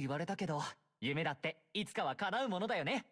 言われたけど、夢だっていつかは叶うものだよね。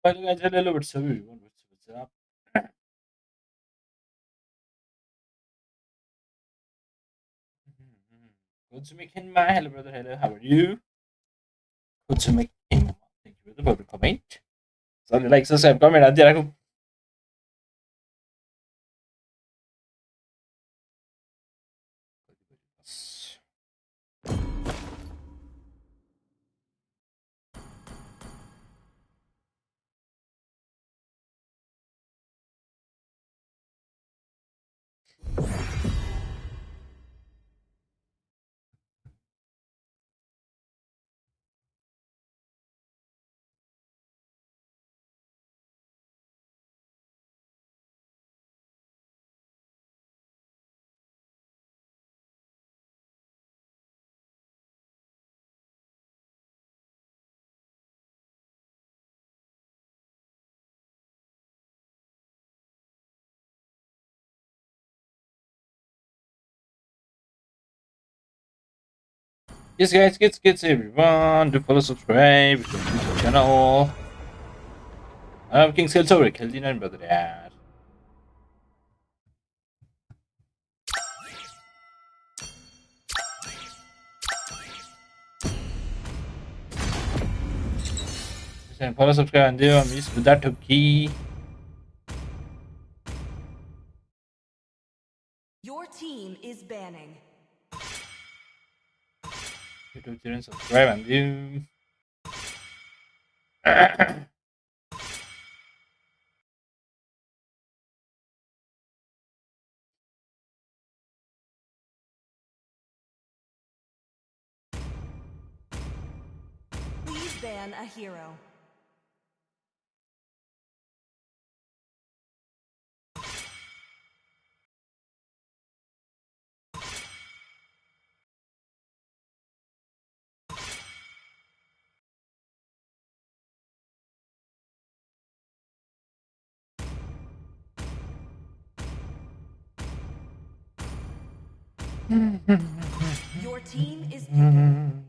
Poi cancello per sapere, poi verso WhatsApp. Good to make him my hello brother, hello, how are you? Good to make him. Thank you brother for the comment. Sorry, like, subscribe, comment aja aku. Yes, guys, get everyone. Do follow, subscribe to the YouTube channel. King Silver खेल्दिनँ नि brother यार. Follow, subscribe, and do miss that key. Your team is banning. YouTube channel subscribe and do. Please ban a hero. Your team is picking.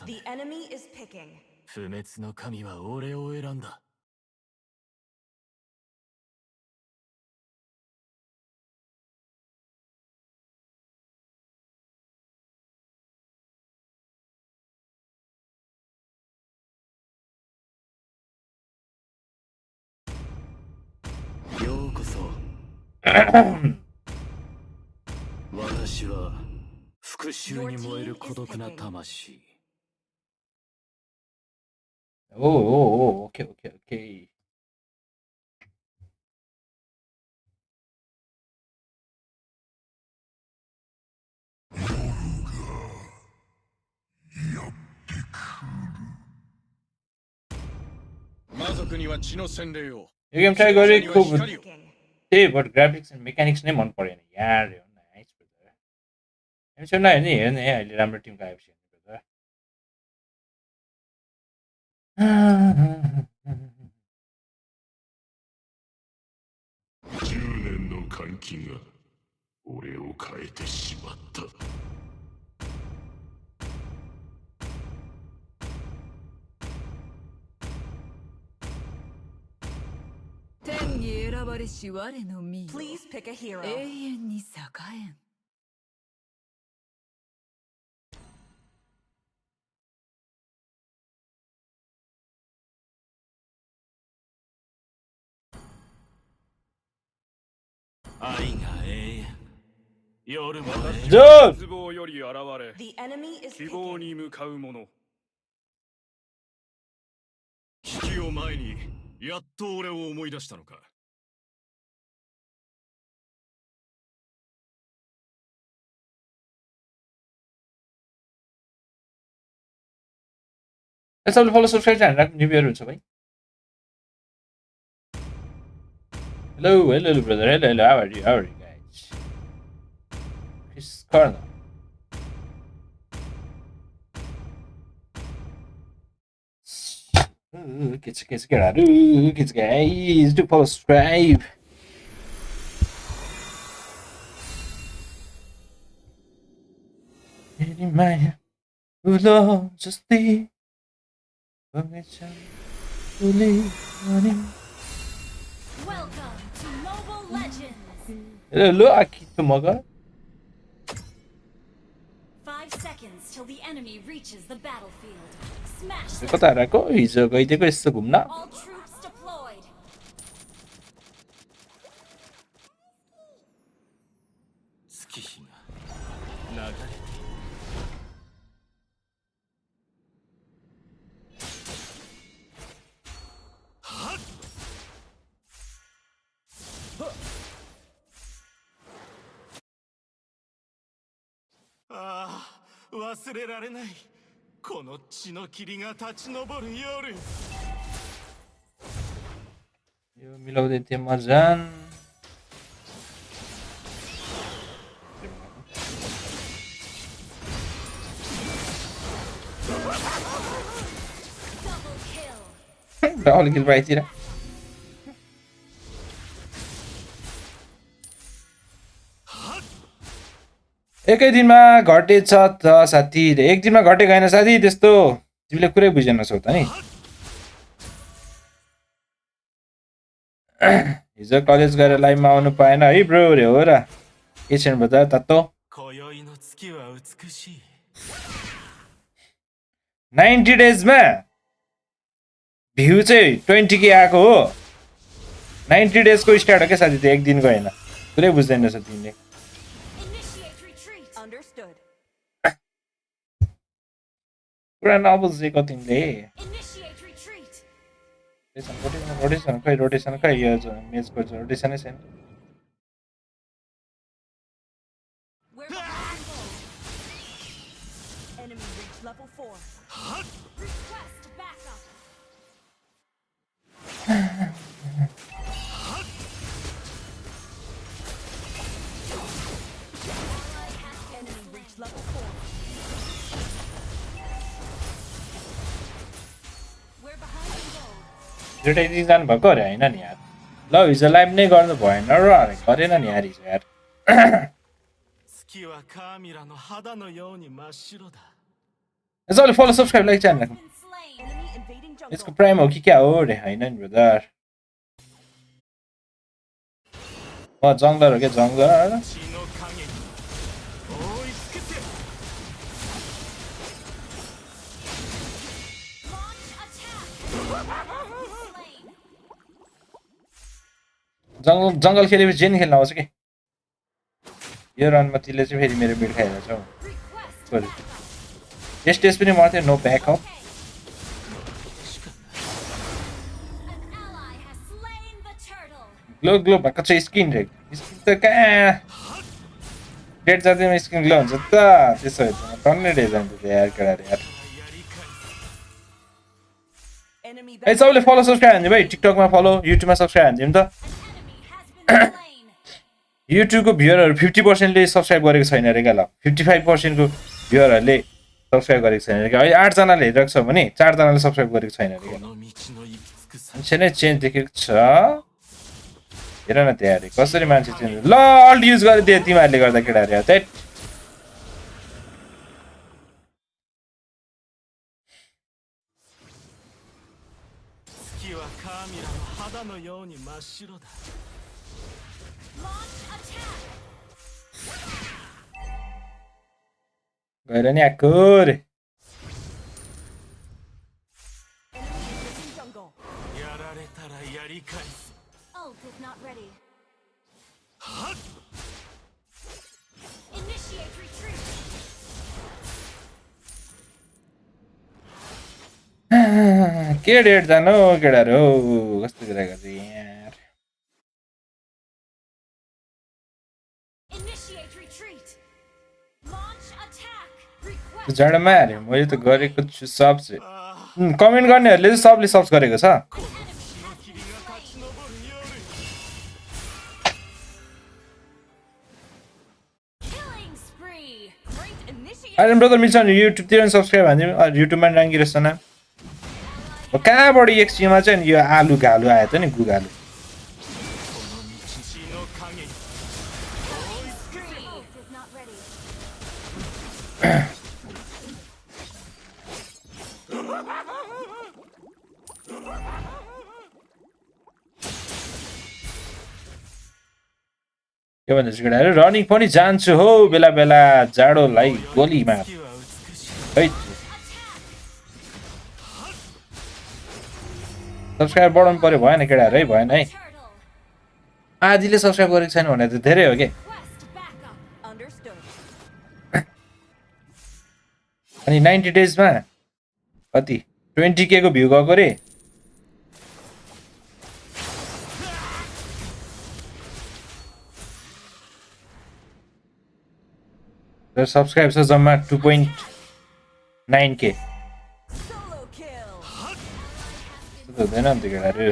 The enemy is picking. 不滅の神は俺を選んだ。ようこそ。私は復讐に燃える孤独な魂。Oh, okay. You can try very cool with but graphics and mechanics नै मन परेन यार. Nice brother. Episode नहेर्ने हेर्ने अहिले राम्रो Timko आएपछि brother. Please pick a hero. Dude! The enemy is picking. 危機を前にやっと俺を思い出したのか。सबले follow, subscribe चाहिँ राख्नु न्यू इयर हुन्छ भाइ. Hello brother. Hello. How are you guys? Chris Corner. Kids guys, do follow, subscribe. Welcome to Mobile Legends. Hello, Akito Maga. 5 seconds till the enemy reaches the battlefield. Smash them. कता आएको हिजो गइदिएको यस्तो घुम्न. All troops deployed. Ah, 忘れられない。この血の霧が立ち上る夜 यो मिलाउँदै थिएँ मजान double kill पाइतिर एकै दिनमा घटेछ त साथी एक दिनमा घटेको हैन साथी त्यस्तो तिमीले कुरै बुझेनछौ त नि हिजो कलेज गएर लाइभमा आउनु पाएन है ब्रो रे हो र के छैन बजार तातो 今宵の月は美しい 90 डेजमा भ्यू चाहिँ 20k आएको हो 90 डेजको स्टार्ट हो क्या साथी त्यो एक दिनको हैन कुरै बुझ्दैन रहेछ तिमीले Initiate retreat. Understood. पुरा नबुझेको तिमीले Initiate retreat. रोटेसन खै यो मेजको रोटेसनै छैन We're behind the goal. Enemy reached level 4. Request backup. Enemy reached level 4. We're behind the goal. रिटाइजिङ जानु भएको अरे होइन नि यार ल हिजो लाइभ नै गर्नु भएन र अरे गरेन नि यार हिजो यार 月はカーミラの肌のように真っ白だ सबैले follow subscribe like channel Been slain. Enemy invading jungle. यसको प्राइम हो कि क्या हो रे होइन नि ब्रदर म जङ्गलर हो क्या जङ्गलर 血の影に覆い尽くせ Launch attack. Slain. जङ्गल खेलेपछि जेन खेल्न आउँछ कि यो रनमा तिले चाहिँ फेरि मेरो बिड खाइरहेको छ हौ Request Sorry. backup. यस टेस्ट पनि मर्थ्यो no backup Okay. An ally has slain the turtle. Glow glow भएको छ स्किन रे स्किन त कहाँ डेट जाँदैमा स्किन ग्लो हुन्छ त त्यसो भए त टन्नै डे जान्छ यार केटाले यार Enemy है सबैले फलो सब्सक्राइब हान्दिउँ भाइ टिकटकमा फलो युट्युबमा सब्सक्राइब हान्दिउँ त An enemy has been slain. युट्युबको भ्युअरहरू 50%ले सब्सक्राइब गरेको छैन अरे क्या ल 55%को भ्युअरहरूले सब्सक्राइब गरेको छैन अरे क्या अहिले 8जनाले हेरिरहेको छ भने 4जनाले सब्सक्राइब गरेको छैन अरे こ क्या の道の行き尽くさ मान्छे नै चेन्ज देखेको छ हेर न त्यहाँ अरे कसरी मान्छे चेन्ज ल अल्ट युज गरिदिए तिमीहरूले गर्दा केटाहरू यार त्यही 月はカーミラの肌のように真っ白だ Launch attack. गएर नि आएको रे Enemy invading jungle. やられたらやり返す Ult is not ready. Initiate retreat. के डेट जानु केटाहरू हौ कस्तो कुरा गर्छ यार Initiate retreat. Launch attack. Request. त्यो जाडोमा अरे मैले त गरेको छु सबसे कमेन्ट गर्नेहरूले चाहिँ सबले सब्स गरेको छ An enemy has been slain. 上る夜 Killing spree. Great initiation. Iron brother मिल्छ भने युट्युबतिर पनि सब्सक्राइब हान्दिउँ युट्युबमा राङ्गी रहेछ न कहाँबाट एक्सट्रिममा चाहिँ यो आलु घालु आयो त नि गुगालु この血の影に Spree. Ult is not ready. के भन्दैछु केटाहरू रनिङ पनि जान्छु हो बेला बेला जाडोलाई गोलीमा 月は美しい है सब्सक्राइब बढाउनु पर्यो भएन केटाहरू है भएन है Turtle. आधीले सब्सक्राइब गरेको छैन भने त धेरै हो कि Request backup. Understood. अनि 90 डेजमा कति 20k को भ्यू गएको रे र सब्सक्राइब छ जम्मा 2.9k हुँदैन नि त्यो केटाहरू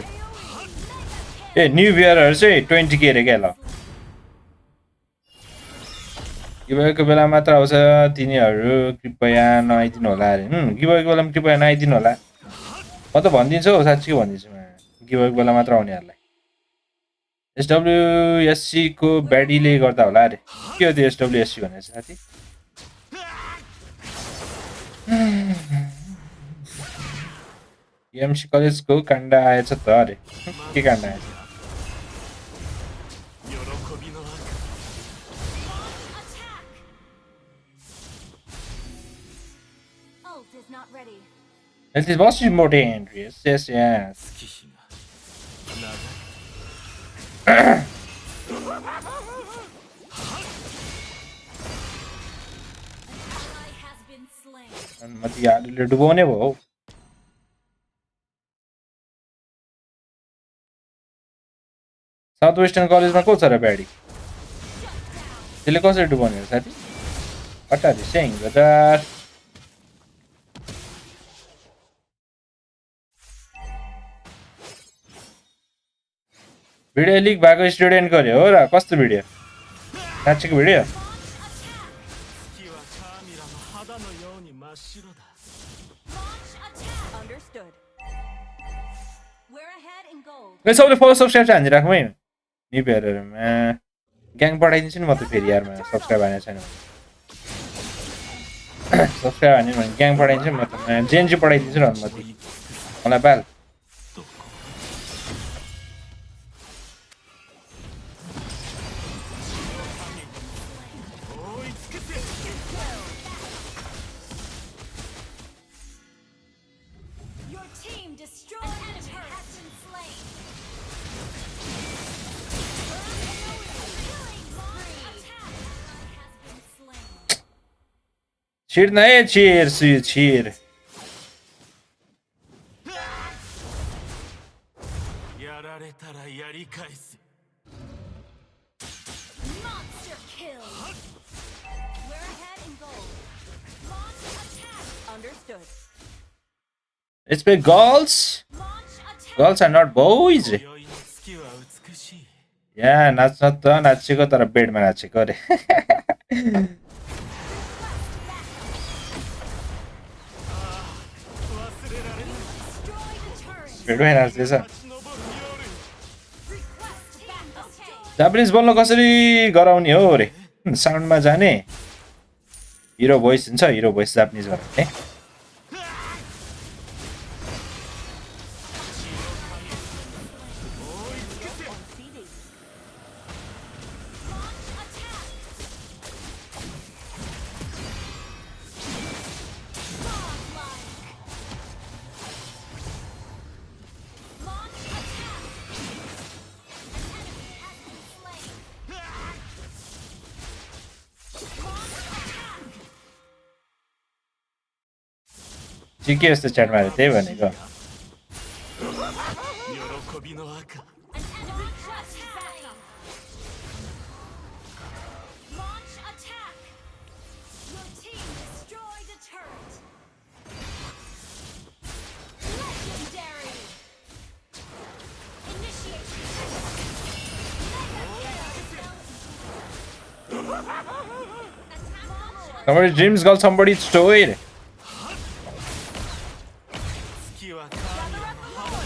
ए न्यू बियरहरू चाहिँ 20K अरे क्या ल गिभवेको बेला मात्र आउँछ तिनीहरू कृपया नआइदिनु होला अरे गिभवेको बेलामा कृपया नआइदिनु होला म त भनिदिन्छु हौ साँच्चै भनिदिन्छु गिभवेको बेला मात्र आउनेहरूलाई SWSC को ब्याडीले गर्दा होला अरे के हो त्यो SWSC भनेर साथी EMC कलेजको काण्ड आएछ त अरे के काण्ड आएछ Ult is not ready. Health is most important. Yes. 月日が長い Ally has been slain. अनि म त यादले डुबाउने भयो हौ साउथ वेस्टर्न कलेजमा को छ र ब्याडी त्यसले कसरी डुबाउने हो साथी हटारी सेङ ब्रदर भिडियो लिक भएको स्टुडेन्ट गर्यो हो र कस्तो भिडियो साँच्चीको video 月はカーミラの肌のように真っ白だ Launch attack. Understood. We're ahead in gold. ए सबले फलो सब्सक्राइब चाहिँ हानिराखौँ है नि भेरहरूमा ग्याङ पठाइदिन्छु नि म त फेरि यारमा सब्सक्राइब हानेको छैन सब्सक्राइब हान्यो भने ग्याङ पठाइदिन्छु नि म त जेएनजी पठाइदिन्छु न म त मलाई बाल Your team destroyed a turret. Has been slain. Killing spree. Attack. Ally has been slain. छिर्न है छिर छिर やられたらやり返す Monster kill. We're ahead in gold. Launch attack. Understood. It's big girls. Launch attack. Girls are not boys. 今宵の月は美しい या नाच्न त नाचेको तर बेडमा नाचेको अरे 忘れられない Destroy the turret. बेडमै नाच्दैछ 立ち上る夜 Request backup. Japanese बोल्न कसरी गराउने हो अरे साउन्डमा जाने हिरो भोइस हुन्छ हिरो भोइस जापानिज भन्ने CD. Launch attack. Godlike. Launch attack. An enemy has been slain. Launch attack. के यस्तो च्याटमा अरे त्यही भनेको 喜びの赤 An enemy just backup. Launch attack. Your team destroyed a turret. Legendary. Initiate. Somebody's dreams got somebody's story 月はカーミラの肌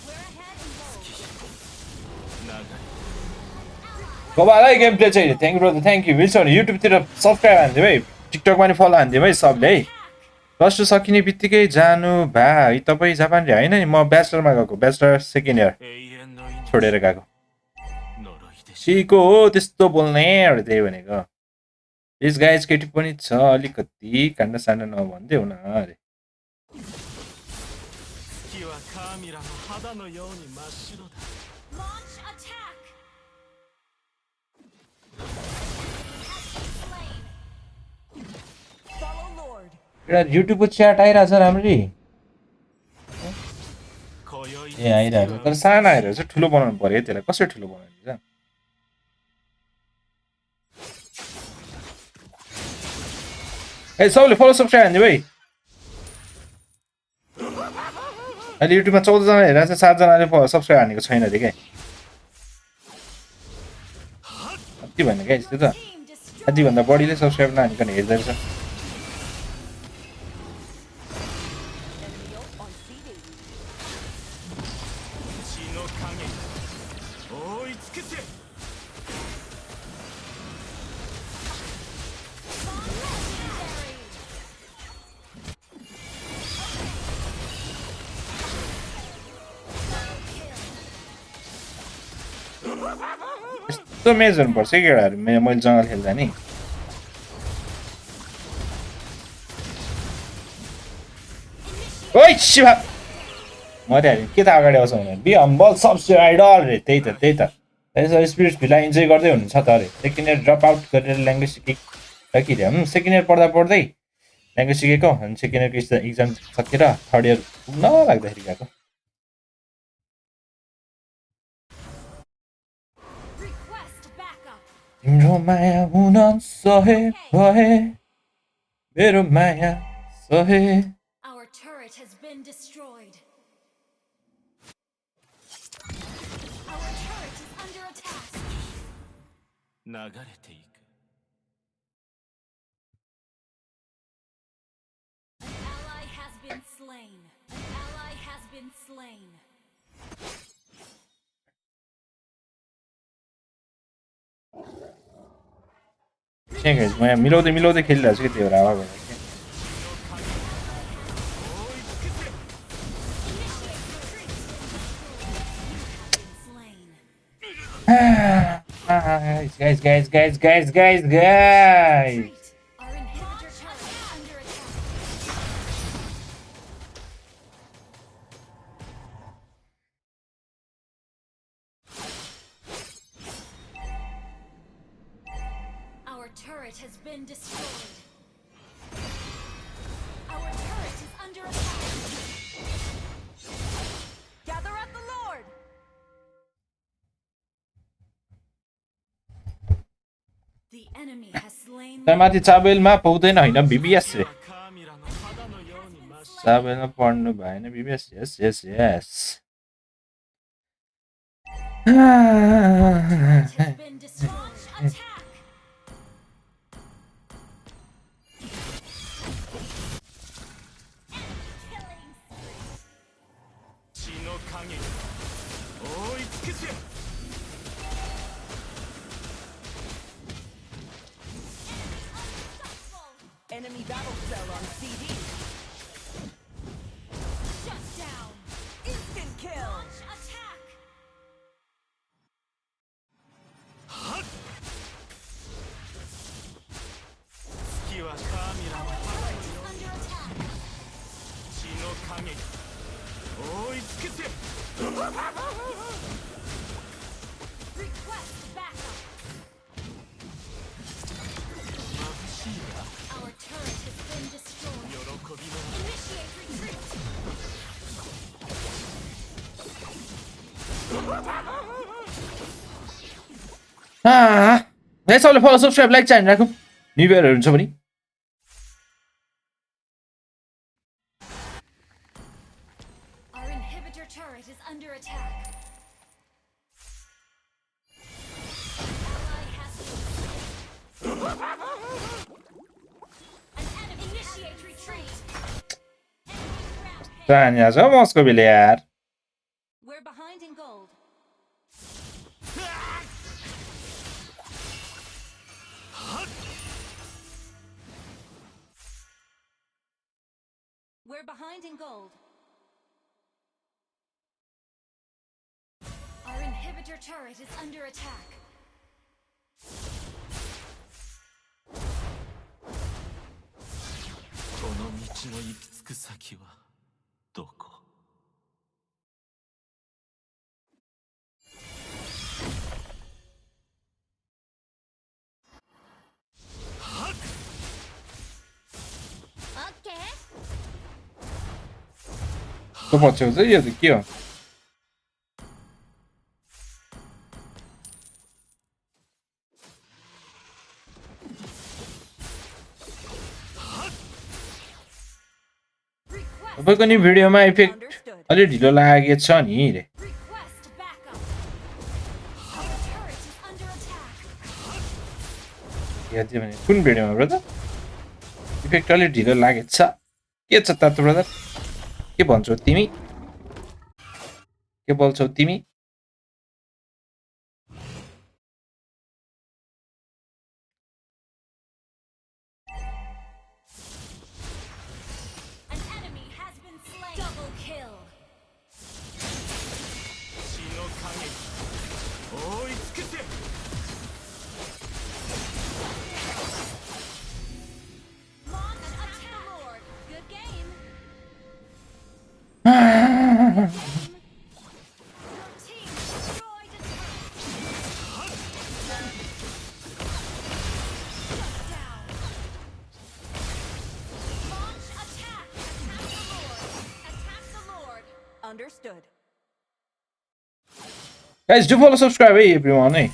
We're ahead in gold. 長い गोबालै game play चाहिँ thank brother thank you मिल्छ भने युट्युबतिर सब्सक्राइब हानिदिउँ है टिकटकमा नि फलो हानिदिउँ है सबले है प्लस टू सकिने बित्तिकै जानु भा है तपाईँ जापान रे होइन नि म ब्याचलरमा गएको ब्याचलर सेकेन्ड इयर 永遠の命 छोडेर गएको 呪いでし सिको हो त्यस्तो बोल्ने अरे त्यही भनेको यस गाइज केटी पनि छ अलिकति काण्ड साण्ड नभन्दै हुन अरे 月はカーミラの肌のように真っ白だ Launch attack. Has been slain. Follow Lord. एउटा युट्युबको च्याट आइरहेछ राम्ररी 今宵 ए आइरहेको छ तर सानो आइरहेको छ ठुलो बनाउनु पर्यो त्यसलाई कसरी ठुलो बनाउने छ ए सबले फलो सब्सक्राइब हान्दियो भाइ अहिले युट्युबमा 14 जना हेरिरहेको छ 7 जनाले सब्सक्राइब हानेको छैन अरे क्या कति भन्ने क्या यस्तो त Team destroyed. कतिभन्दा बढीले सब्सक्राइब नहानिकन हेर्दै रहेछ Enemy ult on CD. 血の影追いつけて यस्तो मेज हुनुपर्छ कि केटाहरू मैले जङ्गल खेल्दा नि ओइ शिवा मरिहाल्यो के त अगाडि आउँछ भने बी हम्बल सब्सक्राइबर रे त्यही त त्यसो स्पिरिट भिला इन्जोय गर्दै हुनुहुन्छ त अरे सेकेन्ड इयर ड्रप आउट गरेर ल्याङ्ग्वेज सिकेको कि रे सेकेन्ड इयर पढ्दै ल्याङ्ग्वेज सिकेको अनि सेकेन्ड इयरको इक्जाम सकेर थर्ड इयर पुग्न लाग्दाखेरि गएको Request backup. तिम्रो माया हुन सहे भए मेरो माया सहे Our turret has been destroyed. Our turret is under attack. 流れていく An ally has been slain. An ally has been slain. त्यहाँ गाइस म यहाँ मिलाउँदै खेलिरहेको छु कि त्यो भएर आवाज आउँछ Slain. guys Our inhibitor turret is under attack. Our turret has been destroyed. Our turret is under attack. Gather at the Lord. The enemy has slain त्यहाँ माथि चाबेलमा पाउँदैन होइन बिबिएस रे カミラの肌のように真っ白 चाबेलमा पढ्नु भएन BBS yes has been destroyed. Attack! Killing 血の影追いつけて Enemy battle cell on CD. shut down. Instant kill. Launch attack. 月はカミラの Our 肌 turret is under attack. 血の影追いつけて Request backup. 眩しいわ Our turret has been destroyed. 喜びの Initiate retreat. सबले follow subscribe like चाहिँ राखौँ new इयरहरू हुन्छ भने Our inhibitor turret is under attack. Ally has been An enemy initiate retreat. Enemy rampage. जानिया छ मस्को बेले यार We're behind in gold. We're behind in gold. Our inhibitor turret is under attack. この道の行き着く先はどこ Okay. तो पछ्याउँछ यो त के हो तपाईँको नि भिडियोमा इफेक्ट अलि ढिलो लागेछ नि रे Request backup. Our turret is under attack. हेर्दै भने कुन भिडियोमा ब्रदर इफेक्ट अलि ढिलो लागेछ के छ त ब्रदर के भन्छौ तिमी के बोल्छौ तिमी An enemy has been slain. Double kill. 血の影追いつけて Launch attack the Lord. Good game. Your team destroyed a turret. Shut down. Launch attack. Attack the Lord. Attack the Lord. Understood. guys do follow subscribe hey everyone hey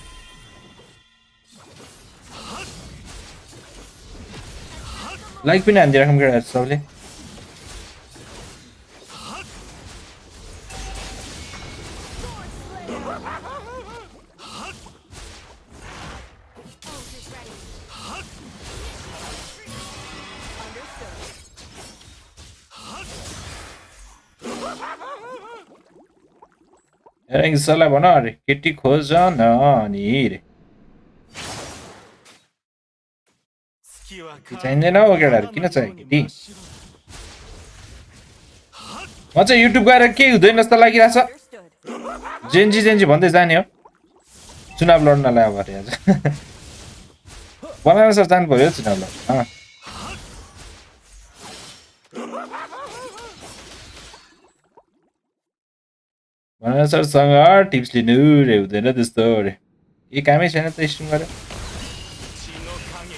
like पनि हान्दिराखौँ केटाहरु सबले Ult is ready. हेरेङ सरलाई भन अरे केटी खोज न नि रे 月は चाहिँदैन हो केटाहरु किन चाहियो केटी म चाहिँ युट्युब गएर केही हुँदैन जस्तो लागिरहेछ Understood. जेन्जी भन्दै जाने हो चुनाव लड्नलाई अब अरे आज बनाएर सर जानु पर्यो चुनाव लड्न बनाएर सरसँग टिप्स लिनु रे हुँदैन त्यस्तो रे के कामै छैन त स्ट्रिम गरेर 血の影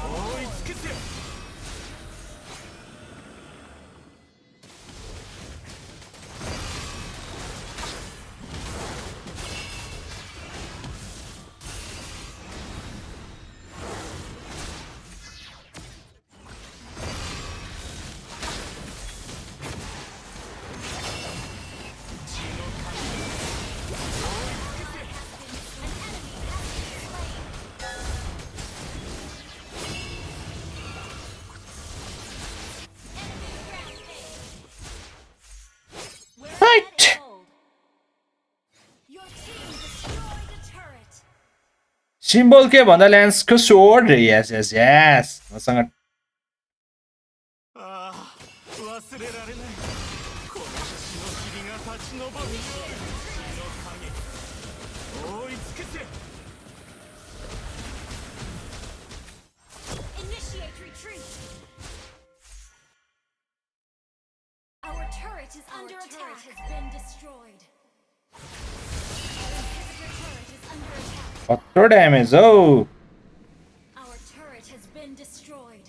追いつけて Right. Your team destroyed a turret. Symbol के भन्दा ल्यान्सको स्वord रे यस मसँग ああ忘れられないこの血の霧が立ち上るよ血の影追いつけて Initiate retreat. Our turret is under attack. Has been destroyed. Our inhibitor turret is under attack. कत्रो damage how Our turret has been destroyed.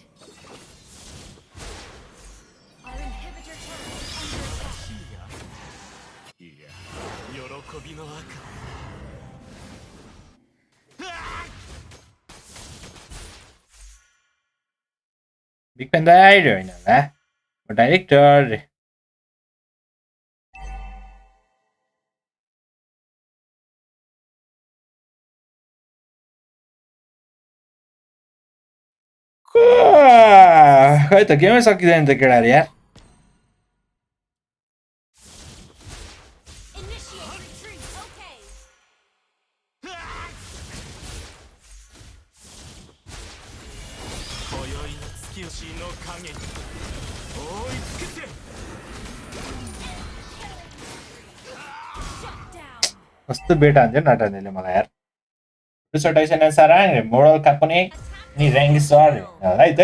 Our inhibitor turret is under attack. いや喜びの赤 big pain दाइ होइन होला म director रे खै त गेमै सकिँदैन त केटाहरु यार Initiate retreat. Okay. 今宵の月血の影追いつけて Shut down. कस्तो बेट हान्थ्यो नटानेले मलाई यार रिसर्टेसन साराङ रे मोडल कापुने नि र्याङ्क सर है त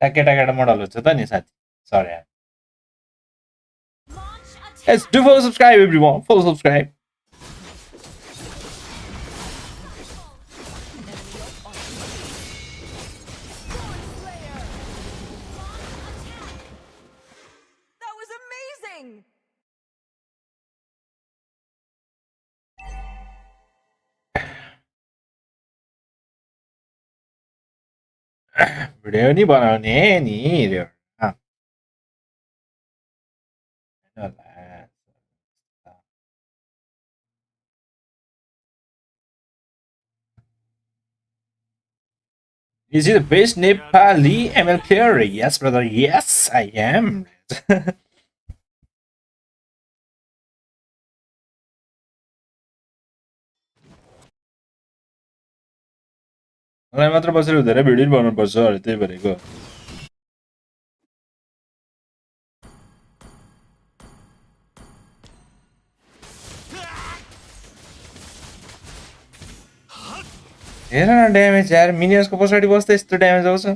Played. केटा मोडल हुन्छ त नि साथी सर यार Launch attack. Guys, do follow subscribe everyone. Follow subscribe. That was amazing. Video नि बनाउने नि रे Is he the best Nepali ML player? Yes, brother. Yes, I am. मलाई मात्र बसेर हुँदैन भिडियो बनाउनुपर्छ अरे त्यही भनेको हेर न ड्यामेज यार मिनियन्सको पछाडि बस्दै यस्तो ड्यामेज आउँछ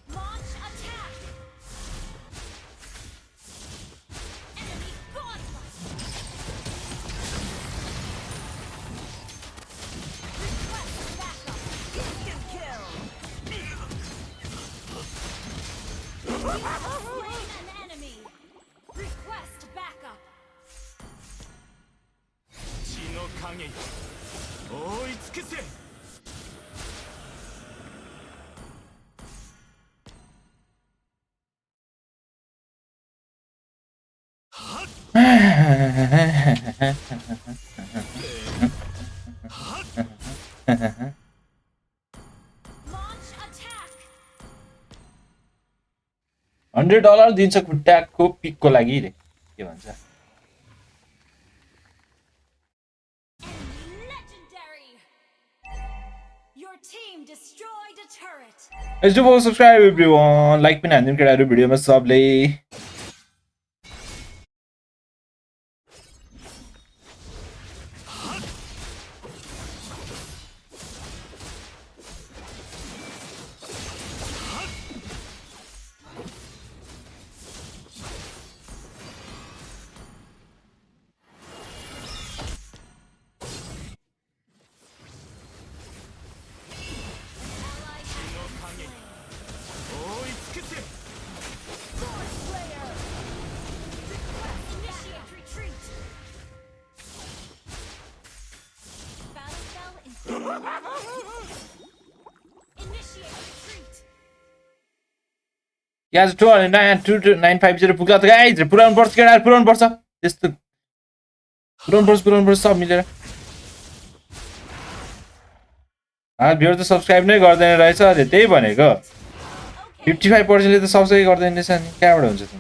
Launch attack. Enemy godlike. Request backup. Instant kill. Slain an enemy. Request backup. 血の影覆い尽くせ Launch attack. $100 दिन्छ खुट्टाको पिकको लागि रे के भन्छ Enemy legendary. Your team destroyed a turret. Let's do for subscribe everyone like पनि हान्दिनु केटाहरु भिडियोमा सबले Ally has been slain. 覆い尽くせ Sword Slayer. Request initiate retreat. Battle spell initiate retreat. याज 20950 पुग्ला त गाइज पुराउनु पर्छ केटाहरु पुराउनु पर्छ त्यस्तो पुराउनु पर्छ सब मिलेर भिडियो त सब्स्क्राइब नै गर्दैन रहेछ अरे त्यही भनेको 55% ले त सब्स्क्राइब गर्दैन रहेछ नि कहाँबाट हुन्छ त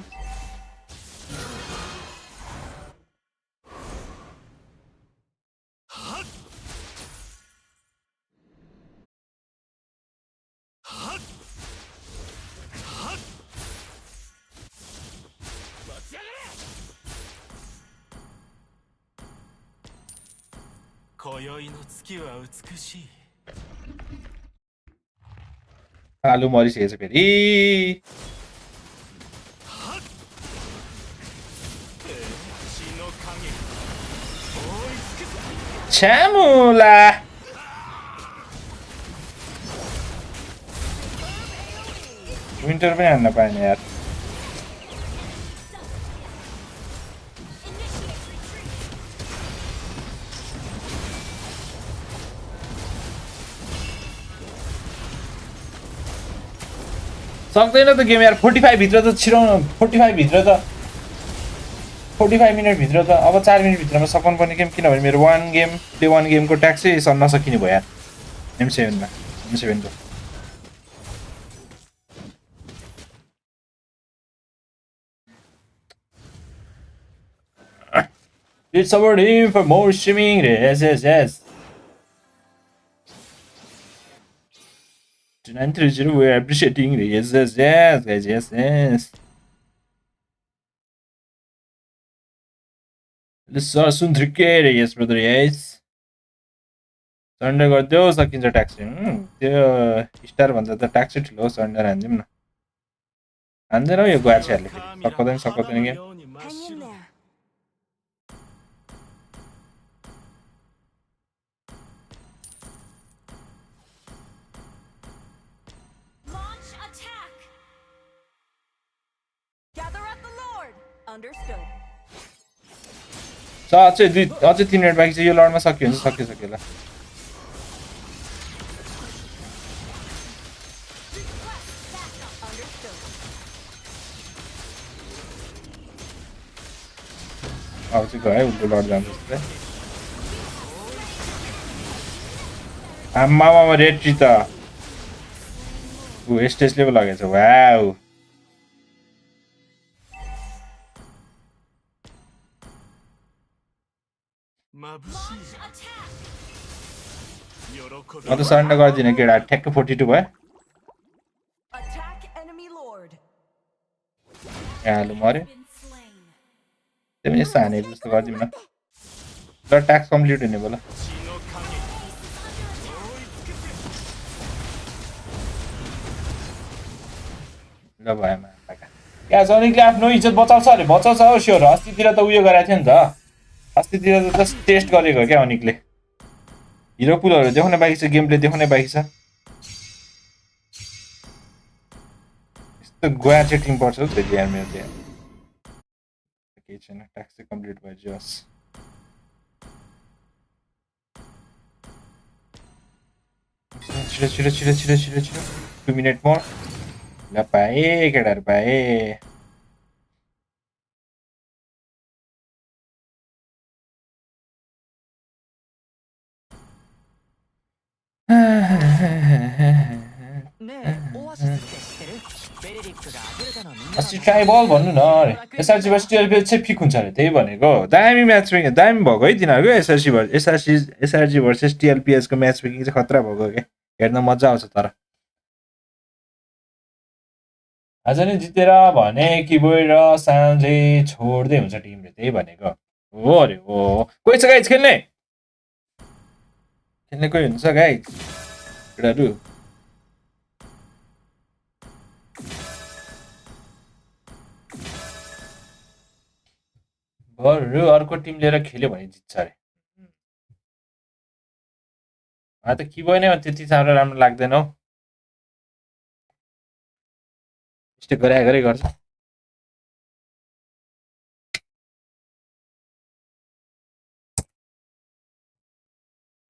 今宵の月は美しい आलु मरिसकेछ फेरि 血の影覆い尽くせ छ्यामुला विन्टर पनि हान्न पाएन यार Initiate retreat. सक्दैन त गेम यार 45 भित्र त छिराउनु 45 भित्र त 45 मिनेट भित्र त अब 4 मिनेट भित्रमा सकाउनु पर्ने गेम किनभने मेरो डे 1 गेमको ट्याक्सै नसकिने भयो यार M7 मा M7 को It's our team for more streaming. Yes. 2930, we're appreciating. Yes, guys. Yes. Let's soon 3K. Yes, brother. Yes. Surrender गरिदेऊ सकिन्छ ट्याक्सी त्यो स्टार भन्दा त ट्याक्सी ठुलो हो सरेन्डर हान्दिउँ न हान्दैन यो गुवाछेहरूले फेरि सक्दैन क्या Hang in there. Launch attack. Gather at the Lord. Understood. अझै 3 मिनट बाँकी छ यो लडमा सक्यो भने चाहिँ सक्यो ल Understood. अब चाहिँ गयो उल्टो लड जान्छ जस्तै आम्मामा रेड ट्री त स्टेजले पो लगेछ वाउ Launch attack. म त सरेन्डर गरिदिने केटा ठ्याक्क 42 भयो Attack enemy Lord. हालु मर्यो Been slain. त्यो पनि यस्तो हानेको जस्तो गरिदिउँ न ल ट्याक्स कम्प्लिट हुने भयो ल ल भयो क्या जनिकले आफ्नो इज्जत बचाउँछ अरे बचाउँछ हो स्योर अस्तितिर त उयो गराएको थियो नि त अस्तितिर त जस्ट टेस्ट गरेको क्या अनिकले हिरो पुलहरू देखाउने बाँकी छ गेम प्ले देखाउने बाँकी छ यस्तो गोया चाहिँ टिम पर्छ हौ फेरि यार मेरो त्यहाँ केही छैन ट्याक्स चाहिँ कम्प्लिट भयो जस छिटो 2 मिनट मोर ल पाएँ केटाहरू पाएँ अस्ति ट्राइबल भन्नु न अरे एसआरसी भर्सेस टिआरपी चाहिँ फिक हुन्छ अरे त्यही भनेको दामी म्याच मेकिङ दामी भएको है तिनीहरूको एसआरसी भर्सेस टिएलपिएसको म्याच मेकिङ चाहिँ खतरा भएको क्या हेर्न मजा आउँछ तर आज नै जितेर भने किबोर्ड र सानले छोड्दै हुन्छ टिमले त्यही भनेको हो अरे हो कोही छ गाइज खेल्ने कोही हुन्छ गाइज केटाहरू बरु अर्को टिम लिएर खेल्यो भने जित्छ अरे त किबोर्ड नै त्यति साह्रो राम्रो लाग्दैन हौ मिस्टेक गरे गर्छ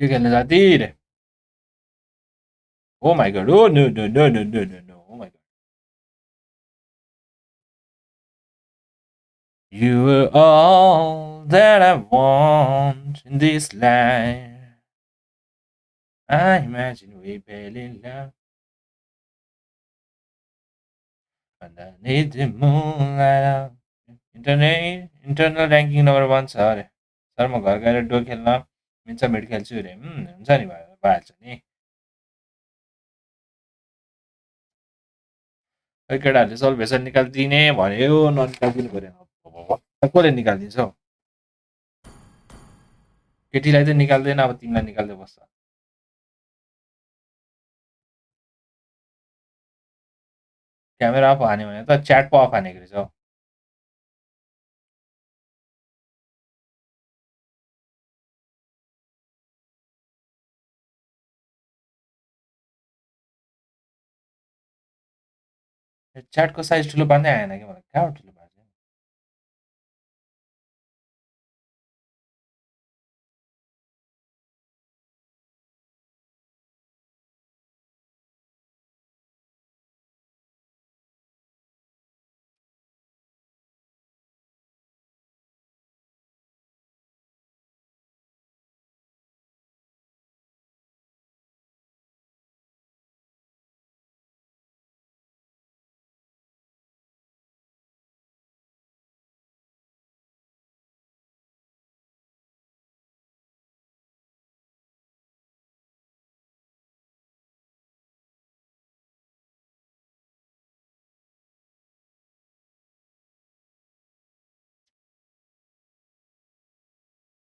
के खेल्न जाति रे oh my god oh no no no no no no no oh my god You were all that I want in this life. I imagine we fell in love. Underneath the moonlight. Internal ranking number 1 छ अरे sir म घर गएर dough खेल्न मिन्छ mid खेल्छु अरे हुन्छ नि भइहाल्छ नि केटाहरूले सल्भेसन निकालिदिने भन्यो ननिकालिदिनु पऱ्यो कसले निकालिदिन्छ हौ केटीलाई त निकाल्दैन अब तिमीलाई निकाल्दै बस्छ क्यामेरा अफ हान्यो भने त च्याट पो अफ हानेको रहेछ हौ च्याटको साइज ठुलो पार्दै आएन कि मलाई कहाँबाट ठुलो पार्छ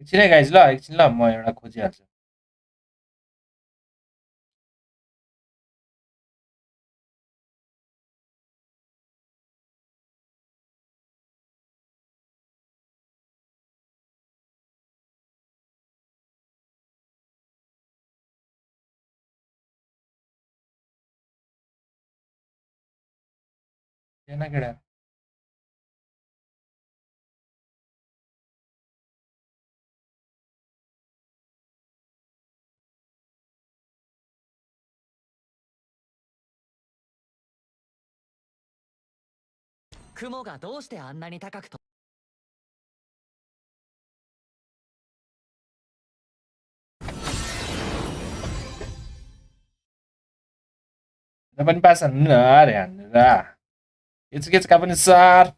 एकछिन है गाइज ल एकछिन ल म एउटा खोजिहाल्छु Yana keda. Dapat pasan bener ya. Nah. It's kapan besar.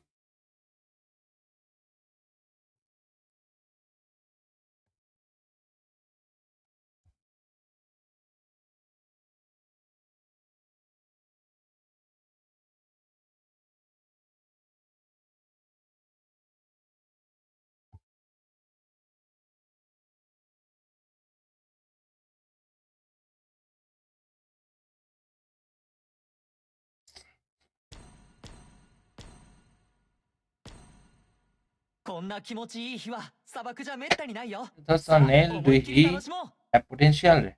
Thus nail he have potential.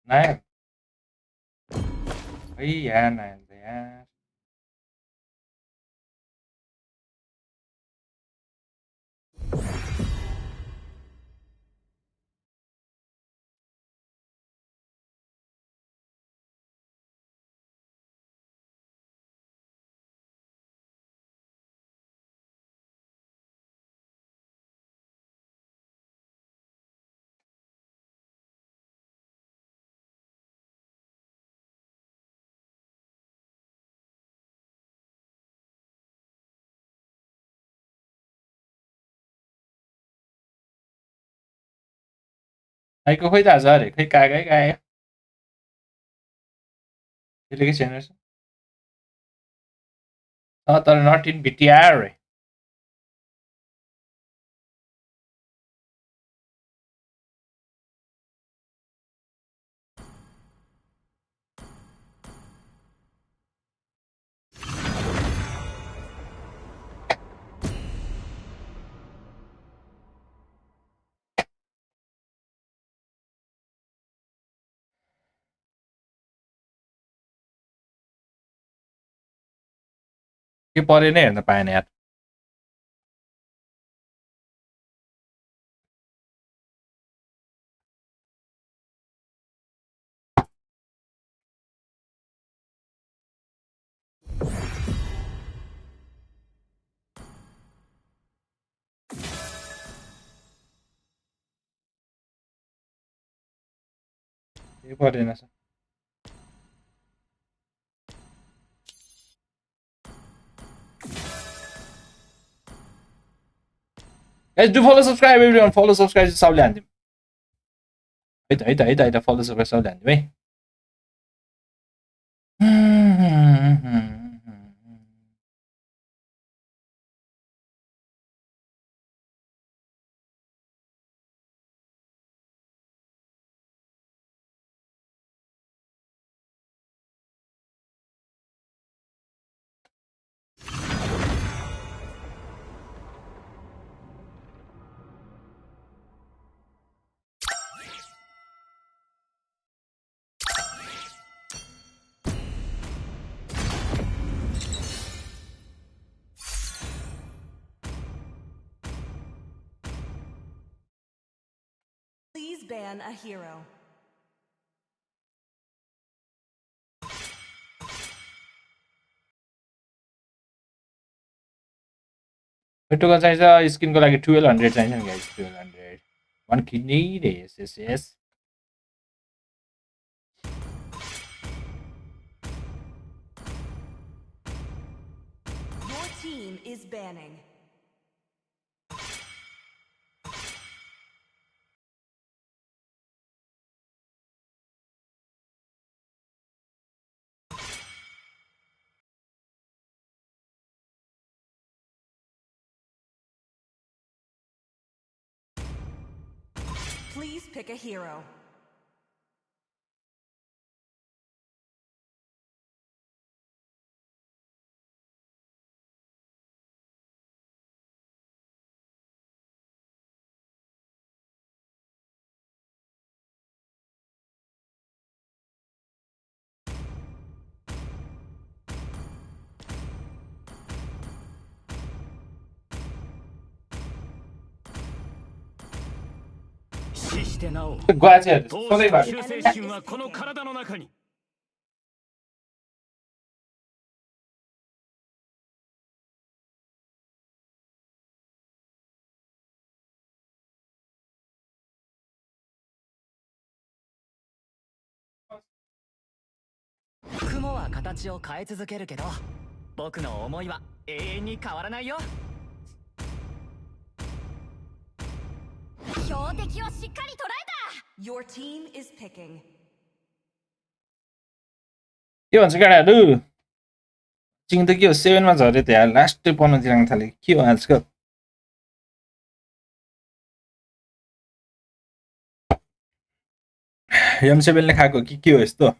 Nah. Iya, nah ya. Ay, ko khơi ra để khơi cái. Delegation. Oh, they're not in BTR. के परेन हेर्न पाएन यार के परेन Guys, do follow, subscribe, everyone. Follow, subscribe चाहिँ सबले हान्दिउँ है त follow, subscribe सबले हान्दिउँ है Please ban a hero. Token चाहिन्छ स्किनको लागि 1200 चाहिन्छ नि guys 1200 one kidney yes Your team is banning. Please pick a hero. 死してなお ग्वाचेहरू 闘 सधैँ 志 भएको と忠誠心はこの体の中に 雲は形を変え続けるけど僕の思いは永遠に変わらないよ。標的をしっかり捉え Your team is picking. के भन्छ केटाहरू चिङ त के हो 7 मा झरे त्यहाँ लास्टै पर्न दिराङ थाले के हो आजकल M7ले खाएको के हो यस्तो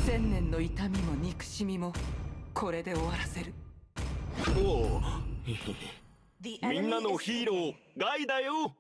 千年の痛みも憎しみもこれで終わらせる。おお The みん enemy なの is ヒーロー picking. ガイだよ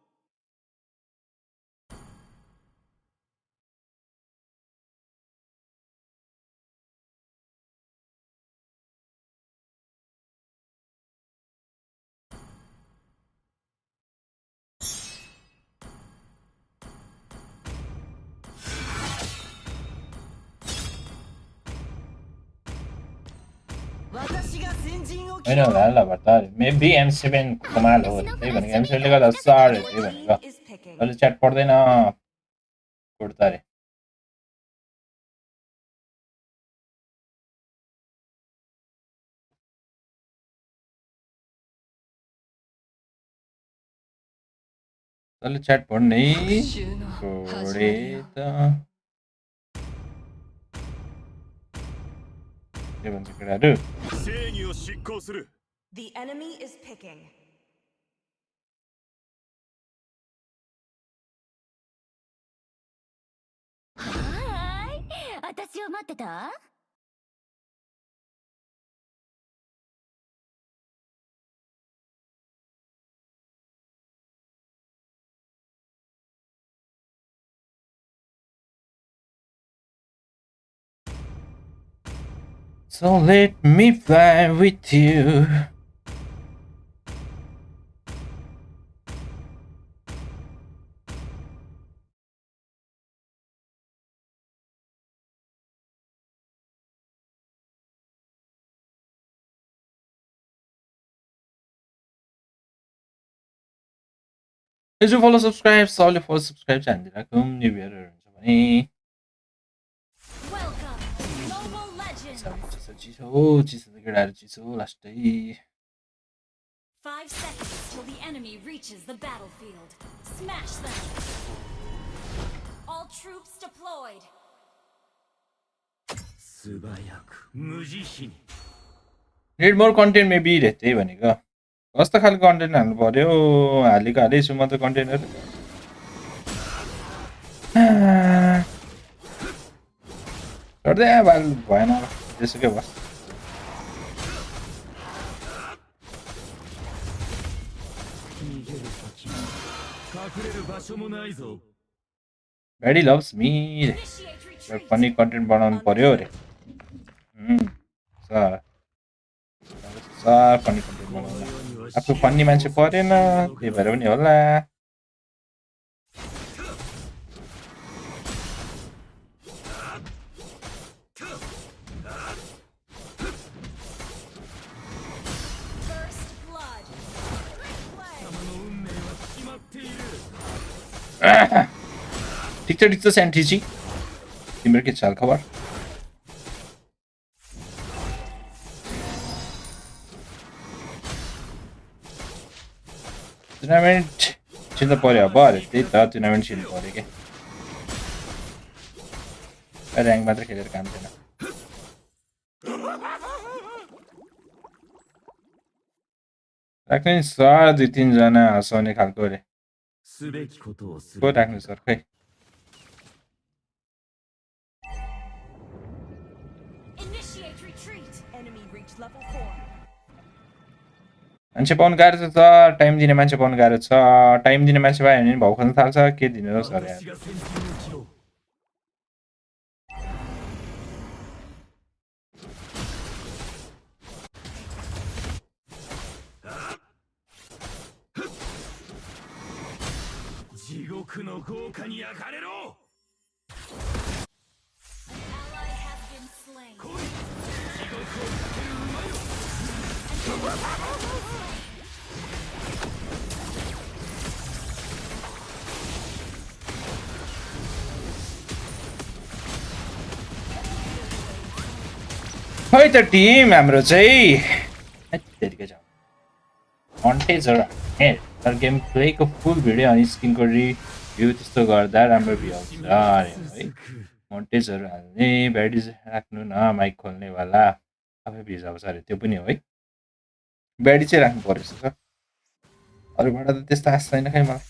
私が先陣を होइन होला ल भर्ता मेबी M7 को कमाल हो त्यही भनेको M7 ले गर्दा सार त्यही Your भनेको team is picking. अहिले च्याट पढ्दैन कुर्ता रे अहिले च्याट पढ्ने 復讐の始まり छोडे よ。 त के भन्छ केटाहरू 正義を執行する The enemy is picking. はーい。私を待ってた So let me fly with you Please do follow, subscribe. Solely follow, subscribe channel. New viewer. Welcome, Mobile Legends. Oh, Jesus, the good attitude. Last day. 5 seconds till the enemy reaches the battlefield. Smash them. All troops deployed. 素早く無慈悲に Need more content maybe रहते भनेको कस्तो खालको content हाल्नु पर्यो हालेको हालेछु म त कन्टेन्टहरु गर्दै बाल भएन त्यसैकै बस Daddy loves me Initiate retreat. Funny content बनाउनु पर्यो अरे सर फनी कन्टेन्ट बनाउनु आफू फनी मान्छे परेन त्यही भएर पनि होला First blood. ठिक छ सेन्टिजी तिम्रो के छ खबर टुर्नामेन्ट छिर्नु पर्यो अब अरे त्यही त टुर्नामेन्ट छिर्नु पर्यो के र्याङ्क मात्र खेलेर काम छैन राख्नु नि सर 2-3 जना हँसाउने खालको अरे को राख्नु सर खै Initiate retreat. Enemy reached level 4. मान्छे पाउनु गाह्रो छ सर टाइम दिने मान्छे पाउनु गाह्रो छ टाइम दिने मान्छे पायो भने भाउ खोज्न थाल्छ के दिनु र सर यार 獄の豪華に焼かれろ An ally has been slain. 来い地獄をかける馬よ खै त टिम हाम्रो चाहिँ त्यतिकै छ मन्टेजहरू हाल्ने तर गेम प्लेको फुल भिडियो अनि स्किनको रिभ्यू त्यस्तो गर्दा राम्रो भ्यू आउँछ अरे है मन्टेजहरू हाल्ने ब्याडिज राख्नु न माइक खोल्नेवाला आफै भ्युज आउँछ अरे त्यो पनि हो है ब्याडी चाहिँ राख्नु पर्यो रहेछ अरूबाट त त्यस्तो आश छैन खै मलाई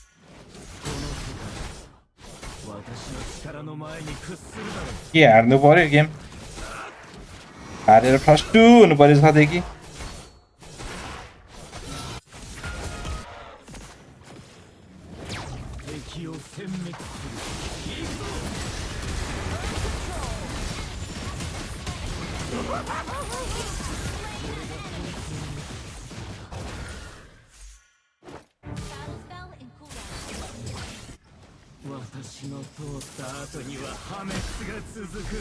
私の力の前に屈するだろう के हार्नु पर्यो गेम हारेर फर्स्ट हुनु पर्यो सधैँ कि 敵を殲滅する行くぞ Battle spell in cooldown. 私の通った後には破滅が続く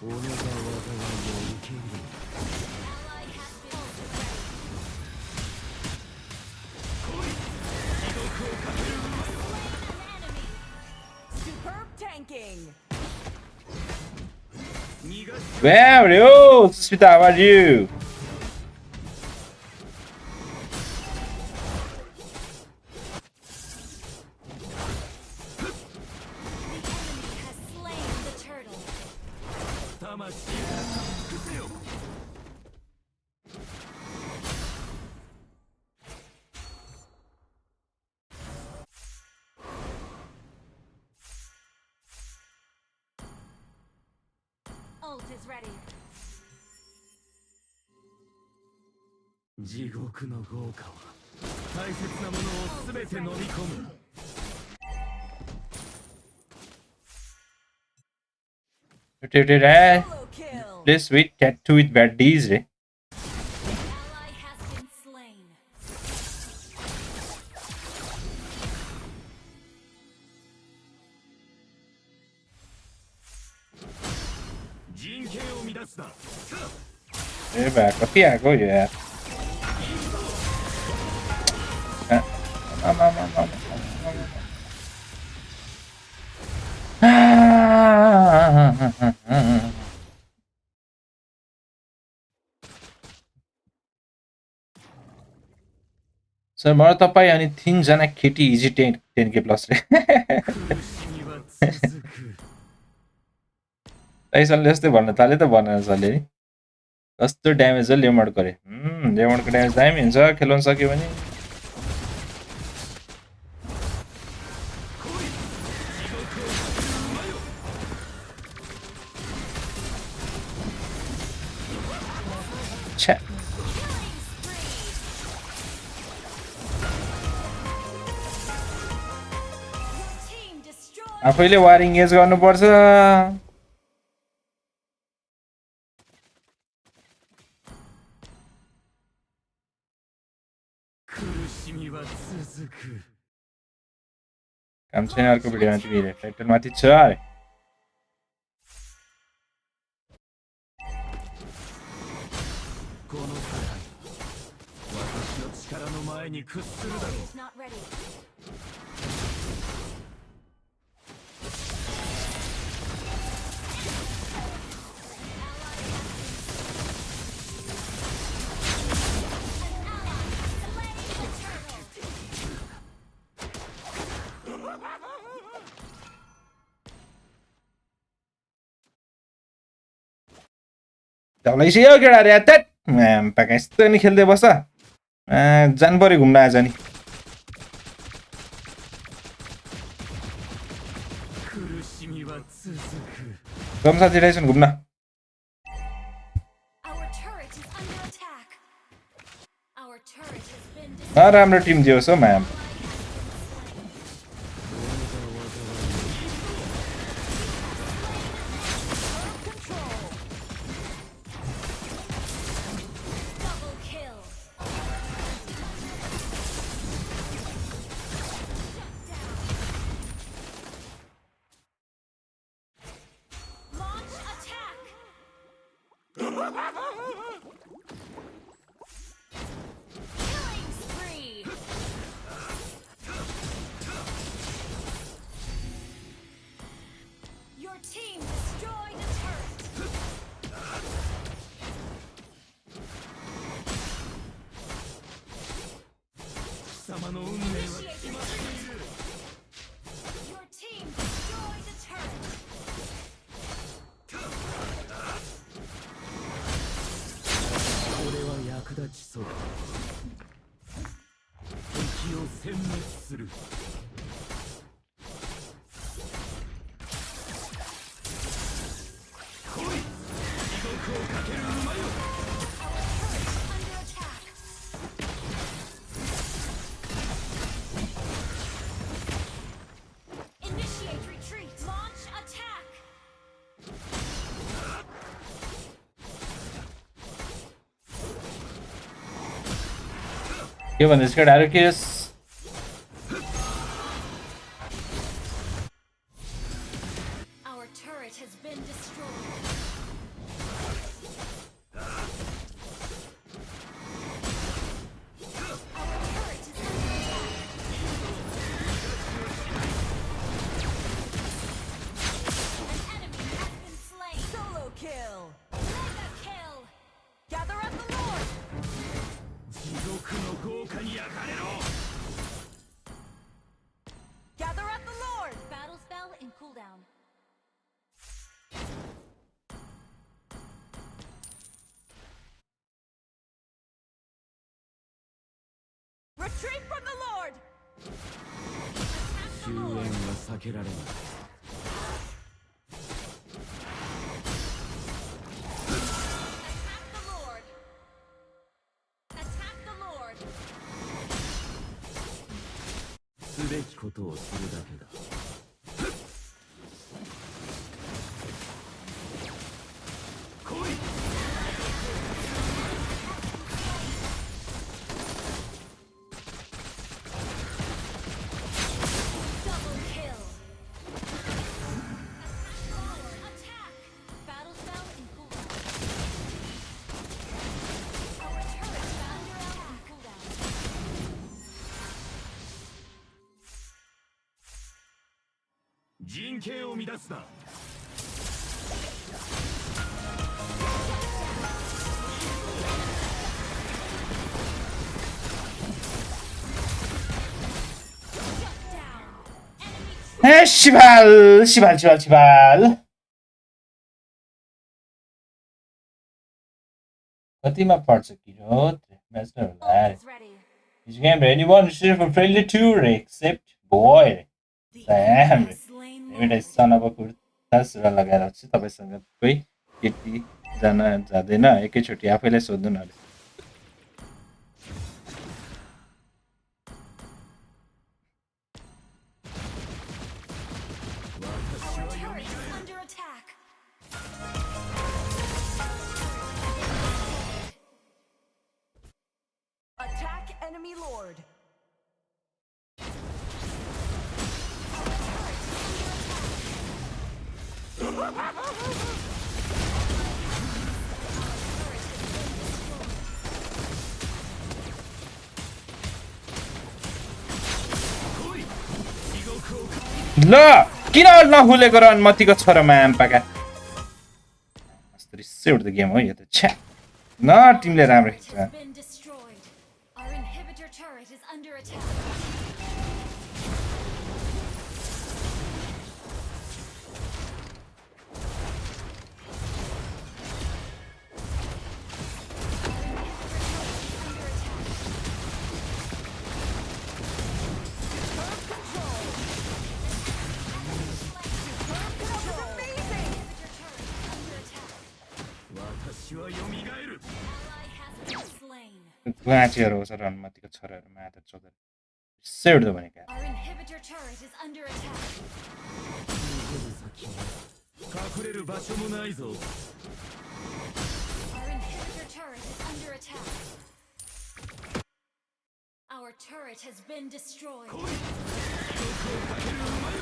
俺が災いを受け入れ Ally has been Superb tanking. Wow, yo, Suspita, how are you? has slain the turtle. 魂を尽くせよ Ult is ready. 地獄の豪華は大切なものを全て飲み込む Solo kill. Play sweet tattoo with bad D's, eh? Ally has been slain. ए भएको के आएको यो यार sir म र तपाईँ अनि 3 जना केटी easy 10k plus रे ताइसनले यस्तै भन्न थाले त भनेर सले नि कस्तो ड्यामेज हो लेमर्डको रे लेमर्डको ड्यामेज दामी हुन्छ खेलाउन सक्यो भने छ्या Team destroyed. आफैले वार इङ्गेज गर्नुपर्छ काम छैन अर्को भिडियोमा तिमी टाइटल माथि छ अरे Is not ready. ढलाइसक्यो केटा रे त्यट पाका यस्तो नि खेल्दै बस्छ जान पर्यो घुम्न आज नि गम साथी रहेछन् घुम्न Our turret is under attack. Our turret has been destroyed. राम्रो टिम दियोस् हौ ma'am Killing spree. Your team destroyed a turret. 貴様の運命は Initiate retreat. Your team destroyed a turret. これは役立ちそうだ。敵を殲滅する。来い、地獄をかける馬よ。 Under attack. Initiate retreat. Launch attack. के भन्दा यसको direct yes Our turret has been destroyed. Our turret is under attack. An enemy has been slain. Solo kill. Mega kill. Gather at the Lord. 地獄の豪華に焼かれろ。 Gather at the Lord. Battle spell in cooldown. Retreat from the Lord. 終焉は避けられない。 Attack the Lord. Attack the Lord. すべきことをするだけだ。来い。 Double kill. Attack. Battle spell in cooldown. Our turret is under attack. Cooldown. 陣形を乱すな。 Shut down. Enemy ए शिवाल शिवाल शिवाल शिवाल कतिमा पर्छ Kiro म्याचहरूलाई is ready. This game anyone is for friendly tour except boy. The Damn. enemy has slain एउटा Lord. सन अब कुर्ता सुरा लगाएर चाहिँ तपाईँसँग कोही केटी जान जाँदैन एकैचोटि आफैलाई सोध्नु न अरे Our turret is under attack. Attack enemy Lord. ल किन नहुलेको र अनुमतिको छोरामा आम्पाका कस्तो रिसै उठ्दो गेम हो यो त छ्या न टिमले राम्रो Turret खेल्छ has been destroyed. Our inhibitor turret is under attack. Amazing. 私は蘇る。 Ally has been slain. गुवाँचीहरू हो सर अनुमतिको छोराहरू माता चोदर रिसै उठ्दो भनेका Our inhibitor turret is under attack. 隠れる場所もないぞ。 Our inhibitor turret is under attack. Our turret has been destroyed. 地獄をかける馬よ。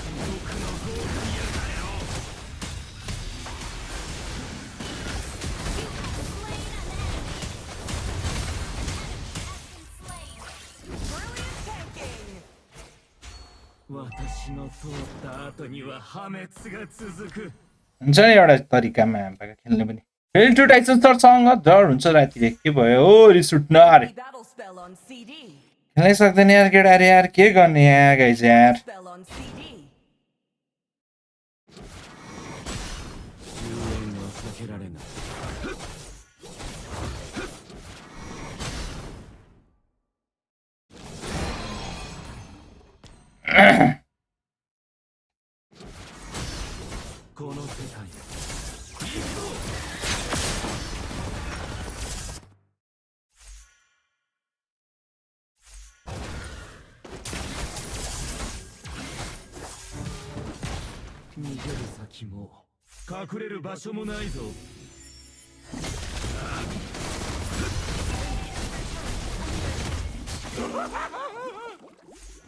地獄の豪華に焼かれろ。私の通った後には破滅が続く हुन्छ नि एउटा तरिकामा हाम्रोका खेल्ने पनि फेरि टु टाइसन सरसँग डर हुन्छ रातिले के भयो ओ रिस उठ्न अरे Enemy battle spell on CD. खेल्नै सक्दैन यार केटाहरू यार के गर्ने यहाँ गाइज यार Spell on CD. 終焉は避けられない この世界逃げる先も隠れる場所もないぞ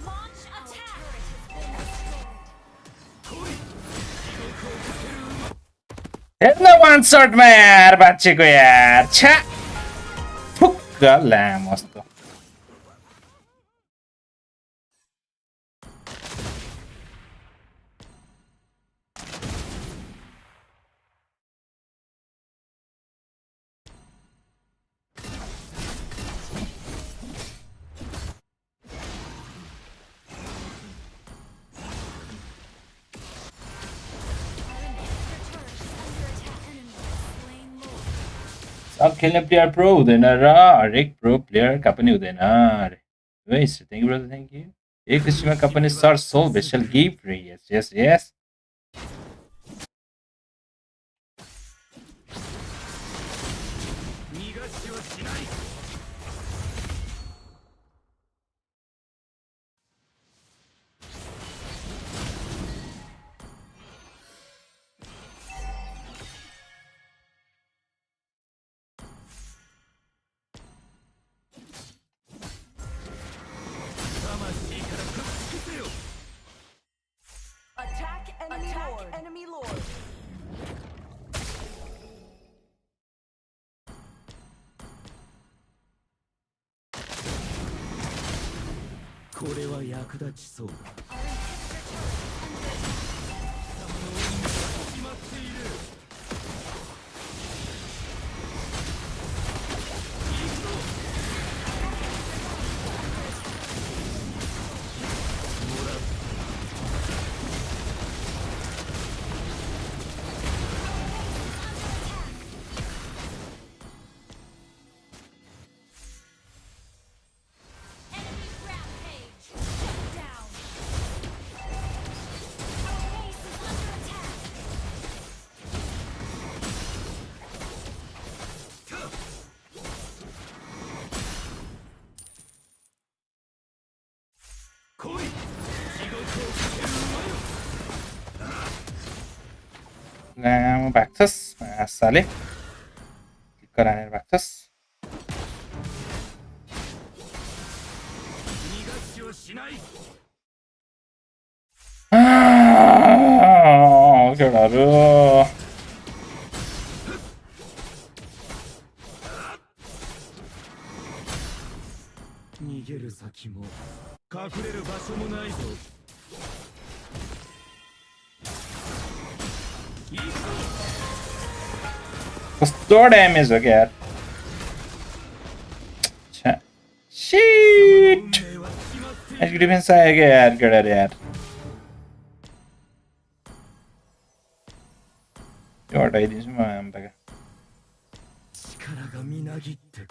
Launch attack! हेर्न वान सर्टमा यार बाँचेको यार छ्या फुक्क लामो जस्तो अब खेल्ने प्लेयर प्रो हुँदैन र हरेक प्रो प्लेयरका पनि हुँदैन अरे thank you brother thank you एक दृष्टिमा पनि सर सोल भेसल गिफ्ट रे yes yes yes Attack enemy lord.これは役立ちそうだ Enemy rampage! Shut down! Our base is under attack! भाग्छस् आशाले कराएर भाग्छस् 逃がしはしない केटाहरू 逃げる先も隠れる場所もないぞ कस्तो ड्यामेज हो क्या यार शिट यसको डिफेन्स आयो क्या यार केटाहरू यार यो हटाइदिन्छु म आम्पाका 力がみなぎってくる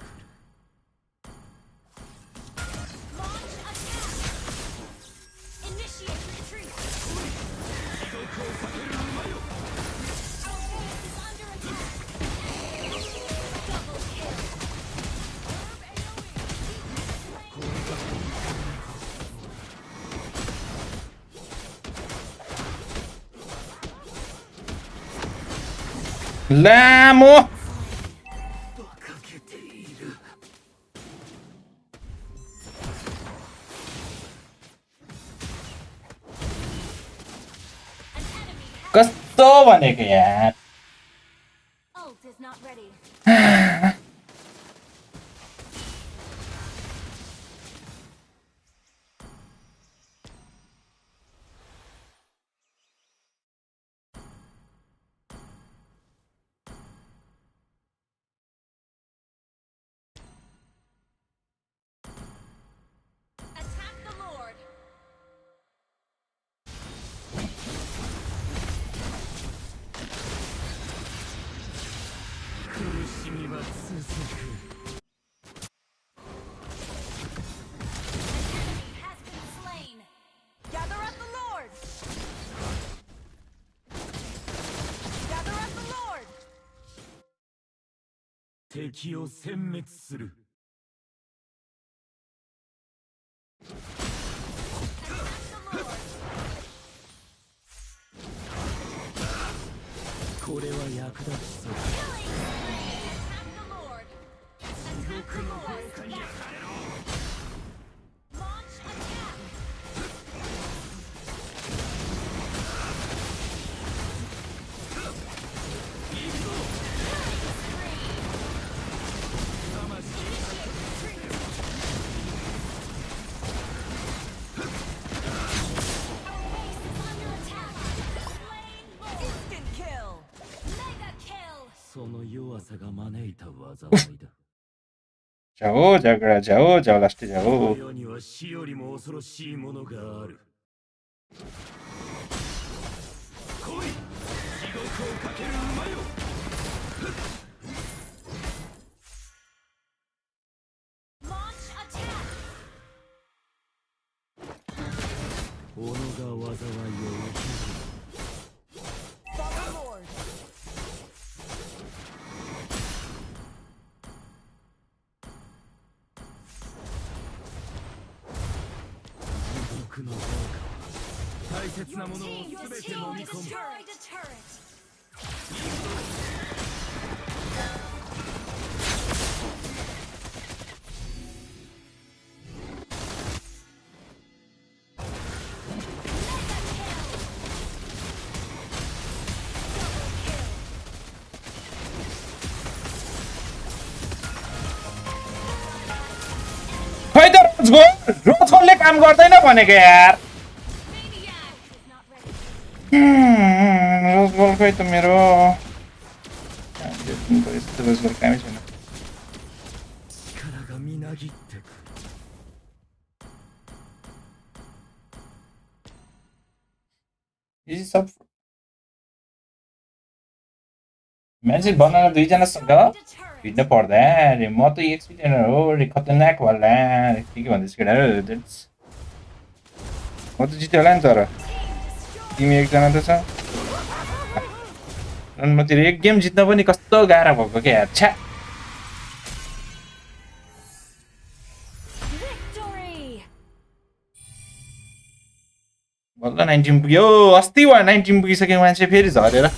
Launch attack! Initiate retreat! Our base is under attack! Double kill! लामो 馬鹿げている An enemy has कस्तो भनेको यार ult is not ready. has been slain. Gather up the Lord. Gather up the Lord. 敵を殲滅する これは役立ちそう Attack the Lord. Attack the Lord. Launch attack. Our base is under attack. Slain Lord. Instant kill. Mega kill. その弱さが招いた災いだ जाओ झगड़ा जाओ जाओ last जाओ 世には死よりも恐ろしいものがある来い地獄をかける馬よ Launch attack. 己が災いを受ける Follow Lord. 地獄の王大切なものを Your 全て team 飲み込む destroyed a turret. खै त रोजले काम गर्दैन भनेको यार Maniac is not ready. रोजगोल खै त मेरो यस्तो रोजगोल कामै छैन 力がみなぎってく यी सब मान्छे बनाएर दुईजनासँग Destroyed a turret. भिड्न पर्दा अरे म त एक्सपिरियन्स हो अरे खतरनाक होला के भन्दैछ केटाहरू म त जित्यो होला नि तर Team destroyed. तिमी एकजना त छ अनि म तेरो एक गेम जित्न पनि कस्तो गाह्रो भएको क्या यार छ्या Victory. बल्ल 19 पुग्यो अस्ति वा 19 पुगिसक्यो मान्छे फेरि झरेर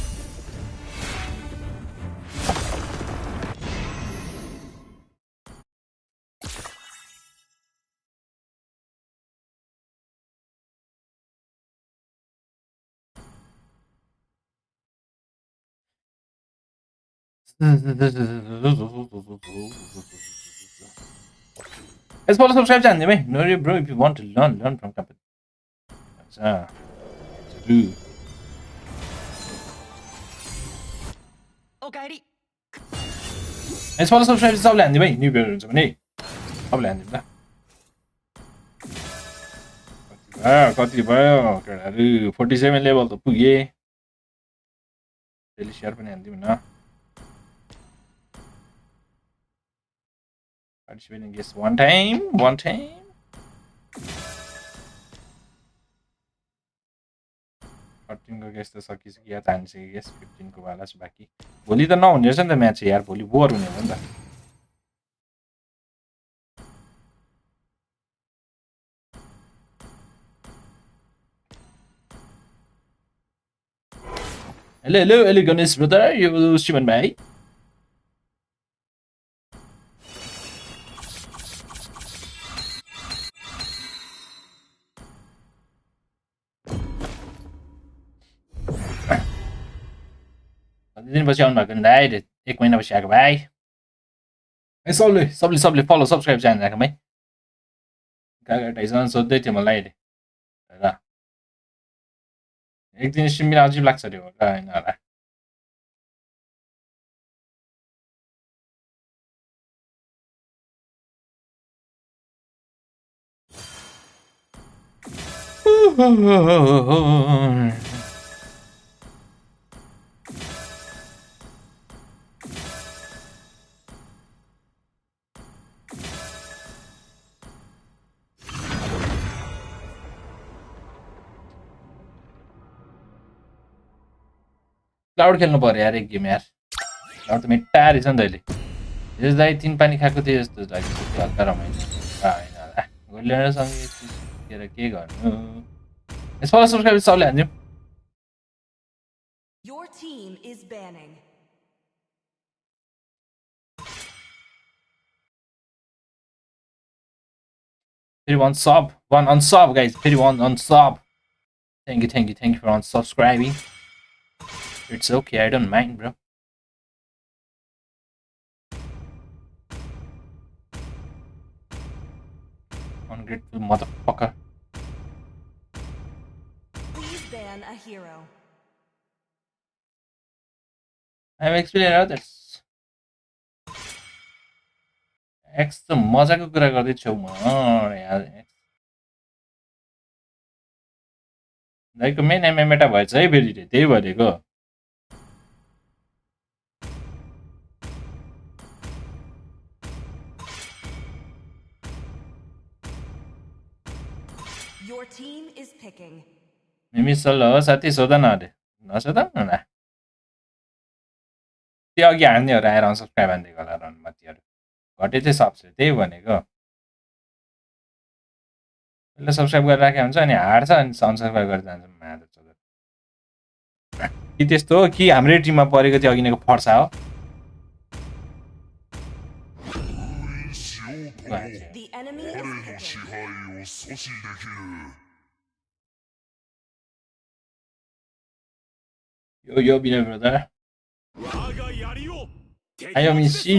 Let's follow subscribe channel भाइ no worry bro if you want to learn from company do おかえり Let's follow subscribe सबले हान्दियो भाइ न्यू भ्युअर हुन्छ भने सबले हान्दियो ल कति भयो केटाहरू 47 लेभल त पुगे डेली शेयर पनि हान्दियो न Participate in guess one time. को गेस त सकिसक्यो त हानिसक्यो गेस 15 को वाला छ बाँकी भोलि त नहुने रहेछ नि त म्याच यार भोलि बोर हुने हो नि त hello Ganesh brother yo Sivan भाइ दिनपछि आउनु भएको भाइ 1 महिनापछि आएको भाइ सबले फलो सब्सक्राइब च्यानल राखौँ है गाइजन सोध्दै थियो मलाई अहिले र एक दिन स्ट्रिम बिना अजिब लाग्छ अरे होला हैन होला क्लाउड खेल्नु पर्यो यार एक गेम यार क्लाउड त मेटा रहेछ नि त अहिले यस दाइ 3 पानी खाएको थिएँ जस्तो लाग्यो त्यति हल्का रमाइलो होइन होला गोल्डनसँग के गर्नु यसपालि सब्सक्राइब सबले हान्दिउँ Your team is banning. फेरि one unsub guys फेरि one unsub thank you for unsubscribing it's okay I don't mind bro ungrateful motherfucker Please ban a hero. I'm explaining others X त मजाको कुरा गर्दैछौ म यार दाइको मेन एमएमएटा भएछ है फेरि त्यही भनेको Your team is picking. मिमी सल हो साथी सोध न अरे नसोध न त्यो अघि हान्नेहरू आएर अनसब्सक्राइब हानिदिएको होला रनमतीहरू घटे चाहिँ सक्छ त्यही भनेको पहिला सब्सक्राइब गरेर राखेको हुन्छ अनि हार्छ अनि अनसब्सक्राइब गरेर जान्छ माधव चोदर कि त्यस्तो हो कि हाम्रै टिममा परेको थियो अघि नैको फर्सा हो The enemy is picking. यो बिना ब्रदर 我が槍を敵 आयो の地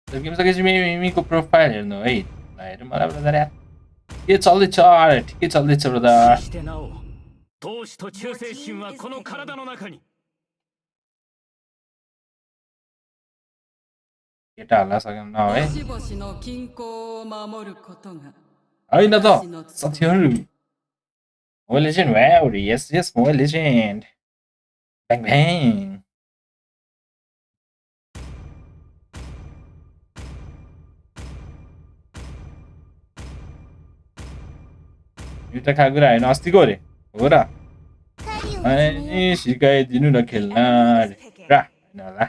で染めよ मिसी सकिसकेपछि मिमीको प्रोफाइल हेर्नु है हेरौँ मलाई ब्रदर यार के चल्दैछ अरे ठिकै चल्दैछ ब्रदर してなお闘志と忠誠心はこの体の中に केटा हल्ला सकेन न है しぼしの均衡を守ることが होइन त साथीहरू मोबाइल लेजेन्ड वाउ यस मोबाइल लेजेन्ड ब्याङ ब्याङ यो त खाएको कुरा होइन अस्तिको अरे हो र अनि सिकाइदिनु न खेल्न अरे र होइन होला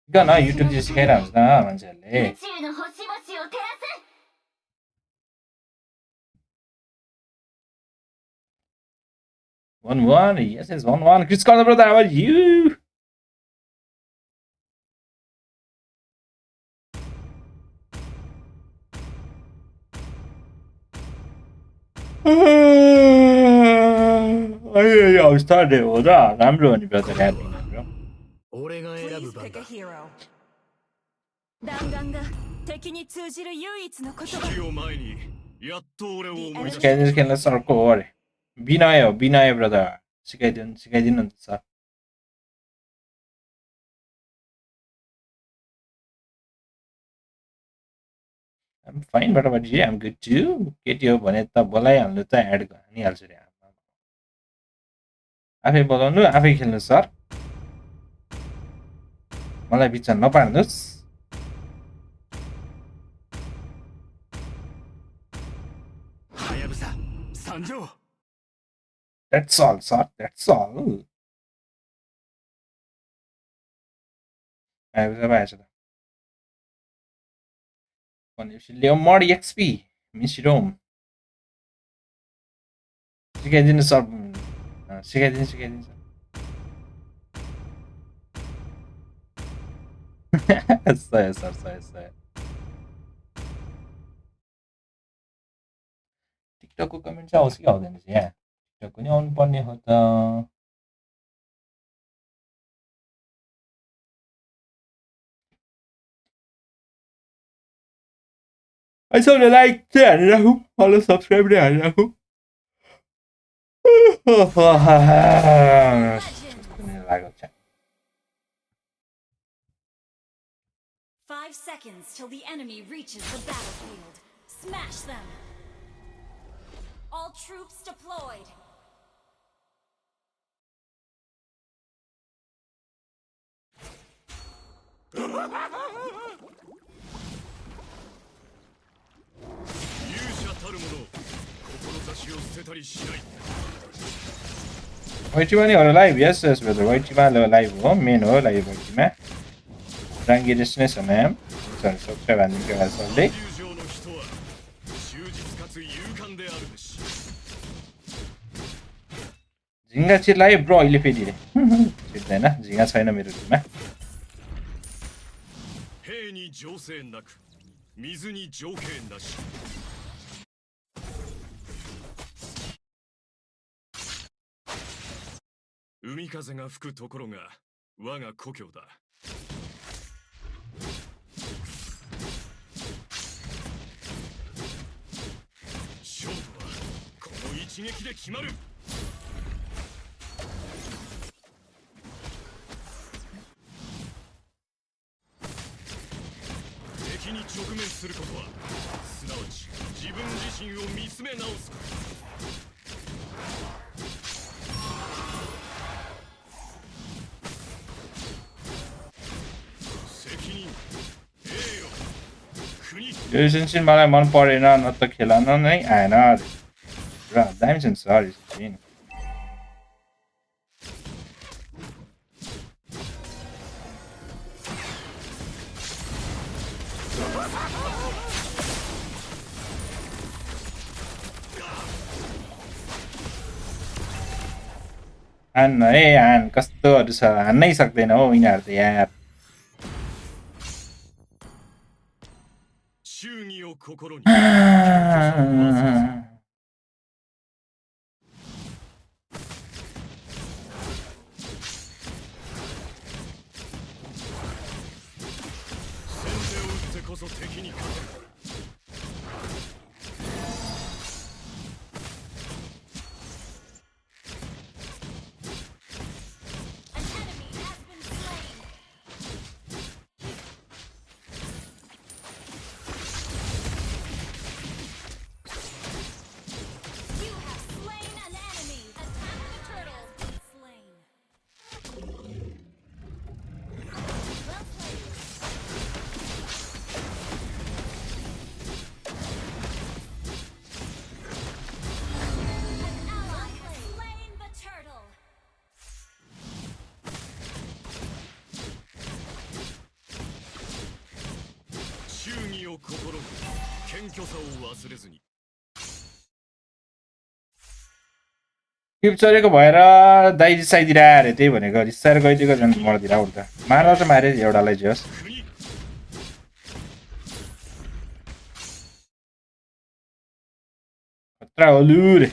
सिक न युट्युबतिर सिकाइरहेको हुन्छ न मान्छेहरूले 宇宙の星々を照らす 1-1 yes 1-1 Chris Corner brother how are you I started हो र राम्रो हो नि brother happy bro 俺が選 Please ぶ番 pick だ a hero. 弾丸が敵に通じる唯一の言葉 危機を前にやっと俺を思い出し सिकाइदिनु खेल्न सरको हो अरे विनय ब्रदर सिकाइदिनु नि त sir I'm fine but about you I'm good too केटी हो भने त बोलाइहाल्नु त एड हानिहाल्छु रे आफै बोलाउनु आफै खेल्नु सर मलाई बिचमा नपार्नुहोस् Hayabusa 参上 That's all sir that's all भएछ त भनेपछि ल्याउ मडी एक्सपी मिसिरोम सिकाइदिनु सर सिकाइदिनु सर सय टिकटकको कमेन्ट चाहिँ आउँछ कि आउँदैन चाहिँ यहाँ टिकटकको नि आउनु पर्ने हो त सबले लाइक चाहिँ हानिराखौँ फलो सब्सक्राइब नै हानिराखौँ लागेको छ 5 seconds till the enemy reaches the battlefield. Smash them. All troops deployed. を捨てたりしない。 वाइटीमा नि हो लाइभ यस यस ब्रदर वाइटीमा लाइभ हो मेन हो लाइभ वाइटीमा राङ्गी डेस्टिनेसन म्याम सरी सब्सक्राइब हान्दिनु के भन्छ सबले 友情の人は忠実かつ勇敢であるべし。 झिङ्गा चिर्लाए ब्रो अहिले फेरि रे चिर्दैन झिङ्गा छैन मेरो टिममा 兵に情勢なく水に情景なし。海風が吹くところが我が故郷だ。勝負はこの一撃で決まる。敵に直面することはすなわち自分自身を見つめ直すこと。 यो सिन मलाई मन परेन न त खेलन नै आएन र दामी छ नि सर यो सिन हान्न है हान कस्तोहरू छ हान्नै सक्दैन हो यिनीहरू त यार 忠義を心に 先手を打ってこそ敵に勝てる。 An enemy has been slain. You have slain an enemy. Attack the turtle. Slain. Well played. An ally has slain the turtle. 忠義を心に謙虚さを忘れずに。 clip चलेको भएर दाइ रिसाइदिएर अरे त्यही भनेको रिसाएर गइदिएको झन् मर्दिएर उल्टा मार्दा चाहिँ मारे एउटालाई चाहिँ होस् 国 खतरा होलु रे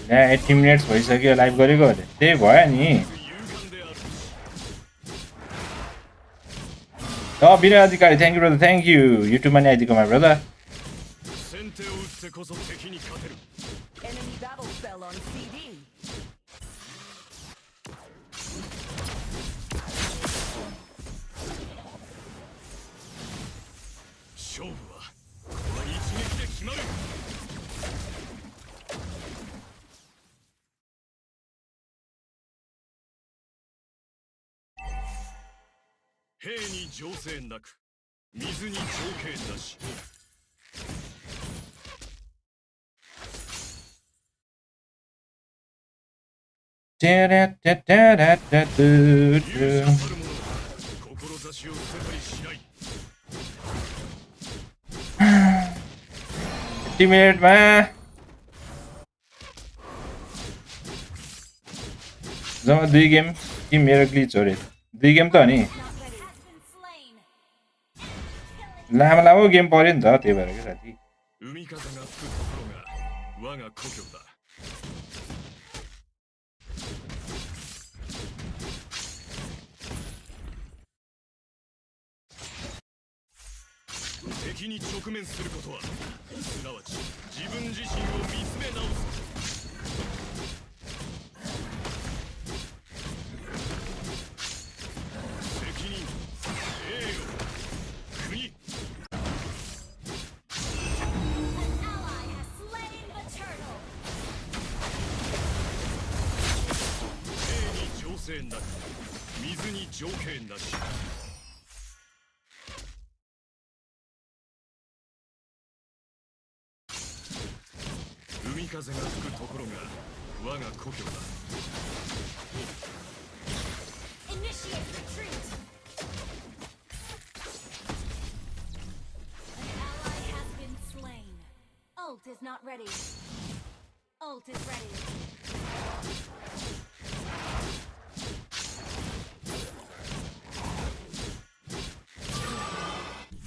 ल्या 80 मिनट्स भइसक्यो लाइभ गरेको अरे त्यही भयो नि 勇敢であるべし。 विनय अधिकारी thank you brother thank you युट्युबमा नि आइदिएको मा brother 先手を打ってこそ敵に勝てる。 Enemy battle spell on CD. 勝負はこの一撃で決まる。 兵に情勢なく水に情景なし。 勇者たる者は志を捨てたりしない。 50 मिनटमा जम्मा 2 गेम कि मेरो ग्लिच हो रे 2 गेम त हो नि Has been slain. लामो लामो गेम पर्यो नि त त्यही भएर के साथी 海風が吹くところが我が故郷だ。敵に直面することはすなわち自分自身を見つめ直す。責任、栄誉、国。 An ally has slain the turtle. 兵に情勢なく水に情景なし。 An 海風が吹くところが我が故郷だ。 Initiate retreat. An ally has been slain. Ult is not ready. Ult is ready.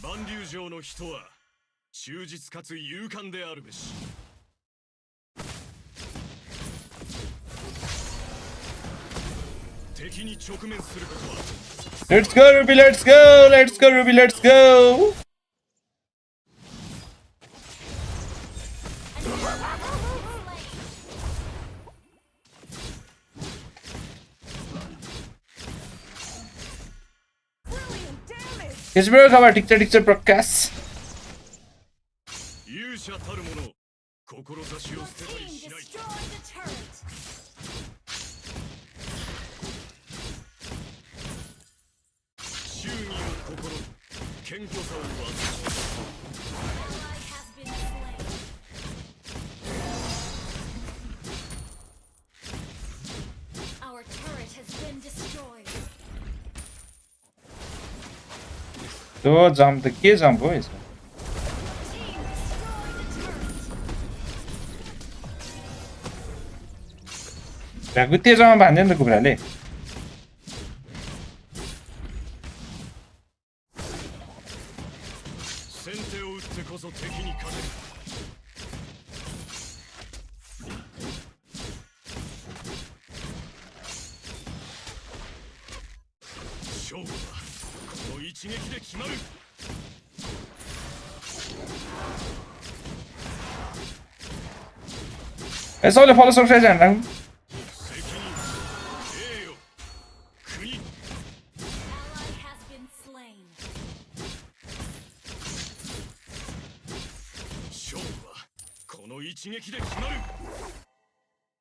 万竜城の人は忠実かつ勇敢であるべし。敵に直面することは Let's go, Ruby, let's go! Let's go, Ruby, let's go! Brilliant damage! Kisbro cover, tic-tac, Prakash. 勇者たる者志を Your 捨てたり team しない。 destroyed the turret. 忠義を心に謙虚さを忘れ Ally has been slain. Our turret has been destroyed. तो jump त के jump हो यसमा? Team destroyed the turret. भ्यागु तेजमा भन्दैन त कुखुराले. सबैले follow subscribe हान्नु. Ally has been slain.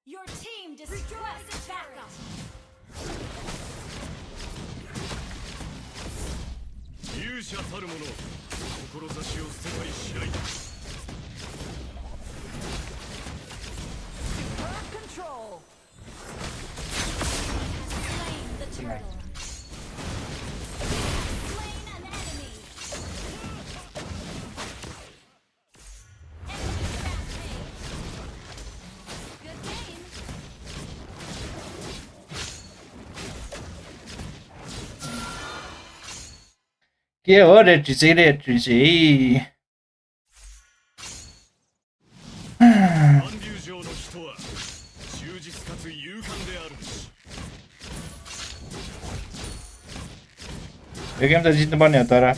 Your team destroyed the backup. 勇者たる者志を捨てたりしない。 Birth control! Slain the turtle. Slain an enemy. Enemy rampage. Good game. के हो रेट्री चाहिँ 万竜城の人は忠実かつ勇敢であるべし。 यो गेम त जित्नुपर्ने हो तर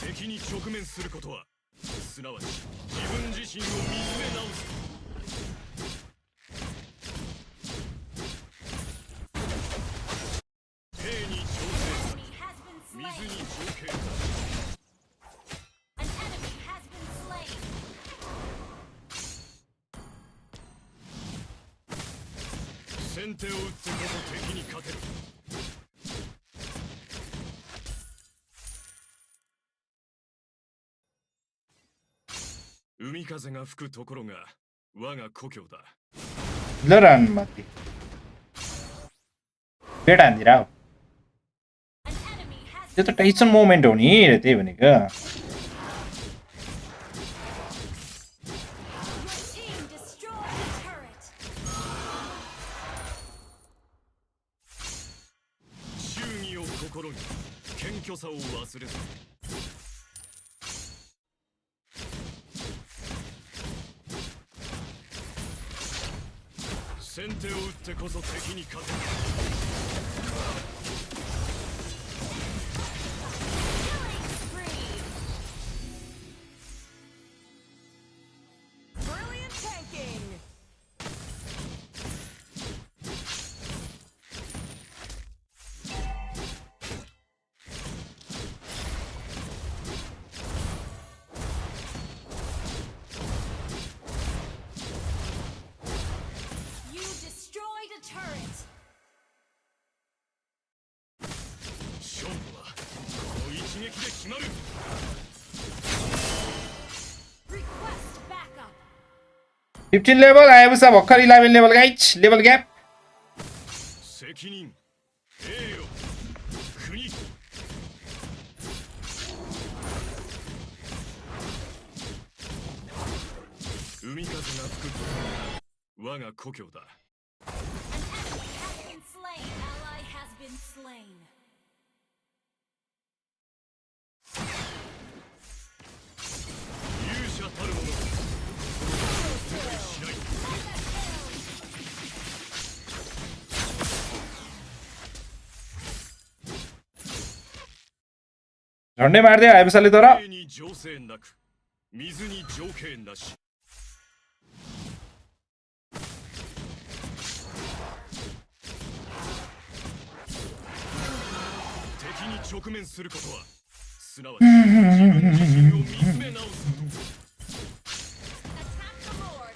敵に直面することはすなわち自分自身を見つめ直す。兵に調整 Enemy has been 水 slain. に情景 An enemy has been slain. 先手を打ってこそ敵に勝てる。海風が吹くところが我が故郷だ。 ल run माथि bed हान्दिरा हो. An enemy has त्यो त टाइसन मोमेन्ट हो नि रे त्यही भनेको. Your team destroyed the turret. 忠義を心に謙虚さを忘れず。先手を打ってこそ敵に勝てる。 Spree. Brilliant tanking! You destroyed a turret. 15 level आएपछि भर्खर 11 level guys level gap 責任栄誉国海風が吹くところが我が故郷だ An enemy has been slain. Ally has been slain. 勇者たる者世界しない झन्डै मार्दै आएपछि तर 兵に情勢なく水に情景なし敵に直面することはすなわち自分自身を見つめ直すこと Attack the Lord.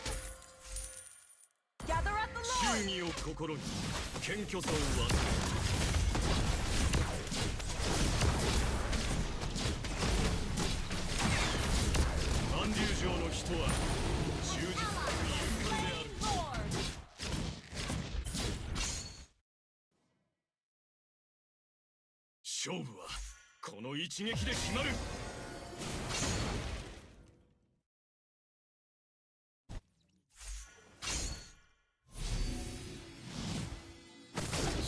Gather at the 忠 Lord. 義を心に謙虚さを忘れ万竜城の人は忠実かつ勇敢である Lord. 勝負はこの一撃で決まる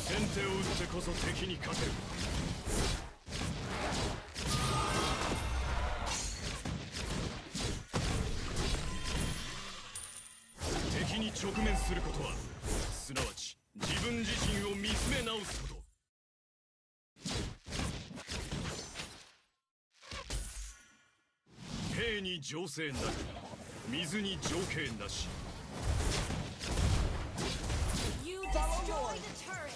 先手を打ってこそ敵に勝てる敵に直面することはすなわち自分自身を見つめ直すこと兵に情勢なく水に情景なし You destroy the turret.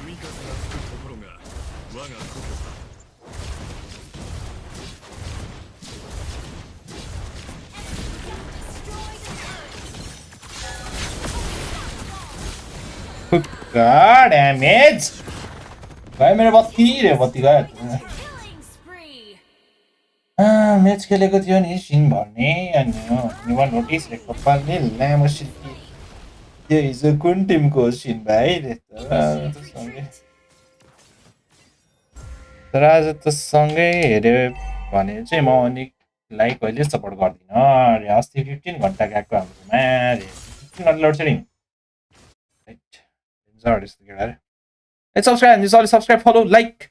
海風が吹くところが我が故郷だ फुक्का damage भाइ मेरो बत्ती रे बत्ती गयो Killing spree. म्याच खेलेको थियो नि सिन भन्ने अनि युवा नोटिस रे कपालले लामो सिल्की त्यो हिजो कुन टिमको सिन भाइ रे तर आज त सँगै हेऱ्यो भने चाहिँ म अनिकलाई कहिले सपोर्ट गर्दिनँ अरे अस्ति 15 घन्टा गएको हाम्रोमा रे 15 घन्टा लोड सेडिङ राइट जड यस्तो केटा रे Hey, subscribe, and sorry, subscribe, follow, like.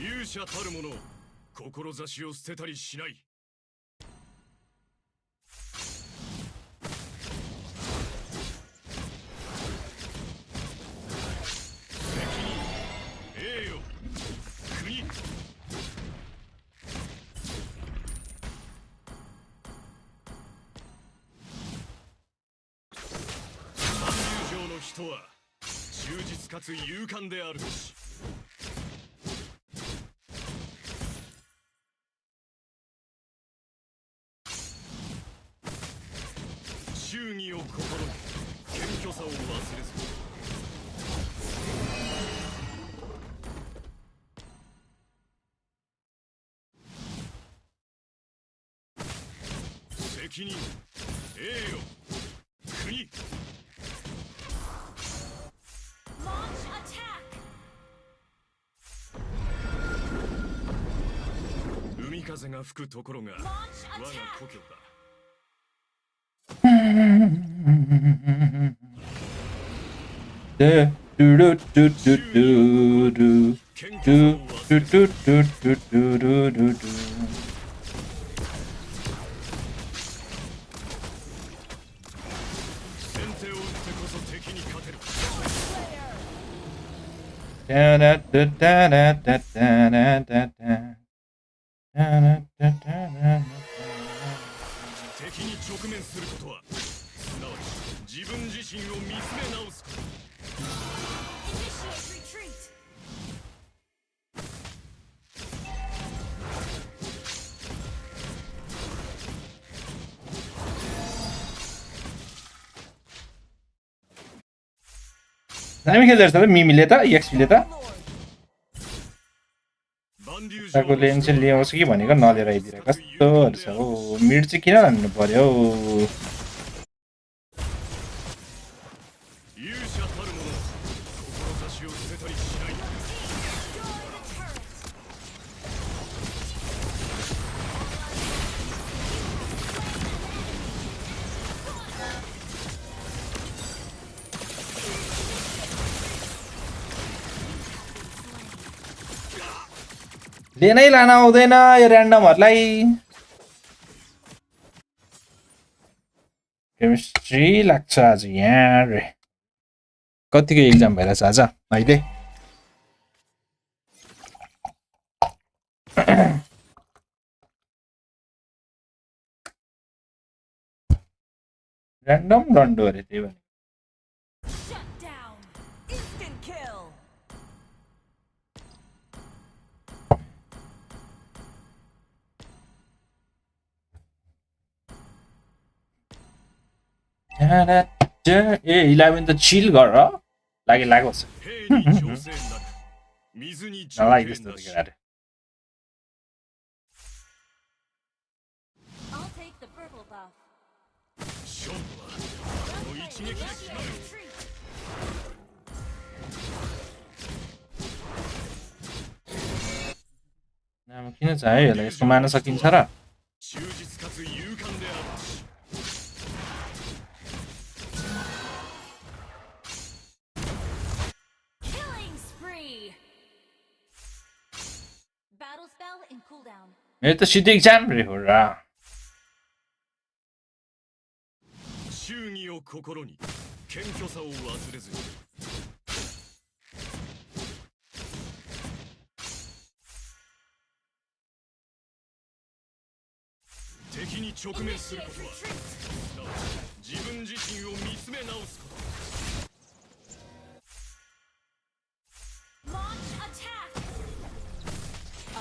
勇者たる者志を捨てたりしない責任栄誉国万竜城の人は忠実かつ勇敢であるべし忠義を心に謙虚さを忘れず責任栄誉国 Launch attack. 海風が吹くところが我 Launch が attack. 故郷だ Do do do do do do 謙 do 虚さを do 忘れ do ず do do do do do. 先手を打ってこそ敵に勝てる Da da da da da da da da da da. Da da da da da. 敵に直面することはすなわち自分自身を見つめ直すこと Initiate retreat. 何खेल्दै रहेछ त मिमीले त एक्सपीले त खुट्टाको लेन चाहिँ ल्याउँछ कि भनेको नलिएर आइदिएर कस्तो रहेछ हो मिड चाहिँ किन हान्नु पर्यो 勇者たる者志を捨てたりしない लेनै लान आउँदैन यो ऱ्यान्डमहरुलाई केमिस्ट्री लाग्छ आज यार कतिको एक्जाम भइरहेछ आज अहिले ऱ्यान्डम रन्डो अरे त्यही भने Shut down. Instant kill. ए 11 त चिल गर लागि लागोस् 兵に挑戦なく水に条 नलागि 件 त्यस्तो なし केटाहरु I'll take the purple buff. 勝負はこの一撃で決まる Retreat. नाम किन चाहियो यसलाई यसको मार्न सकिन्छ र 忠実かつ勇敢であるし Killing spree. Battle spell in cooldown. मेरो त सिधै एक्जाम रे हो र 忠義を心に謙虚さを忘れずに 敵に直面することはすなわち自分自身を見つめ直すこと Launch attack.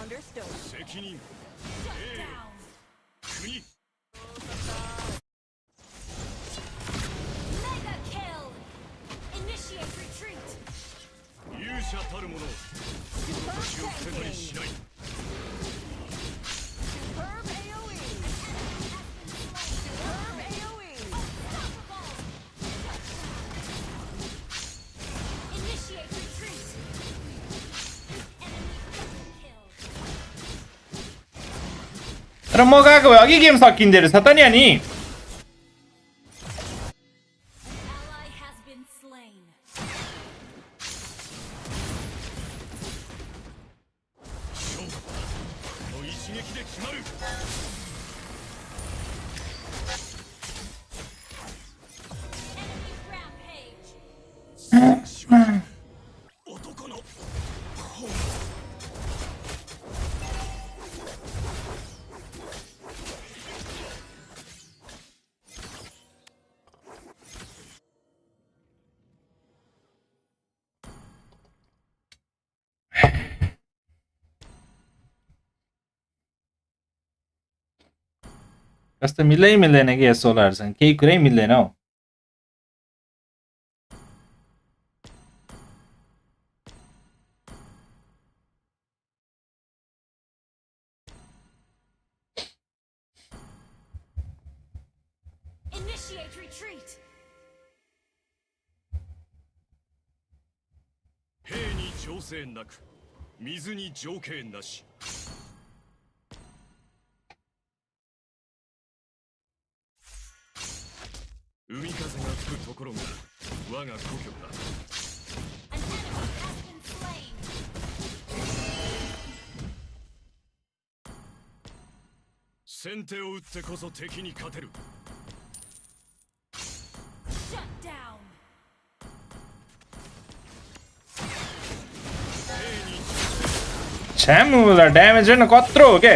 Understood. 責任 Shut down. 国 Mega kill. Initiate retreat. 勇者たる者志を捨てたりしない Superb AoE. Superb AoE. Initiate retreat. Enemy double kill. तर म गएको भए अघि गेम सकिँदै रहेछ त नि अनि An ally has been slain. 勝負はこの一撃で決まる Enemy rampage. 男の कस्तो मिल्दैन कि यस सोलरसँग केही कुरै मिल्दैन हौ Initiate retreat. 兵に調整なく水に条件なし 海風が吹くところが我が故郷だ An enemy has been slain. 先手を打ってこそ敵に勝てる Shut down. 兵に छ्यामुलाई damage हेर्न कत्रो हो के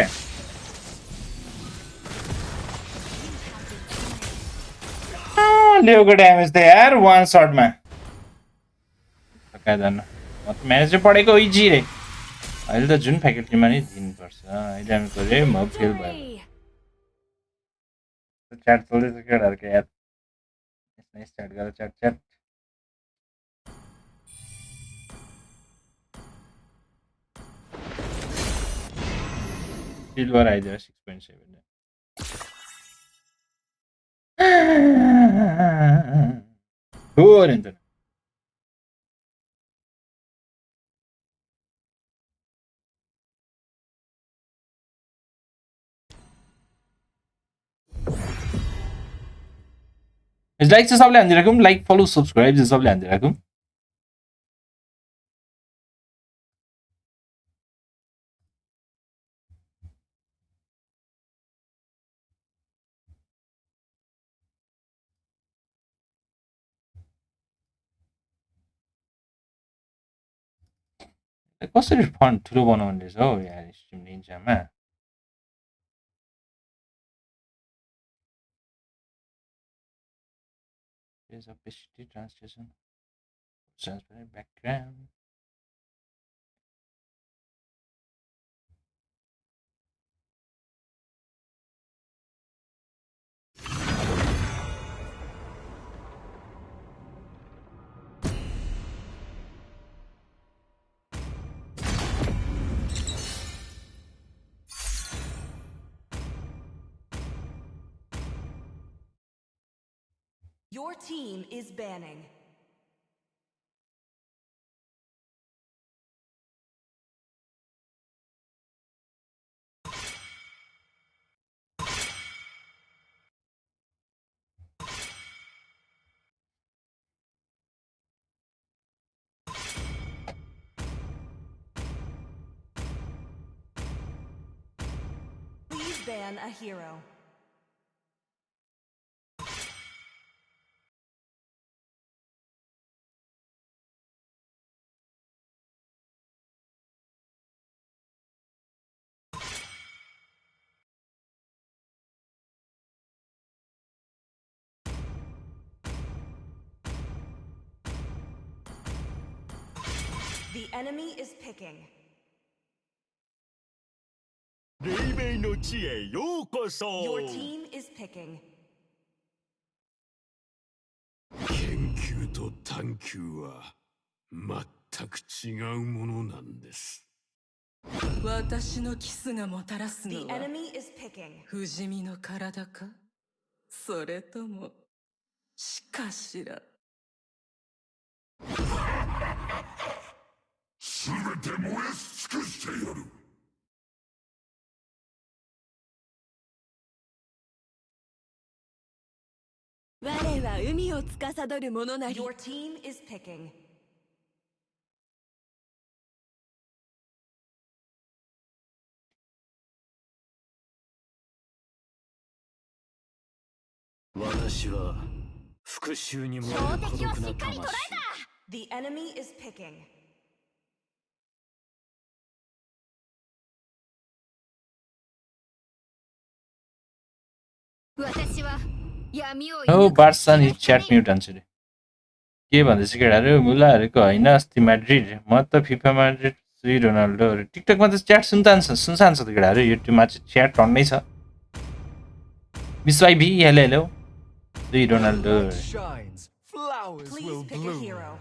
ल्याउको ड्यामेज त यार वान सर्टमा जान्न म त म्यानेज चाहिँ पढेको इजी रे अहिले त जुन फ्याकल्टीमा नि दिनुपर्छ इलेभेनको रे म फेल भयो च्याट चल्दैछ केटाहरूको यार स्टार्ट गर chat Silver idea 6.7. Good internet. Like चाहिँ सबले हानिदिइराखौँ लाइक फलो सब्सक्राइब चाहिँ सबले हानिदिइराखौँ कसरी फन्ट ठुलो बनाउने रहेछ हौ यार स्ट्रिम निन्जामा page opacity translation transparent background Your team is banning. Please ban a hero. The enemy is picking. 黎明の地へようこそ Your team is picking. 研究と探求は全く違うものなんです。私のキスがもたらす The のは enemy is picking. 不死身の体かそれとも死かしら全て燃やし尽くしてやる。我は海を司る者なり。Your team is picking. 私は復讐に燃える孤独な魂。The enemy is picking. 私は闇を हो Barca नि chat mute हान्छ रे के भन्दैछ केटाहरू मुलाहरूको होइन अस्ति Madrid म त फिफा म्याड्रिड श्री रोनाल्डो टिकटकमा त च्याट सुनसान छ त केटाहरू युट्युबमा चाहिँ च्याट टन्नै छ मिस वाइ भी hello hello Shri Ronaldo shines, flowers Please will pick a bloom. hero.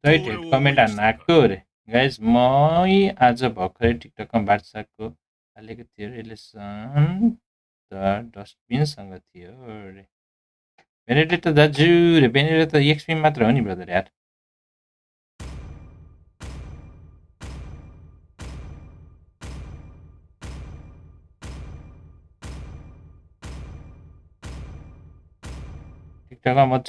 Write head comment हान्न आएको रे गाइज मै आज भर्खरै टिकटकमा बादशाहको हालेको थियो रिलेसन त डस्टबिनसँग थियो रे बेनेडे त दाजु रे बेनेडे त एक्सपी मात्र हो नि ब्रदर यार टिकटकमा म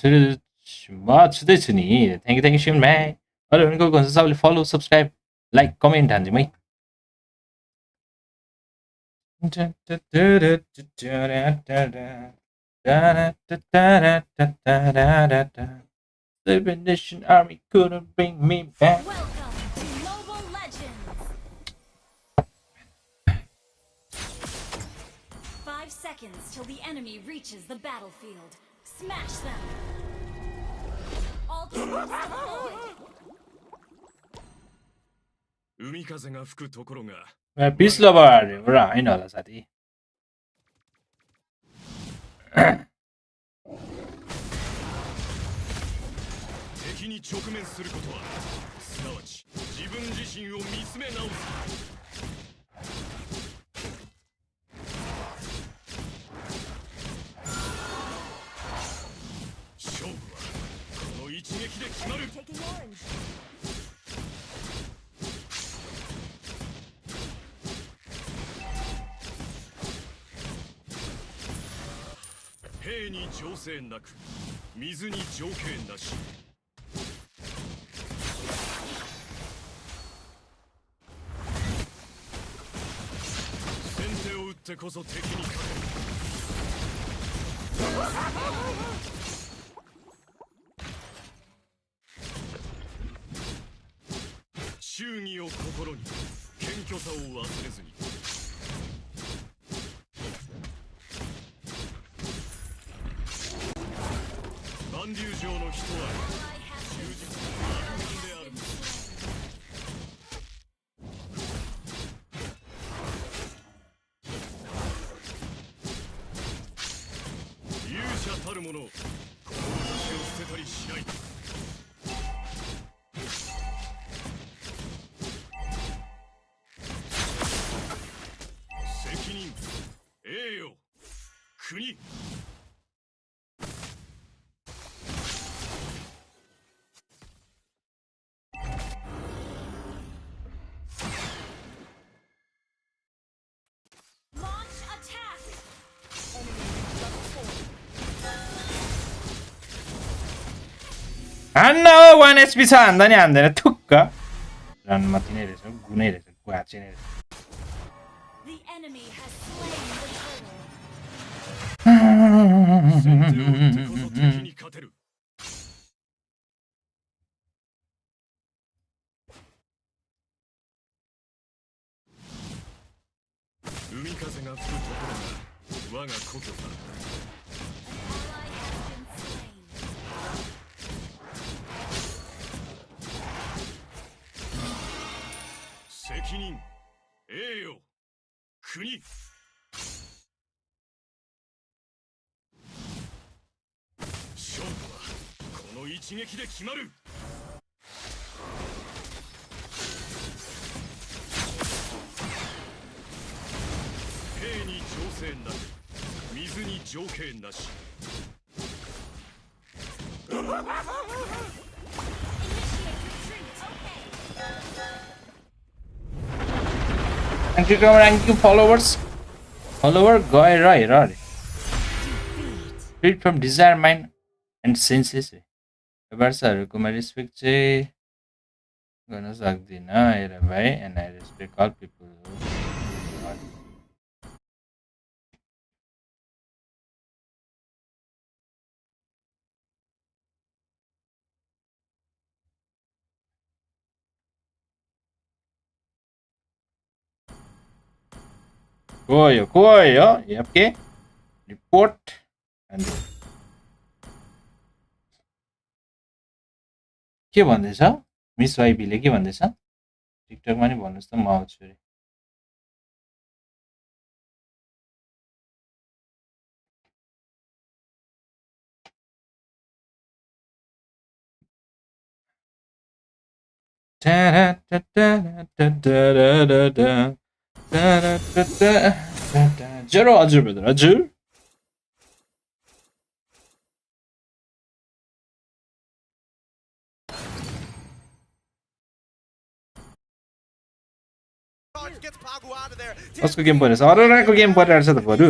छुँदैछु नि थ्याङ्क यू सिम भाइ अरू उनको हुन्छ सबैले फलो सब्सक्राइब लाइक कमेन्ट हान्छु मै The Venetian army couldn't bring me back. Welcome to Mobile Legends. 5 seconds till the enemy reaches the battlefield. Smash them. All troops deployed. 海風が吹くところが piece lover एउटा होइन होला साथी Taking orange. 兵に情勢なく水に情景なし先手を打ってこそ敵に勝てる忠義を心に謙虚さを忘れずに万竜城の人は忠実な人間である勇者たる者志を捨てたりしない責任栄誉国हान्न 1 HP छ हान्दा नि हान्दैन ठुक्क रनमा तिनै रहेछ गुनै रहेछ गुवाचे नै रहेछ The enemy has slain the turtle. 先手を打ってこそ敵に勝てる海風が吹くところが我が故郷だ 責任栄誉国勝負はこの一撃で決まる兵に情勢なく水に情景なし Thank you followers. Follower गएर हेर अरे Freed from desire, mind and senses. वर्षहरुकोमा रेस्पेक्ट चाहिँ गर्न सक्दिन हेर भाइ and I respect all people. गयो एफके रिपोर्ट and के भन्दैछ मिस वाइबीले के भन्दैछ टिकटकमा नि भन्नुस् त म आउँछु रे जरो हजुर ब्रदर हजुर कसको गेम परेछ अरोराको गेम परिरहेछ त बरु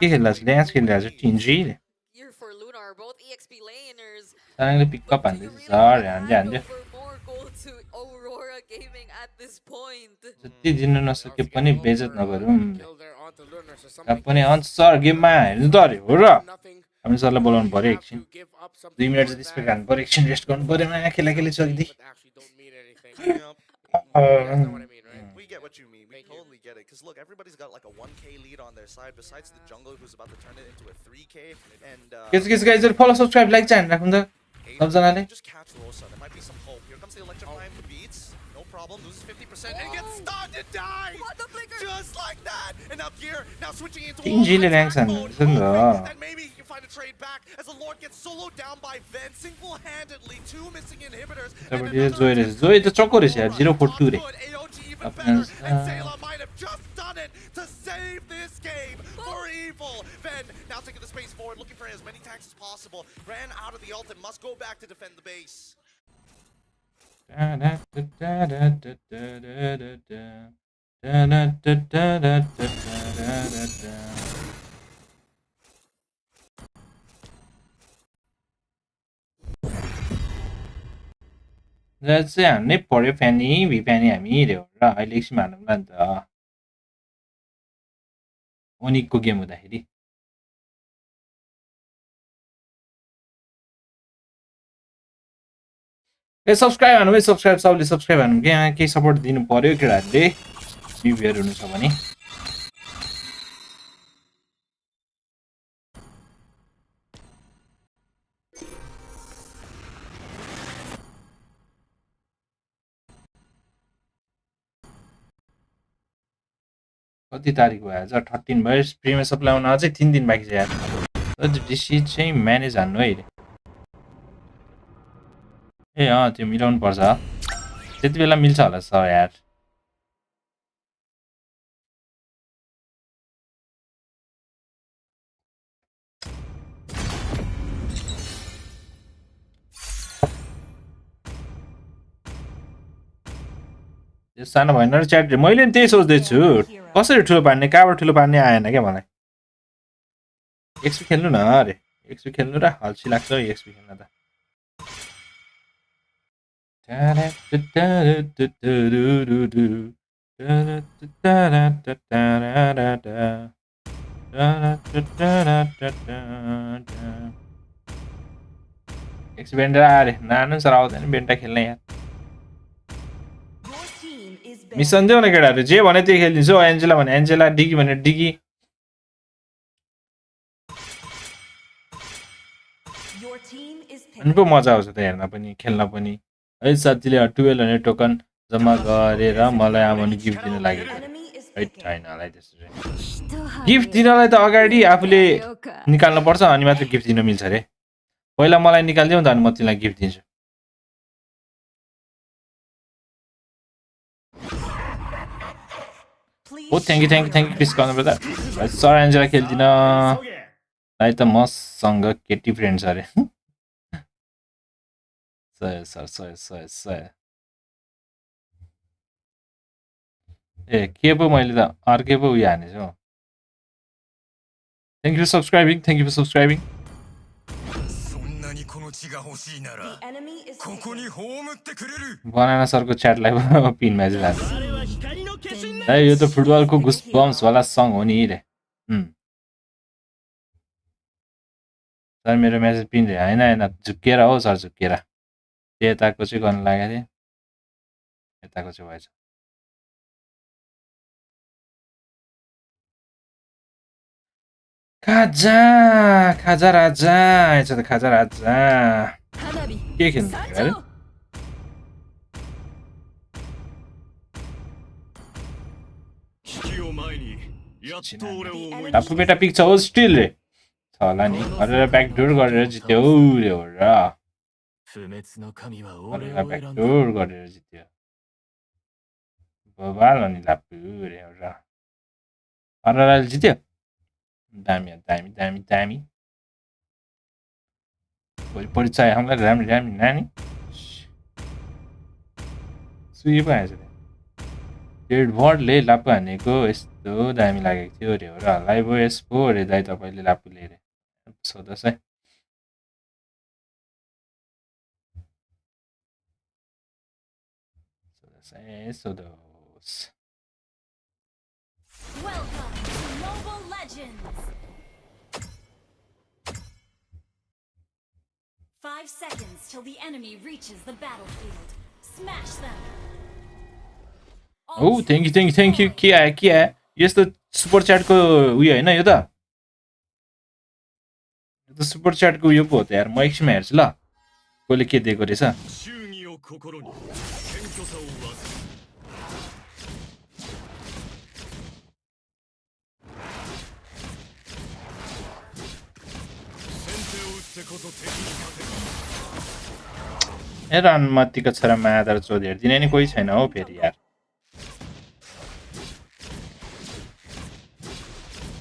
के खेलिरहेछ ड्यान्स खेलिरहेछ टिन्जी साङले पिकअप हान्दैछ सर हान्दै जति दिन नसके पनि बेजत नगरौँ पनि अन्त सर गेममा हेर्नु त अरे हो र हामी सरलाई बोलाउनु पर्यो एकछिन 2 मिनेट जति स्पेक हान्नु पर्यो एकछिन रेस्ट गर्नु पर्यो नयाँ खेली सकिदिए We get what you mean. We totally get it. Because look, everybody's got like a 1k lead on their side besides the jungle who's about to turn it into a 3k. And guys, follow, subscribe, like, channel. Just catch Rosa. There might be some hope. Here comes the electrifying beats. No problem, loses 50% and gets stunned and dies! Just like that! And now Gear now switching into Tingy ranks and that maybe he can find a trade back as the Lord gets soloed down by Ven single-handedly, 2 missing inhibitors. But Zoe the Chocoris, 042. AOG even better, and Zayla might have just done it to save this game for Evil. Ven now taking the space forward, looking for as many attacks as possible. Ran out of the ult and must go back to defend the base. That's it. Nip for a penny, we penny a meal. I like man. Only cook game with the heady. Subscribe and we subscribe, subscribe and game support the Porio Kid. See where you know money. कति तारिक भयो आज 13 भयो premium supply आउन अझै 3 दिन बाँकी छ यार अझ डिसी चाहिँ म्यानेज हान्नु है ए त्यो मिलाउनु पर्छ त्यति बेला मिल्छ होला सर यार यो सानो भएन र च्याट मैले नि त्यही सोच्दै छु कसरी ठुलो पार्ने कहाँबाट ठुलो पार्ने आएन के मलाई एक्सपी खेल्नु न अरे एक्सपी खेल्नु र हल्सी लाग्छ एक्सपी खेल्न त एक्सपी बेन्डर अरे नानु सर आउँदैन बेन्टा खेल्ने यार मिसन देऊ न केटाहरु जे भने त्यही खेलिदिन्छु एन्जेला भने एन्जेला डिगी भने डिगी अनि पो मजा आउँछ त हेर्न पनि खेल्न पनि है साथीले 1200 टोकन जम्मा गरेर मलाई आमानी गिफ्ट दिन लागेको है छैनलाई त्यसरी गिफ्ट दिनलाई त अगाडि आफूले निकाल्नु पर्छ अनि मात्र गिफ्ट दिन मिल्छ रे पहिला मलाई निकाल्दियौ त अनि म तिमीलाई गिफ्ट दिन्छु Oh, thank you, Chris Connor brother. Sorry, Angela खेल्दिन है त मसँग केटी फ्रेन्ड्स अरे सर ए के पो मैले त अर्कै पो उयो हानेछु Thank you for subscribing. बनाना सरको च्याटलाई पिन म्याच लाग्छ है यो त फुटबलको गुस्बम्स वाला सङ हो नि रे सर मेरो म्यासेज पिन रे हैन झुकेर हो सर झुकेर यताको चाहिँ गर्न लागेको थिएँ यताको चाहिँ भएछ खाजा राजा आएछ त खाजा राजा के खेल्नु अरे टापु बेटा पिक छ हो स्टिल रे छ होला नि गरेर ब्याकडोर गरेर जित्यो रे हो र ब्याकडोर गरेर जित्यो बबाल अनि लापु रे हो र अरराले जित्यो दामी परिचय हामीलाई राम्री नानी सुई पो आएछ डेढ भर्डले लापु हानेको यस्तो दामी लागेको थियो अरे हो र लाइभ ओएस पो अरे दाइ तपाईँले लापु लिएर सोधोस् है सोधोस् Five seconds till the enemy reaches the battlefield. Smash them. Oh, thank you. के आयो यस्तो सुपर च्याटको उयो हैन यो त सुपर च्याटको उयो पो हो त यार म एकछिनमा हेर्छु ल कसले के दिएको रहेछ そ敵に勝てる ए रनमतीको छोरा मादर चोद हेरिदिने नि कोही छैन हौ फेरि यार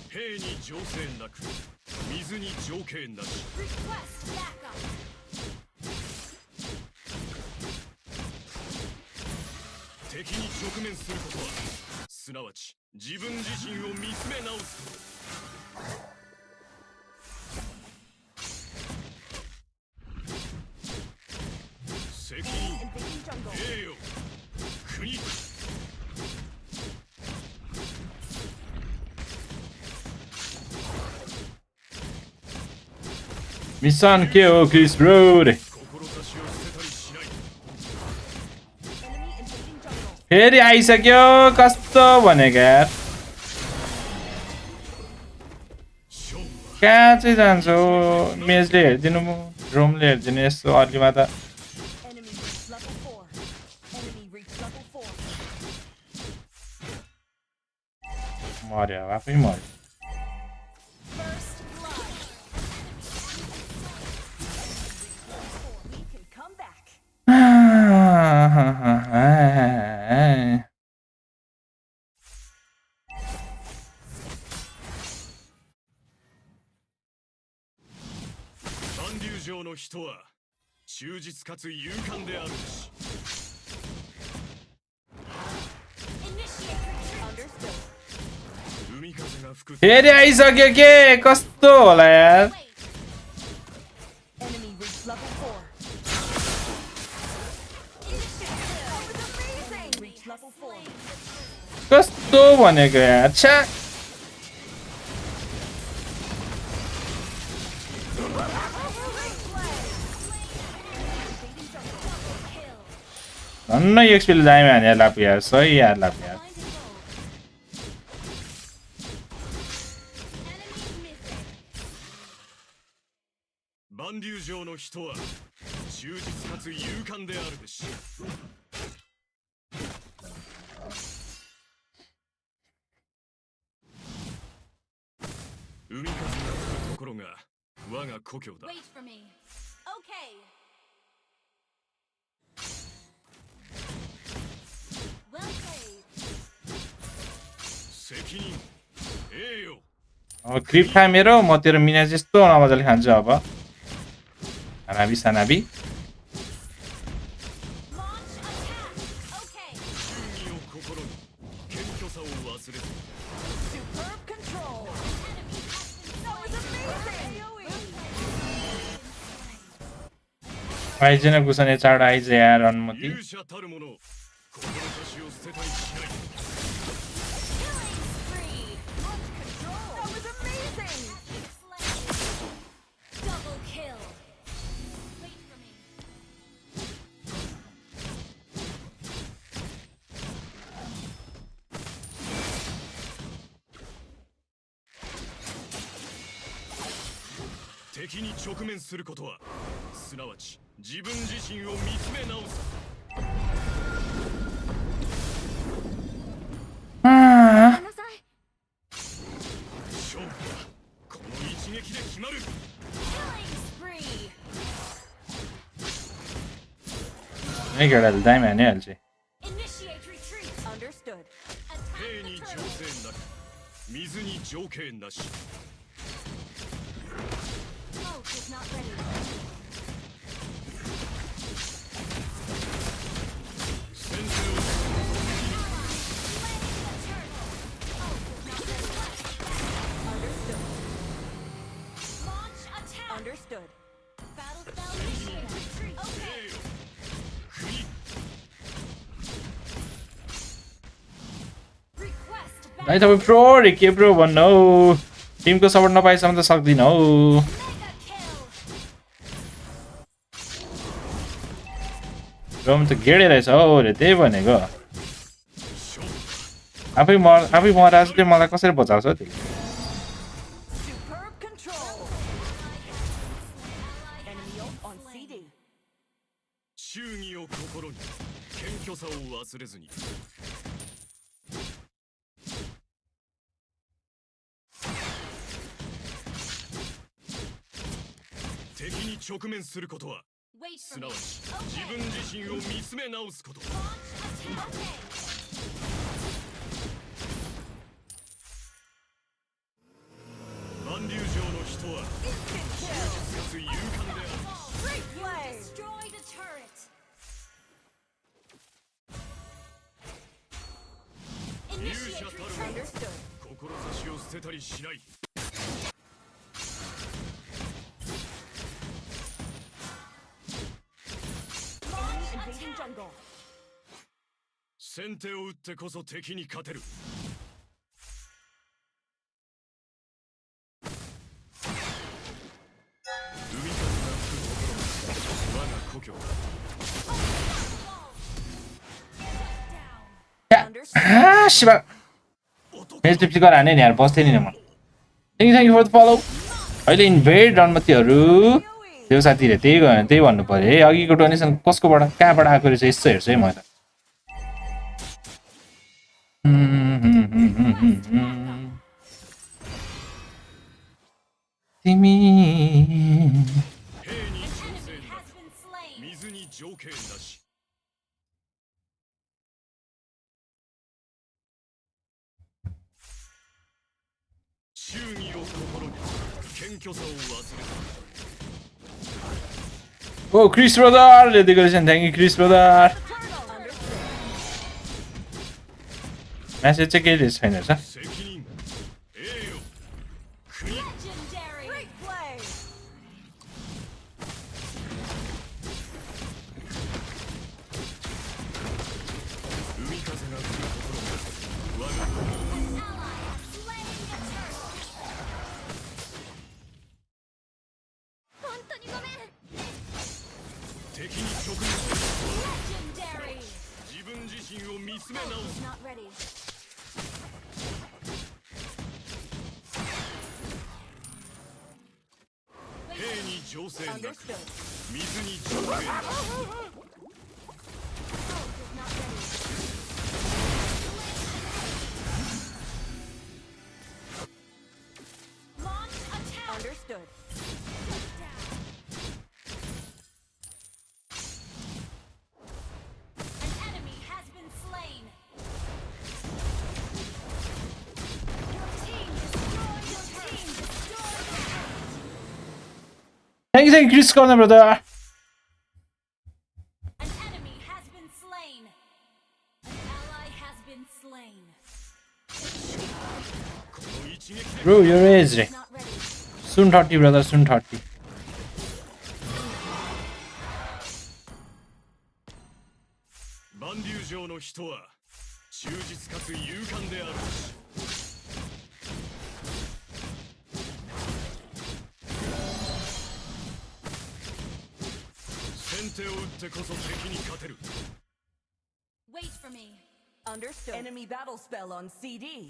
兵に情勢なく水に情景なし Request backup. 敵に直面することはすなわち自分自身を見つめ直す責任栄誉国 मिसन के हो क्रिस ब्रो 志を捨てたりしない फेरि आइसक्यो कस्तो भनेको यार 勝負は कहाँ चाहिँ जान्छौ मेजले हेरिदिनु म ड्रोमले हेरिदिनु यस्तो अर्लीमा त Enemy reached level 4. Enemy reached level 4. मर्यो अब आफै मर्यो First blood. We can come back.万竜城の人は忠実かつ勇敢であるし Initiate retreat. Understood. 海風が吹く फेरि आइसक्यो के कस्तो होला यार Wait. Enemy reached level 4. Initiate. Reached level 4. कस्तो भनेको यार छ्या धन्न एक्सपीले दामी हाने लाप यार सही यार लाप यार Find a goal. Enemy missing. 万竜城の人は忠実かつ勇敢であるべし 海風が吹くところが我が故郷だ Wait for me. Okay. Well played. 責任栄誉 अब क्रिप खा मेरो म तेरो मिना जस्तो नमजाले खान्छु अब खानाबी सानाबी Launch attack. Okay. 忠義を心に謙虚さを忘れず Superb control. Enemy has been That was amazing. AoE. Eyes न गुसने चाड आइज यार अनुमति 勇者たる者志を捨てたりしない killing spree. Launch control. That was amazing. Double kill. Wait for me. 敵に直面することはすなわち自分自身を見つめ直す あごめんなさい。勝負はこの一撃で決まる Killing spree. ーकेटाले दामी हानिहाल्छ Initiate retreat. Understood. 兵 Attack に the 情 turret. 勢なく水に情景なし Smoke is not ready. Launch attack. Understood. Battle spell initiate. Retreat. Okay. 国 Request भाइ backup. तपाईँ pro रे के pro भन्नु हौ Timko support नपाएसम्म त सक्दिनँ हौ Mega kill. रोम त गेडे रहेछ हौ रे त्यही भनेको 勝負 आफै मराजले मलाई कसरी बचाउँछ हौ त्यसले Superb control. Enemy on CD. 忠義を心に謙虚さを忘れずに 敵敵に直面することは Wait す for な me. わち自分自身を見つめ直すこと Launch attack. 万竜城の人は忠実かつ勇敢である You destroyed a turret. Initiate 勇者たる retreat. 志を捨てたりしない Invading jungle. 先手を打ってこそ敵に勝てる海風が吹くところ我が故郷 Ah, 씨발. 매주 tips가 안 해, यार. बस तेरी नमन. Thank you for the follow. अहिले इन्भेड रणमतीहरू त्यो साथीले त्यही भन्नु पर्यो है अघिको डोनेसन कसकोबाट कहाँबाट आएको रहेछ यस्तो हेर्छु है म त तिमी 兵に調整 Enemy な has been slain. 水に条件なし忠義を心に謙虚さを忘れた oh Chris ब्रदरले दिएको रहेछ नि thank you Chris brother message चाहिँ केही रहेछ छैन रहेछ 責任栄誉国 Legendary. Great play. 海風が吹くところ我が An ally has slain a turret. 本当にごめん。敵に直面する Legendary. 自分自身を見つめ直す Not ready. 兵に情勢なく Understood. 水に条件なし Ult is not ready. Launch attack. Understood. An enemy has been slain. Your team destroyed. Your team destroyed. Thank you Chris Corner brother An enemy has been slain. An ally has been slain. この一撃で bro your age रे Not ready. सुन 30 brother सुन 30 万竜城の人は忠実かつ勇敢であるし先手を打ってこそ敵に勝てる Wait for me. Understood. Enemy battle spell on CD.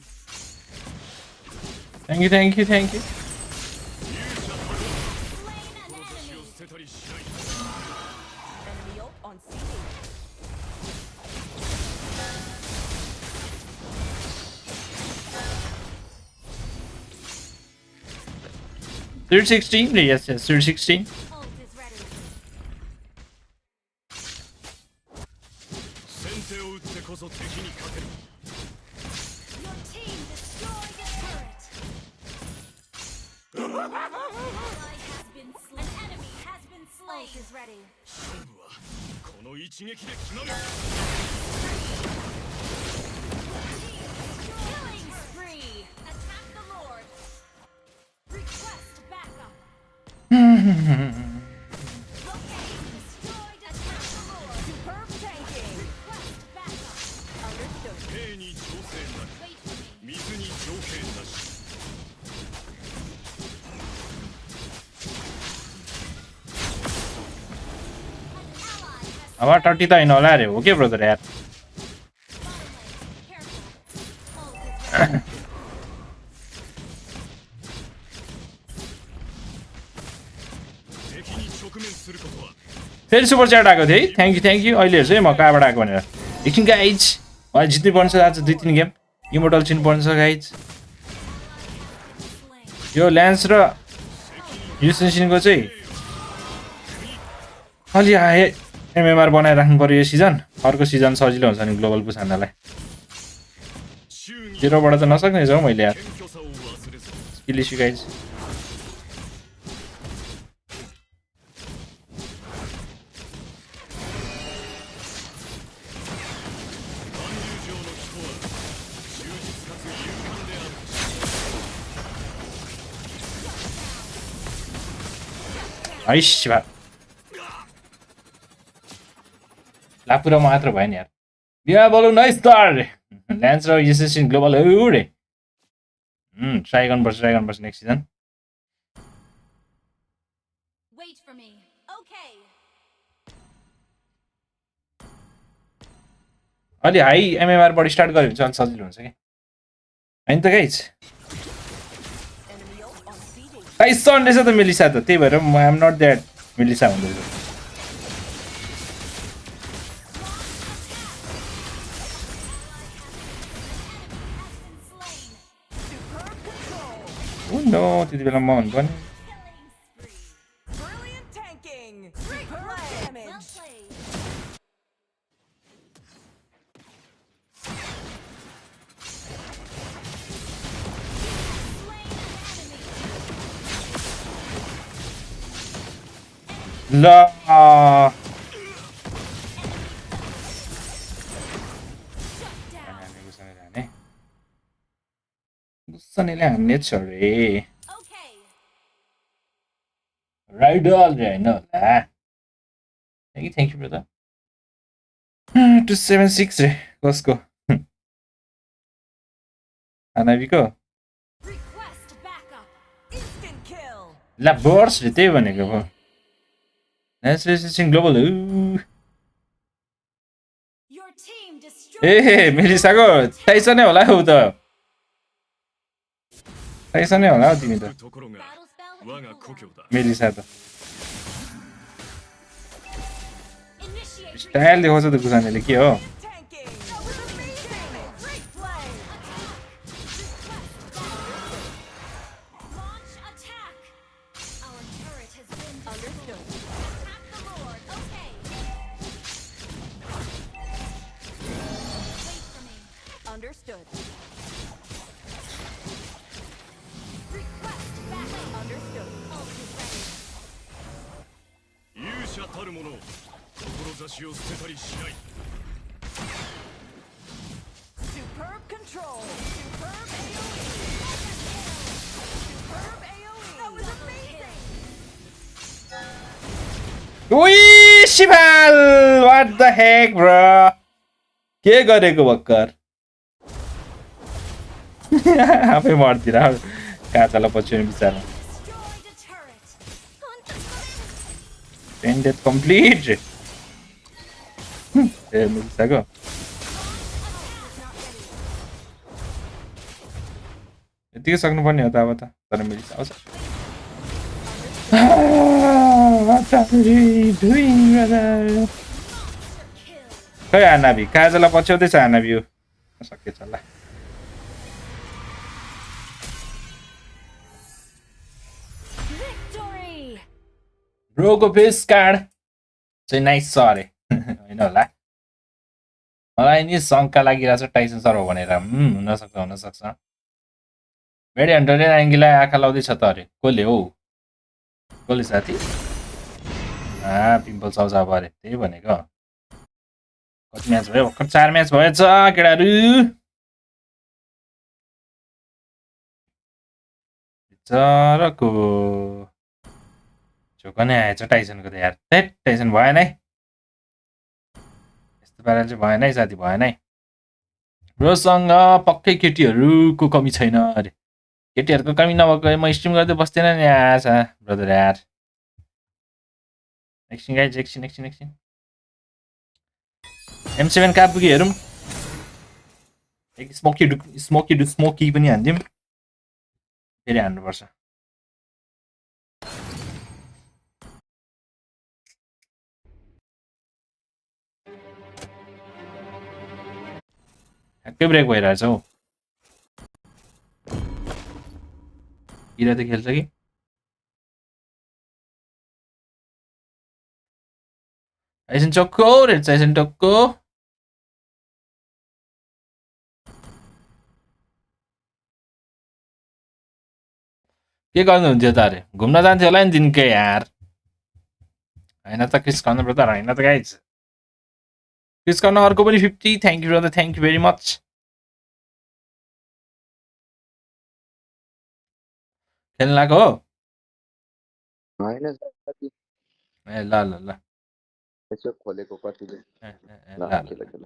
Thank you thank you thank you 勇者たる Slain an 志を enemy. 捨てたりしない Enemy ult on CD. Third 16 yes yes third 16 Ult is ready. 先手を打ってこそ敵に勝てる Your team destroyed a turret. An ally has been slain. An enemy has been slain. Ult is ready. 勝負はこの一撃で決まる Killing spree. Attack the Lord. Request backup. Location destroyed. Attack the Lord. Superb tanking. Request backup. Understood. 兵に調整なく Wait for me. 水に条件なし An ally has अब 30 त होइन होला अरे हो के brother यार bottom lane. Careful. Ult is ready.敵に直面することは फेरि super chat आएको थियो है थ्याङ्क यू अहिले हेर्छु है म कहाँबाट आएको भनेर एकछिन गाइज मलाई जित्नै पर्छ आज 2-3 गेम इमोर्टल चिन्नु पर्छ गाइज Slain. यो ल्यान्स र युसेन्सिनको चाहिँ अलि आए एमएमआर बनाइराख्नु पर्यो यो सिजन अर्को सिजन सजिलो हुन्छ नि ग्लोबल पुस हान्नलाई 忠義 0बाट त नसक्ने छ हौ मैले यार 謙虚さを忘れず स्किल इस्यु गाइज 万竜城の機構は忠実かつ勇敢である आइस भा लापुरा मात्र भयो नि यार बिहा बोलौ नाइस स्टार ल्यान्स र एसेसिन ग्लोबल हो रे ट्राई गर्नुपर्छ next season Wait for me. Okay. अलि हाई एमएमआर बाट स्टार्ट गर्यो भने चाहिँ अलि सजिलो हुन्छ कि हैन त गाइज टाइसन रहेछ त मेलिसा त त्यही भएर म एम नट द्याट मेलिसा हुँदैछ नो त्यति बेला म हुनुपर्ने Brilliant tanking. Superb damage. Well played. ल गुस्सानीले हान्ने छ रे Okay. राइडल रे हैन होला थ्याङ्क यू ब्रदर 276 रे कसको अनाबिको Request backup. Instant kill. ला बर्स रे त्यही भनेको हो next racing global Your team destroyed. ए मेलिसाको टाइसनै होला हौ त टाइसनै होला हौ तिमी त ところが Battle spell. 我が故郷だ मेलिसा त Initiate. स्टाइल देखाउँछ त गुसानेले के हो Tanking. That was amazing. Great play. Launch attack. Our turret has been Understood. Attack the Lord. Okay. Wait for me. Understood. Request backup. Understood. Ult is ready. 勇者たる者志を捨てたりしない Superb control. Superb AoE. Superb AoE. That was amazing. उई शिवाल what the heck bro के गरेको भक्कर आफै मर्तिर काचाला पछि बिचारा Destroyed a turret. टेन्डेड complete ए मिल्सको यतिकै सक्नुपर्ने हो त अब त तर मिल्छ आउँछ What are you doing, brother? खै हानाबी काजला पछ्याउँदैछ हानाबी यो सकेछ ल Victory. ब्रोको फेस कार्ड चाहिँ नाइस छ अरे होइन होला मलाई नि शङ्का लागिरहेको छ टाइसन सर हो भनेर हुनसक्छ भेडी हन्टरले एङ्गिलाई आँखा लाउँदैछ त अरे कसले हौ कसले साथी पिम्पल आउँछ अब अरे त्यही भनेको कति म्याच भयो भर्खर 4 म्याच भएछ केटाहरू बिचराको झोकनै आएछ टाइसनको त यार त्यही टाइसन भएन है यस्तो पाराले चाहिँ भएन है साथी भएन है ब्रोसँग पक्कै केटीहरूको कमी छैन अरे केटीहरूको कमी नभएको म स्ट्रिम गर्दै बस्दैन नि आशा ब्रदर यार एकछिन गाइज एकछिन M7 कहाँ पुग्यो हेरौँ एक स्मोकी पनि हानिदिउँ फेरि हान्नुपर्छ ह्याक्कै ब्रेक भइरहेछ हौ किरा त खेल्छ कि Aisin Choco, Red Aisin Choco. के गर्नुहुन्थ्यो त अरे घुम्न जान्थ्यो होला नि दिनकै यार होइन त क्रिस कर्न ब्रदर होइन त गाइज क्रिस कर्न अर्को पनि 50 thank you brother thank you very much खेल्न लाग्यो हो होइन साथी ए ल ल ल यसो खोलेको कतिले ल ल ल खेल खेल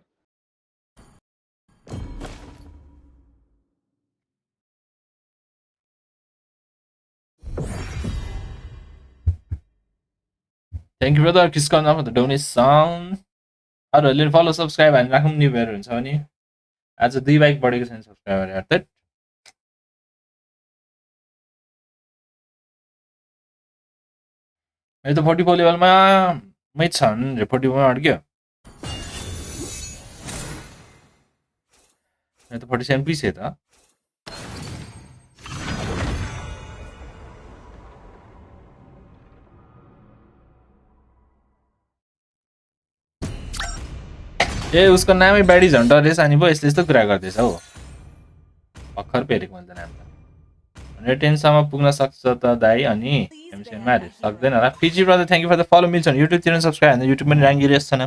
थ्याङ्क यू ब्रदर क्रिस कर्न फर द डोनेसन अरूहरूले फलो सब्सक्राइब हानि राखौँ न्यू भएर हुन्छ भने आज 2 बाइक बढेको छैन सब्सक्राइबर यार त मेरो त 44 लेभलमा मै छन् 41 मा अड्क्यो मेरो त 47 पिस है त ए उसको नामै ब्याडी झन्डर रहेछ अनि पो यसले यस्तो कुरा गर्दैछ हौ भर्खर पेरेको मैले त नाम त 110 सम्म पुग्न सक्छ त दाइ अनि एमसिएनमा अरे सक्दैन होला Fiji brother thank you for the follow मिल्छ युट्युबतिर सब्सक्राइब हान्दा युट्युब पनि राङ्गिरहेको छैन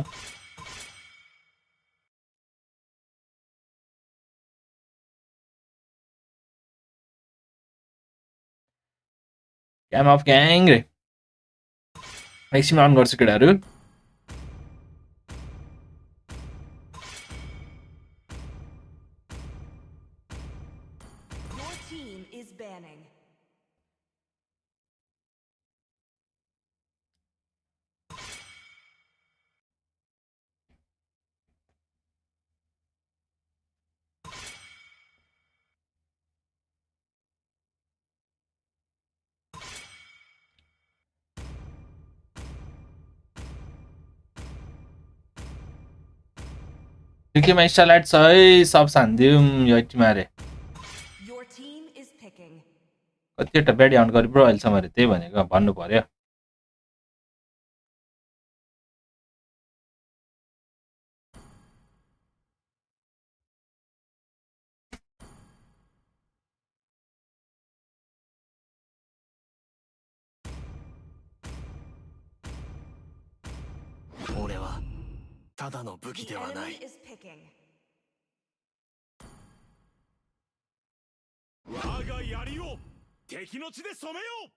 क्याम अफ ग्याङ रे एकछिन अन गर्छु केटाहरू Your team is banning. क्रिकेटमा स्टारलाइट छ है सब हानिदिउँ यो टिममा अरे Your team is picking. कतिवटा ब्याडी अन गरे ब्रो अहिलेसम्म अरे त्यही भनेको भन्नु पर्यो俺はただの武器 The ではない enemy is picking. 我が槍を敵の血で染めよう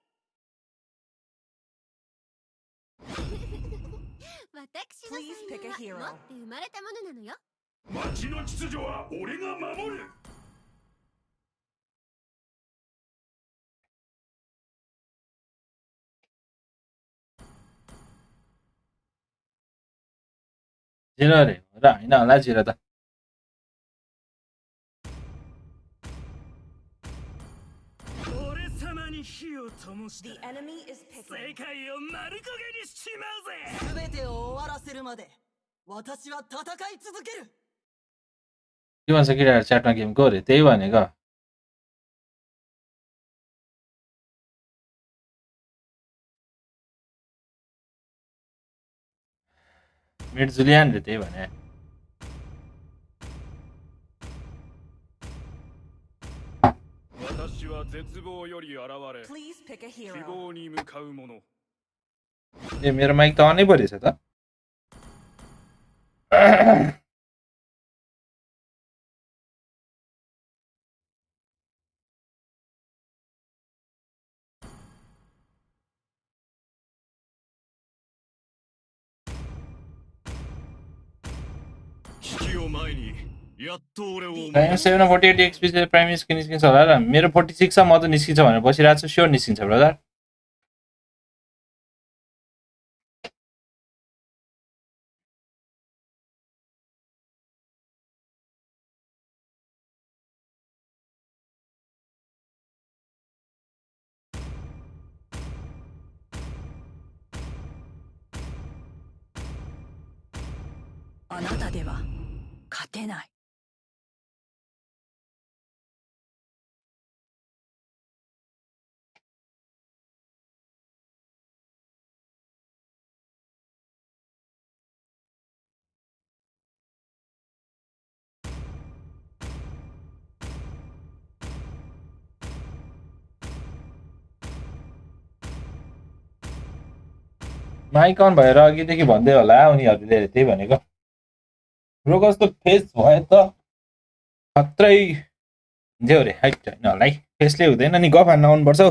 私の Please 才 pick a 能 hero. は持って生まれたものなのよ。町の秩序は俺が守る。जिरो अरे र होइन होला जिरो त The enemy is picking. 世界を丸焦げにしちまうぜ全てを終わらせるまで私は戦い続ける के भन्छ केटाहरू च्याटमा गेमको अरे त्यही भनेको मिड जुलियन रे त्यही भने Please pick a 希 hero. 望に向かう者 ए मेरो माइक त अनै पो रहेछ त प्राइम 748 एक्सपी चाहिँ प्राइम निस्किन्छ होला र मेरो 46 छ म त निस्किन्छ भनेर बसिरहेको छु स्योर निस्किन्छ ब्रदर「あなたでは勝てない」माइक अन भएर अघिदेखि भन्दै होला उनीहरूले त्यही भनेको रोगस त फेस भयो त खत्रै हुन्थ्यो अरे हैट होइन होला है फेसले हुँदैन नि गफ हान्न आउनुपर्छ हौ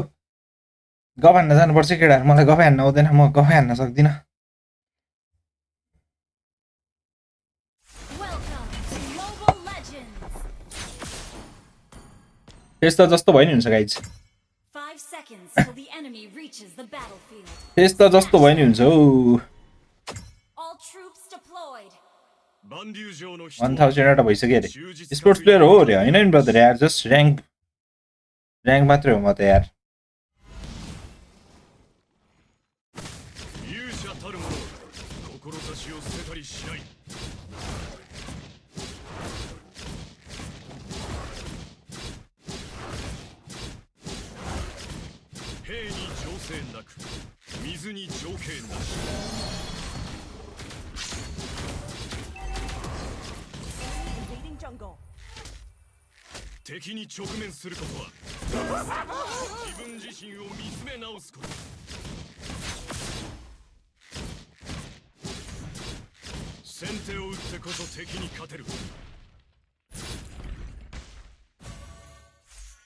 गफ हान्न जानुपर्छ केटाहरू मलाई गफ हान्न आउँदैन म गफ हान्न सक्दिनँ Welcome to Mobile Legends. Face त जस्तो भयो नि हुन्छ guys 5 seconds till the enemy reaches the battlefield. Face त जस्तो भयो नि हुन्छ हौ All troops deployed. 万竜城の人 1000 भइसक्यो अरे स्पोर्ट्स प्लेयर हो अरे होइन नि ब्रदर यार जस्ट ऱ्याङ्क मात्रै हो म त यार 勇者たる者志を捨てたりしない兵に情勢なく水に情景なし Invading jungle. 敵に直面することは自分自身を見つめ直すこと先手を打ってこそ敵に勝てる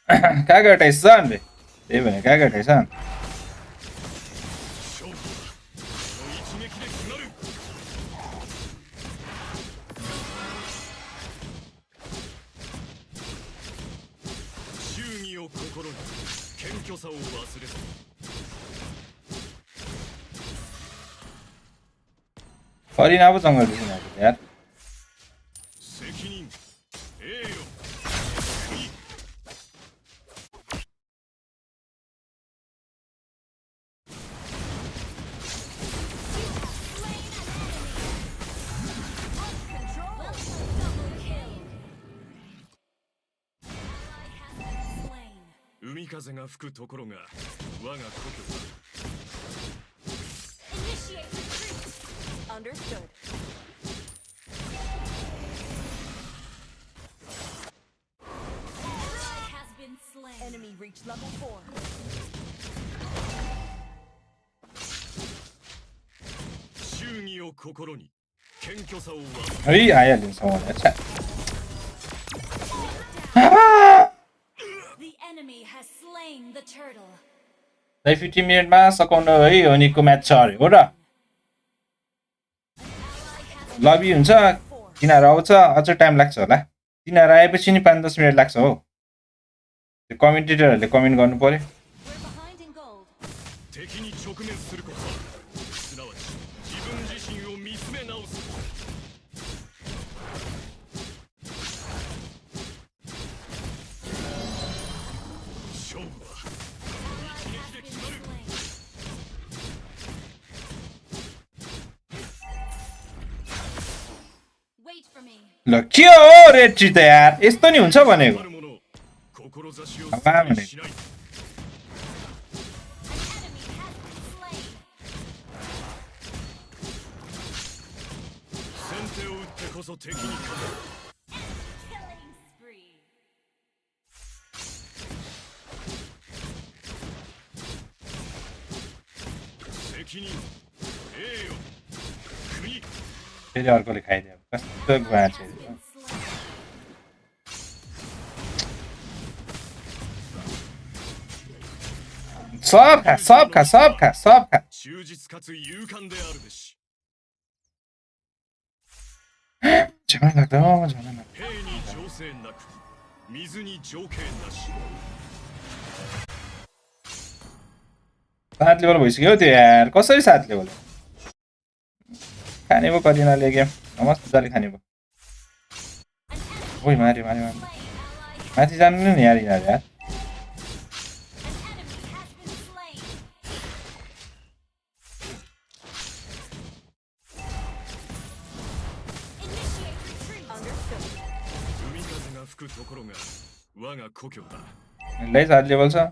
कहाँ गर्दैछ बे त्यही भने कहाँ गर्दैछ 勝負はその一撃で決まる 忠義を心に謙虚さを忘れず फरि अब जङ्गल दिनु यार 責任栄誉国 海風が吹くところが我が故郷だ Initiate retreat. Understood. Ally has been slain. Enemy reach level 4. 忠義を心に謙虚さを忘れ है आइहाल्यो सँगै अच्छा The enemy has slain the turtle. 50 मिनेटमा सकाउन है अनिको म्याच छ अरे हो र लबी हुन्छ तिनीहरू आउँछ अझ टाइम लाग्छ होला तिनीहरू आएपछि नि 5-10 मिनट लाग्छ हो त्यो कमेन्टेटरहरूले कमेन्ट गर्नु पर्यो We're behind in gold. 敵に直面することはすなわち自分自身を見つめ直す 勝負は一撃で決まる Wait for me. ल के हो रेड ट्री त यार यस्तो नि हुन्छ भनेको ある者志をあまあね捨てたりしない An enemy has been slain. 先手を打ってこそ敵に勝てる Killing spree. 責任栄誉国 फेरि अर्कोले खाइदियो कस्तो बाँचे Been slain. सब खा सब खा सब खा सब खा 忠実かつ勇敢であるべし झ्याउनै लाग्दो झ्याउनै लाग्दो 兵に情勢なく水に情景なし 7 लेभल भइसक्यो त्यो यार कसरी 7 लेभल खाने भयो कलिनाले गेम मजाले खाने भयो ओइ माऱ्यो माऱ्यो माऱ्यो माथि जानु नि यार यिनीहरू यार Understood. 海風が吹くところが我が故郷だ यसलाई 7 लेभल छ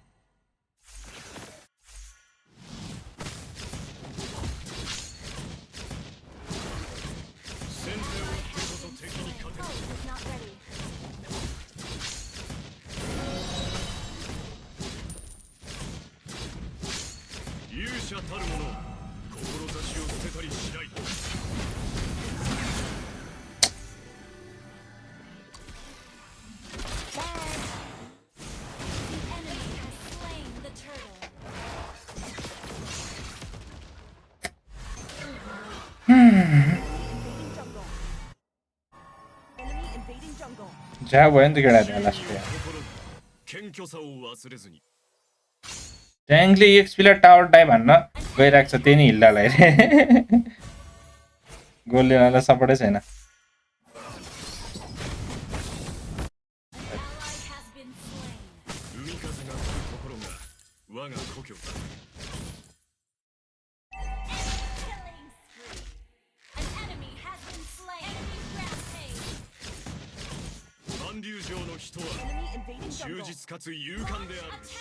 先手を打ってこそ敵に勝てる Not ready. 勇者たる者志をせたりしない。 Enemy has slain the turtle. Enemy invading jungle. जहाँ भयो नि त केटाहरु लास्ट 心に謙虚さを忘れずに。 ट्याङ्कले एक्सपीलाई टावर टाइप हान्न गइरहेको छ त्यही नि हिल्डालाई गोल्डेनलाई सपोर्टै छैन Ally has been slain. 海風が吹くところが我が故郷だ。 Killing spree. An enemy has been slain. Enemy rampage. 韓流城の人は Enemy invading 忠 jungle. 実かつ勇敢であるべし。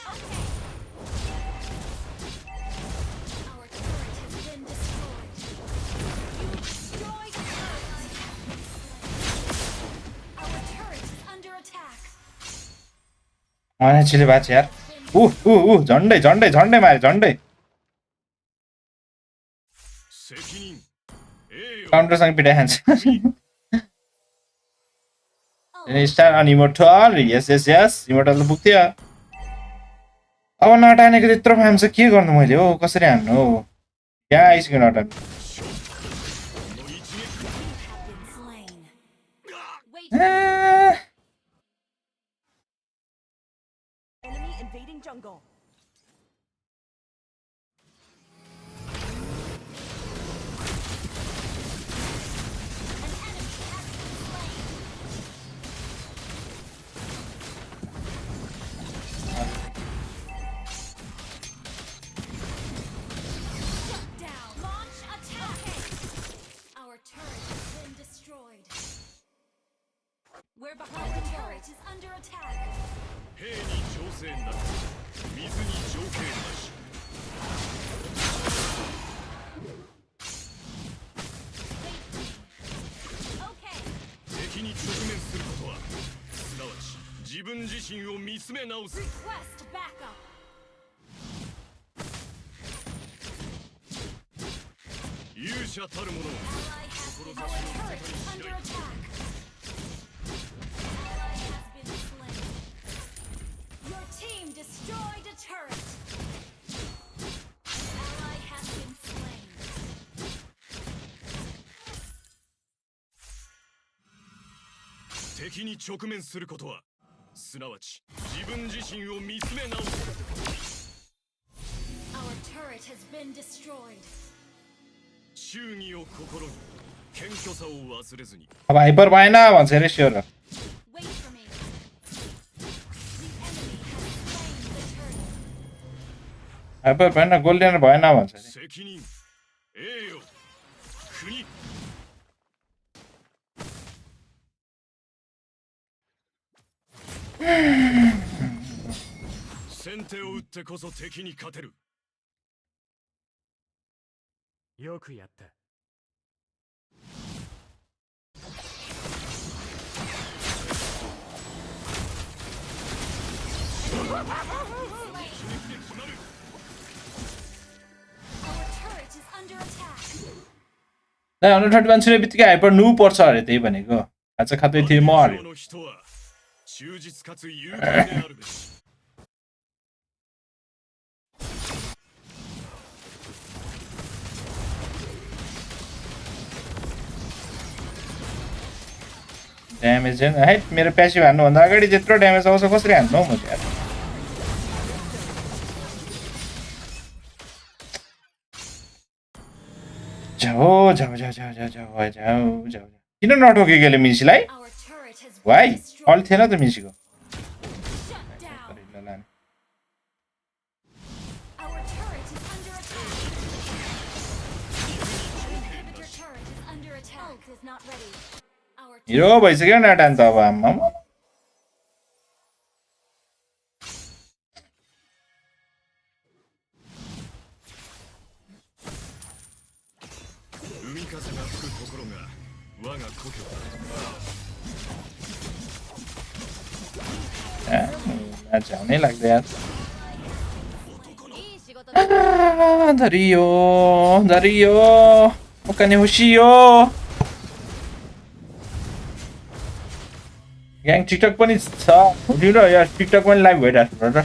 Our turret has been destroyed. You destroyed an ally. Our turret is under attack. अनेछिले बाँच यार झन्डै झन्डै झन्डै मारे झन्डै 責任。栄誉。 काउन्टरसँग पिटाइहाल्छ star on immortal yes yes yes immortal त पुग्थ्यो अब नटानेको त्यत्रो फार्म छ के गर्नु मैले हो कसरी हान्नु हो यहाँ आइसक्यो नटान Have been slain. Wait. Enemy invading jungle. An enemy has been slain. Shut down. Launch attack. Our turret has been destroyed. We're Our behind the turret turret. is under attack. 兵に情勢なく水に情景なし。 Okay. 敵に直面することはすなわち自分自身を見つめ直す。 Request backup. 勇者たる者 Ally has been. Our turret is under attack. Ally has been slain. Your team destroyed a turret. An ally has been slain. 敵に直面することはすなわち自分自身を見つめ直す。 Our turret has been destroyed. 忠義を心に謙虚さを忘れずに。 अब hyper भएन भन्छ अरे sure Wait for me. The enemy has slain the turtle. Hyper भएन golden भएन भन्छ अरे 責任。栄誉。国。先手を打ってこそ敵に勝てる。よくやった Our turret is under attack. 130 मान्छेले बित्तिकै हाइपर नु पर्छ अरे त्यही भनेको आज खाँदै थिएँ म अरे の人は忠実かつ勇敢であるべし。 ड्यामेज छैन है मेरो प्यासिभ हान्नुभन्दा अगाडि त्यत्रो ड्यामेज आउँछ कसरी हान्नु हौ म चाहिँ यार जाऊ जाऊ जाऊ जाऊ जाऊ जाऊ जाऊ जाऊ किन नठोके गेले मिसीलाई Our turret has been Y destroyed. अल थिएन त मिसीको Shut down. Our turret is under attack. Our inhibitor turret is under attack. Ult is not ready. Our हिरो भइसक्यो नाटान त अब आम्मा म्याच आउनै लाग्दैन यार いい仕事だ。धरियो धरियो ओकाने होसियो ग्याङ टिकटक पनि छ हुँदैन यार टिकटक पनि लाइभ भइरहेको छ brother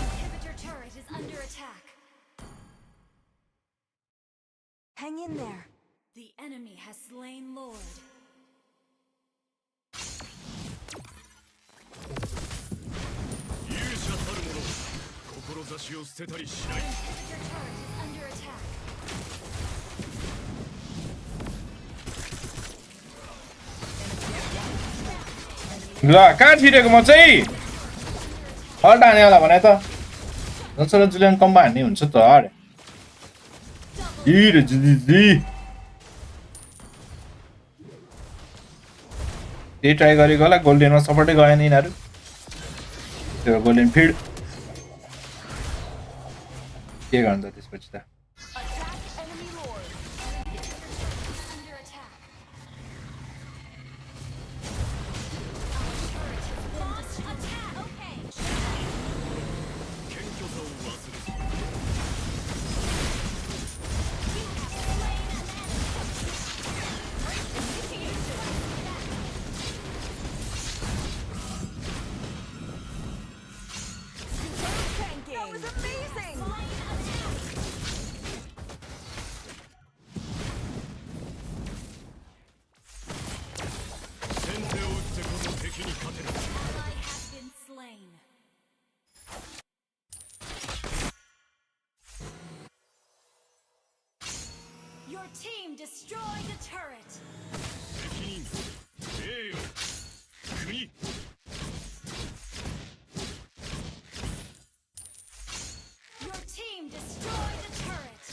Inhibitor turret is under attack. Hang in there. The enemy has slain Lord. Inhibitor turret is under attack. ल कहाँ छिरेको म चाहिँ हल्ट हाने होला भने त जसो र जुलियन कम्बो हान्ने हुन्छ त अरे जी त्यही ट्राई गरेको होला गोल्डेनमा सपोर्टै गएन यिनीहरू त्यो गोल्डेन फिड के गर्नु त त्यसपछि त That was amazing. Ally has been slain. Your team destroyed a turret. Your team destroyed a turret.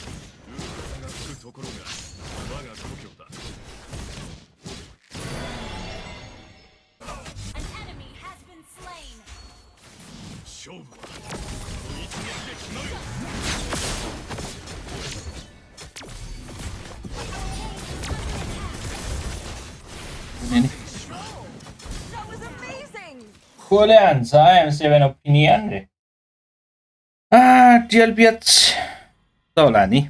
An enemy has been slain. That was amazing. खोले हान्छ M7 ओपिनियन रे TLPH त होला नि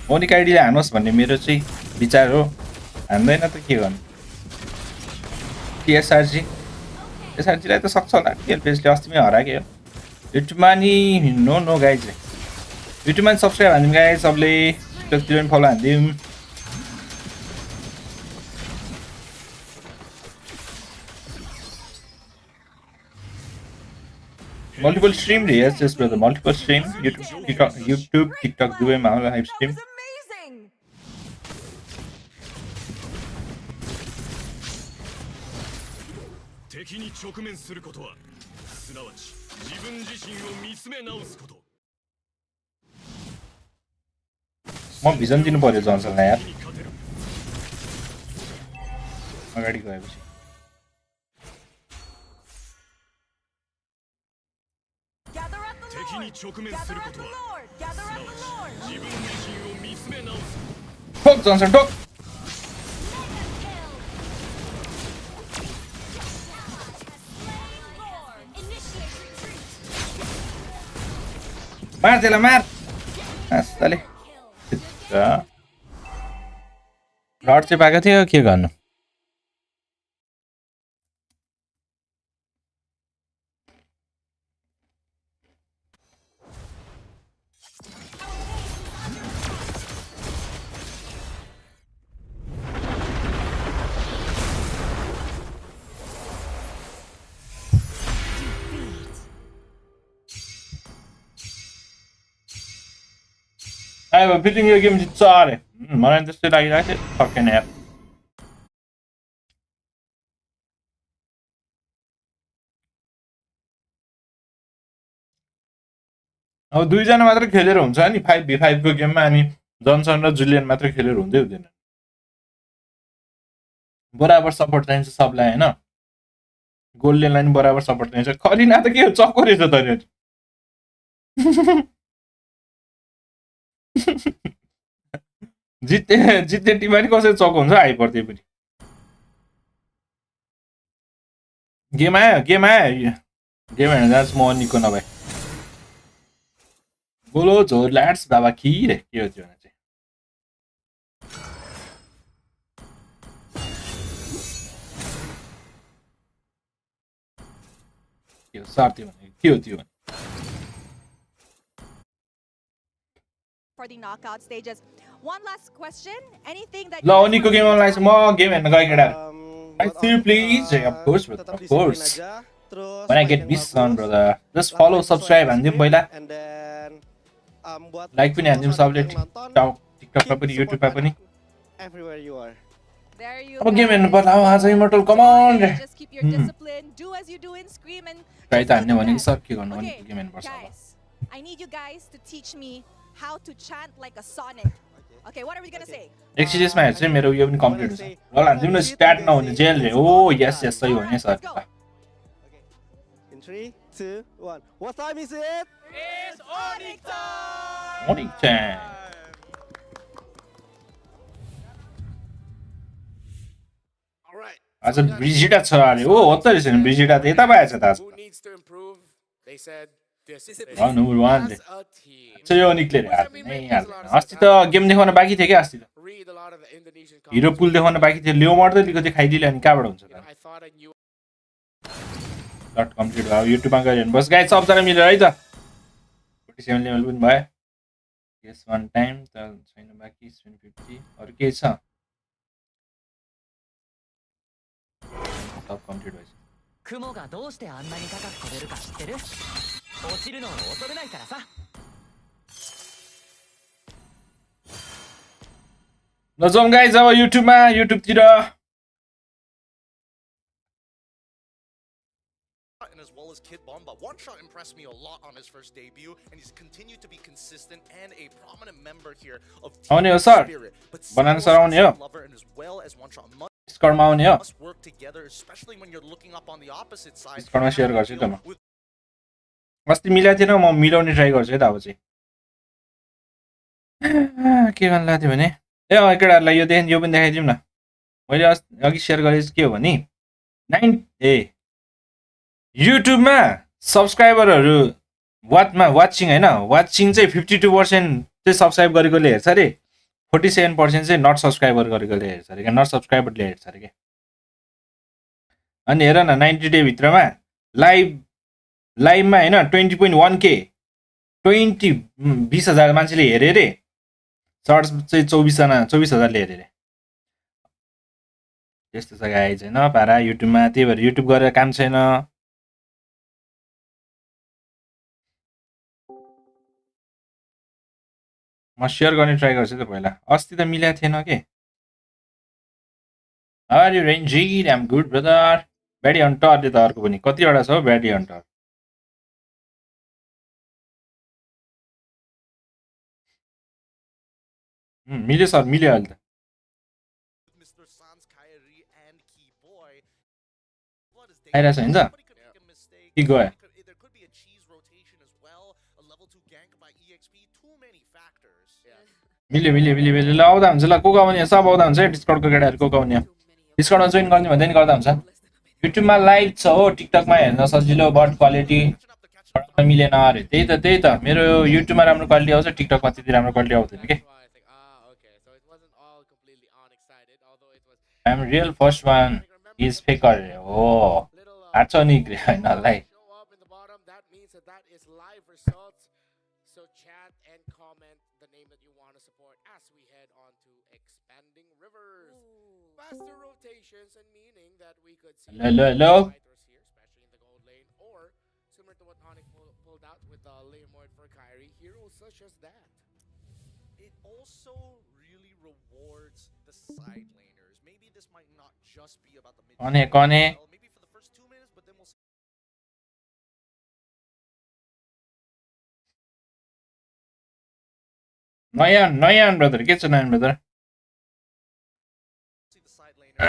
मोनिक आइडीले हानुहोस् भन्ने मेरो चाहिँ विचार हो हान्दैन त के गर्नु एसआरजीलाई त सक्छ होला TLPHले अस्तिमै हराक्यो युट्युबमा नि नो गाइज युट्युबमा नि सब्सक्राइब हानिदिउँ गाइज सबले टिकटकतिर पनि फलो हानिदिउँ Multiple stream yes, yes brother. Multiple stream. YouTube, TikTok दुवैमा होला live That stream. was amazing. म भिजन दिनु पर्यो जन्सनलाई यार. अगाडि गएपछि. Gather at the Lord. Gather at the Lord. Gather at the Lord. ठोक जन्सन ठोक. मार त्यसलाई मार. आस्ताले. रड चाहिँ पाएको थियो के गर्नु. I have a feeling your game जित्छ अरे. मलाई त्यस्तै लागिरहेको थियो सकेन यार. अब दुईजना मात्र खेलेर हुन्छ नि 5v5 को गेममा अनि जनसन र जुलियन मात्र खेलेर हुँदै हुँदैन. बराबर सपोर्ट चाहिन्छ सबलाई हैन. गोल्डेनलाई नि बराबर सपोर्ट चाहिन्छ. करिना त के हो चक्को रहेछ त नि. जित्ने टिममा नि कसरी चक हुन्छ आइपर्दै पनि गेम आयो गेम हेर्न जान्छ म अनिको नभए बोलो झोर ल्याट्स बाबा खिरे के हो त्यो चाहिँ के हो सार्थी भने के हो त्यो For the knockout stages. One last question. Anything that ल अनिको गेम अनलाइन छ म गेम हेर्न गए केटाहरु I see you please of course when I get this on brother just follow subscribe हान्दिम पहिला लाइक पनि हान्दिम सबले टिकटकमा पनि युट्युबमा पनि everywhere you are. There you अब गेम हेर्नु guys. पर्ला आज immortal come on Just keep your discipline. Do as you do in Scream and try त just हान्ने do भनेको that. सर के गर्नु Okay, अनिको गेम हेर्नु पर्छ अब guys, I need you guys to teach me how to chant like a Sonic. Okay, what are we gonna say? एक्सिडेसमा हेर्छु चाहिँ मेरो यो पनि कम्प्लिट हुन्छ ल हान्दिम न स्ट्याट नहुने जेल रे ओ यस यस सही हो नि sir Okay. In 3, 2, 1. What time is it? It's Onyx time! Morning time All right. आज ब्रिजिटा छ अरे ओ हो त रहेछ नि ब्रिजिटा त यता भएछ त आज Who needs to improve? They said discipline. Round number 1 As a team. चाहिँ यो निक्ले रे नै हाल्दैन अस्ति त गेम देखाउन बाँकी थियो क्या अस्ति त Read a lot of the Indonesian हिरो पुल देखाउन बाँकी थियो ल्याउ मर्दै लिएको थियो खाइदिले अनि कहाँबाट हुन्छ त I thought I knew. Dot complete भयो युट्युबमा गएर हेर्नु बस गाइड सबजना मिलेर है त 47 लेभल पनि भयो यस वान टाइम त छैन बाँकी 750 अरू केही छ सब कम्प्लिट भइसक्यो 雲がどうしてあんなに高く飛べるか知ってる？落ちるのを恐れないからさ。 ल जाउँ गाइज अब युट्युबतिर And as well as Kid Bomba. One Shot impressed me a lot on his first debut, and he's continued to be consistent and a prominent member here of आउने हो Team सर Spirit. But बनाउन Silas sir आउने हो and Lover and as well as One Shot डिस्कर्डमा आउने हो must work together, especially when you're looking up on the opposite side. डिस्कर्डमा share गर्छु त म With अस्ति मिलाएको थिएन म मिलाउने ट्राई गर्छु है त अब चाहिँ के गर्नु लाग्थ्यो भने ए केटाहरूलाई यो यो पनि देखाइदिउँ न मैले अघि सेयर गरेँ के हो भने 9 युट्युबमा सब्सक्राइबरहरू वाचिङ होइन वाचिङ चाहिँ 52% चाहिँ सब्सक्राइब गरेकोले हेर्छ अरे 47% चाहिँ नट सब्सक्राइबर गरेकोले हेर्छ अरे क्या नट सब्सक्राइबरले हेर्छ अरे क्या अनि हेर न 90 डे भित्रमा लाइभमा होइन 20.1K 20,000 मान्छेले हेरे अरे सर्ट्स चाहिँ 24,000ले हेरे अरे त्यस्तो छ गाइज होइन पारा युट्युबमा त्यही भएर युट्युब गरेर काम छैन म सेयर गर्ने ट्राई गर्छु त पहिला अस्ति त मिलाएको थिएन के आर यु रेन्जी आइ एम गुड ब्रदर ब्याडी हन्टरले त अर्को पनि कतिवटा छ हौ ब्याडी हन्टर मिल्यो सर मिल्यो अहिले त Mr. Sans Kyrie and Keyboy. Blood is आइरहेछ होइन त Somebody could make a mistake. कि गयो There could be a cheese rotation as well. A level 2 gank by EXP. Too many factors. मिल्यो ल आउँदा हुन्छ ल को आउने सब आउँदा हुन्छ डिस्काउन्टको केटाहरू को आउने डिस्काउन्टमा जोइन गर्ने भन्दै नि गर्दा हुन्छ युट्युबमा लाइभ छ हो टिकटकमा हेर्न सजिलो बट क्वालिटी मिलेन अरे त्यही त मेरो युट्युबमा राम्रो क्वालिटी आउँछ टिकटकमा त्यति राम्रो क्वालिटी आउँदैन के I'm real first one is फेकर हो आछ नि हैनलाई So chat and comment the name that you want to support as we head on to expanding rivers. Faster rotations and meaning that we could see Hello. fighters here, especially in the gold lane, or similar to what Onyx pulled out with the Lamort for Kyrie, heroes such as that. It also really rewards the side laners. Maybe this might not just be about the mid. कने Maybe for the first 2 minutes, but then we'll see नयाँ brother के छ नयाँ brother the side laners.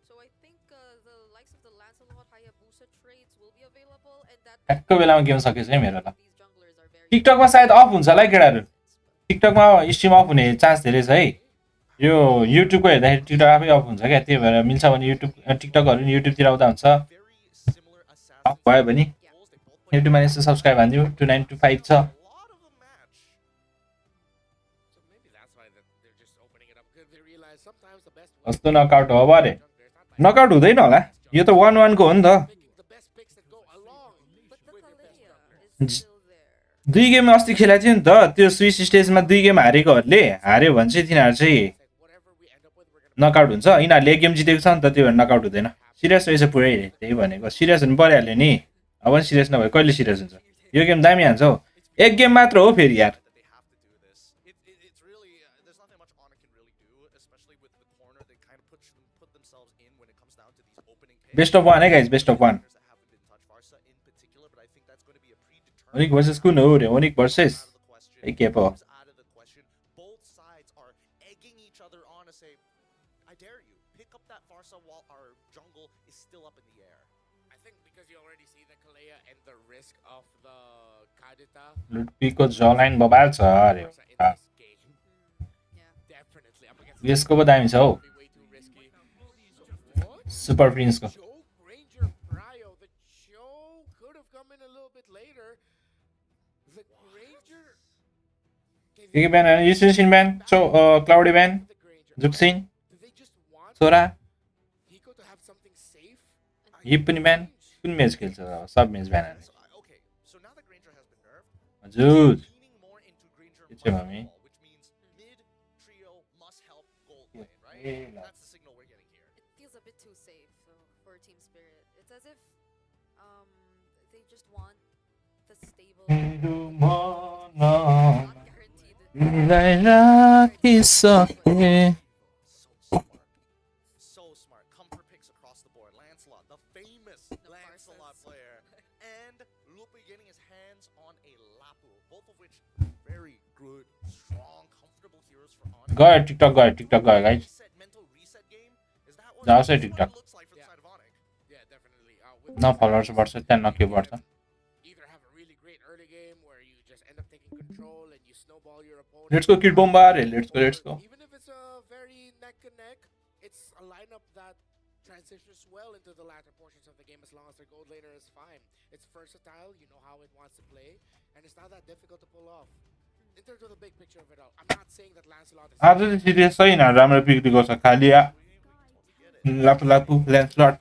So I think the likes of the Lancelot Hayabusa trades will be available, and that ठ्याक्क बेलामा game सकेछ है मेरो ल these junglers are टिकटकमा सायद अफ हुन्छ होला है केटाहरू टिकटकमा स्ट्रिम अफ हुने चान्स धेरै छ है यो युट्युबको हेर्दाखेरि टिकटक आफै अफ हुन्छ क्या त्यही भएर मिल्छ भने युट्युब टिकटकहरू नि युट्युबतिर आउँदा हुन्छ अफ भयो भने युट्युबमा यसो सब्सक्राइब हानिदियो 2925 छ कस्तो नकआउट हो अब अरे नकआउट हुँदैन होला यो त 1-1 को हो नि त दुई गेम अस्ति खेलेको थियो नि त त्यो स्विच स्टेजमा 2 गेम हारेकोहरूले हार्यो भने चाहिँ तिनीहरू चाहिँ नकआउट हुन्छ यिनीहरूले एक गेम जितेको छ नि त त्यो भएर नकआउट हुँदैन सिरियस रहेछ पुरै त्यही भनेको सिरियस हुनु परिहाल्यो नि अब पनि सिरियस नभए कहिले सिरियस हुन्छ यो गेम दामी हान्छ हौ एक गेम मात्र हो फेरि यार बेस्ट अफ 1 है guys best of 1 Onic versus Kuno, Onic versus Kepo. Both sides are egging each other on to say, I dare you, pick up that Farsa while our jungle is still up in the air. I think because you already see the Kalea and the risk of the Kadita. Ludwigको जलाइन बबाल छ अरे यसको पो दामी छ हौ super प्रिन्सको Big ban and Yusin ban, so Cloudy ban, Juxin, Sora, Yipuni ban, Kun Mage kills sub Mage ban. Dude, it's your mommy. Which means mid trio must help gold lane, right? That's the signal we're getting here. It feels a bit too safe for Team Spirit. It's as if they just want the stable. So smart. Comfort picks across the board. Lancelot, the famous Lancelot player, and Lupe getting his hands on a Lapu, both of which very good, strong, comfortable heroes for Onyx. Go ahead, TikTok, guys. Mental reset game. Is that what I'll say TikTok. looks like for the side of Onyx? Yeah, definitely. With No followers, but it's 10 knock you, either have a really great early game where you just end up taking control and you snowball your opponent. Let's go, Kid Bombar. Let's go. Even if it's a very neck and neck, it's a lineup that transitions well into the latter portions of the game as long as their gold laner is fine. It's versatile, you know how it wants to play, and it's not that difficult to pull off. In terms of the big picture of it all, I'm not saying that Lancelot is... आज चाहिँ serious छैन राम्रो बिक्री गर्छ खाली लापु लापु ल्यान्सलट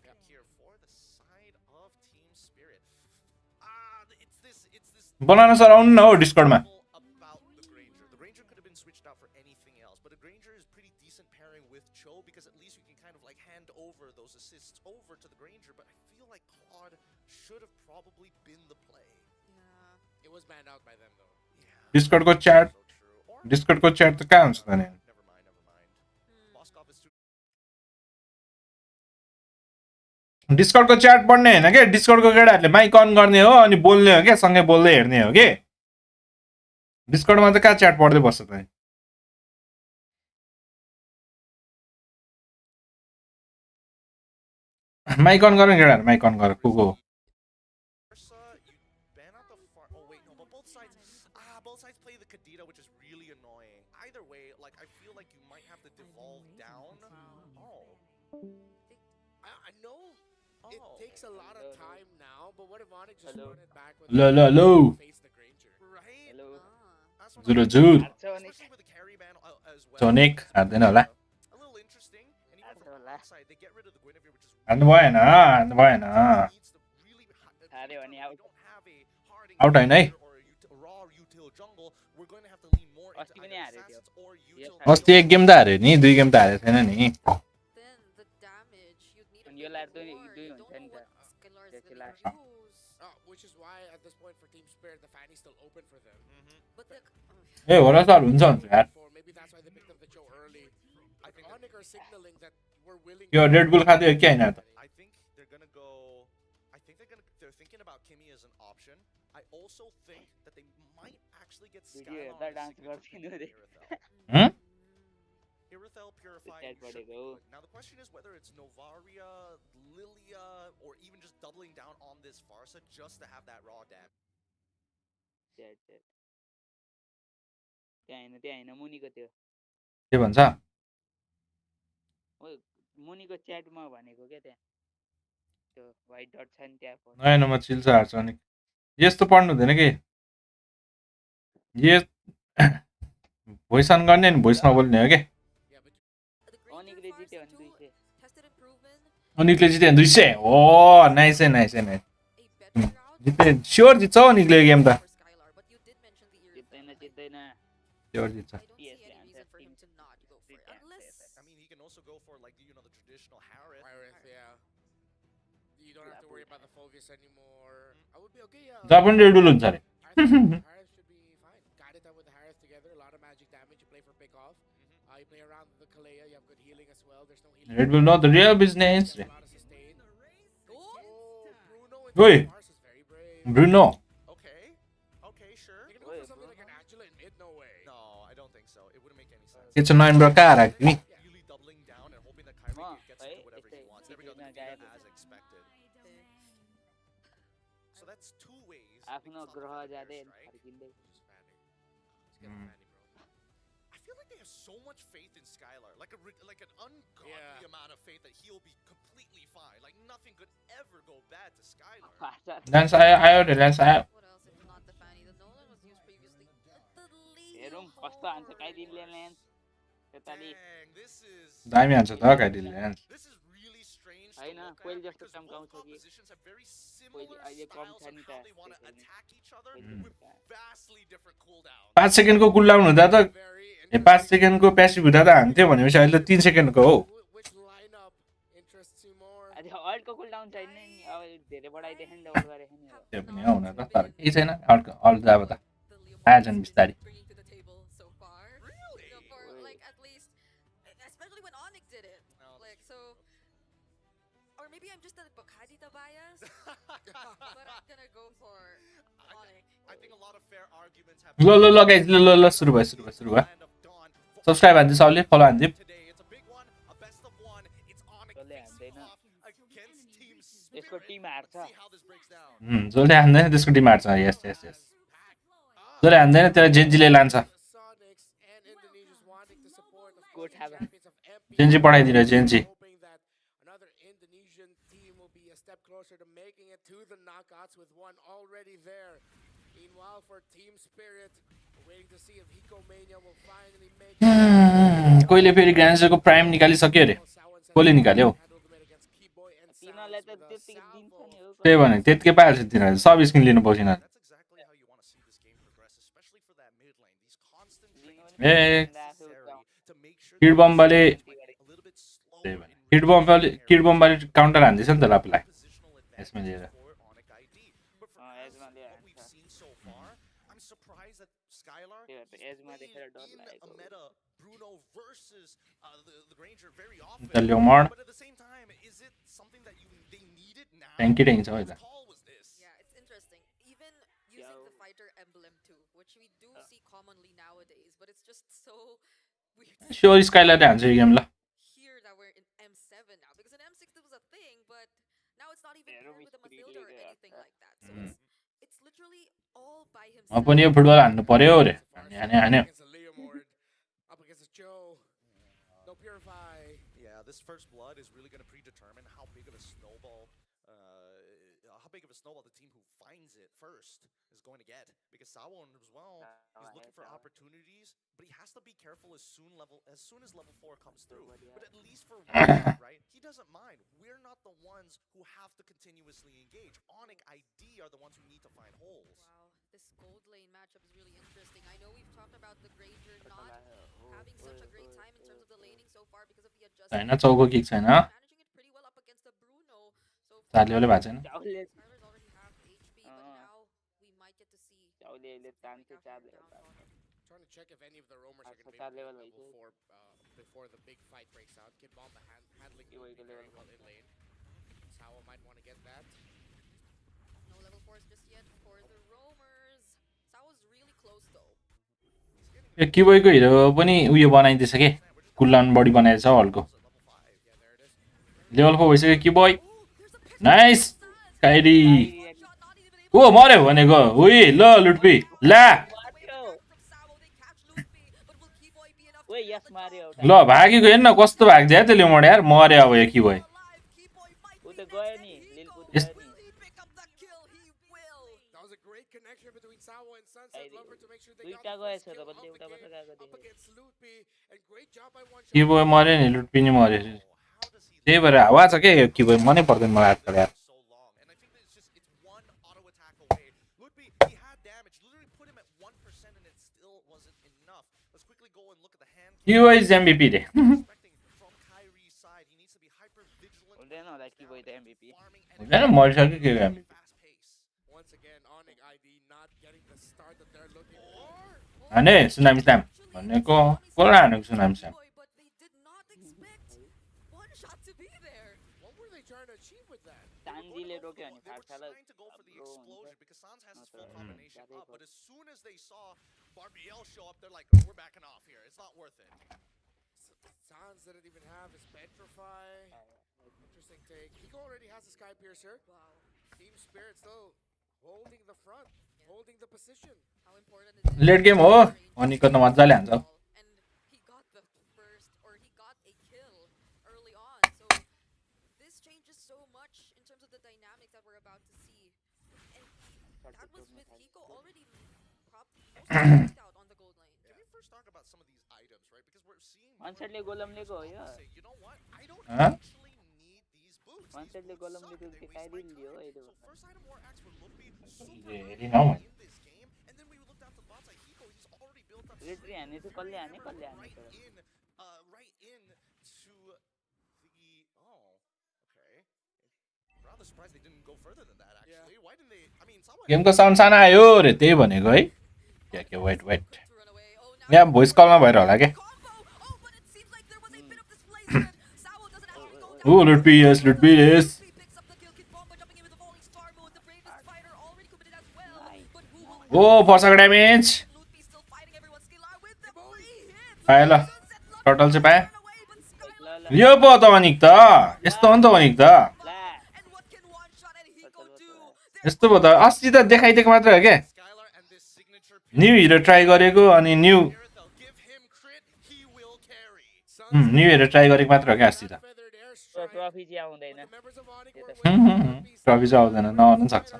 बनाउन sir आउनु न हो डिस्कर्डमा About the Granger could have been switched out for anything else, but a Granger is pretty decent pairing with Cho because at least you can kind of like hand over those assists over to the Granger. But I feel like Claude should have probably been the play. Yeah. It was banned out by them though. डिस्कर्डको chat त कहाँ हुन्छ त नि Never mind. Moskov is too. डिस्कर्डको chat पढ्ने हैन के डिस्कर्डको केटाहरुले माइक अन गर्ने हो अनि बोल्ने हो के सँगै बोल्दै हेर्ने हो के डिस्कर्डमा त कहाँ च्याट पढ्दै बस्छ त माइक अन गर्ने केटाहरु माइक अन गर कुको Both sides play the Kadita, which is really annoying. Either way, like I feel like you might have to devolve down. Oh. I know it takes a lot of time now, but what if Onyx just run it back with Hello. face the Granger? Right? Hello. That's what Zero I'm Jude. especially with the carry ban as well. Sonic हार्दैन होला A little interesting. And even from the outside, they get rid of the Guinevere, which is हार्नु भएन needs the really we don't have a hard Out होइन है or a raw util jungle. We're going to have to lean more into either assassins or util. अस्ति एक game त हार्यो नि दुई game त हारेको छैन नि Then the damage you'd need a yo bit लार more. दुई You दुई don't हुन्छ know नि what त Skylar is त्यसको gonna last use. Which is why at this point for Team Spirit, the fan is still open for them. But the ए हो र sir हुन्छ यार Maybe that's why they picked up the Joe early. I think Onyx are signaling that we're willing. Yo red bull खाँदै हो कि हैन त I think they're gonna go. I think they're thinking about Kimmy as an option. I also think that they might actually get video Skylar हेर्दा on a dance signal गर्थिनु from रे Irithel. हम Irithel purifying Dead body should be go. good. Now the question is whether it's Novaria, Lilia, or even just doubling down on this Farsa just to have that raw damage. त्यहाँ हैन मुनिको त्यो के भन्छ ओ मुनिको च्याटमा भनेको के त्यहाँ त्यो व्हाइट डट छ नि त्यहाँ नयाँ नम्बर चिल्छ हार्छ अनि यस्तो पढ्नु हुँदैन कि ये भोइस अन गर्ने नि भोइस नबोल्ने हो कि अनिकले जित्यो भने 200 अनिकले जित्यो भने 200 ओ नाइस नाइस नाइस जित्यो स्योर जित्छ हौ अनिकले गेम त जित्दैन sure जित्छ I mean, he can also go for like the traditional Harith. Yeah. You don't have to worry about the Fulgus anymore. I would be okay. Japan रेडुल हुन्छ अरे Harith should be fine. Guided that with the Harith together, a lot of magic damage. You play for pick off. You play around the Kalea. You have good healing as well. There's no healing. Red Bull not the real business. A lot of sustain. Bruno. Oi. Mars is very brave. Bruno. Okay, sure. You're gonna go for something like an Angela in mid? No way. No, I don't think so. It wouldn't make any sense. It's a 9 bro cara kimi. Really doubling down and hoping that Kyrie gets to do whatever he wants. There we go, the defeat as expected. So that's two ways. आफ्नो ग्रह जाँदै फर्किँदै I feel like they have so much faith in Skylar, like an ungodly amount of faith that he'll be completely fine. Like nothing could ever go bad to Skylar. Lance आयो रे Lance आयो What else if not the Fanny? The Nolan was used previously. The हेरौँ कस्तो हान्छ काइदिनले Lance त्यताली Dang, this is दामी हान्छ त काइदिले Lance this is really strange. हैन कोइल जस्तो चम्काउँछ कि Positions have very similar अहिले कम styles छ of नि how त they want to attack each other with vastly different cooldowns. 5 सेकेन्डको कुलडाउन हुँदा त ए 5 सेकेन्डको प्यासिभ हुँदा त हान्थ्यो भनेपछि अहिले त 3 सेकेन्डको हो Which lineup interests you more? अझ अल्टको कुलडाउन छैन नि अब धेरै बढाइदिएछ नि डबल गरेछ नि त्यो पनि हो हुन त तर केही छैन अल्ट त अब त आएछन् बिस्तारी bringing to the table so far. Really? So for like at least, especially when Onyx did it, like so. Or maybe I'm just a Bokadita bias, but I'm gonna go for Onyx. I think a lot of fair arguments have ल ल ल guys ल ल ल सुरु भयो Land of Dawn. Subscribe हान्दियो सबले फलो हान्दियो Today it's a big one, a best of one. It's Onyx जसले facing हान्दैन off against Team यसको Spirit. टिम हार्छ See how this breaks down. जसले हान्दैन त्यसको टिम हार्छ यस यस यस जसले हान्दैन त्यसलाई जेन्जीले लान्छ Sonics and Indonesia's wanting to support the Good former heaven. champions of MP. Gen Z पठाइदिनु Gen Z Hoping that another Indonesian team will be a step closer to making it to the knockouts with one already there. Meanwhile, for Team Spirit, we're waiting to see if Hiko Mania will finally make it. कोहीले फेरि ग्रान्डको prime निकालिसक्यो अरे कसले निकाल्यो तिनीहरूलाई त त्यतिकै दिन्छ नि हो त्यही भने त्यतिकै पाइहाल्छ तिनीहरूले सब स्किन लिनु पाउँछ That's exactly how you want to see this game progress, especially for that mid lane. These constant trades are necessary to make sure kid बमबाले a little bit slow त्यही भने in किड बमबाले counter हान्दैछ नि त लापलाई positional यसमा लिएर advantage for Onyx ID. But from यसमा लिएर what we've seen so far, I'm surprised that Skylar त्यो is एजमा देखेर डर playing in लागेको a meta Bruno versus the Granger very often. The Leomord. But at the same time, is it something that they needed now? ट्याङ्की रहेछ है त Whose call was this? Yeah, it's interesting. Even using the fighter emblem too, which we do see commonly nowadays, but it's just so weird to sure स्काइलाई हान्छ यो game ल hear that we're in M7 now. Because in M6 it was a thing, but now it's not even Yeah, paired with a Ruby's Mathilda or pretty anything good. like that. So it's literally all by म himself. पनि यो football हान्नु पर्यो रे हान्यो हान्यो Against a Leomord, up against a Joe. No Purify. Yeah, this first blood is really going to predetermine how big of a snowball, the team who finds it first is going to get. Because Sawon as well is looking for opportunities, but he has to be careful as soon as level 4 comes through. But at least for one, right? He doesn't mind. We're not the ones who have to continuously engage. Onyx ID are the ones who need to find holes. Wow, this gold lane matchup is really interesting. I know we've talked about the Granger not having such a great time in terms of the laning so far because of the छैन adjustments. चौको kick छैन Managing it pretty well up against the Bruno. So चार्लीले भएको छैन चाउले Skylar's already half HP, but now we might get to see. चाउलेले तान्छ चार्ले Trying to check if any of the roamers are going to be Star able level to level 4 before the big fight breaks out. Kid Bomb handling Yo, it yo, very level well in lane. Sawa might want to get that. No level 4s just yet for the roamers. Sawa's really close though. यो किबोयको हिरो पनि उयो बनाइदिएछ के कुलडाउन बडी बनाएछ हलको level 4 भइसक्यो किबोय nice Kyrie ओ मर्यो भनेको उही ल लुटपी ला yes मार्यो एउटा ल भागेको हेर्न कस्तो भाग्छ है त्यसले मोड यार मरे अब एकी भयो ऊ त गयो नि लिलपुत यस- गयो नि That was a great connection between Sawa and Sunset Lover to make sure they got दुईटा the गएछ first kill र बल्ल up एउटा मात्र again, गएको up देखेँ against Loopy, and great job by one कि भयो मऱ्यो नि लुट पनि मऱ्यो त्यही भएर हावा छ के यो कि भयो मनै पर्दैन मलाई आजकल यार so long. And I think that it's one auto attack away. Ludwig, he had damage. Literally put him at 1% and it still wasn't enough. Let's quickly go and look at the hand. कि भयो MVP रे Expecting from Kyrie's side, he needs to be hyper vigilant. हुँदैन होला कि भयो त MVP हुँदैन मरिसक्यो के MVP Fast pace. once again, Onyx ID not getting the start that they're looking for. हाने सुनामी स्ल्याम भनेको कसलाई हानेको tsunami slam But they did not expect one shot to be there. What were they trying to achieve with that? तान्जीले रोक्यो भने They were फाट्छाला trying to go for the explosion because Sans has his full combination up. But as soon as they saw Barbiel show up, they're like, we're backing off here. It's not worth it. Sans didn't even have his Petrify. Interesting take. Hiko already has a Sky Piercer. Wow. Team Spirit still holding the front, holding the position. How important is it? Late game हो अनि कता मजाले हान्छ And he got the first, or he got a kill early on. So this changes so much in terms of the dynamics that we're about to see. And that was with Hiko already mostly out on the gold lane. Can we first talk about some of these items, right? Because we're seeing वानसेटले गोलम लिएको हो यो say, you know what? I don't Huh? actually need these boots. वानसेटले गोलम लिएको They के waste काइदिन my Leo time. अहिले So first item war axe for Lupi, super Yeah, early you know it. in this game. And then we looked at the bots like Hiko, he's already built up रेट्री हाने चाहिँ कसले हाने कसले हाने right तर in to the okay. Rather surprised they didn't go further than that actually. Why didn't they? I mean, someone गेमको sound सानो आयो रे त्यही भनेको है के के wait wait To run away. Oh, now यहाँ भोइस कलमा भएर होला के combo. Oh, but it seems like there was a bit of displacement. Sawo doesn't actually go down. ओ लुट P yes He picks up the kill. Kid Bomba jumping in with the falling star mode. The bravest fighter already committed as well. But who will oh पर्सको damage Loopy still fighting everyone's skill out with the free hits. पाएँ ल total चाहिँ पाएँ Run away, but Skylar ल ल यो पो त अनिक त यस्तो हो नि त अनिक त ला and what can one shot and Hiko do? यस्तो भयो त अस्ति त देखाइदिएको मात्र हो क्या Skylar and this signature new hero try गरेको अनि new here, they'll give him crit, he will carry. New hero try गरेको मात्र हो क्या अस्ति त Feathered त्यो airstrike. ट्रफी चाहिँ आउँदैन The members of Onyx were Yes. waiting. Trophy चाहिँ आउँदैन नआउनु पनि सक्छ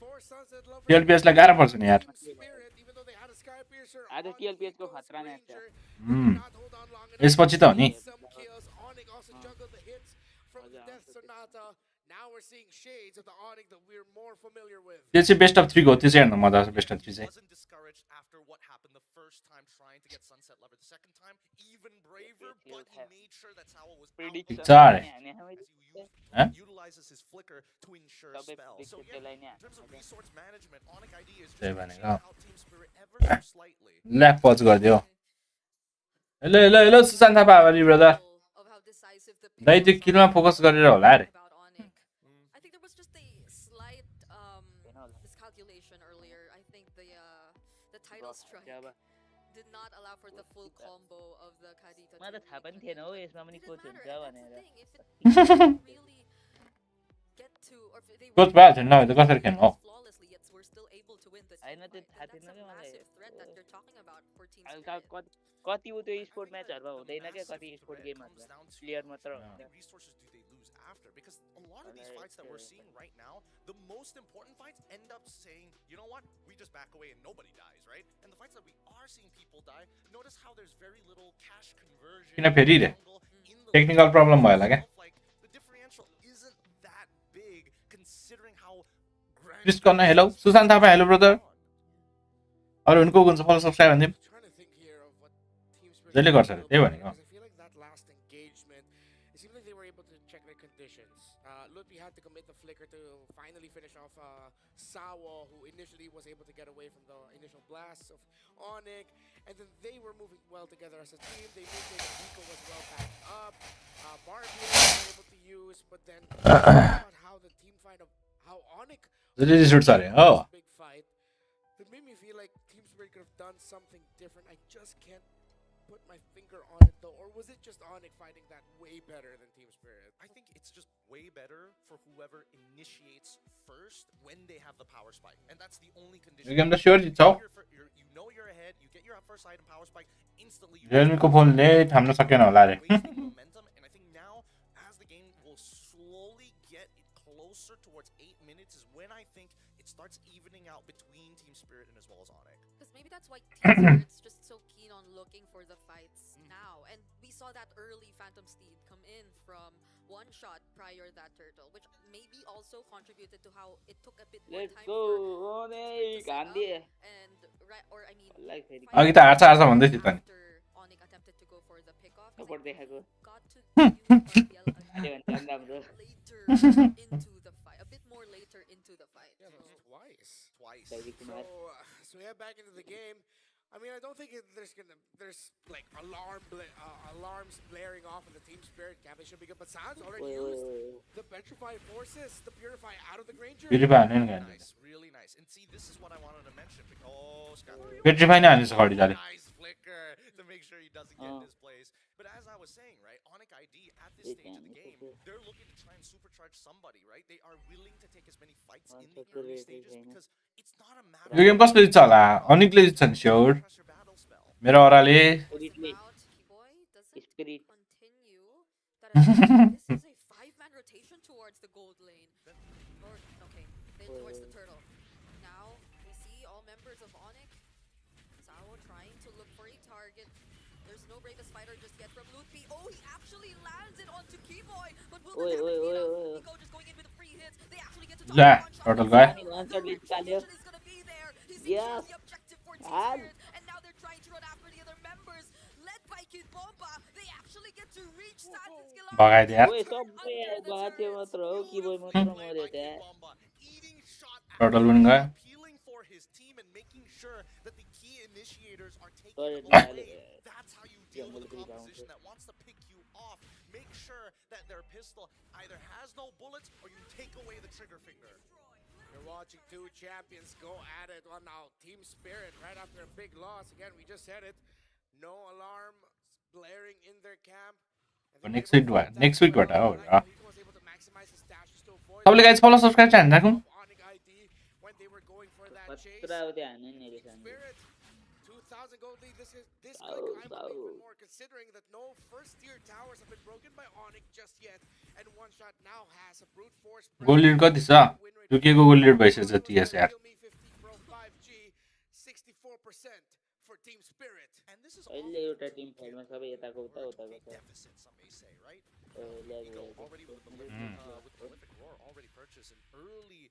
For Sunset Lover, टिएलपिएसलाई गाह्रो पर्छ नि यार Team Spirit, even though they had a Sky Piercer आज on TLPS को Hiko's खतरा म्याच छ Ranger, Hmm. did not hold on long enough यसपछि त हो नि to get some kills. Onyx also juggled the hits from the Death Sonata. Now we're seeing shades of the Onyx that we're more familiar with. त्यो चाहिँ best of 3 हो त्यो चाहिँ हेर्न मजा आउँछ बेस्ट अफ 3 चाहिँ Wasn't discouraged after what happened the first time trying to get Sunset Lover. The second time, even braver, but he made sure that Sawa was out. Prediction चार हाने हामी Huh? Utilizes his flicker to ensure सबै spell. So prediction yeah, त्यसलाई नै in terms of resource management, Onyx ID is just त्यही reaching भनेको out Team Spirit ever so slightly. ल्याप pause गरिदियो hello hello hello Sushant Thapa अगाडि brother Of how decisive the दाइ त्यो picks किलमा फोकस गरेर होला अरे about Onyx. I think there was just a slight miscalculation earlier. I think the title strike जब did not allow for the full combo of the Kadita. मलाई त थाहा पनि थिएन हो यसमा पनि कोच हुन्छ भनेर Really get to, or if they coach भइहाल्छ नि नभए त कसरी खेल्नु हो flawlessly, yet we're still able to win the होइन team त्यो fight. थाहा That's थिएन a क्या मलाई massive threat that you're talking about for Team अहिले Spirit. कति ऊ त्यो स्पोर्ट म्याचहरूमा हुँदैन क्या कति स्पोर्ट गेमहरूमा प्लेयर मात्र How हुन्छ many resources do they lose after? Because a lot of these fights that we're seeing right now, the most important fights end up saying, you know what, we just back away and nobody dies, right? And the fights that we are seeing people die, notice how there's very little cash conversion. किन फेरि रे jungle in the technical lane problem भयो होला क्या itself. Like the differential isn't that big considering how please गर्न hello Sushant Thapa hello brother अरू उनको हुन्छ फलो सब्सक्राइब भन्दिम Trying to think here of what Team Spirit जसले गर्छ अरे will त्यही do, भनेको because I feel like that last engagement, it seemed like they were able to check their conditions. Ludwig had to commit the flicker to finally finish off Sawa, who initially was able to get away from the initial blasts of Onyx, and then they were moving well together as a team. They knew that Nico was well backed up. Barbie was able to use, but then about how the team fight of how Onyx जसले रिस उठ्छ अरे हो big fight, it made me feel like Team Spirit could have done something different. I just can't put my finger on it though. Or was it just Onyx fighting that way better than Team Spirit? I think it's just way better for whoever initiates first when they have the power spike, and that's the only condition. यो game त sure जित्छ हौ You know you're ahead, you get your first item power spike instantly. रियलमीको फोनले थाम्न सकेन होला रे Momentum, and I think now as the game will slowly get closer towards 8 minutes is when I think it starts evening out between Team Spirit and as well as Onyx. Because maybe that's why Team Spirit's just so keen on looking for the fights now. And we saw that early Phantom Steed come in from one shot prior that turtle, which maybe also contributed to how it took a bit more Let's time go. for Onyx, Gandhi. and or I mean Like very अघि त हार्छ हार्छ भन्दै थियो त नि after Onyx attempted to go for the pickoff, Support देखाएको got to use राम्रो later into the fight, a bit more later into the fight. Yeah, that was twice. Saidi Kumar. So we head back into the game. I mean, I don't think there's like alarms blaring off in the Team Spirit camp. It should be good, but Sans already used the Petrified Forces, the Purify out of the Granger. Purify नै गर्दैन Nice, really nice. And see, this is what I wanted to mention. Oh, Scott. पेट्रिफाई नै हाल्छ खडी जाले Nice flicker to make sure he doesn't get displaced. But as I was saying, right, Onyx ID at this stage of the game, they're looking to try and supercharge somebody, right? They are willing to take as many fights in the early stages because it's not a matter yo game कसले जित्छ होला अनिकले जित्छ नि sure मेरो अराले Spirit. Continue. This is a 5-man rotation towards the gold lane. Okay, then towards the turtle. Now we see all members of Onyx. Sao trying to look for a target. There's no bravest fighter just yet from Lutfi. Oh, he actually lands it onto Keyboy, but will the damage be enough? Nico just going in with the free hits. They actually get to ला one shot. Total गए One shot निकाल्यो. Is gonna be there. He Yes. secures the objective for Team Spirit, and now they're trying to run after the other members. Led by Kid Bomba, they actually get to reach Satin's skill. भगाइदिए यार ओए सबै गएको मात्र हो कि बोय मात्र मर्यो त्यहाँ टोटल पनि गयो appealing for his team and making sure that the key initiators are taken Sorry, away. That's how you deal with a composition that wants to pick you off. Make sure that their pistol either has no bullets or you take away the trigger finger. You're watching two champions go at it. Well, now Team Spirit right after a big loss. Again, we just said it. No alarm blaring in their camp. Next week बाट हो सबले guys फलो subscribe चाहिँ हान्नु खतरा हो त्यो हान्ने नि रहेछ 2000 gold lead. This could climb even more, considering that no first-tier towers have been broken by Onyx just yet, and one shot now has a brute force. Goal lead कति छ टुकेको गोल लिड भइसक्छ टीएस यार 64% for Team Spirit. And this is अहिले एउटा Tim फाइटमा सबै यताको उता उताको छ deficit, some may say, right? Already with the prolific roar already purchased and early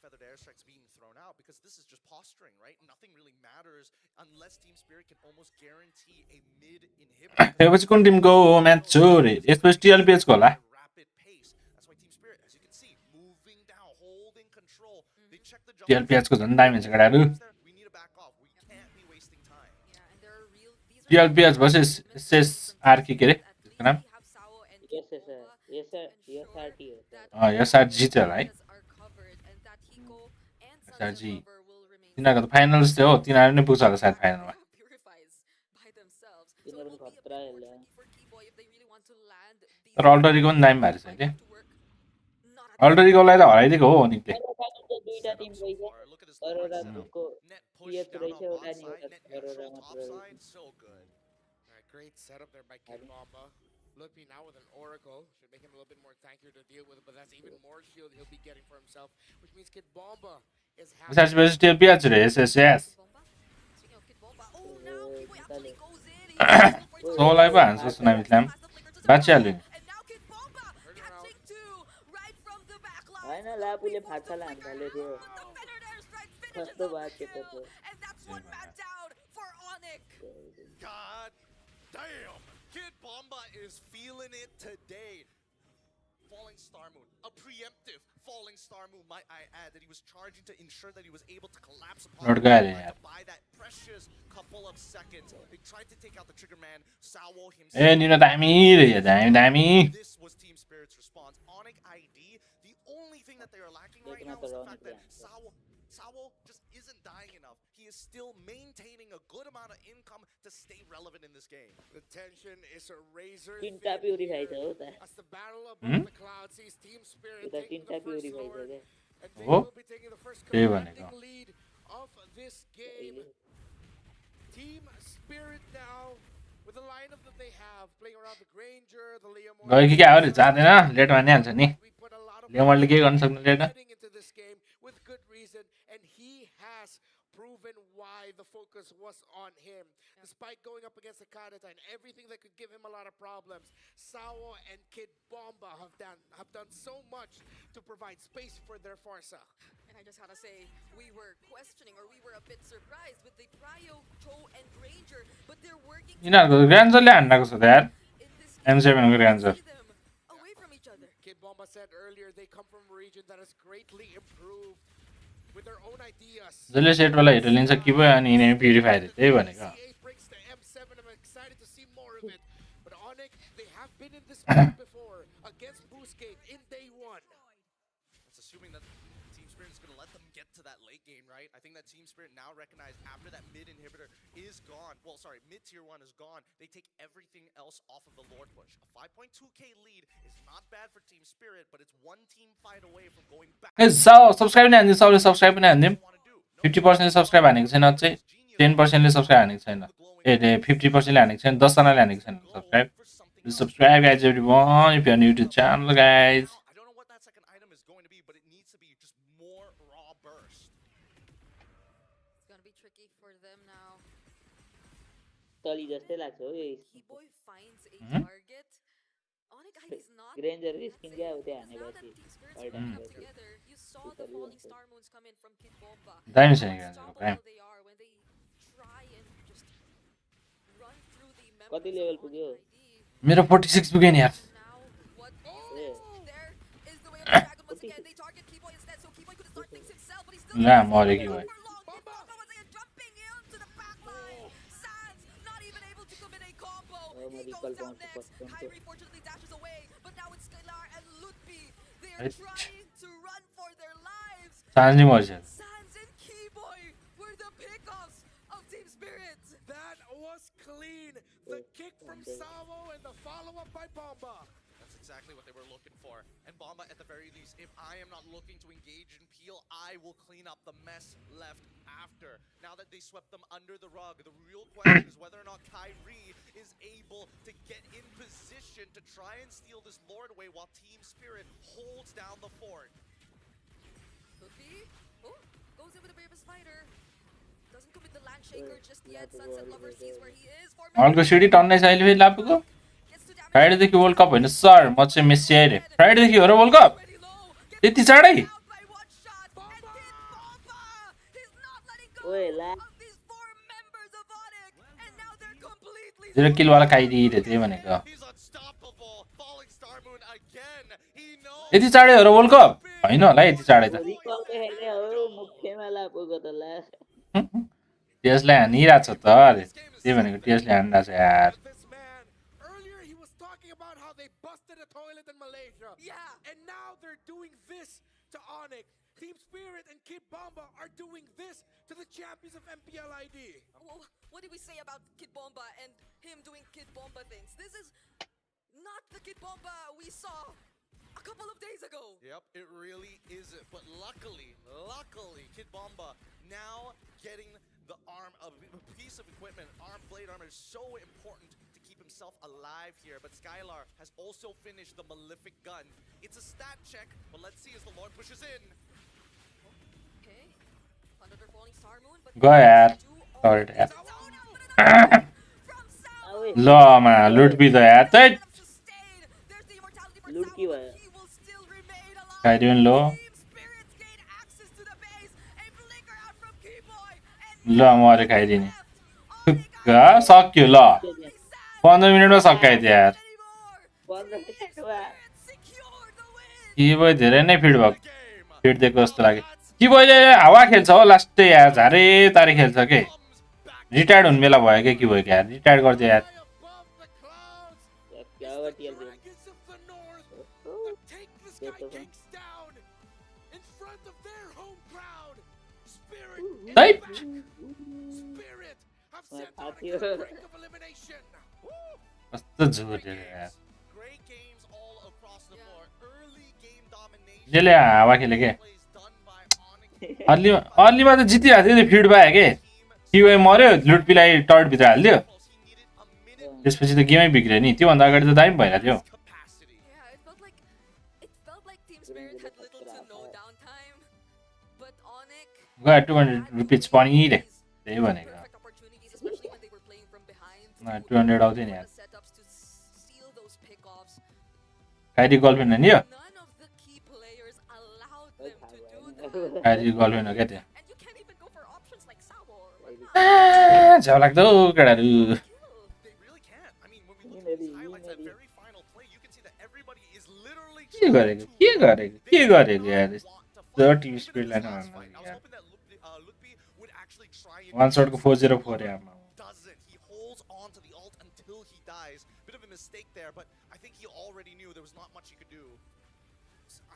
feathered airstrikes being thrown out because this is just posturing, right? Nothing really matters unless Team Spirit can almost guarantee a mid inhibitor. त्यसपछि कुन Timko match छ रे यसपछि टीएलपीएच को होला Rapid pace. That's why Team Spirit, as you can see, moving down, holding control. They check the टीएलपीएच को झन् दामी छ गडाहरू We need to back off. We can't be wasting time. Yeah, and there are real. These are TLPH versus SS RK के रे त्यसको नाम SRT हो SR जित्यो होला है एसआरजी तिनीहरूको त फाइनल्स थियो हो तिनीहरू नै पुग्छ होला सायद फाइनलमा तिनीहरू पनि खतरा हेर्ला तर अल्टरीको पनि दामी भएर छ अहिले अल्टरीकोलाई त हराइदिएको हो निकले दुईटा टिम रहेछ अरोराको पिएच रहेछ एउटा नि अरोरा मात्र Great setup there by Kid Bomba. Looking now with an Oracle. Should make him a little bit more tankier to deal with, but that's even more shield he'll be getting for himself, which means Kid Bomba is happy. SR versus TLPH रे SS सोलाई पो हान्छ जस्तो नामितलाई बाचिहाल्यो नि होइन लापुले फाट्छाला हान्न थाल्यो थियो कस्तो भएको थियो God damn! Kid Bomba is feeling it today. Falling Star Moon, a preemptive falling Star Moon, might I add, that he was charging to ensure that he was able to collapse upon Not good, yeah. to buy that precious couple of seconds. They tried to take out the trigger man, Sawo himself. ए निनो दामी रे दामी दामी This was Team Spirit's response. Onyx ID, the only thing that they are lacking right now is the fact that Sawo just isn't dying enough. He is still maintaining a good amount of income to stay relevant in this game. The tension is a razor तीनटा thin purify छ here. हो त As the battle above the clouds sees Team Spirit उता taking तीनटा the first purify छ sword, के and they Oh. will be taking the first त्यही commanding भनेको lead of this game. Team Spirit now, with the lineup that they have, playing around the Granger, the Leomord. गयो कि क्या हो रे जाँदैन लेट भनिहाल्छ नि We put a lot of लेमरले के गर्न सक्नु late heading into this game with good reason, and he has proven why the focus was on him. Despite going up against the Kadata and everything that could give him a lot of problems, Sawo and Kid Bomba have done so much to provide space for their Forza. And I just gotta say, we were questioning, or we were a bit surprised with the Prio, Cho, and Granger, but they're working यिनीहरूको ग्रान्जरले हान्नको छ यार in this M7 को ग्रान्जर see them away from each other. Kid Bomba said earlier they come from a region that has greatly improved with their own ideas. जसले सेटवाला हिरो लिन्छ कि भयो अनि यिनीहरू प्युरिफाई रे त्यही भनेको C8 breaks the M7. I'm excited to see more of it. But Onyx, they have been in this spot before against Boostgate in day one. That's assuming that Team Spirit is going to let them get to that late game, right? I think that Team Spirit now recognize after that mid inhibitor is gone. Well, sorry, mid tier 1 is gone. They take everything else off of the Lord push. A 5.2k lead is not bad for Team Spirit, but it's one team fight away from going back. A subscribe नै हान्दिउँ सबले subscribe पनि हान्दिउँ 50% ले subscribe हानेको छैन अझै 10% ले subscribe हानेको छैन ए 50% ले हानेको छैन 10 जनाले हानेको छैन subscribe Please subscribe guys everyone if you are new to the channel guys. I don't know what that second item is going to be, but it needs to be just more raw burst. It's gonna be tricky for them now. तली जस्तै लाग्छ हो यो Keyboy finds a target. Onyx is not. ग्रेन्जर That's skin it. क्या हो त्यो Because now that हानेपछि Team Spirits are coming up together, you saw the falling star moons come in from Kid Bomba. दामी छ How नि ग्रान्जर unstoppable they are when they try and just run through the members कति of level Onyx पुग्यो ID. मेरो 46 पुग्यो नि यार Now, what is this? There is the way of the dragon once again. They target Keyboy instead, so Keyboy could start things himself, but he's still ला मरे कि भयो Bomba once again jumping into the back line. Sans not even able to commit a combo. He goes down next. Kyrie fortunately dashes away, but now it's Skylar and Lutfi. They're trying to run for their lives. साँझ नि मर्छ Sans and Keyboy were the pickoffs of Team Spirit. That was clean. The kick from Sawo and the follow-up by Bomba. That's exactly what they were looking for. And Bomba, at the very least, if I am not looking to engage in Peel, I will clean up the mess left after. Now that they swept them under the rug, the real question is whether or not Kyrie is able to get in position to try and steal this Lord away while Team Spirit holds down the fort. Lutfi, oh, goes in with the bravest fighter. Doesn't commit the land shaker just yet. Sunset Lover sees where he is. हलको सिडी टन्नै छ अहिले फेरि लापुको फ्राइडेदेखि world cup होइन sir म चाहिँ Messi आइरे फ्राइडेदेखि हो र world cup यति चाँडै ओए ला 0 किलवाला खाइदिए त्यही भनेको He's unstoppable. Falling Star Moon again. He knows. यति चाँडै हो र वर्ल्ड कप होइन होला यति चाँडै त रिकल देखेले हो मुख्यमा लापुको त ला टिएसले हानिरहेको छ त अरे त्यही भनेको टिएसले हानिरहेको छ यार This man, earlier he was talking about how they busted a toilet in Malaysia. Yeah. And now they're doing this to Onyx. Team Spirit and Kid Bomba are doing this to the champions of MPLID. Well, what did we say about Kid Bomba and him doing Kid Bomba things? This is not the Kid Bomba we saw a couple of days ago. Yep, it really isn't. But luckily, Kid Bomba now getting the arm, a piece of equipment, blade armor is so important to keep himself alive here. But Skylar has also finished the Malefic gun. It's a stat check, but let's see as the Lord pushes in. Okay. Under the falling star moon, but गयो यार सरी यार ल मा लुट बि त यार त्यही लुट के भयो खाइदियो नि लो ल मरे खाइदिने सक्यो ल 15 मिनटमा सकाइदियो यार 15 मिनेटमा कि भयो धेरै नै फिड भएको फिड दिएको जस्तो लाग्यो कि भयो हावा खेल्छ हो लास्टै यार झारे तारे खेल्छ के रिटायर्ड हुने बेला भयो कि भयो यार रिटायर्ड गरिदियो यार क्या हो TL Dragons of the North that take the Sky Kings down in front of their home crowd. Spirit is Type. back. Spirit have My sent Onyx Patio. to the brink of elimination. कस्तो झुट यार Great games all across the board. Early game domination. यसले हावा खेले के Plays done by Onyx. अर्लीमा त जितिरहेको थियो नि फिड भयो के किवे मर्यो लुट पिलाई टर्ट भित्र हालिदियो त्यसपछि त गेमै बिग्रियो नि त्योभन्दा अगाडि त दामी भइरहेको थियो Yeah, it felt like Team Spirit had little to no downtime, but Onyx गयो 200 रुपिज पनि रे त्यही भनेको perfect opportunities, especially when they were playing from behind. 200 आउँथ्यो नि यार Setups to steal those pickoffs. Kyrie girlfriend हो नि यो None of the key players allowed them to do that. Kyrie girlfriend हो क्या त्यो And you can't even go for options like Sabo or whatnot. झ्याउ लाग्दो केटाहरू They really can't. I mean, when we look at these highlights, that very final play, you can see that everybody is literally के गरेको यार यस्तो Tim स्पिडलाई नहाल्नु यार would actually try and वान शटको 404 यार doesn't. He holds on to the ult until he dies. Bit of a mistake there, but I think he already knew there was not much he could do.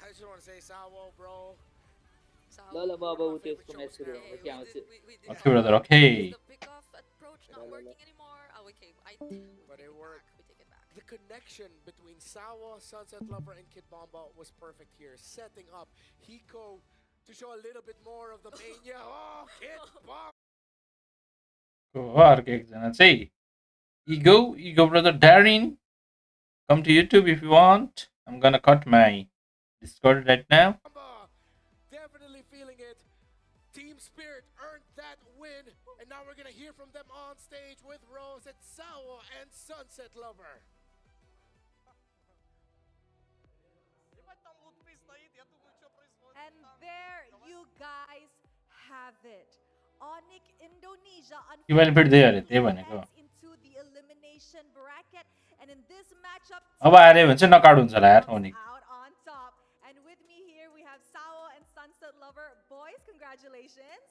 I just want to say, Salvo, bro. ल बाबा उ त्यसको match सुरु हुन्छ के आउँछ Okay, brother, okay. The pickoff approach not working anymore. Oh, okay, But it worked. we take it back. The connection between Sawa, Sunset Lover, and Kid Bomba was perfect here, setting up Hiko to show a little bit more of the mania. Oh, Kid Bomba! अर्को एकजना चाहिँ Ego brother Darren, come to YouTube if you want. I'm gonna cut my Discord right now. Definitely feeling it. Team Spirit earned that win, and now we're gonna hear from them on stage with Rose at Sawa and Sunset Lover. And there you guys have it. Onyx Indonesia You will put there, they want to go. into the elimination bracket, and in this matchup, अब आएर भन्छ नकाउट हुन्छ होला यार Onyx. out on top. And with me here we have Sao and Sunset Lover. Boys, congratulations.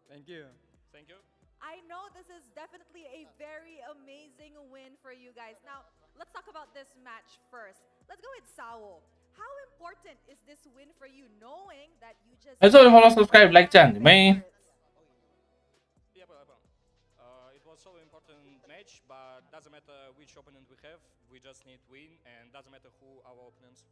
Thank you. Thank you. I know this is definitely a very amazing win for you guys. Now, let's talk about this match first. Let's go with Sao. How important is this win for you, knowing that you just... Let's all follow, subscribe, like channel, man. It was so important match, but doesn't matter which opponent we have. We just need win, and doesn't matter who our opponents.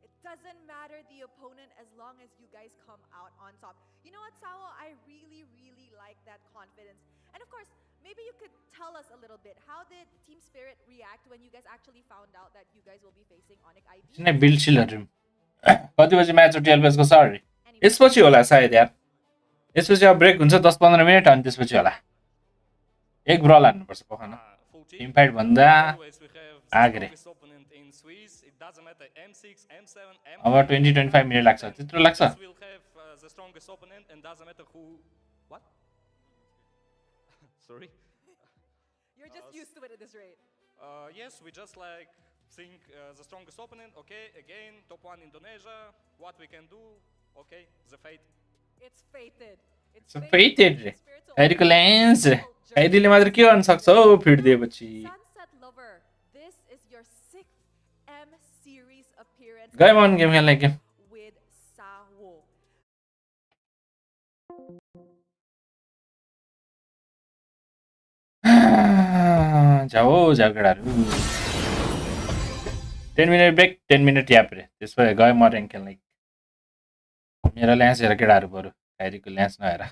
It doesn't matter the opponent as long as you guys come out on top. You know what, Sao? I really, really like that confidence. And of course, maybe you could tell us a little bit. How did Team Spirit react when you guys actually found out that you guys will be facing Onyx ID? किन build सिलहरु कति बजे match हो 12 बजेको सरी यसपछि होला सायद यार यसपछि अब ब्रेक हुन्छ 10-15 मिनेट अनि त्यसपछि होला एक ब्रल हान्नुपर्छ पखन टिम फाइट भन्दा आग्रे अब 20-25 मिनेट लाग्छ त्यत्रो लाग्छ Sorry? You're just used to it at this rate. Yes, we just like think the strongest opponent. Okay, again, top 1 Indonesia. What we can do? Okay, the fate. It's fated. It's fated. Eric Lens. Kaidile मात्र के गर्न सक्छ हो fit दिएपछि Sunset Lover, this is your 6th M series appearance. गए मन game खेल्न game with Sao. जाओ केटाहरू 10 मिनट ब्रेक 10 मिनट याप रे त्यसपछि गए म र्याङ्क खेल्न मेरो ल्यान्स हेर केटाहरू बरु काइरीको ल्यान्स नहेर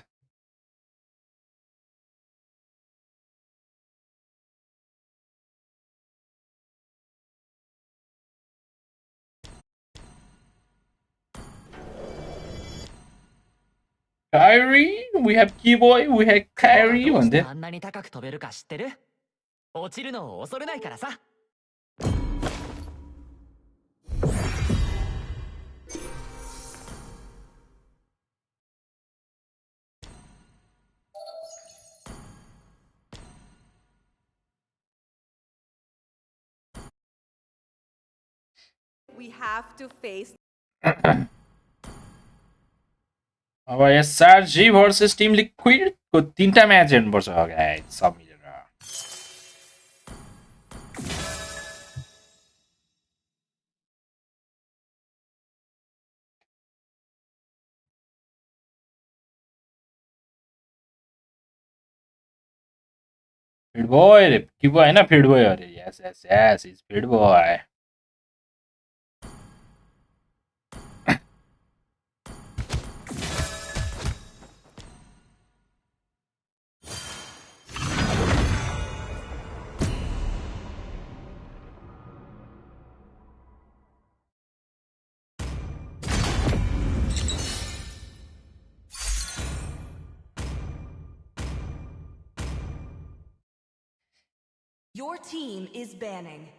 Kyrie, we have Keyboy, we have Kyrie भन्दै あんなに高く飛べるか知ってる？落ちるのを恐れないからさ。We have to face अब SRG versus Team Liquid को 3टा म्याच हेर्नुपर्छ गाइस सब मिलेर फिड बोय रे कि भयो हैन फिड बोय अरे यस यस यस इज फिड बोय Your team is banning.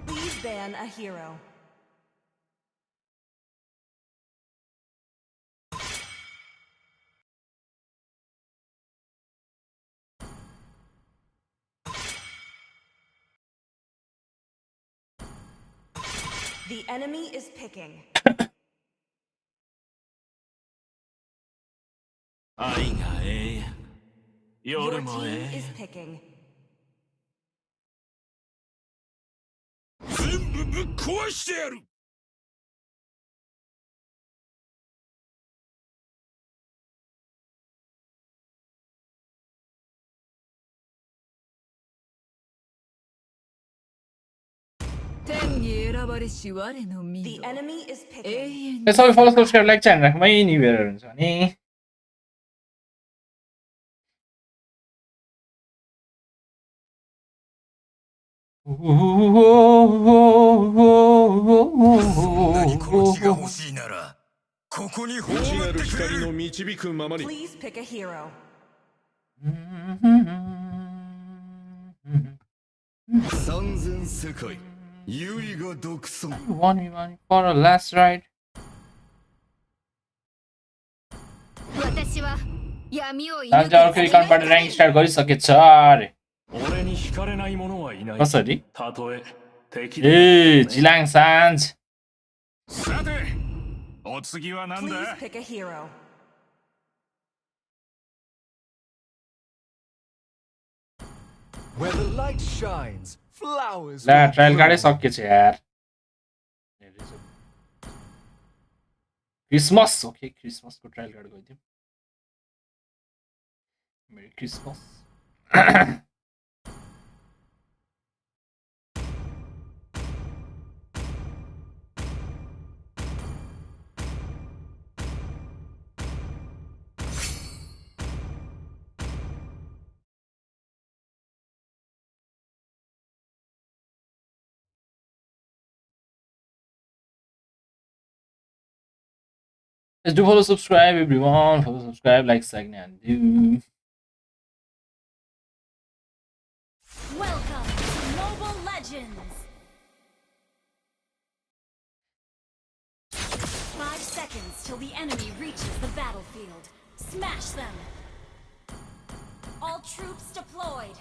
Please ban a hero. The enemy is picking. 愛が永遠 Your 夜も永 team 遠 is picking. 全部ぶっ壊してやる 天に選ばれし我の身 The よ enemy is 永 picking. 遠 ए सबै फलो सब्स्क्राइब लाइक च्यानल राख्मै नि भेर हुन्छ नि Please pick a hero. 三千世界ユイが独尊 1v1 for a last ride 私は闇を射 आज अर्को एकाउन्टबाट rank start गरिसकेछ अरे 俺に惹かれない者はいない कसरी たとえ敵で ए जिलाङ सान्ज さてお次は何 Please だ pick a hero. Where the light shines, flowers ला will ट्रायल कार्डै bloom. सकिएछ यार क्रिसमस ओके क्रिसमसको ट्रायल कार्ड गइदिउँ merry Christmas Let's do follow, subscribe, everyone. Follow, subscribe, like, segment, and do. Welcome to Mobile Legends! 5 seconds till the enemy reaches the battlefield. Smash them! All troops deployed!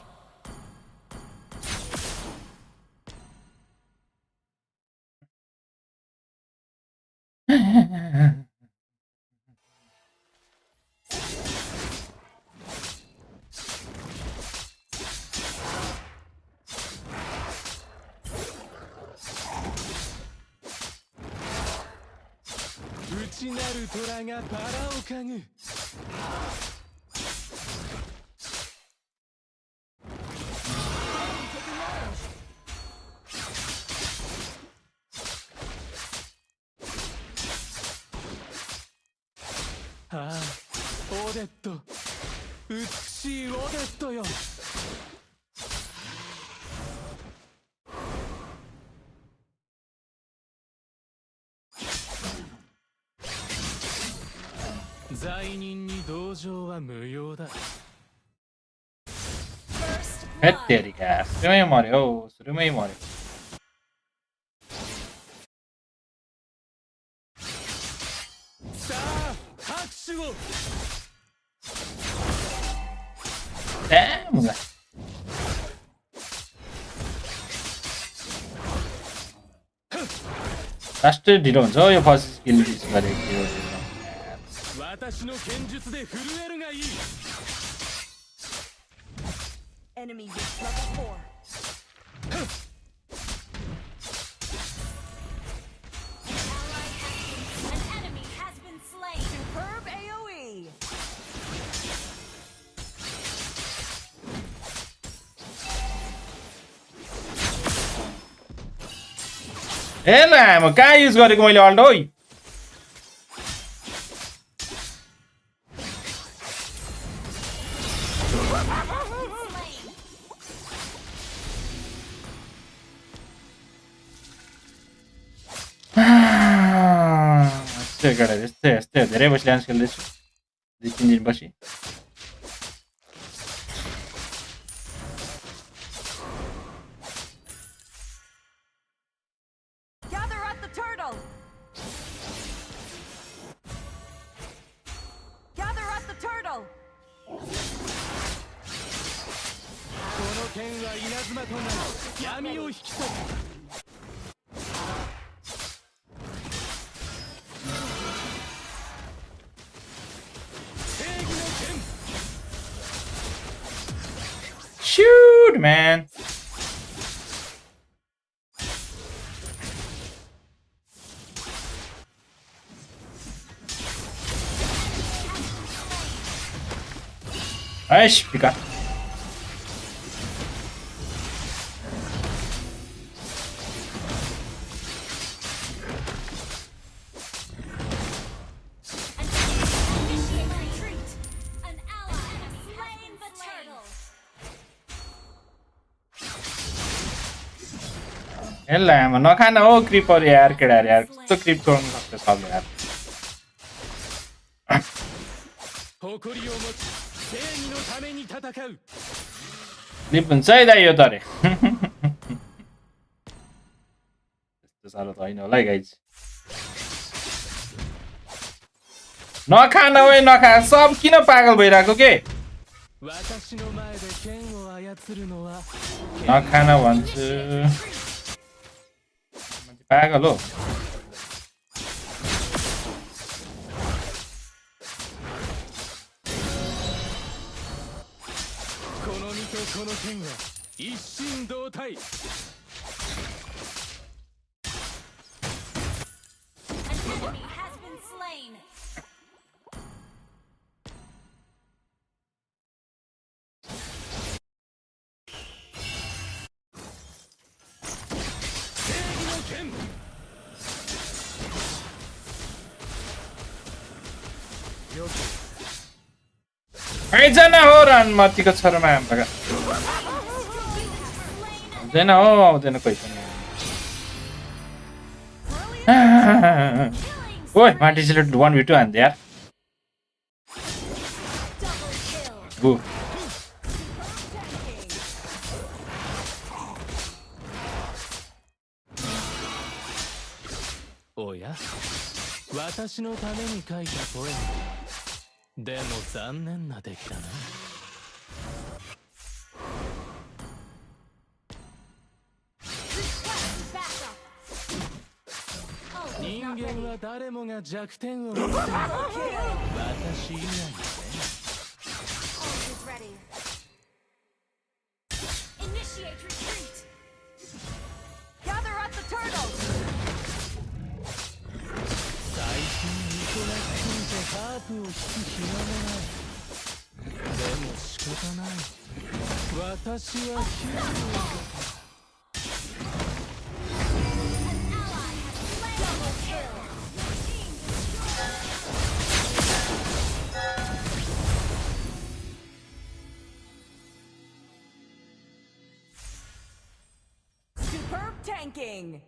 Ah, オデット美しいオデットよ 罪人に同情は無用だ hate तेरिका सुरुमै मर्यो सुरुमै मर्यो Damn! Last ढिलो हुन्छ यो first skill use गरेको 私の剣術で震えるがいい。 Enemy reached level 4. An enemy has been slain. Superb AoE. हेला म कहाँ use गरेको मैले अल्ट ओइ यस्तै गरे यस्तै धेरै बसी डान्स खेल्दैछु 2-3 दिन बसी Gather at the turtle. Gather at the turtle. この剣は稲妻となり闇を引き裂く。 Shoot, man. Aish, pica. हेला म नखाना हो क्रिपर यार केडाहरु यार कस्तो क्रिप गर्नु सक्छ सबले यार 誇りを持ち正義のために戦う क्रिप हुन्छ है दाइ यो त रे त्यस्तो साह्रो त होइन होला है गाइज नखाना ओए नखा सब किन पागल भइराको के 私の前で剣を操るのは नखाना भन्छु पागल हो この身とこの剣は一心同体 Enemy has been slain. आइजना हो रन मतीको छोरोमा हाम्रो हुँदैन हो आउँदैन कोही पनि ओइ माटी सिलेट 1v2 हान्दै यार गोおや私のために書いたポエムでも残念な出来だな人間は誰もが弱点を持っている私以外にね Initiate retreat. Gather at the turtle. 最近忙しすぎてハープを弾く暇もないでも仕方ない私はヒーローだ Superb tanking.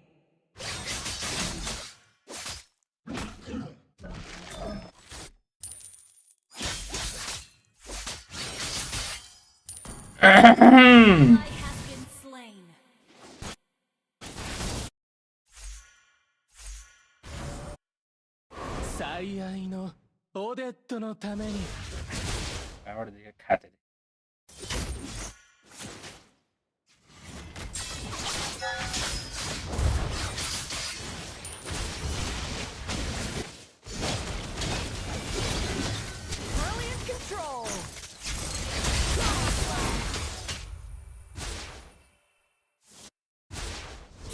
I have been slain. 最愛のオデットのために कहाँबाट देखेँ खाते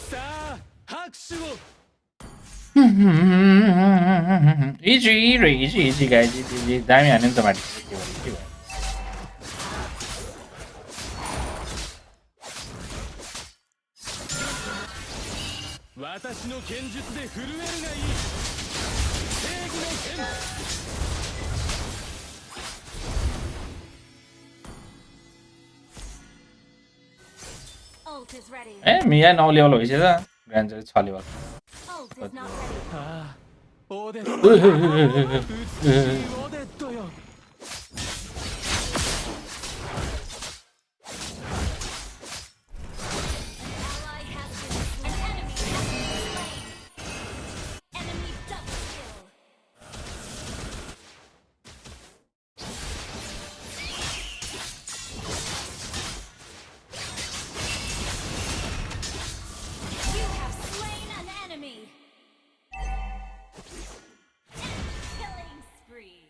さあ拍手を easy guys, easy. दामी हान्यो नि त माथि के भयो 私の剣術で震えるがいい正義の剣 Ult is ready. Mia नौले वाला भइसक्यो त ग्रान्ड चाहिँ छले भयो Ult is not ready. ああオーデット美しいオーデットよ Ally has been slain. An enemy has been slain. Enemy double kill. You have slain an enemy. Killing spree.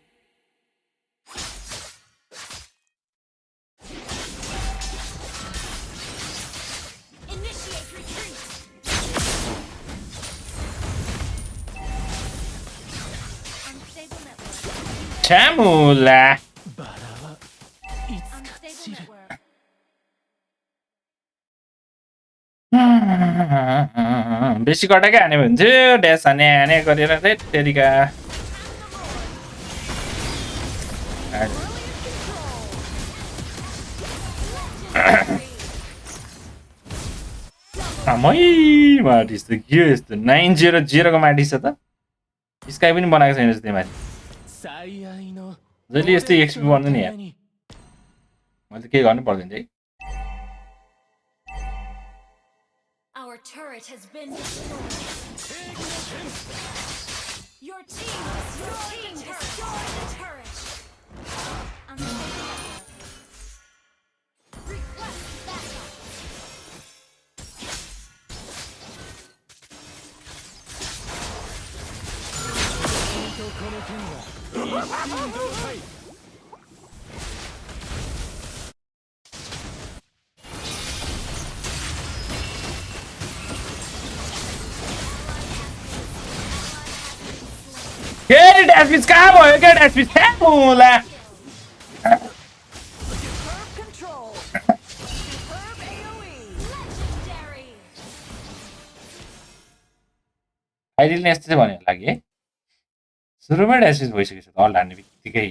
Initiate retreat. Unstable network. छ्यामुला バラはいつか Unstable 散る network. बेसी कटाकै हाने हुन्थ्यो dash हाने गरेर तेरिका मै माटिस त के हो यस्तो 900 को माटिस त स्काई पनि बनाएको छैन जस्तै माथि 最愛の जहिले यस्तै एक्सपी बन्नु नि यार मैले त के गर्नु पर्दैन है Our turret has been destroyed. Your team destroyed the turret. Unstable network. Request backup. とこの剣が一心同体 Get it, Aspis, कहाँ भयो get Aspis, छ्यामुला Superb control. Superb AoE. Legendary. अहिले यस्तो चाहिँ भन्यो लागि है सुरुमै Aspis भइसकेछ अल हान्ने बित्तिकै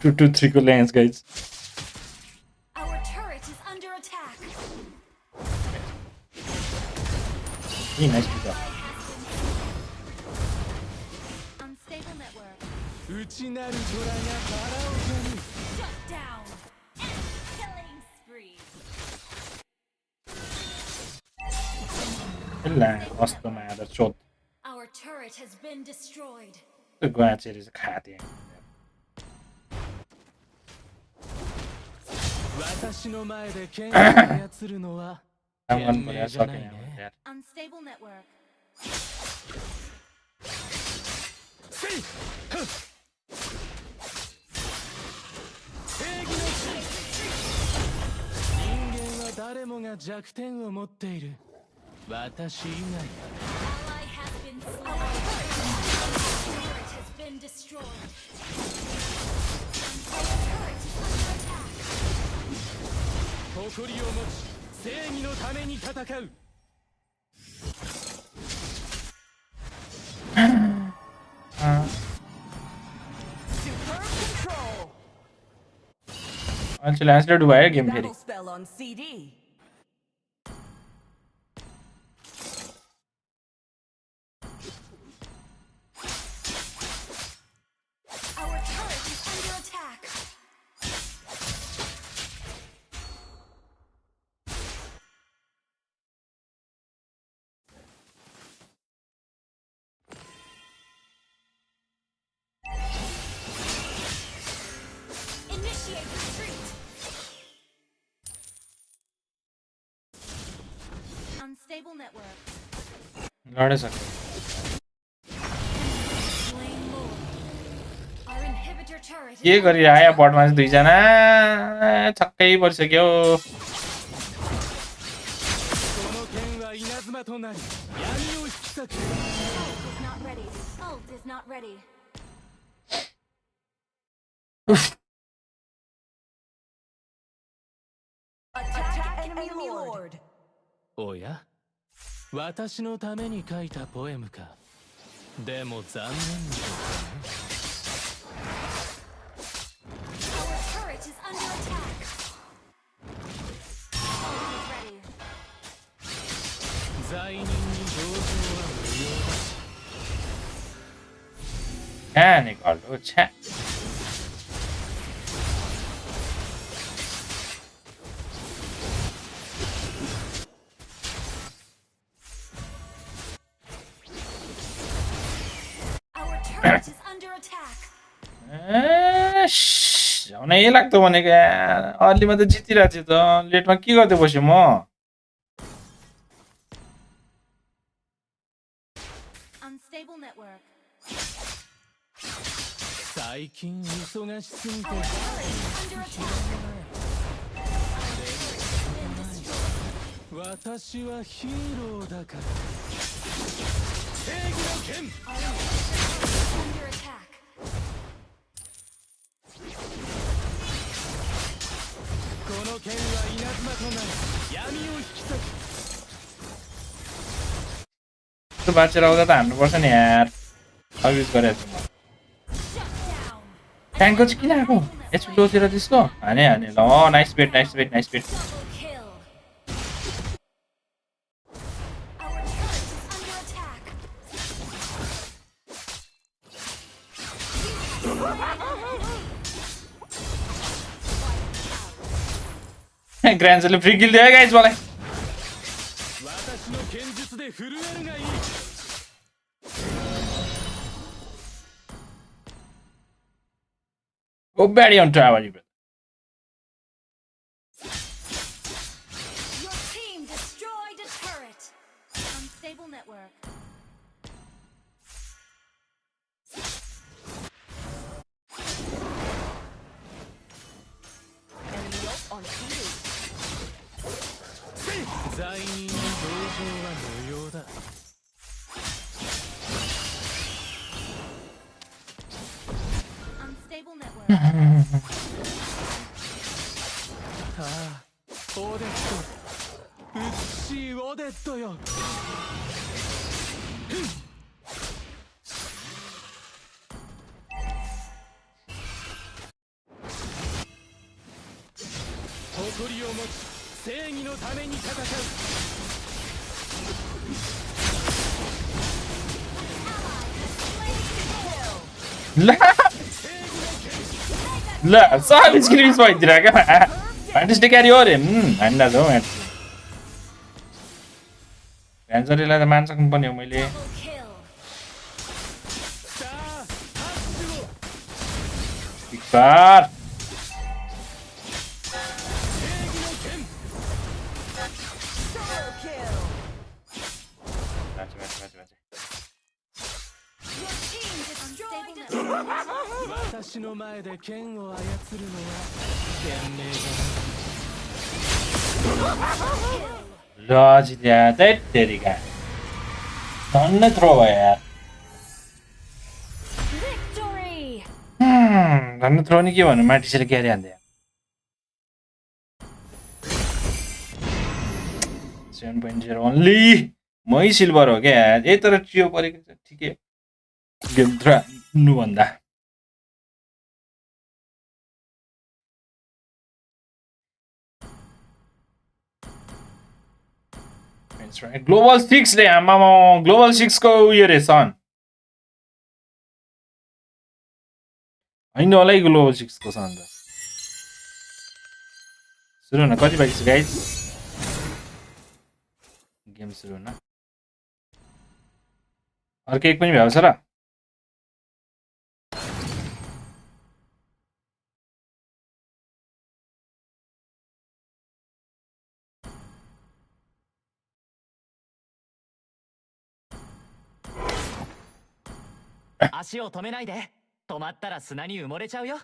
2-2-3 को lines guys Our turret is under attack. Nice pick Unstable network. 内なる虎がバラを蹴る Shut down. Killing spree. ला कस्तोमा आएर चोट Our turret has been destroyed. ग्वाचेर चाहिँ खाते 私の前で剣を操るのは काम गर्नु 賢 पर्यो 明じゃない सकेन ね यार Unstable network. せいはっ正義の剣人間は誰もが弱点を持っている私以 Ally has been slain. Our turret has been destroyed. Our turret is under attack. 外誇りを持ち正義のために戦う Superb control. मान्छे ल्यान्सलेट भयो गेम फेरि Battle spell on CD. Our turret is under attack. Initiate retreat. Unstable network. लडै सक्यो Slain Lord. Our inhibitor turret is के गरिरह्यो बटमा चाहिँ दुईजना छक्कै परिसक्यो 妻となり闇を引き裂く Ult is not ready. Ult is not ready. Attack enemy lord. おや私のために書いたポエムかでも残念だったね Our turret is under attack. Ult is ready. 罪人に同情は無用だ Mechanical lucha. Our turret is under attack. नै लाग्दो भनेको यार अर्लीमा त जितिरहेको थियो त लेटमा के गर्दै बस्यो म Unstable network. 最近忙しすぎて Our turret is under attack. 私はヒーローだから正義の剣 Our turret is under attack. この剣は稲妻となり闇を引き裂く त्यो बाँचेर आउँदा त हान्नुपर्छ नि यार अब्युज गरेको छु म ट्याङ्कको चाहिँ किन आएको एचपी लोतिर त्यसको हाने हाने ल nice bet nice bet nice bet Double kill. Our turret is under attack. ग्रान्जले फ्री किल दियो गाइज मलाई 私の剣術で震えるがいい Go Barry on tower, you brother. Your team destroyed a turret. Unstable network. Enemy ult on CD. 罪人に同情は無用だ Unstable network. ああオデット美しいオデットよ 誇りを持ち正義のために戦う ल सब skill miss भइदिएर क्या फ्यान्टिस्टिक क्यारी हो अरे हान्दा छ हौ भ्यान्चरीलाई त मानसक्नु पर्ने हो मैले Double kill. टिक्कर Double kill. बाँचे बाँचे बाँचे बाँचे Your team destroyed a turret. 私の前で剣を操るのは賢明じゃない ल जित्या त्यही तेरिका धन्नै थ्रो भयो यार Victory. धन्नै थ्रो नि के भन्नु माटिसले क्यारी हान्दै 7.0 ओन्ली मै सिल्भर हो क्या यही तर ट्रियो परेको छ ठिकै गेम नुभन्दा ग्लोबल 6 रे आमामा ग्लोबल 6 को उयो रे सन होइन होला है ग्लोबल 6 को सन त सुरु न कति बाँकी छ गाइज गेम सुरु हुन अर्को एक पनि भ्याउँछ र足を止めないで止まったら砂に埋もれちゃうよ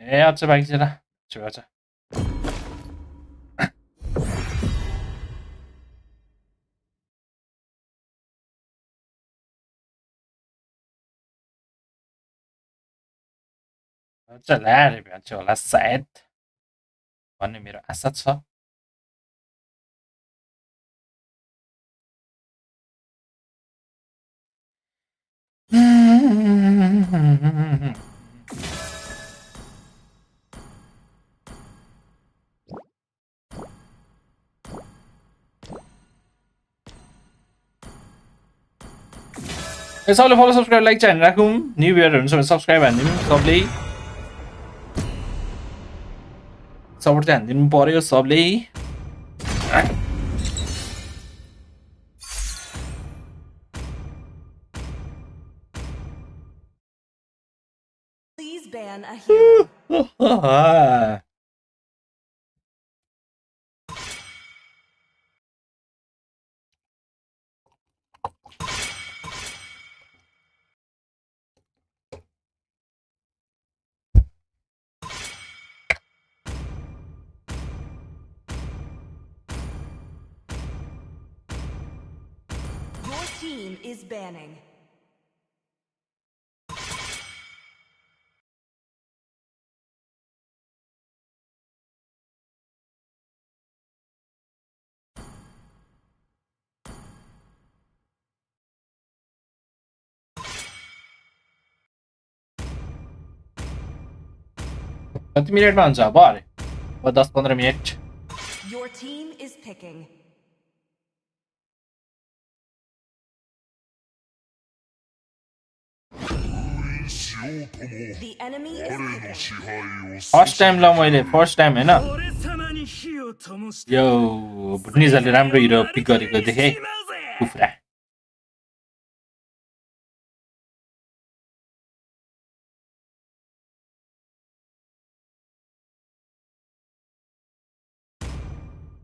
ए अच्छा बाइक छ र छ अच्छा ल्याएर भ्याउँछु होला सायद भन्ने मेरो आशा छ सबले फलो सब्सक्राइब लाइक चाहिँ राखौँ न्यू इयर हुन्छ भने सब्सक्राइब हानिदिनु सबले सपोर्ट चाहिँ हानिदिनु पर्यो सबले Please ban a hero. Your team is banning. कति मिनेटमा हुन्छ अब अरे 10-15 minute Your team is picking. The enemy is picking. First time ल मैले फर्स्ट टाइम हैन यो भुटनिजले राम्रो हिरो पिक गरेको देखे कुफ्रा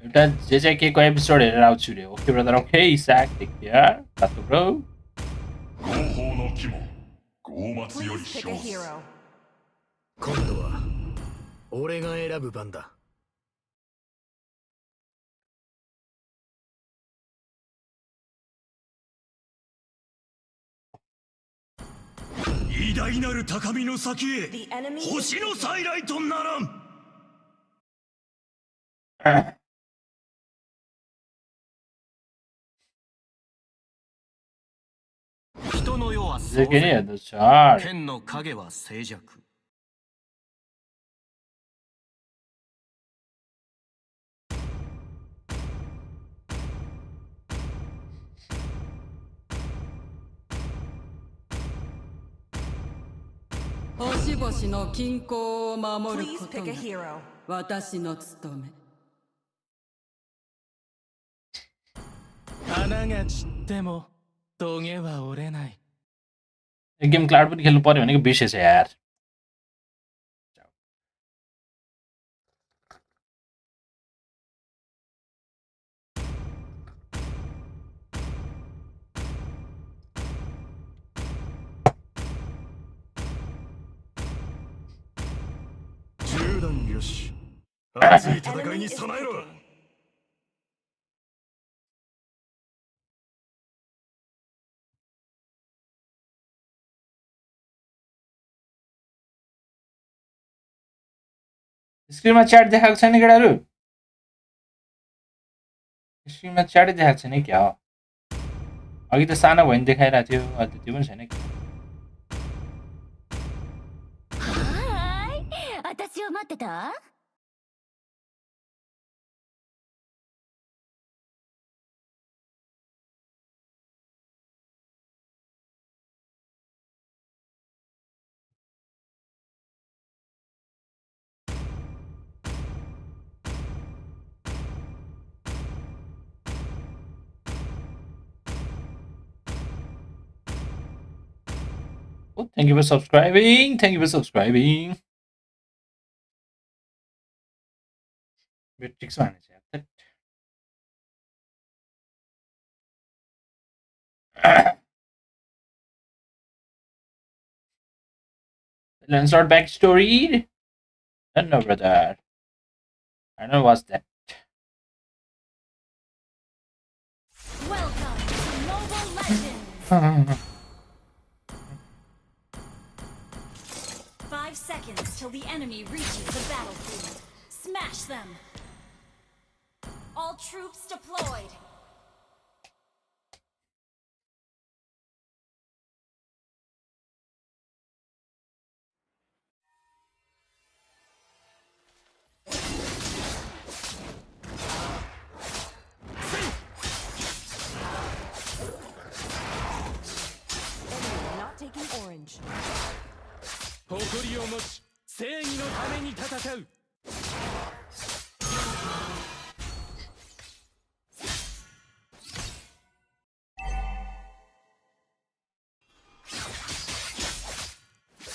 एउटा जे के को एपिसोड हेरेर आउँछु रे okay brother okay Isaac take care तातो bro Please pick a hero. 今度は俺が選ぶ番だ偉大なる高みの先へ星の再来とならん人の世は壮大剣の影は静寂星々の均衡を守ること Please pick a hero. が私の務め花が散ってもトゲは折れない game cloud पनि खेल्नु पर्यो भनेको बिर्सेछ यार10段よし熱い戦いに備えろ स्क्रिनमा च्याट देखाएको छैन केटाहरु स्क्रिनमा च्याटै देखाएको छैन क्या हो अघि त सानो भयो नि देखाइरहेको थियो अहिले त त्यो पनि छैन हाय 私を待ってた Oh, thank you for subscribing. Thank you for subscribing. Beatrix one is Let's start backstory. don't know, brother. I don't know what's that. Welcome to Mobile Legends. 5 seconds till the enemy reaches the battlefield. Smash them. All troops deployed. Not taking orange. 誇りを持ち正義のために戦う。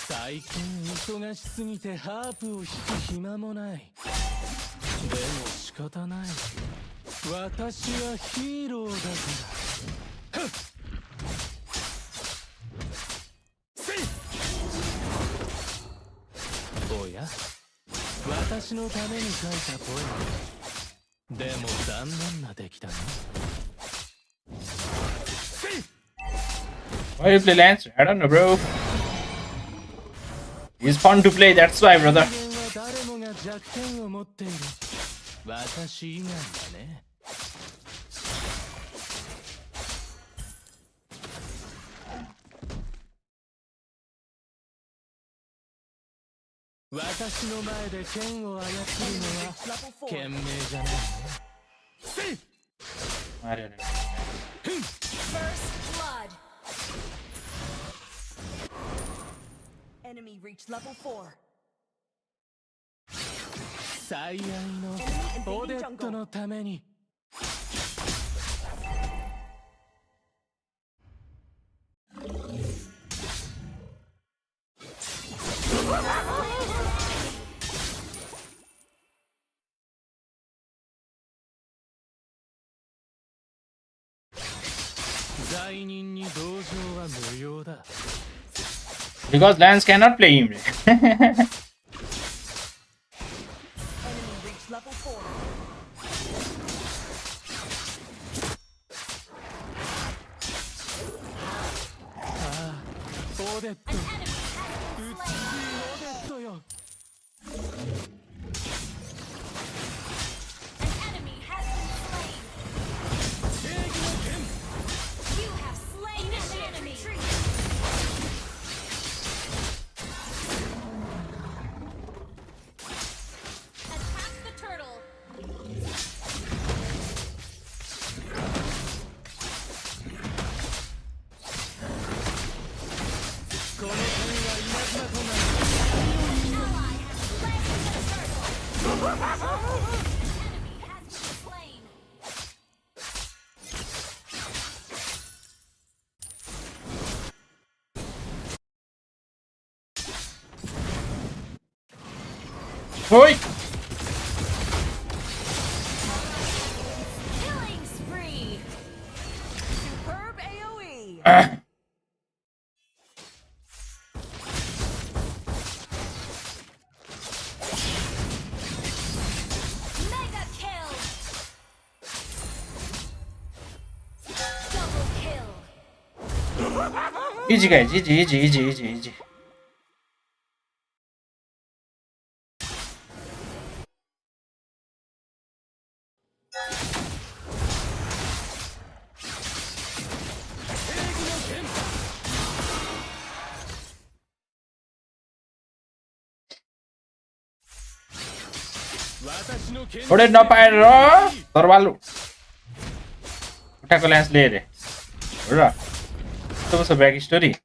最近忙しすぎてハープを弾く暇もない。でも仕方ない。私はヒーローだから。おや、私のために書いたポエム。でも残念な出来だな。Why you play Lance? I don't know, bro. It's fun to play, that's why, brother. 誰もが弱点を持っている。私以外だね。私の前で剣を操るのは賢明じゃないね。I don't know. First blood. Enemy reached level 4. 最愛のオデットのために。罪人に同情は無用だ。Because Lance cannot play him. Enemy reached level 4. Ah, オデット。美しいオデットよ。Oi! Killing spree. Superb AoE. Mega kill. Double kill. Easy guys, easy. Udah ngapain lo? Terlalu. Udah ke Lance lihat deh. Udah. Itu bisa back story.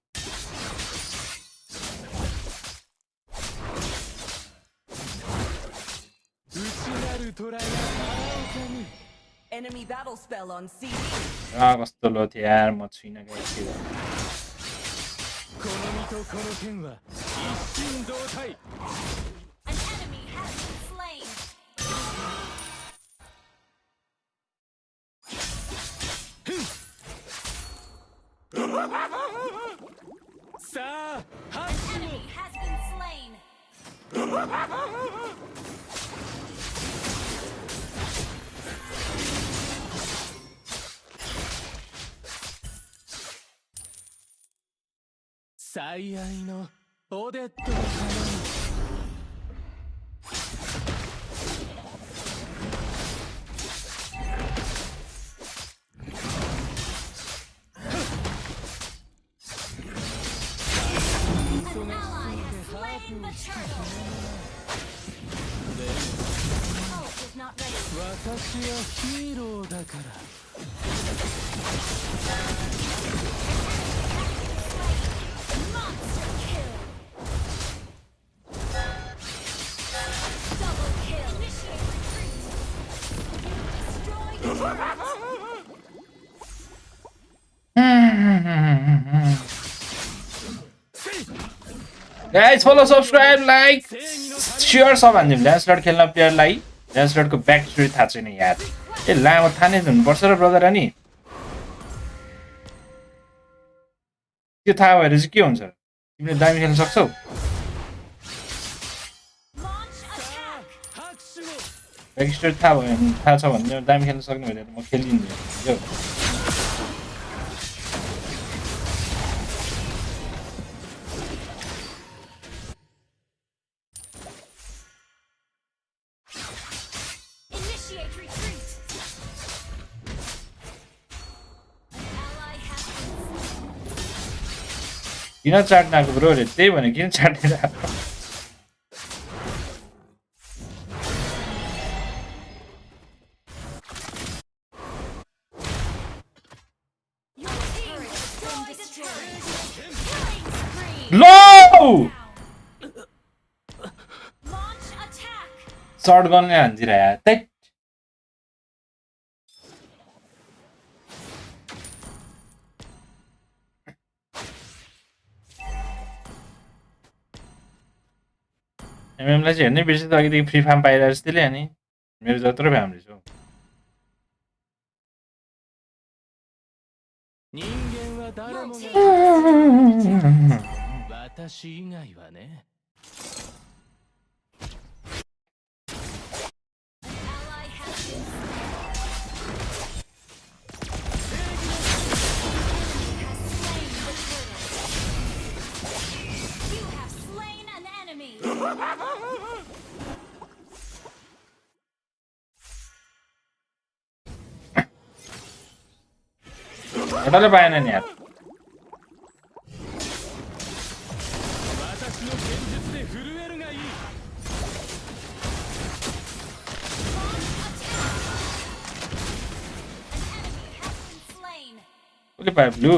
Enemy battle spell on CD. Ah, कस्तो लो थियो यार म छुइनँ guys के गर्नु. この身とこの剣は一心同体。 An enemy has been slain. さあ、拍手を。 Enemy has been slain. 最愛のオデットのために。私はヒーローだから。Guys, follow, subscribe, like, share छ भन्दिम ल्यान्सलर्ड खेल्न प्लेयरलाई ल्यान्सलर्डको back story थाहा छैन यार ए लामो थाहा नै हुनुपर्छ र ब्रदर अनि त्यो थाहा भएर चाहिँ के हुन्छ तिमीले दामी खेल्न सक्छौ ब्याक स्टोरी थाहा छ भने दामी खेल्न सक्ने भएर म खेलिदिन्छु किन चाट्न आएको ब्रो रे त्यही भने किन चाटेर आएको लो सर्ट गनले हान्दिरा यार त्यही एमएमलाई चाहिँ हेर्नै बिर्सित अघिदेखि फ्री फार्म पाइरहेको जस्तैले अनि मेरो जत्रो फ्यामिली छ 人間は誰もが私以外はね एउटाले पाएन नि यार कसले पायो ब्लू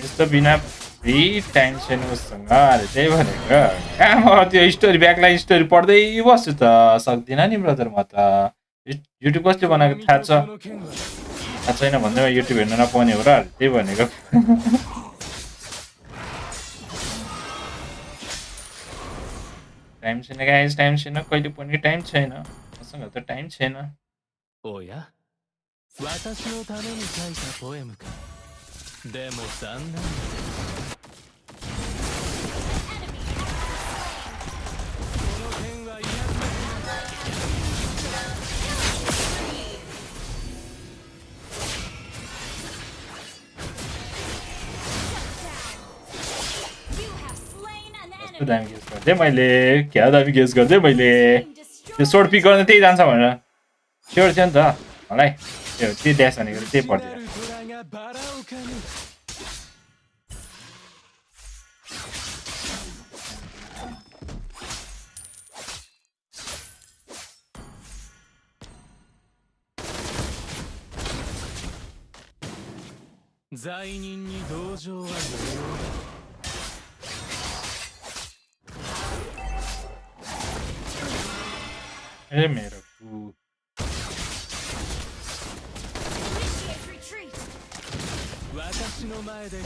यस्तो बिना फ्री टाइम छैन मसँग अरे त्यही भनेको कहाँ म त्यो स्टोरी ब्याकलाइन स्टोरी पढ्दै बस्छु त सक्दिनँ नि ब्रदर म त युट्युब कसले बनाएको थाहा छैन भन्दैमा युट्युब हेर्न नपाउने हो र त्यही भनेको टाइम छैन गाइस टाइम छैन कहिले पनि टाइम छैन मसँग त टाइम छैन おや私のために書いたポエムかでも残念 दामी गेस गर्दै मैले क्या दामी गेस गर्दै मैले त्यो सोर्ट पिक गर्न त्यही जान्छ भनेर स्योर थियो नि त मलाई त्यो त्यही ड्यास भनेको त्यही पर्थ्यो ए मेरो कु 私の前で剣を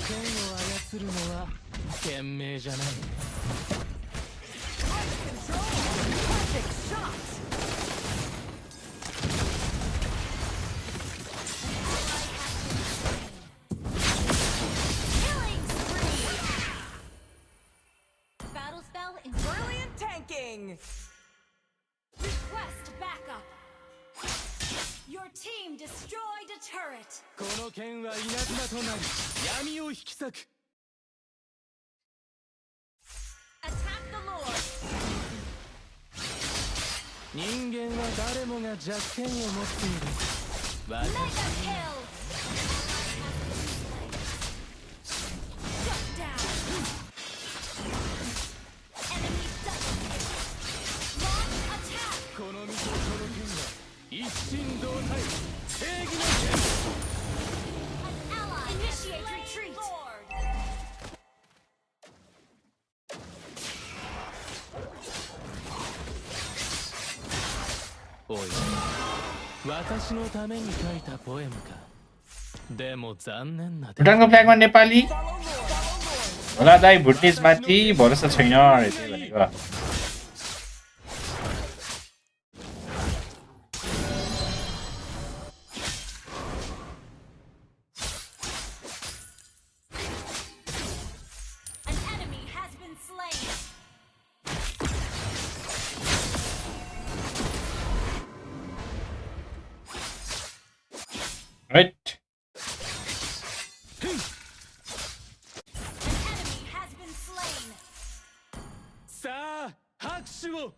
操るのは賢明じゃない Perfect shot! Your team destroyed a turret. この剣は稲妻となり闇を引き裂く。 Attack the Lord. 人間は誰もが弱点を持っている。 Mega kill. Shut down. Enemy double kill. Launch attack. この身とこの剣は一心同体。正義の An ally initiate retreat. Lord. おい、私のために書いたポエムか。でも残念な。 भुटानको फ्ल्यागमा नेपाली होला दाइ भुटनिजमाथि भरोसा छैन अरे त्यही भनेको An enemy has been slain. Right An enemy has been slain. さあ、拍手を。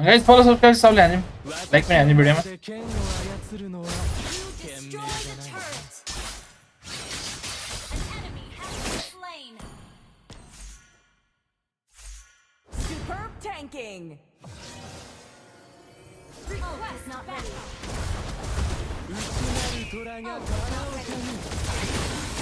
guys follow subscribe सबले हान्दिम like पनि हान्दिम भिडियोमा 剣を操るのは You destroyed a turret. An enemy has been slain. Superb tanking. Request not ready. 内なる虎が叶うかに。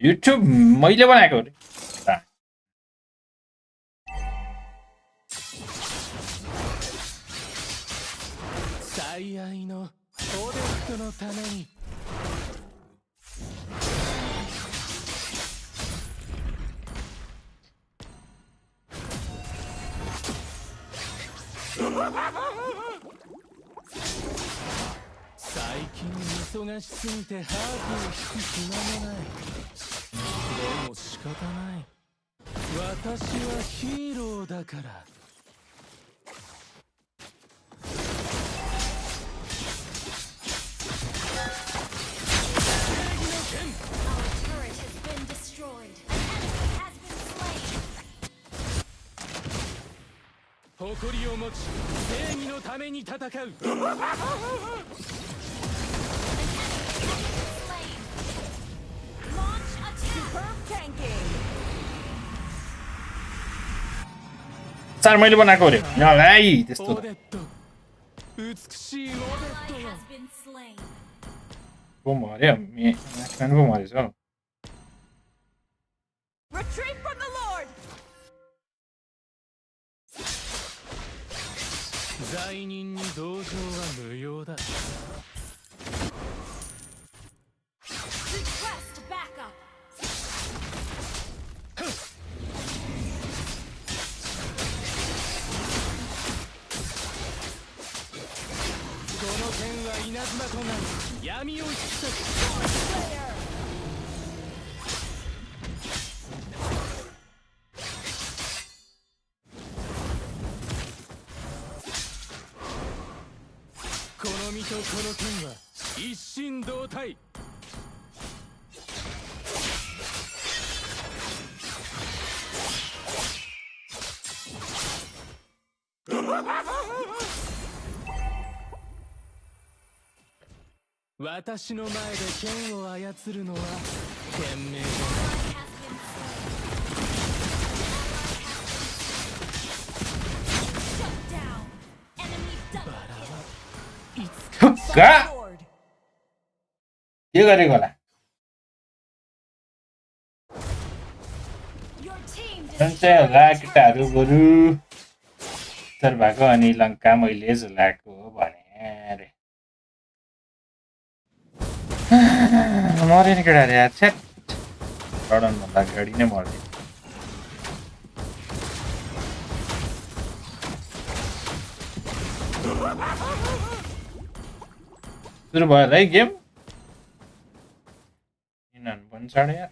YouTube मैले बनाएको हो रे最愛のオデットのために。 最近忙しすぎてハープを弾く暇もない。でも仕方ない。私はヒーローだから。 Our turret has been destroyed. An enemy has been slain. 誇りを持ち正義のために戦う。 Slain. Launch attack. Superb tanking. Sir मैले बनाएको हो रे नलाई त्यस्तो オデット、美しいオデッ Ally トよ。 has been slain. बोम हाल्यो म्याक्सम्यान बोम हालेछ Retreat from the Lord. 罪人に同情は無用だ。 Request backup. この剣は稲妻となり闇を引き裂く。 この身とこの剣は一心同体。 私の前で剣を操るのは賢明 Ally has been slain. Shut down. Enemy double バラ kill. はいつか गा Lord. के गरेको होला Your चाहिँ होला केटाहरू बरु उत्तर भएको अनि लङ्का मैले झुलाएको भने अरे मरे नि केटाहरू यार छ्याट लडनभन्दा अगाडि नै मर्दै सुरु भयो होला है गेम किनभने पनि चाँडो यार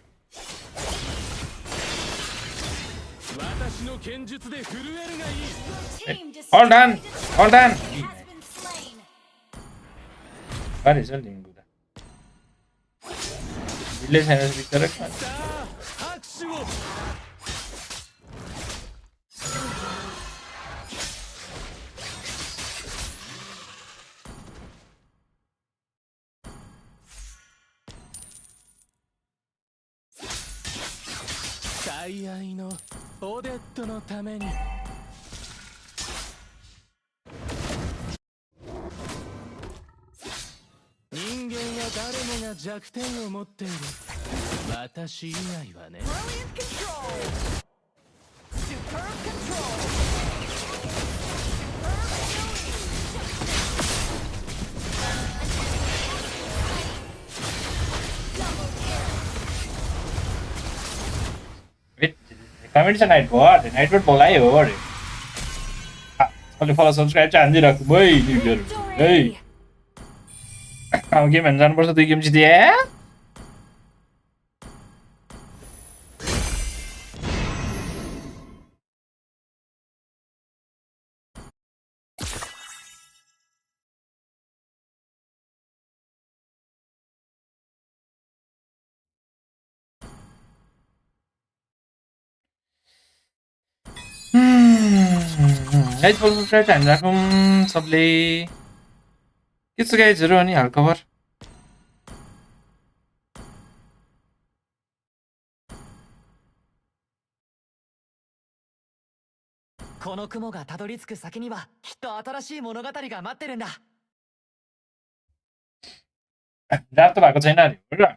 Hold on! Hold on! What is it? Village has been correct. Comment sa Nightbot. Nightbot bola yo. Only follow subscribe channel rakhu bhai ni hey. Am game enjan parcha dui game jidiya. Guys, follow subscribe channel rakौँ सबले के छ गाइजहरु अनि हालखबरこの雲がたどり着く先にはきっと新しい物語が待ってるんだ draft त भएको छैन नि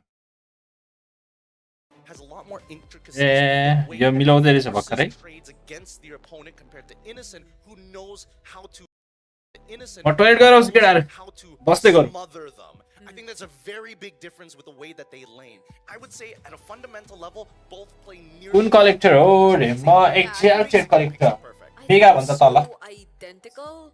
has a lot more intricacies यो मिलाउँदै रहेछ भर्खरै against their opponent compared to Innocent who knows how to म टोयलेट गएर आउँछु केटाहरु बस्दै गरौँ I think that's a very big difference with the way that they lane. I would say at a fundamental level, both play near. कुन collector हो रे म actual चेट कलेक्टर मेगा भन्दा तल identical.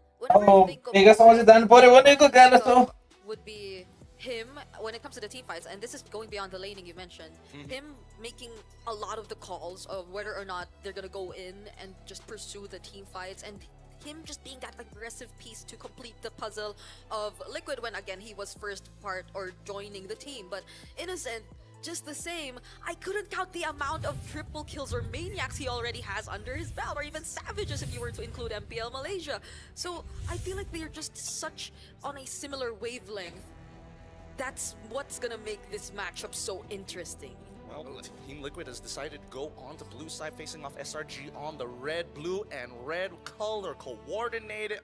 मेगा समझ जानु पर्यो भनेको गाना त would be him when it comes to the team fights, and this is going beyond the laning you mentioned. Him making a lot of the calls of whether or not they're gonna go in and just pursue the team fights, and him just being that aggressive piece to complete the puzzle of Liquid when again he was first part or joining the team. But Innocent, just the same, I couldn't count the amount of triple kills or maniacs he already has under his belt, or even savages if you were to include MPL Malaysia. So I feel like they're just such on a similar wavelength. That's what's gonna make this matchup so interesting. Well, Team Liquid has decided to go on to blue side, facing off SRG on the red, blue, and red color coordinated.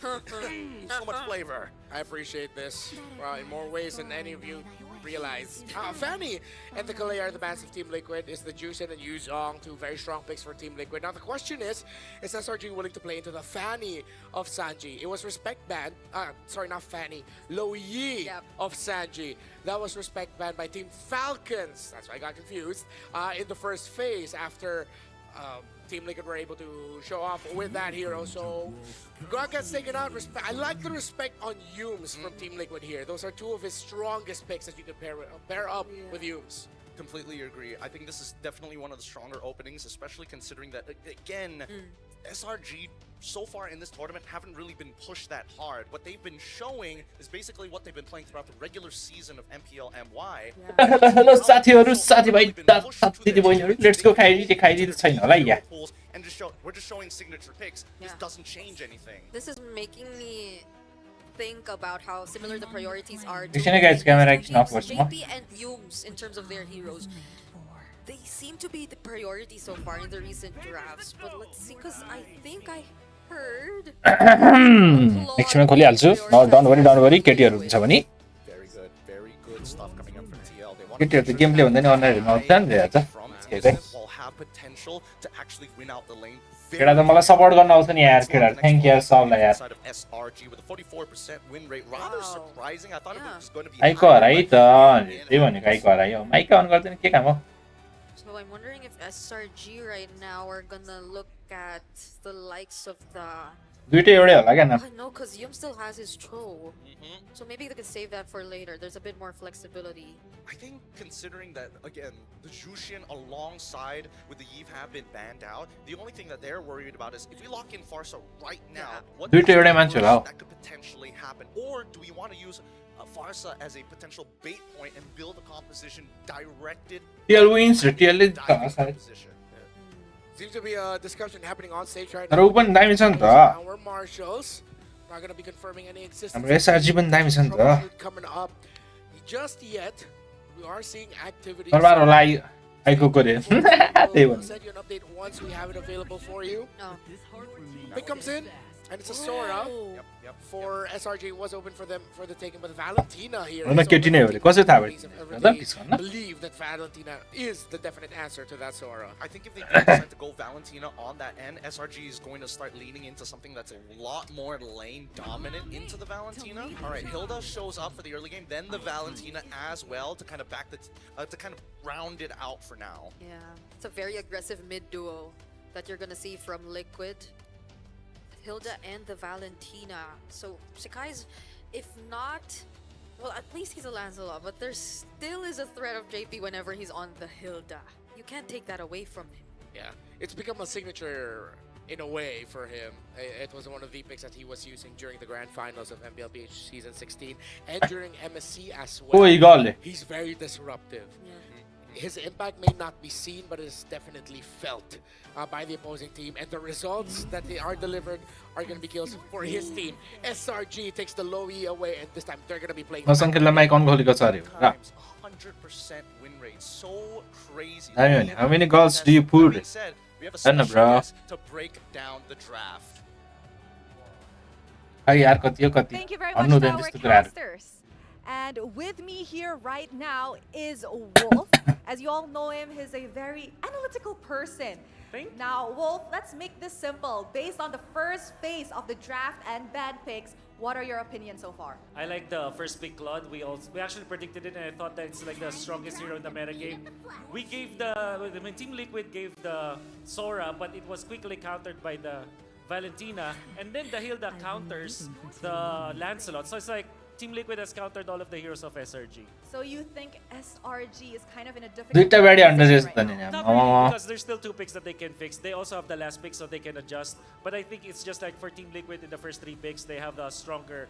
So much flavor. I appreciate this in more ways than any of you realize. Fanny and the Kalei are the bans of Team Liquid. Is the Juicen and Yuzong, two very strong picks for Team Liquid. Now the question is SRG willing to play into the Fanny of Sanji? It was respect ban, sorry, not Fanny, Lo Yi of Sanji. That was respect banned by Team Falcons. That's why I got confused. In the first phase after Team Liquid were able to show off with that hero. So Grog gets taken out. I like the respect on Yumes from Team Liquid here. Those are two of his strongest picks that you can pair up with Yumes. Completely agree. I think this is definitely one of the stronger openings, especially considering that, again, SRG so far in this tournament haven't really been pushed that hard. What they've been showing is basically what they've been playing throughout the regular season of MPL MY. Hello साथीहरु साथीभाइ दिदीबहिनीहरु let's go खाइदिनु छैन होला या And we're just showing signature picks. This doesn't change anything. This is making me think about how similar the priorities are to JP and Yumes in terms of their heroes. They seem to be the priority so far in the recent drafts, but let's see, because I think I heard एकछिनमा खोलिहाल्छु don't worry केटीहरु हुन्छ भने Very good stuff coming up from TL. They want केटीहरु त game play हुँदैन online हेर्न आउँछ नि आज while potential to actually win out the lane. केटा त मलाई सपोर्ट गर्न आउँछ नि यार केटा थ्यांक यू सबलाई यार Side of SRG with a 44% win rate, rather surprising. I thought it was going to be आइको हराइ त त्यही भनेको आइको हराइ हो माइक अन गर्दैन के काम हो So I'm wondering if SRG right now are gonna look at the likes of the... दुईटै एउटै होला क्या न No, because Yum still has his troll. So maybe they could save that for later. There's a bit more flexibility. I think considering that, again, the Jushin alongside with the Eve have been banned out, the only thing that they're worried about is if we lock in Farsa right now, what दुईटै एउटै मान्छे होला that could potentially happen? Or do we want to use Farsa as a potential bait point and build a composition directed TL wins र टिएलले composition? Seems to be a discussion happening on stage right तर now. उ पनि दामी छ नि त Our marshals not going to be confirming any existence. हाम्रो एसआरजी पनि दामी छ नि त Troubleshoot coming up. Just yet, we are seeing activity. दरबार होला आइको को रे त्यही We'll भन्नु send you an update once we have it available for you. No. Pick comes in, and it's a Sora. Yep. For SRG was open for them for the taking, but Valentina here. होइन is केटी नै हो open रे for कसै थाहा everybody. भयो त पिस गर्न Believe that Valentina is the definite answer to that Sora. I think if they do decide to go Valentina on that end, SRG is going to start leaning into something that's a lot more lane dominant into the Valentina. All right, Hilda shows up for the early game, then the Valentina as well to kind of back the to kind of round it out for now. Yeah, it's a very aggressive mid duo that you're gonna see from Liquid, Hilda and the Valentina. So Sakai's, if not, well, at least he's a Lancelot, but there still is a threat of JP whenever he's on the Hilda. You can't take that away from him. Yeah, it's become a signature in a way for him. It was one of the picks that he was using during the grand finals of MPLPH season 16 and during MSC as well. कोही गलले He's very disruptive. Yeah. His impact may not be seen, but it is definitely felt by the opposing team. And the results that they are delivered are going to be kills for his team. SRG takes the low E away, and this time they're going to be playing. नसङ्केतलाई mic on खोलेको छ अरे र 100% win rate, so crazy. दामी हो नि how many goals do you put That being said, we have a हैन special bro guest to break down the draft. खै यार कति हो कति Thank you very भन्नु much, हुँदैन our त्यस्तो कुराहरू casters. And with me here right now is Wolf. As you all know him, he's a very analytical person. Now, Wolf, let's make this simple. Based on the first phase of the draft and ban picks, what are your opinions so far? I like the first pick, Claude. We actually predicted it, and I thought that it's like the strongest hero in the meta game. We gave Team Liquid gave the Sora, but it was quickly countered by the Valentina, and then the Hilda counters the Lancelot. So it's like Team Liquid has countered all of the heroes of SRG. So you think SRG is kind of in a difficult दुईटा बडी position under right त now? नि Not really, because there's still two picks that they can fix. They also have the last pick, so they can adjust. But I think it's just like for Team Liquid in the first three picks, they have the stronger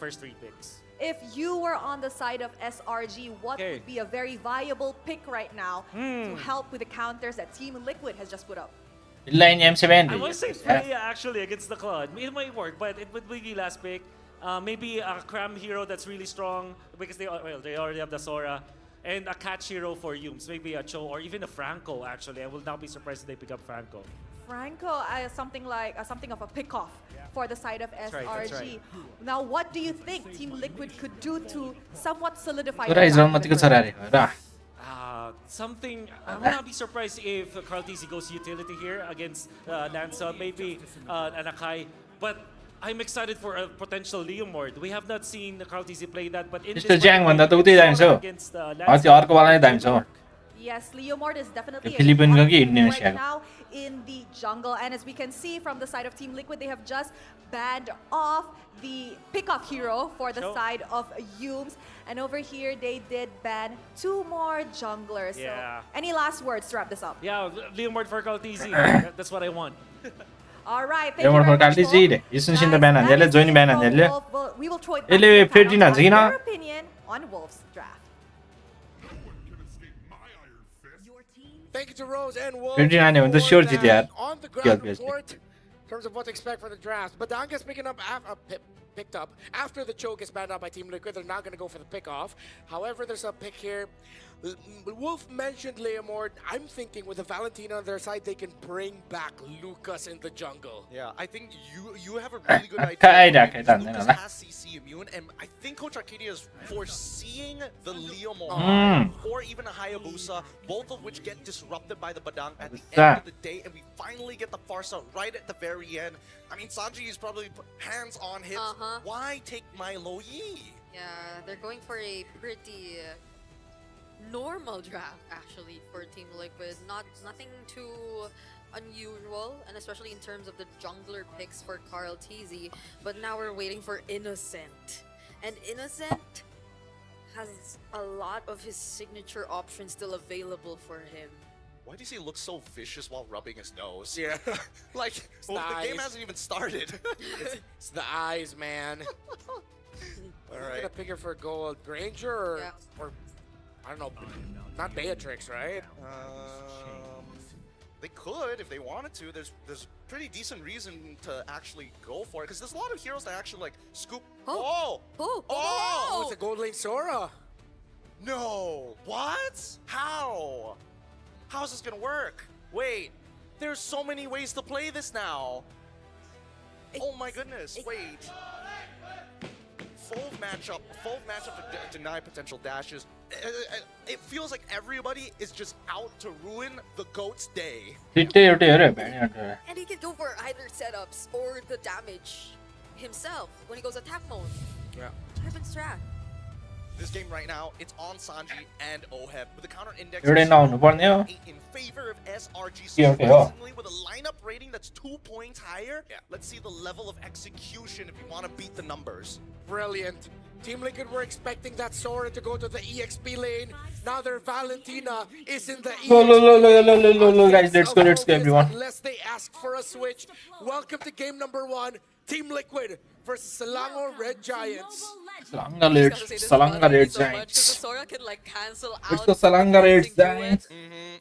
first three picks. If you were on the side of SRG, what would be a very viable pick right now to help with the counters that Team Liquid has just put up? Line M7 I want to say Freya actually against the Claude. It might work, but it would be the last pick. Maybe a Cram hero that's really strong because they already have the Sora. And a catch hero for Yums, maybe a Cho or even a Franco actually. I will not be surprised if they pick up Franco. Franco, something of a pick-off for the side of SRG. That's right. Now, what do you think Team Liquid could do to somewhat solidify तर their हिजो मात्रै छ अरे र Something, I would not be surprised if Carl TC goes utility here against Lanza, maybe Anakai. But I'm excited for a potential Leomord. We have not seen Carl TC play that, but in Mr. Jang भन्दा त उतै दामी छ हौ against त्यो अर्को वाला नै दामी छ हौ Yes, Leomord is definitely Philippine a ka ki hot pick right Indonesian? now in the jungle. And as we can see from the side of Team Liquid, they have just banned off the pickoff hero for the side of Yumes. And over here, they did ban 2 more junglers. Yeah. So, any last words to wrap this up? Yeah, Leomord for Carl TC. That's what I want. All right, thank Yo you more very for much, Carl TC Wolf. de यसुन ban हान्देले join ban हान्देले We will throw it back यसले to the 15 panel हान्छ on किन their opinion on Wolf's draft. Thank you to Rose and Wolf. 15 हान्यो भने त for sure that जित्यो यार On the क्या ground बेच्ने report in terms of what to expect for the draft. But Danga's picking up picked up. After the choke is banned out by Team Liquid, they're not going to go for the pick off. However, there's a pick here. Wolf mentioned Leomord. I'm thinking with the Valentina on their side, they can bring back Lucas in the jungle. Yeah, I think you have a really good idea. Lucas has CC immune, and I think Coach Arcadia is foreseeing the Leomord or even a Hayabusa, both of which get disrupted by the Badang at the end of the day, and we finally get the Farsa right at the very end. I mean, Sanji is probably hands on hits. Why take my Lo Yi? Yeah, they're going for a pretty normal draft actually for Team Liquid. Nothing too unusual, and especially in terms of the jungler picks for Carl TZ. But now we're waiting for Innocent, and Innocent has a lot of his signature options still available for him. Why does he look so vicious while rubbing his nose? Yeah. Like, the game hasn't even started. It's the eyes, man. All right. Gonna pick her for gold. Granger or I don't know, not Beatrix, right? They could if they wanted to. There's pretty decent reason to actually go for it, because there's a lot of heroes that actually like scoop. Oh! It's a gold lane Sora. No! What? How? How's this gonna work? Wait, there's so many ways to play this now. Oh my goodness! Wait. Full matchup to deny potential dashes. It feels like everybody is just out to ruin the GOAT's day. And he can go for either setups or the damage himself when he goes attack mode. Yeah. Different strat. This game right now, it's on Sanji and Oheb with the counter index in favor of SRG. Surprisingly, with a lineup rating that's 2 points higher, let's see the level of execution if you want to beat the numbers. Brilliant. Team Liquid were expecting that Sora to go to the EXP lane. Now their Valentina is in the EXP. Guys, let's go everyone. Unless they ask for a switch. Welcome to game number 1. Team Liquid versus Selangor Red Giants. Selangor Red Giants. Sora can like cancel It's out the Selangor Red Giants.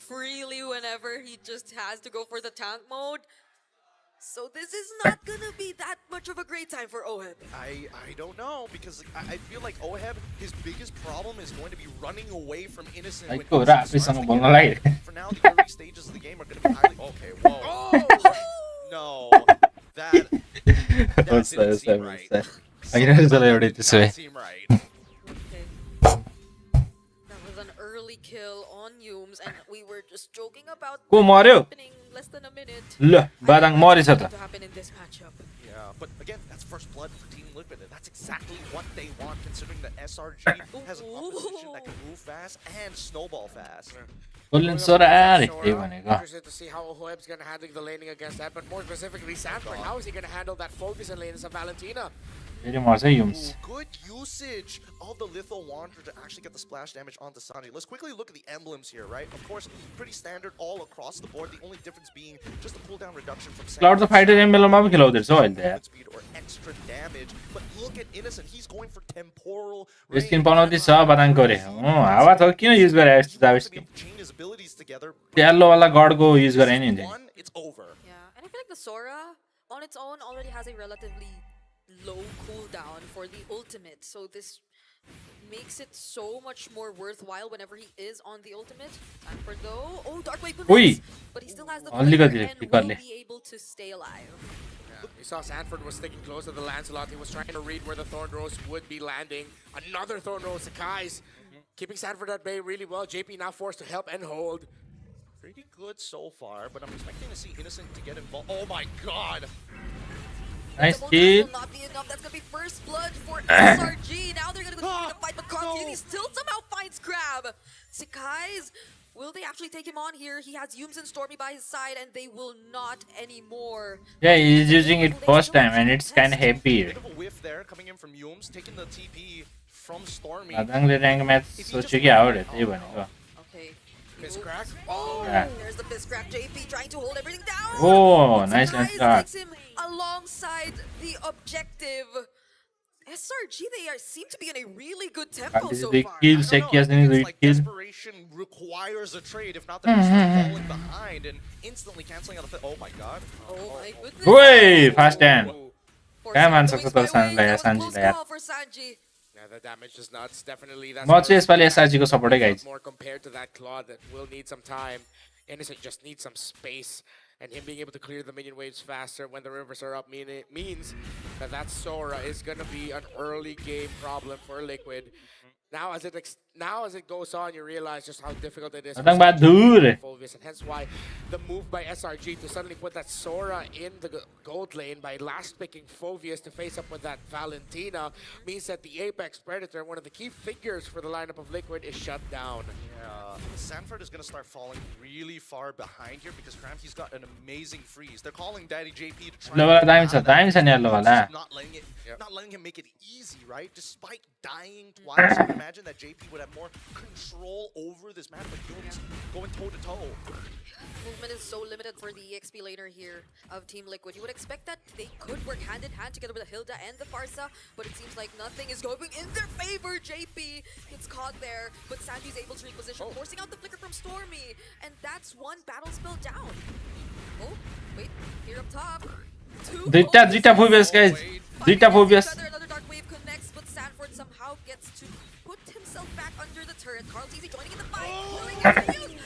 freely whenever he just has to go for the tank mode. So this is not gonna be that much of a great time for Oheb. I don't know, because I feel like Oheb, his biggest problem is going to be running away from Innocent. When Innocent starts the game. For now, the early stages of the game are going to be highly... Okay, whoa. No. That didn't seem right. That seem right. Okay. That was an early kill on Yumes, and we were just joking about happening less than a minute. To happen in this matchup. Yeah, but again, that's first blood for Team Liquid, and that's exactly what they want, considering that SRG has a composition that can move fast and snowball fast. Interested to see how Oheb's going to handle the laning against that, but more specifically Sanford. How is he going to handle that focus and lane as a Valentina? Good usage of the Litho Wanderer to actually get the splash damage onto Sanji. Let's quickly look at the emblems here, right? Of course, pretty standard all across the board. The only difference being just the cooldown reduction from Cloud the Fighter emblem speed or extra damage. But look at Innocent. He's going for temporal Skin बनाउँदै छ बदाङ गरे हावा त किन use गरे chain his abilities together. Yellow वाला गडको use गरे नि It's over. Yeah, and I feel like the Sora on its own already has a relatively low cooldown for the ultimate, so this makes it so much more worthwhile whenever he is on the ultimate. And for though, Dark Wave Movements, but he still has the flavor and will be able to stay alive. Yeah, we saw Sanford was sticking close to the Lancelot. He was trying to read where the Thorn Rose would be landing. Another Thorn Rose, Sakai's keeping Sanford at bay really well. JP now forced to help and hold. Pretty good so far, but I'm expecting to see Innocent to get involved. Oh my god! Nice kill. Will not be enough. That's gonna be first blood for SRG. Now they're gonna continue to fight, but Conti still somehow finds Crab. Sakai's, will they actually take him on here? He has Yumes and Stormy by his side, and they will not anymore. Yeah, he's using it first time, and it's kind of heavy. Bit of a whiff there coming in from Yumes, taking the TP from Stormy. बदाङले rank match सोच्यो कि out त्यही भनेको. Okay. Fist crack. Oh, yeah. There's the fist crack. JP trying to hold everything down. Oh, nice and start. Takes him alongside the objective. SRG, they seem to be in a really good tempo so far. Kill, it's like desperation requires a trade, if not they're just falling behind and instantly canceling out the... Oh my god. Oh my goodness. Wait, fast stand. कहाँ मान सक्छ तर सानलाई यार सान्जीलाई यार Yeah, the damage is nuts. Definitely, that's म चाहिँ यसपालि SRG को सपोर्टै guys more compared to that Claw that will need some time. Innocent just needs some space, and him being able to clear the minion waves faster when the rivers are up means that that Sora is gonna be an early game problem for Liquid. Now as it goes on, you realize just how difficult it is for Phoveus, and hence why the move by SRG to suddenly put that Sora in the gold lane by last picking Phoveus to face up with that Valentina means that the Apex Predator, one of the key figures for the lineup of Liquid, is shut down. Yeah, Sanford is going to start falling really far behind here because Cramky's got an amazing freeze. They're calling Daddy JP to try not letting him make it easy, right? Despite dying twice, I imagine that JP would have more control over this match, but Young's going toe-to-toe. Movement is so limited for the EXP laner here of Team Liquid. You would expect that they could work hand in hand together with the Hilda and the Farsa, but it seems like nothing is going in their favor. JP gets caught there, but Sanji's able to reposition, forcing out the flicker from Stormy, and that's one battle spell down. Oh, wait, here up top. Duita Phoveus guys. Duita Phoveus. Another dark wave connects, but Sanford somehow gets to put himself back under the turret. Carl TZ joining in the fight.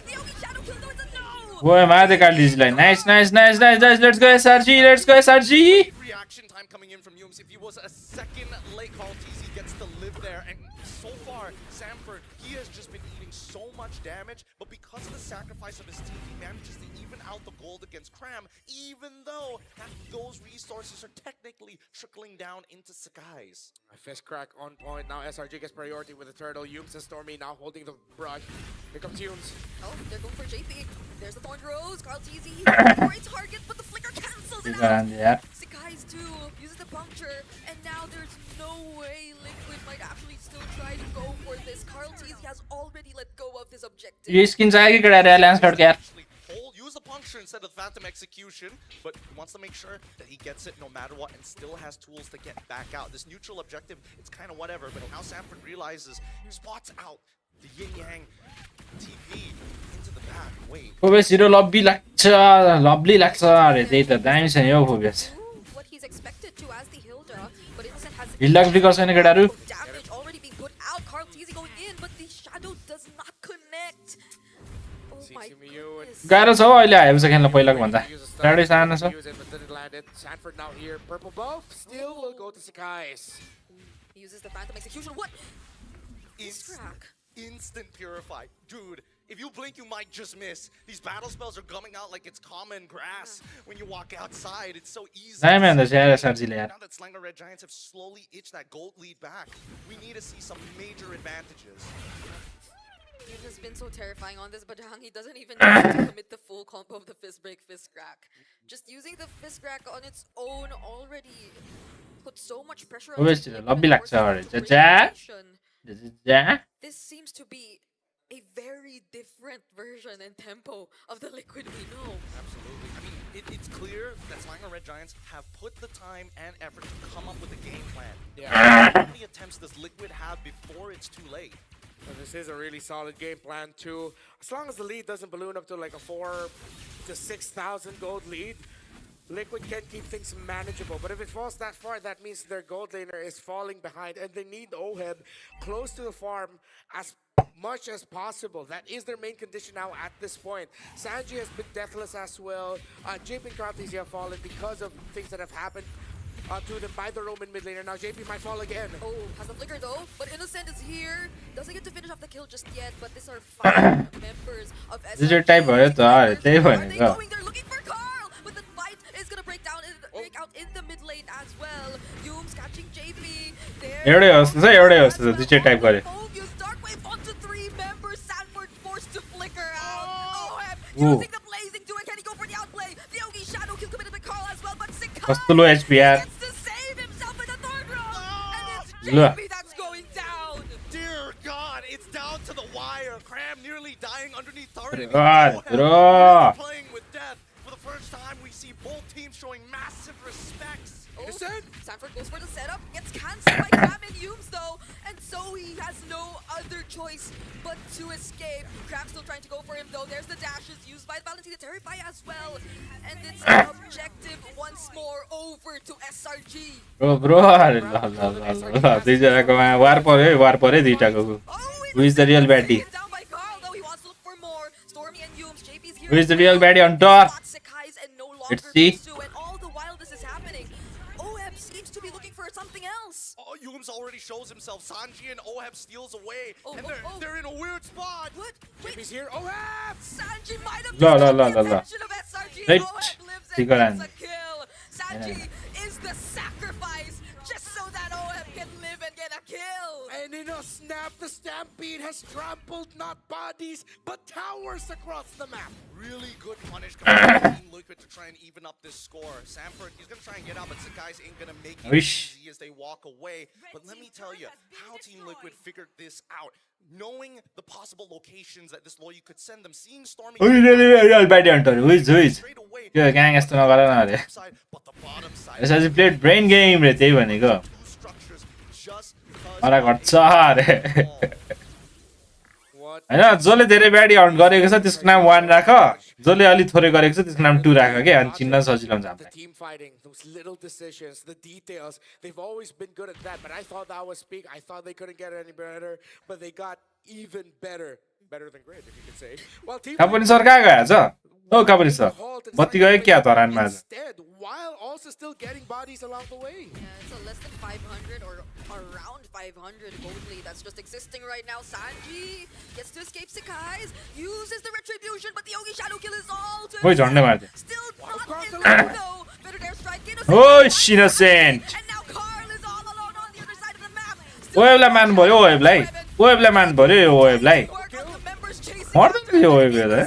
The Yogi Shadow kill towards a no! Boy, मार्दै कार्लिजलाई. Nice. Let's go SRG. Reaction time coming in from Yums. If he was a second late, Carl TZ gets to live there, and so far, Sanford, he has just been eating so much damage, but because of the sacrifice of his team, he manages to even out the gold against Cram, even though those resources are technically trickling down into Sakai's. A fist crack on point. Now SRG gets priority with the turtle. Yums and Stormy now holding the brush. Here comes Tunes. Oh, they're going for JP. There's the Thorn Rose. Carl TZ, he's a great target, but the flicker cancels it out. Sakai's too uses the puncture, and now there's no way Liquid might actually still try to go for this. Carl TZ has already let go of his objective. ये skin चाहिए कि कड़ा lens लड़ के यार. Use the puncture instead of Phantom Execution, but he wants to make sure that he gets it no matter what and still has tools to get back out. This neutral objective, it's kind of whatever, but now Sanford realizes he spots out the yin-yang TP into the back. Wait. Phoveus hero lovely लाग्छ अरे त्यही त दामी छ नि हो Phoveus. What he's expected to as the Hilda, but Innocent has हिल्लाको flicker छैन केटाहरु. damage already being put out. Carl TZ going in, but the shadow does not connect. Oh my goodness. गाह्रो छ हो अहिले आएपछि खेल्न पहिलाको भन्दा. टाढै सानो छ. Sanford now here. Purple buff still will go to Sakai's. He uses the Phantom Execution. What? Instant purify. Dude, if you blink, you might just miss. These battle spells are coming out like it's common grass when you walk outside. It's so easy. Now that Slanga Red Giants have slowly itched that gold lead back, we need to see some major advantages. It has been so terrifying on this, but he doesn't even need to commit the full combo of the fist break, fist crack. Just using the fist crack on its own already put so much pressure on This seems to be a very different version and tempo of the Liquid we know. Absolutely. I mean, it's clear that Slanga Red Giants have put the time and effort to come up with a game plan. Yeah. How many attempts does Liquid have before it's too late? And this is a really solid game plan too. As long as the lead doesn't balloon up to like a 4,000 to 6,000 gold lead, Liquid can keep things manageable. But if it falls that far, that means their gold laner is falling behind, and they need Oheb close to the farm as much as possible. That is their main condition now at this point. Sanji has been deathless as well. JP and Kratis have fallen because of things that have happened to them by the Roman mid laner. Now JP might fall again. Oh, has the flicker though, but Innocent is here. Doesn't get to finish off the kill just yet, but these are 5 members of SRG. Are they going? They're looking for Carl, but the fight is gonna break down break out in the mid lane as well. Yums catching JP. Dark wave onto 3 members. Sanford forced to flicker out. Oh, using the blazing duet. Can he go for the outplay? The Yogi Shadow kill committed by Carl as well, but Sakai gets to save himself in the third round. And it's JP that's going down. Dear God, it's down to the wire. Cram nearly dying underneath turret. Playing with death. For the first time, we see both teams showing massive respects. Oh, Innocent? Sanford goes for the setup, gets cancelled by Cram and Humes though, and so he has no other choice but to escape. Cram still trying to go for him though. There's the dashes used by Valentina Terrify as well, and it's an objective once more over to SRG. Bro, ल दुईजनाकोमा वार पर्यो दुईटाको. Who is the real baddie? Down by Carl though, he wants to look for more. Stormy and Humes, JP's here. Who is the real baddie on top? Let's see. And all the while this is happening, OEB seems to be looking for something else. Oh, Yums already shows himself. Sanji and Oheb steals away. Oh, and oh, they're in a weird spot. What? Wait, JP's here. OEB! Sanji might have La, la, just la, got the la, la. attention of SRG. Right. OEB lives and Tigaran. gets a kill. Sanji is the sacrifice just so that OEB can live and get a kill. And in a snap, the Stampede has trampled not bodies, but towers across the map. Really good punish coming from Team Liquid to try and even up this score. Sanford, he's going to try and get out, but Sakai's ain't going to make it easy as they walk away. But let me tell you how Team Liquid figured this out. Knowing the possible locations that this lawyer could send them, seeing Stormy... Who is the real baddie hunter? Who is? त्यो gang यस्तो नगर न अरे. यसरी played brain game रे त्यही भनेको. मलाई घट्छ अरे. हैन जसले धेरै ब्याडी हन्ट गरेको छ त्यसको नाम 1 राख. जसले अलि थोरै गरेको छ त्यसको नाम 2 राख के अनि चिन्न सजिलो हुन्छ हामीलाई. The team fighting, those little decisions, the details, they've always been good at that, but I thought that was peak. I thought they couldn't get any better, but they got even better. Better than great, if you could say. Well, team Company sir कहाँ गयो आज? ओ company sir. बत्ती गयो क्या धरानमा आज? Instead, while also still getting bodies along the way. Yeah, it's a less than 500 or around 500 gold lead that's just existing right now. Sanji gets to escape Sakai's, uses the retribution, but the Yogi Shadow kill is all to ओइ झन्डै मार्दै. Still not in love though. Better dare strike Innocent. ओइ innocent. And now Carl is all alone on the other side of the map. ओएबलाई मार्नु पर्यो ओएबलाई. ओएबलाई मार्नु पर्यो ओएबलाई. मर्दैन थियो ओएबलाई.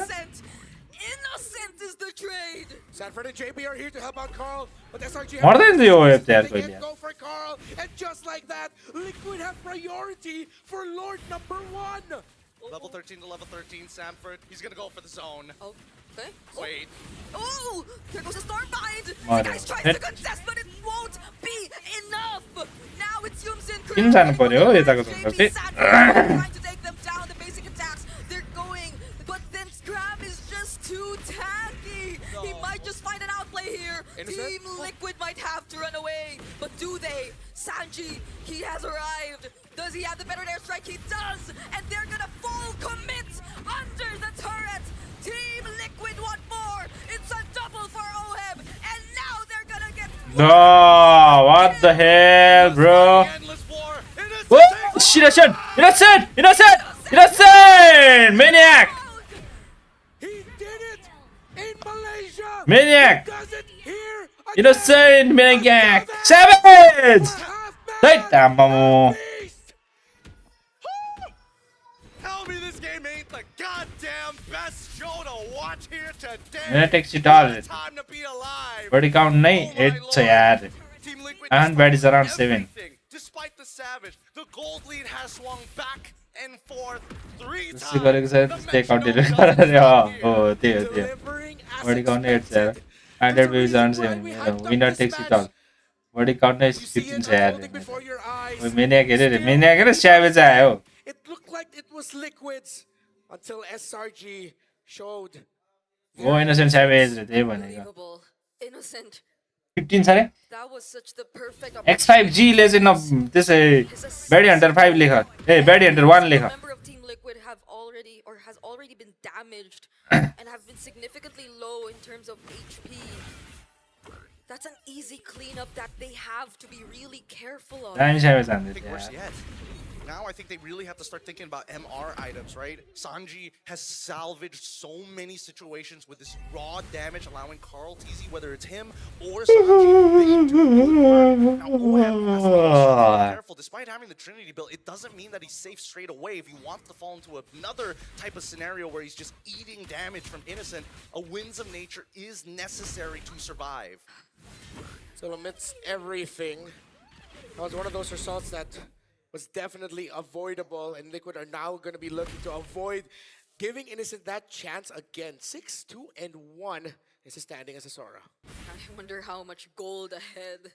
Innocent is the trade. Sanford and JB are here to help out Carl, but SRG मर्दैन थियो ओएब यार they कहिले. can't go for Carl, and just like that, Liquid have priority for Lord number 1. Level 13 to level 13, Sanford. He's going to go for the zone. Okay. Wait. Oh, there goes a Stormbind. Mother. The guys tries to contest, but it won't be enough. Now it's Yumsin. किन जानु पर्यो यताको चाहिँ. Trying to take them down. The basic attacks, they're going, but then Scrap is just too tacky. He might just find an outplay here. Innocent? Team Liquid might have to run away, but do they? Sanji, he has arrived. Does he have the better airstrike? He does, and they're gonna full commit under the turret. Team Liquid want more. It's a double for Oheb, and now they're gonna get. No, what the hell, bro? Woo! Innocent! Innocent! Innocent! Innocent! Maniac! He did it in Malaysia. Maniac! Does it here? Innocent! Maniac! Savage! Right, Tamamu. Tell me this game ain't the goddamn best show to watch here today. मैंने taxi डाल Time to be alive. Body count नहीं 8 छ यार. And bad is around 7. Despite the savage, the gold lead has swung back and forth 3 times. त्यसै गरेको छ take out दिनु अरे हो त्यो बॉडी काउंट 8 छ यार. 100 views around 7. Winner takes it all. Body count नै 15 छ यार. ओए मैनियाक हेरे स्यावेज आयो. It looked like it was Liquids until SRG showed. O innocent स्यावेज रे त्यही भनेको. Unbelievable. Innocent. 15 छ रे. That was such the perfect X5G Legend of त्यसै Baddie Hunter 5 लेख. ए Baddie Hunter 1 लेख. member of Team Liquid have already or has already been damaged and have been significantly low in terms of HP. That's an easy cleanup that they have to be really careful of. दामी स्यावेज हान्दै I think थियो worse यार. yet. Now I think they really have to start thinking about MR items, right? Sanji has salvaged so many situations with this raw damage, allowing Carl TZ, whether it's him or Sanji, they do good work. Now OM has to be careful. Despite having the Trinity build, it doesn't mean that he's safe straight away. If he wants to fall into another type of scenario where he's just eating damage from Innocent, a Winds of Nature is necessary to survive. So amidst everything, that was one of those results that was definitely avoidable, and Liquid are now going to be looking to avoid giving Innocent that chance again. 6-2-1 is he standing as a Sora. I wonder how much gold ahead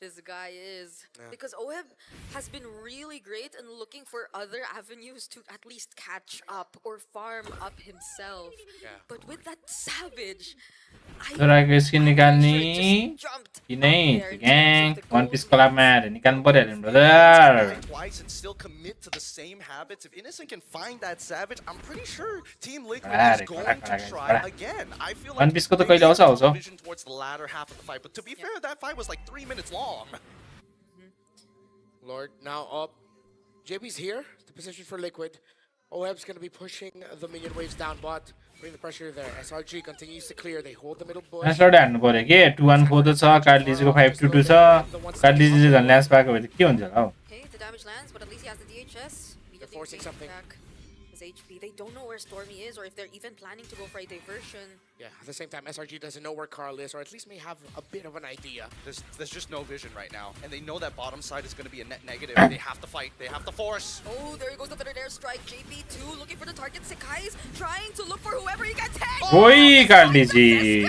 this guy is. Yeah. Because Oheb has been really great and looking for other avenues to at least catch up or farm up himself. Yeah. But with that Savage, Surako skin nikalni. Ini, gang. One Piece collab man. Nikan boleh brother. Twice and still commit to the same habits. If Innocent can find that Savage, I'm pretty sure Team Liquid is going to try again. I feel like One Piece ko to kaila also. vision towards the latter half of the fight. But to be fair, that fight was like 3 minutes long. Lord now up. JB's here. The position for Liquid. Oheb's going to be pushing the minion waves down bot. Bring the pressure there. SRG continues to clear. They hold the middle bush. Answer हान्नु पर्यो के 2-1-4 त छ कार्डलिजीको 5-2-2 छ कार्डलिजी चाहिँ झन् ल्यान्स पाएको भए त के हुन्छ होला हौ okay, the damage lands, but at least he has the DHS. They're forcing something. Back his HP. They don't know where Stormy is or if they're even planning to go for a diversion. Yeah, at the same time, SRG doesn't know where Carl is, or at least may have a bit of an idea. There's just no vision right now, and they know that bottom side is going to be a net negative. They have to fight. They have to force. Oh, there goes the feathered airstrike. JP2 looking for the target. Sekai's trying to look for whoever he can take. Oi, कार्डलिजी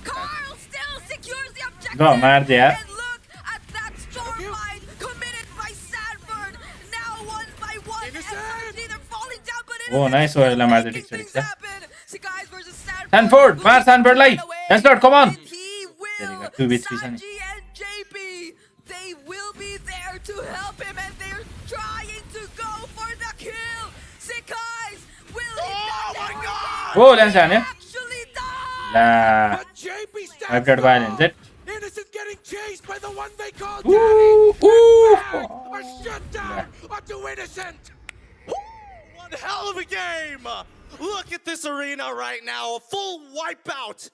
Carl still secures the objective. Go, मार दिया And look at that stormlight committed by Sanford. Now one by one, SRG, they're falling down, but Oh, nice one, la मार दिया ठीक छ Sekai's versus Sanford. Sanford, मार Sanford lie Sanford, come on. He will. Two bits Sanji and JP, they will be there to help him, and they're trying to go for the kill. Sekai's will hit that everything. Oh, Lance हान्यो Actually died. ला But JP stands hybrid violence it Innocent getting chased by the one they call Ooh, Daddy. ooh. A shutdown onto Innocent. One hell of a game! Look at this arena right now. A full wipeout.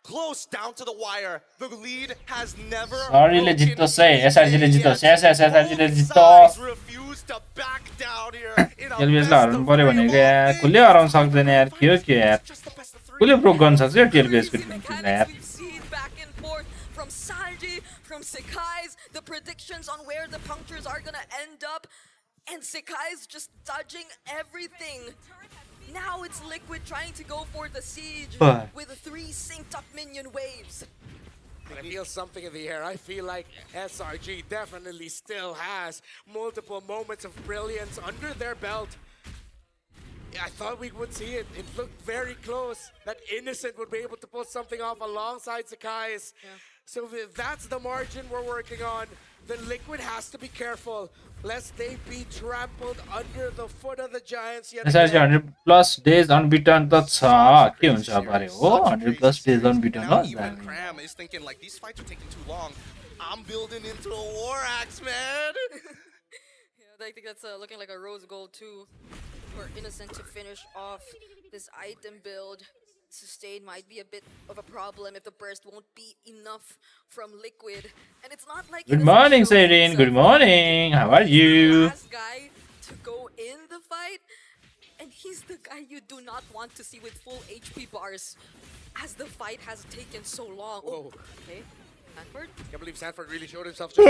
Close down to the wire. The lead has never. Sorry ले जित्तो से SRG ले Jitto SRG ले Jitto refused to back down here. टेलबीएस ला हराउनु पर्यो भनेको यार कुले हराउन सक्दैन यार के हो के यार कुले प्रो गर्न सक्छ यार टेलबीएस को टिमलाई यार We've seen back and forth from Sanji, from Sekai's, the predictions on where the punctures are gonna end up, and Sekai's just dodging everything. Now it's Liquid trying to go for the siege with 3 synced up minion waves. I feel something in the air. I feel like SRG definitely still has multiple moments of brilliance under their belt. I thought we would see it. It looked very close that Innocent would be able to pull something off alongside Sekai's. Yeah. So that's the margin we're working on. The Liquid has to be careful lest they be trampled under the foot of the Giants yet SRG again. 100+ days unbeaten त छ के हुन्छ अरे हो 100+ days unbeaten Now हो even Cram is thinking like these fights are taking too long. I'm building into a war axe, man. Yeah, I think that's looking like a rose gold too for Innocent to finish off this item build. Sustain might be a bit of a problem if the burst won't be enough from Liquid. And it's not like Good morning Serene, good morning, how are you? Last guy to go in the fight, and he's the guy you do not want to see with full HP bars as the fight has taken so long. Whoa. Okay, Sanford. Can't believe Sanford really showed himself. But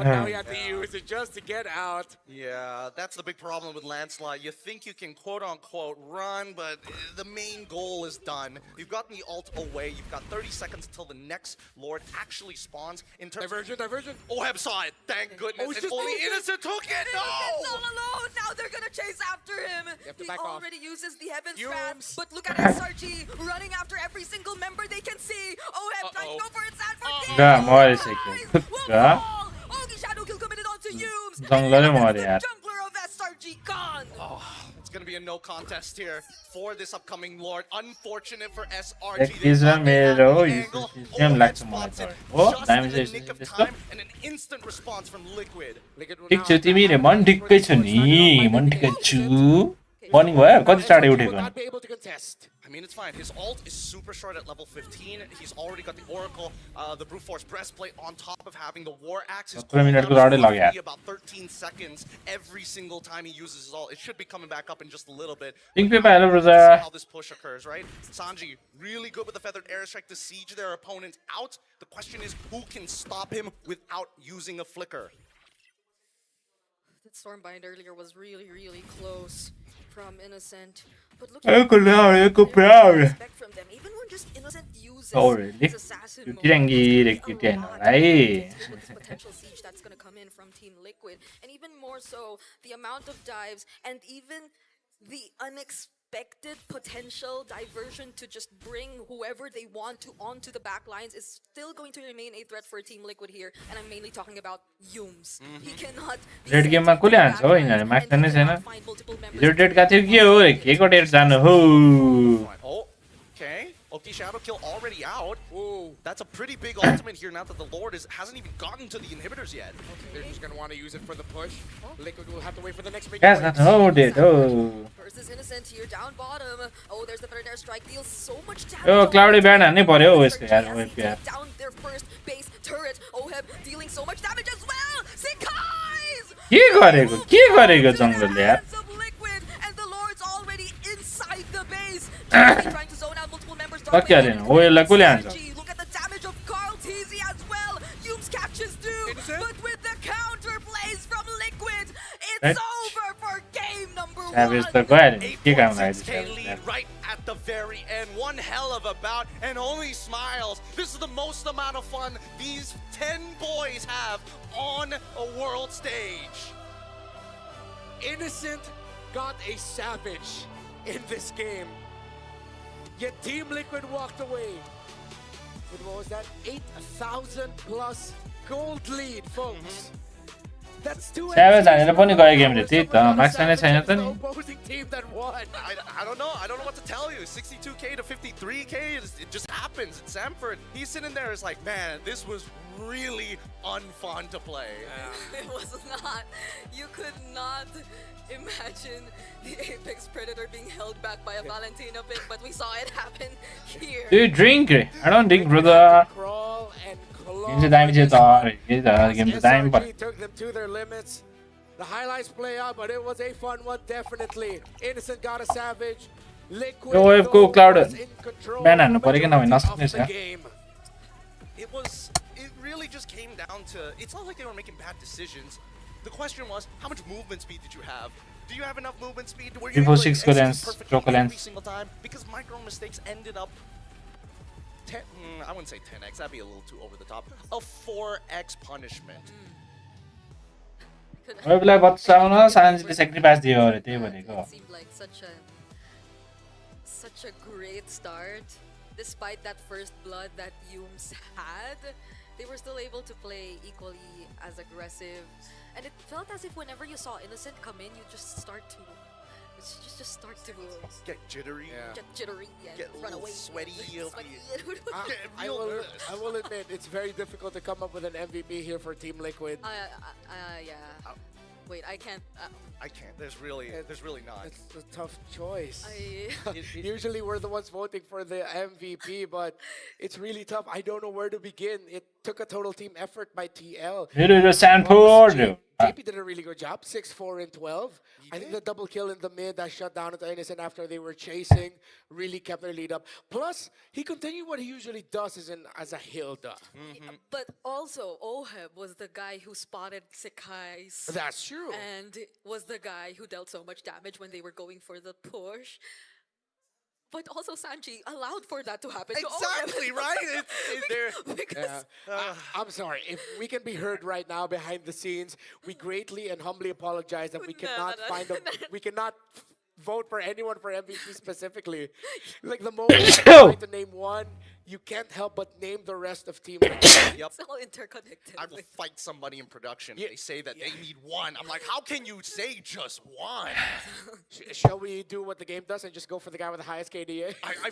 now he had to use it just to get out. Yeah, that's the big problem with Landslide. You think you can quote-unquote run, but the main goal is done. You've gotten the ult away. You've got 30 seconds until the next Lord actually spawns. In terms Diversion. Oheb saw it. Thank goodness. it's If just only Innocent. Innocent took it. Innocent's No! all alone. Now they're gonna chase after him. have to He back off. already uses the Heaven's Fumes. Wrath, but look at SRG running after every single member they can see. Oheb trying to go for it. Sanford. गा मरिसक्यो खुट्टा Ogi Shadow kill committed onto Humes. जङ्गलै मर्यो यार Jungler of SRG gone. Oh, it's going to be a no contest here for this upcoming Lord. Unfortunate for SRG. एक इजरा मेरो game लाग्छ मलाई त हो दामी Just in चाहिँ the nick of त्यसको time and an instant response from Liquid. ठिक छ तिमीले मन ठिक्कै छु नि मन ठिक्कै छु मर्निङ भयो कति चाँडै Will उठेको not be able to contest. I mean, it's fine. His ult is super short at level 15. He's already got the Oracle, the Brute Force breastplate on top of having the War Axe. His 17 minutes cooldown को is लग्यो यार roughly about 13 seconds every single time he uses his ult. It should be coming back up in just a little bit. Ping Peppa hello Let's brother see how this push occurs, right? Sanji, really good with the Feathered Airstrike to siege their opponent out. The question is, who can stop him without using a flicker? That Stormbind earlier was really, really close. from Innocent. But look Ecco Laura, ecco what Laura. expect from them. Even when just Innocent uses Oh really? his assassin Tutti mode, ranghire, it's tutti gonna be a hanno, lot dai. to deal with this potential siege that's gonna come in from Team Liquid. And even more so, the amount of dives and even the unexpected potential diversion to just bring whoever they want to onto the back lines is still going to remain a threat for Team Liquid here. And I'm mainly talking about Yums. He cannot be red sent गेममा to कसले the हान्छ back हो lines, यिनीहरू and माग्छ he नै छैन cannot find multiple members हिजो to date गएको थियो के हो रे के को डेट जानु हो Oh, okay. Oki Shadow Kill already out. Ooh, that's a pretty big ultimate here now that the Lord hasn't even gotten to the inhibitors yet. They're just gonna want to use it for the push. Liquid will have to wait for the next big Guys, break. that's hold it. Oh. Versus Innocent here down bottom. Oh, there's the third airstrike. Deals so much damage. Oh, Cloudy Baron हान्नै पर्यो हौ यसले यार As OP they यार. take down their first base turret. Oheb dealing so much damage as well. Sikai's के गरेको जंगलले यार. and the Lord's already inside the base. Trying to zone out multiple members. सक्यो अरे हो यसलाई कसले हान्छ. Look at the damage of Carl TZ as well. Yums catches too, but with the counter plays from Liquid, it's over for game number 1. Savage त गयो नि के काम लाग्यो K lead right at the very end. One hell of a bout and only smiles. This is the most amount of fun these 10 boys have on a world stage. Innocent got a savage in this game. Yet Team Liquid walked away with, what was that, 8,000 plus gold lead, folks. That's 2 Savage हानेर पनि गयो game रे त्यही त marks नै छैन त नि. opposing team that won. I don't know. I don't know what to tell you. 62K to 53K, it just happens in Sanford. He's sitting there, it's like, man, this was really unfun to play. It was not. You could not imagine the Apex Predator being held back by a Valentina pick, but we saw it happen here. Do you drink? I don't drink, brother. Crawl and claw. Game चाहिँ दामी थियो त game चाहिँ दामी पर्यो. SRG took them to their limits. The highlights play out, but it was a fun one, definitely. Innocent got a savage. Liquid यो wave को cloud was in control ब्यान हान्नु पर्यो कि नभए of नसक्ने the छ. game. It really just came down to, it's not like they were making bad decisions. The question was, how much movement speed did you have? Do you have enough movement speed? Were you able to 346 execute lens, perfectly Choco every lens. single time? Because micro mistakes ended up 10, I wouldn't say 10x, that'd be a little too over the top. A 4x punishment. वेभलाई बचाउन सान्जीले sacrifice दियो अरे त्यही भनेको. It seemed like such a great start. Despite that first blood that Yums had, they were still able to play equally as aggressive. And it felt as if whenever you saw Innocent come in, you just start to Get jittery. get jittery and Get a run little away. sweaty. I will admit, it's very difficult to come up with an MVP here for Team Liquid. Yeah. Wait, I can't. I can't. There's really not. It's a tough choice. I Usually we're the ones voting for the MVP, but it's really tough. I don't know where to begin. It took a total team effort by TL. मेरो यो Sanford. JP did a really good job, 6-4 and 12. I think the double kill in the mid that shut down into Innocent after they were chasing really kept their lead up. Plus, he continued what he usually does as a Hilda. But also, Oheb was the guy who spotted Sekai's. That's true. And was the guy who dealt so much damage when they were going for the push. But also Sanji allowed for that to happen. Exactly, right? I'm sorry. If we can be heard right now behind the scenes, we greatly and humbly apologize that we cannot we cannot vote for anyone for MVP specifically. Like the moment you try to name one, you can't help but name the rest of Team Liquid. It's all interconnected. I will fight somebody in production. They say that they need one. I'm like, how can you say just one? Shall we do what the game does and just go for the guy with the highest KDA? I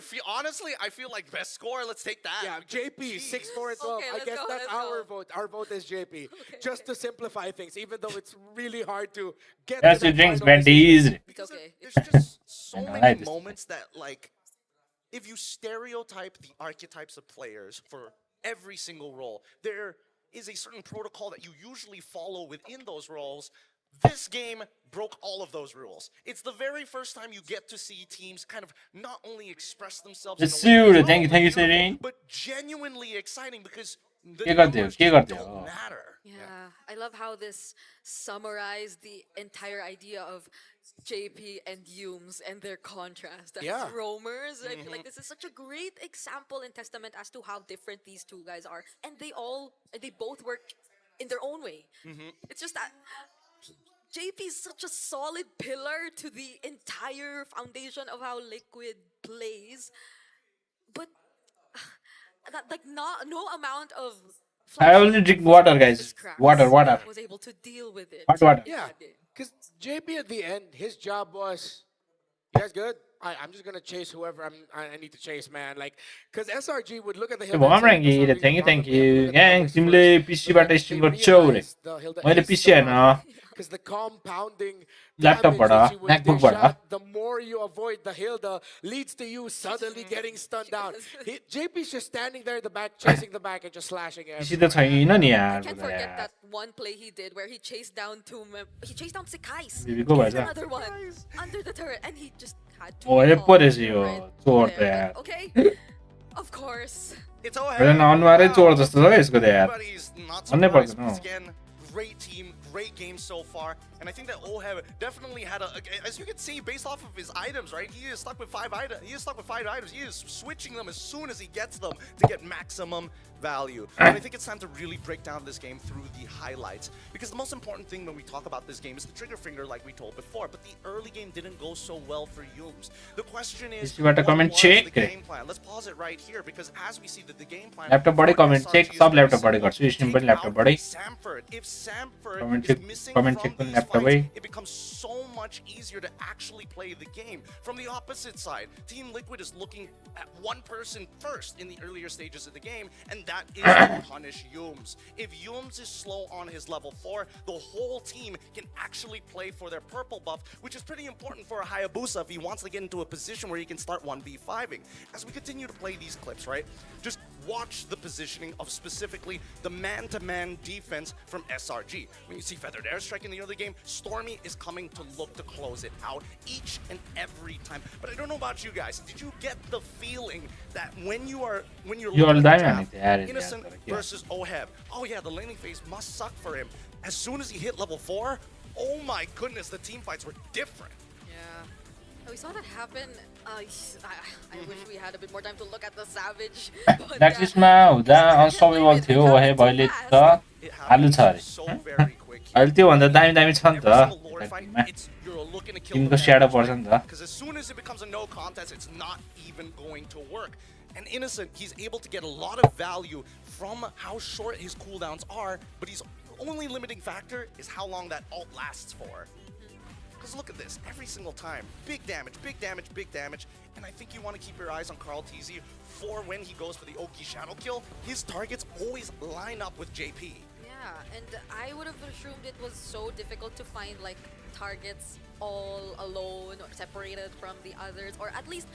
feel like best score. Let's take that. Yeah, JP, 6-4 and 12. Okay, I guess that's our go. vote. Our vote is JP. Just to simplify things, even though it's really hard to get That's to your that drinks, final decision. Benties. It's okay. There's just so I many like this. moments that, like, if you stereotype the archetypes of players for every single role, there is a certain protocol that you usually follow within those roles. This game broke all of those rules. It's the very first time you get to see teams kind of not only express themselves Just in a way see, that's thank you, beautiful, Serene. but genuinely exciting because the के गर्थ्यो numbers के just गर्थ्यो don't matter. Yeah, I love how this summarized the entire idea of JP and Yumes and their contrast as Yeah. roamers. I feel like this is such a great example and testament as to how different these two guys are, and they both work in their own way. It's just that JP is such a solid pillar to the entire foundation of how Liquid plays, but no amount of I only drink water, guys. Water. was able to deal with it. Hot water. Yeah, because JP at the end, his job was, you guys good? I'm just gonna chase whoever I need to chase, man. Like, because SRG would look at the hill. Thank you. Gang, तिमीले PC बाट stream गर्छौ रे. मैले PC Hahn. Because the compounding Laptop damage that you would MacBook dish बाट. out, the more you avoid the Hilda leads to you suddenly getting stunned out. JP's just standing there in the back, chasing the back and just slashing PC त छैन नि यार. Can't forget that one play he did where he chased down Sekais. Bibi को भएछ. Another one under the turret, and he just had to. ओए परेछ यो चोर त यार. Okay, of course. It's all हैन अनुहारै चोर जस्तो छ यसको त यार. But he's not भन्नै surprised पर्दैन. because again, great team, great game so far. And I think that Oheb definitely had as you can see, based off of his items, right? He is stuck with 5 items. He is switching them as soon as he gets them to get maximum value. And I think it's time to really break down this game through the highlights. Because the most important thing when we talk about this game is the trigger finger, like we told before. But the early game didn't go so well for Yumes. The question is, what was the game plan? Let's pause it right here, because as we see that the game plan... Laptop body comment check, सब laptop body गर्छु. Steam पनि laptop body. If Samford Comment is check, missing comment from check पनि these laptop fights, body. it becomes so much easier to actually play the game. From the opposite side, Team Liquid is looking at one person first in the earlier stages of the game, and that is to punish Yumes. If Yumes is slow on his level 4, the whole team can actually play for their purple buff, which is pretty important for a Hayabusa if he wants to get into a position where he can start 1v5ing. As we continue to play these clips, right, just watch the positioning of specifically the man-to-man defense from SRG. When you see Feathered Airstrike in the early game, Stormy is coming to look to close it out each and every time. But I don't know about you guys. Did you get the feeling that when you're looking at Innocent versus Oheb, oh yeah, the laning phase must suck for him. As soon as he hit level 4, oh my goodness, the team fights were different. Yeah. We saw that happen. I wish we had a bit more time to look at the Savage. Practice-मा हुँदा अनसर्भाइभल थियो ओहे अहिले त हाल्नु छ अरे. अहिले त्यो भन्दा दामी छ नि त. टिमको स्याडो पर्छ नि त. Because as soon as it becomes a no contest, it's not even going to work. And Innocent, he's able to get a lot of value from how short his cooldowns are, but his only limiting factor is how long that ult lasts for. Because look at this, every single time, big damage, and I think you want to keep your eyes on Carl TZ for when he goes for the Oki Shadow kill. His targets always line up with JP. Yeah, and I would have assumed it was so difficult to find like targets all alone or separated from the others, or at least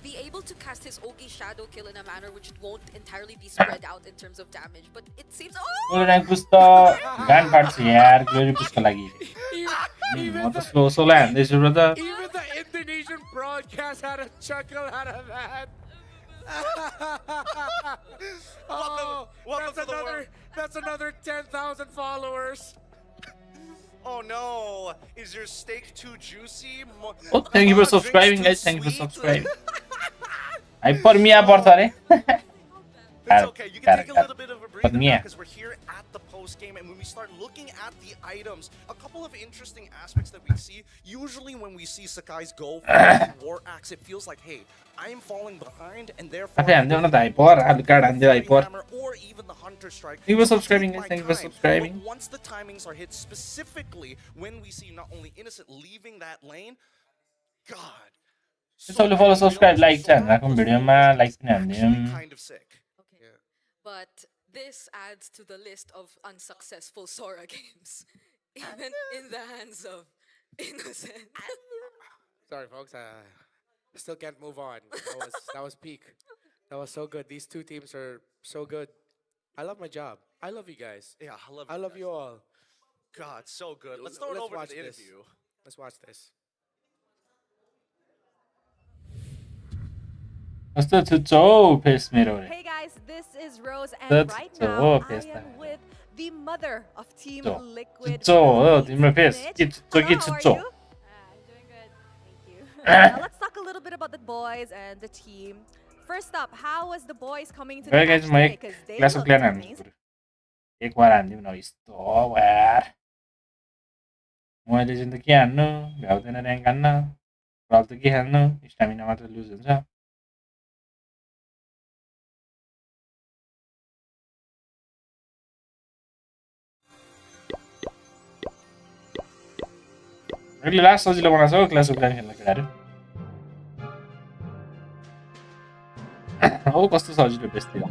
be able to cast his Ogi Shadow kill in a manner which won't entirely be spread out in terms of damage. But it seems rank push त गान काट्छ यार glory पुशको लागि. म त slow हान्दैछु brother. Even the Indonesian broadcast had a chuckle out of that. That's another 10,000 followers. Oh no, is your steak too juicy? Oh, thank you for subscribing, guys. Thank you for subscribing. I put me up or It's okay, you can take a little bit of a breather because we're here at the post game, and when we start looking at the items, a couple of interesting aspects that we see. Usually when we see Sakai's go for the War Axe, it feels like, hey, I am falling behind, and therefore or even the Hunter Strike. Thank you for subscribing, guys. Thank you for subscribing. But once the timings are hit, specifically when we see not only Innocent leaving that lane, God. So follow, subscribe, like, video like kind of sick. But this adds to the list of unsuccessful Sora games, even in the hands of Innocent. Sorry, folks. I still can't move on. That was peak. That was so good. These two teams are so good. I love my job. I love you guys. Yeah, I love you all. God, so good. Let's throw it over to the interview. Let's watch this. Hey guys, this is Rose, and right now I am with the mother of Team Liquid. Hello, how are you? Let's talk a little bit about the boys and the team. First up, how was the boys coming to the Very match guys, my today? Because they class of looked clan hamis amazing. पुरै एक बार हान्दिउँ न यस्तो यार मैले चाहिँ त के हान्नु भ्याउँदैन ऱ्याङ्क हान्न रल त के हाल्नु स्टामिना मात्र लुज हुन्छ अहिले लास्ट सजिलो बनाएको छ हो क्लास अफ क्लान खेल्न केटाहरू हो कस्तो सजिलो बेच्थ्यो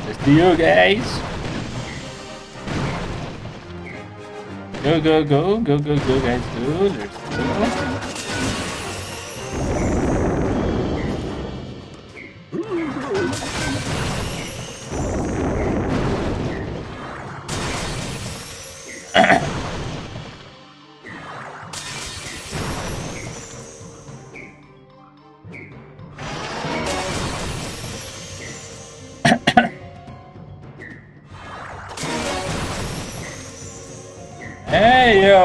Let's do you guys. Go, go, go, go, go, go, guys, go. Let's go. Hey yo,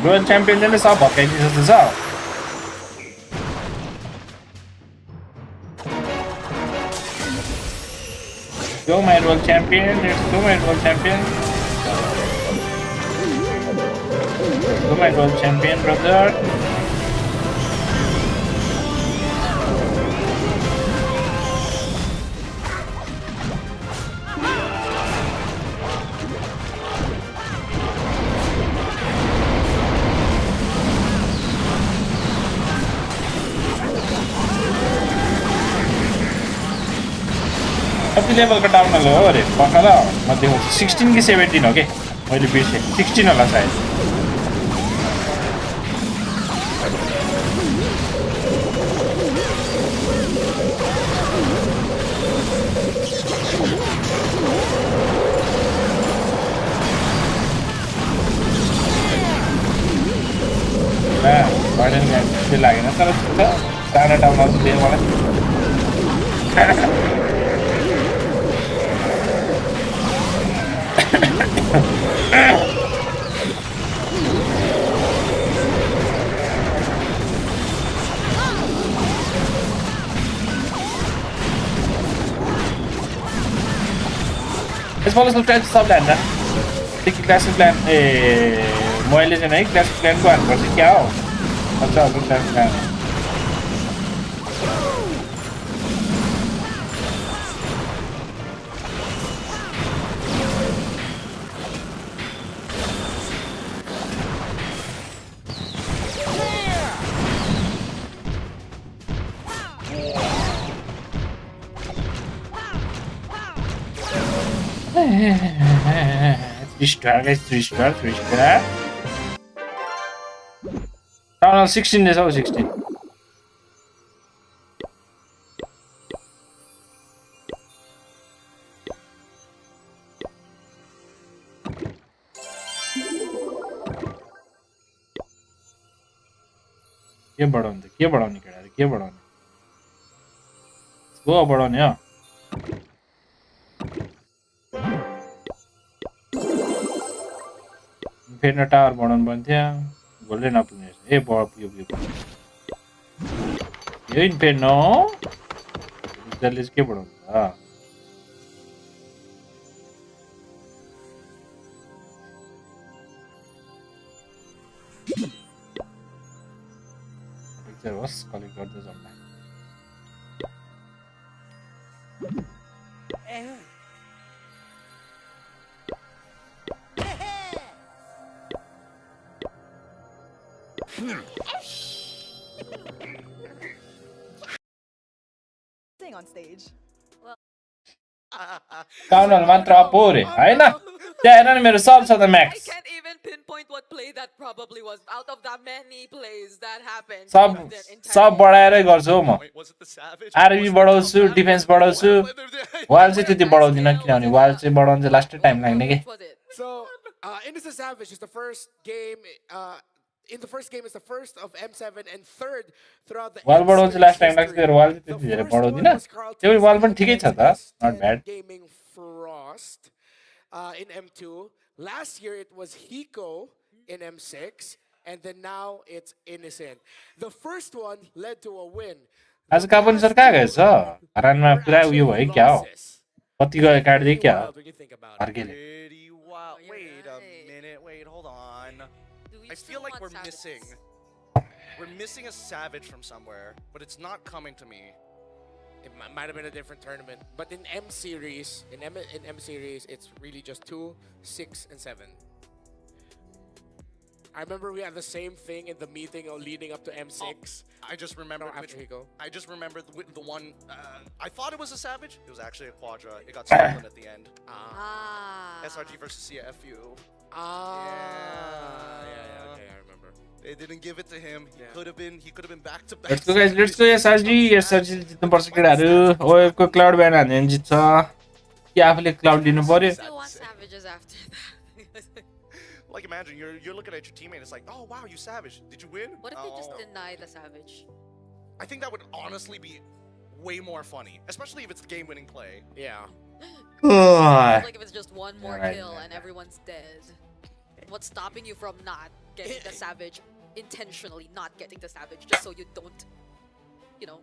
world champion ले सब भत्काइदिन्छ जस्तो छ Go my world champion, let's go my world champion. Go my world champion, brother. कति लेभलको down हो अरे पक्का म देखाउँछु 16 कि 17 हो कि मैले बिर्सेँ 16 होला सायद त्यो लागेन तर टाढा डाउन आउँछ दियो मलाई यसपालि सब्सक्राइब सबले हान्छ देखि क्लासिक प्लान ए मैले चाहिँ है क्लासिक प्लानको हान्नुपर्छ क्या हो अच्छा classic plan Three-star guys, three-star. No, 16 is over 16. के बढाउने केटाहरु के बढाउने गो बढाउने हो फेरि टावर बढाउनु पर्ने थियो गोल्डै नपुग्ने रहेछ ए पुग्यो यही फेरि न जसले चाहिँ के बढाउनु पिक्चर होस् कलेक्ट गर्दै जाऊँ on stage. Counter mantra pure. हैन त्यहाँ हेर मेरो सब छ त Max I can't even pinpoint what play that probably was out of that many plays that happened. सब बढाएरै गर्छु हो म आरबी बढाउँछु डिफेन्स बढाउँछु वाल चाहिँ त्यति बढाउँदिन किनभने वाल चाहिँ बढाउन चाहिँ लास्ट टाइम लाग्ने के So Innocent Savage is the first game in the first game is the first of M7 and third throughout the वाल M बढाउँछ series लास्ट टाइम लाग्छ history. तर वाल The त्यति धेरै first बढाउँदिन one was त्यो पनि Carlton's वाल पनि ठिकै छ त against not 10 bad Gaming Frost in M2. Last year it was Hiko in M6, and then now it's Innocent. The first one led to a win. आज कापन सर कहाँ गएछ हरानमा पुरा उयो भयो क्या हो कति गयो काट्दै क्या हो फर्केले Pretty wild. Wait a minute. Wait, hold on. I feel like we're missing a Savage from somewhere, but it's not coming to me. It might have been a different tournament, but in M series, in M series, it's really just 2, 6, and 7. I remember we had the same thing in the meeting leading up to M6. I just remember I just remember the one. I thought it was a Savage. It was actually a Quadra. It got stolen at the end. SRG versus CFU. Yeah, okay, I remember. They didn't give it to him. He could have been back to back. Let's go guys, let's go SRG जित्नुपर्छ केटाहरु ओएफको cloud ban हान्यो भने जित्छ कि आफूले cloud लिनु पर्यो Still want savages after that. Like imagine you're looking at your teammate. It's like, oh wow, you Savage. Did you win? What if they just deny the savage? I think that would honestly be way more funny, especially if it's the game-winning play. Yeah. Like if it's just one more kill and everyone's dead. What's stopping you from not getting the savage, intentionally not getting the savage, just so you don't, you know.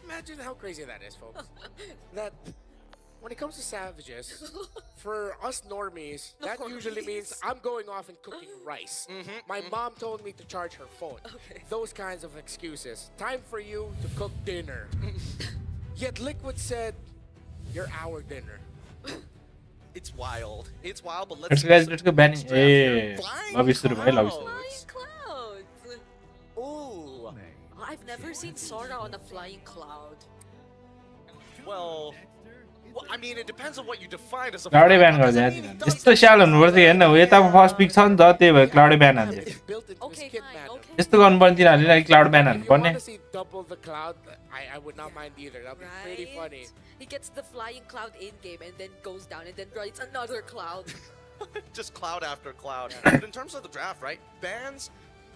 Imagine how crazy that is, folks. That when it comes to savages, for us normies, that usually means I'm going off and cooking rice. My mom told me to charge her phone. Those kinds of excuses. Time for you to cook dinner. Yet Liquid said, "You're our dinner." It's wild. It's wild, but let's go banning. Lobby सुरु भयो lobby सुरु Flying clouds. Ooh. I've never seen Sora on a flying cloud. Well, I mean, it depends on what you define as a क्लाउडै ब्यान गर्दै यस्तो स्याल हुनुपर्थ्यो हेर्न यता first pick छ नि त त्यही भएर क्लाउडै ब्यान हान्थ्यो यस्तो गर्नुपर्ने तिनीहरूले लागि क्लाउड ब्यान हान्नुपर्ने Double the cloud, I would not mind either. That'd be pretty funny. He gets the flying cloud in game and then goes down and then writes another cloud. Just cloud after cloud. But in terms of the draft, right? Bans,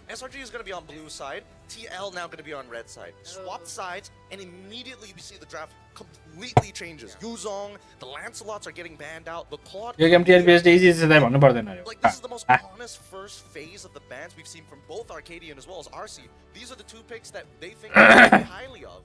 SRG is going to be on blue side. TL now going to be on red side. Swap sides, and immediately we see the draft completely changes. Yuzong, the Lancelots are getting banned out. The Claude. Like this is the most honest first phase of the bans we've seen from both Arcadian as well as RC. These are the two picks that they think very highly of.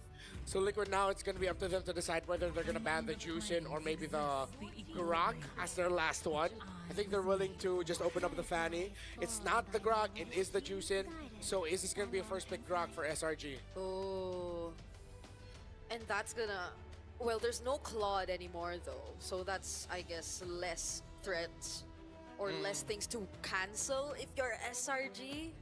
So Liquid now, it's going to be up to them to decide whether they're going to ban the Juicin or maybe the Grok as their last one. I think they're willing to just open up the Fanny. It's not the Grok, it is the Juicin. So is this going to be a first pick Grok for SRG? Oh. And that's gonna... Well, there's no Claude anymore though. So that's, I guess, less threats or less things to cancel if you're SRG.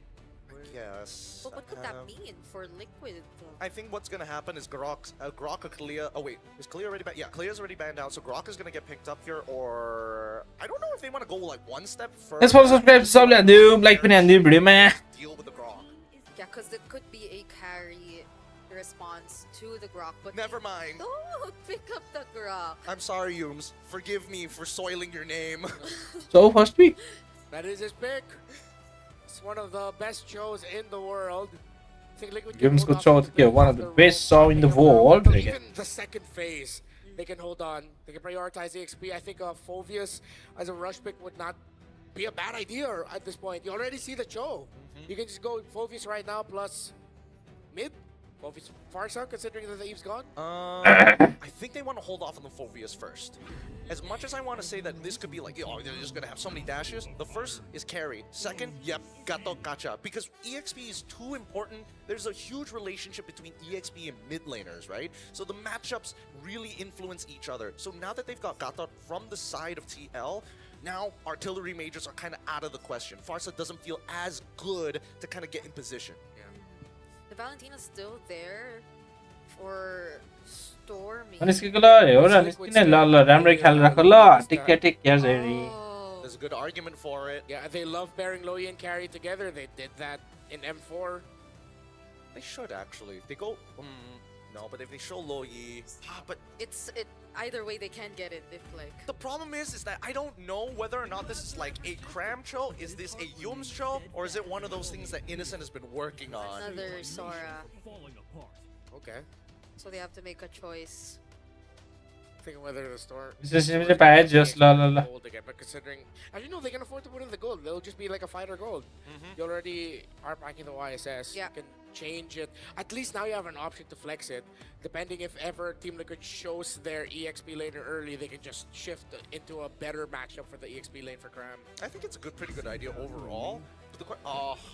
Yes. But what could that mean for Liquid though? I think what's going to happen is Grok or Kalia. Oh wait, is Kalia already banned? Yeah, Kalia's already banned out, so Grok is going to get picked up here, or I don't know if they want to go like one step further. Let's subscribe to सबले हान्दियो like पनि हान्दियो भिडियोमा Deal with the Grok. Yeah, because it could be a carry response to the Grok, but never mind. Don't pick up the Grok. I'm sorry, Yums. Forgive me for soiling your name. So first pick. That is his pick. It's one of the best shows in the world. I think Liquid Games could show one of the best show in the world. Even the second phase, they can hold on. They can prioritize EXP. I think Phoveus as a rush pick would not be a bad idea at this point. You already see the show. You can just go Phoveus right now plus mid. Phoveus Farsa, considering that the Eve's gone? I think they want to hold off on the Phoveus first. As much as I want to say that this could be like, oh, they're just going to have so many dashes, the first is carry. Second, yep, gato gacha. Because EXP is too important. There's a huge relationship between EXP and mid laners, right? So the matchups really influence each other. So now that they've got gato from the side of TL, now artillery majors are kind of out of the question. Farsa doesn't feel as good to kind of get in position. The Valentina's still there for Stormy. There's a good argument for it. Yeah, they love pairing Loyi and carry together. They did that in M4. They should actually. They go. No, but if they show Lo Yi, but either way they can get it if like. The problem is that I don't know whether or not this is like a Cram Cho, is this a Yums Cho, or is it one of those things that Innocent has been working on? Another Sora. Okay. So they have to make a choice. Thinking whether to store. Just gold again, but considering, as you know, they can afford to put in the gold. They'll just be like a fighter gold. You already are packing the YSS. Yeah. You can change it. At least now you have an option to flex it. Depending if ever Team Liquid shows their EXP laner early, they can just shift into a better matchup for the EXP lane for Cram. I think it's a pretty good idea overall.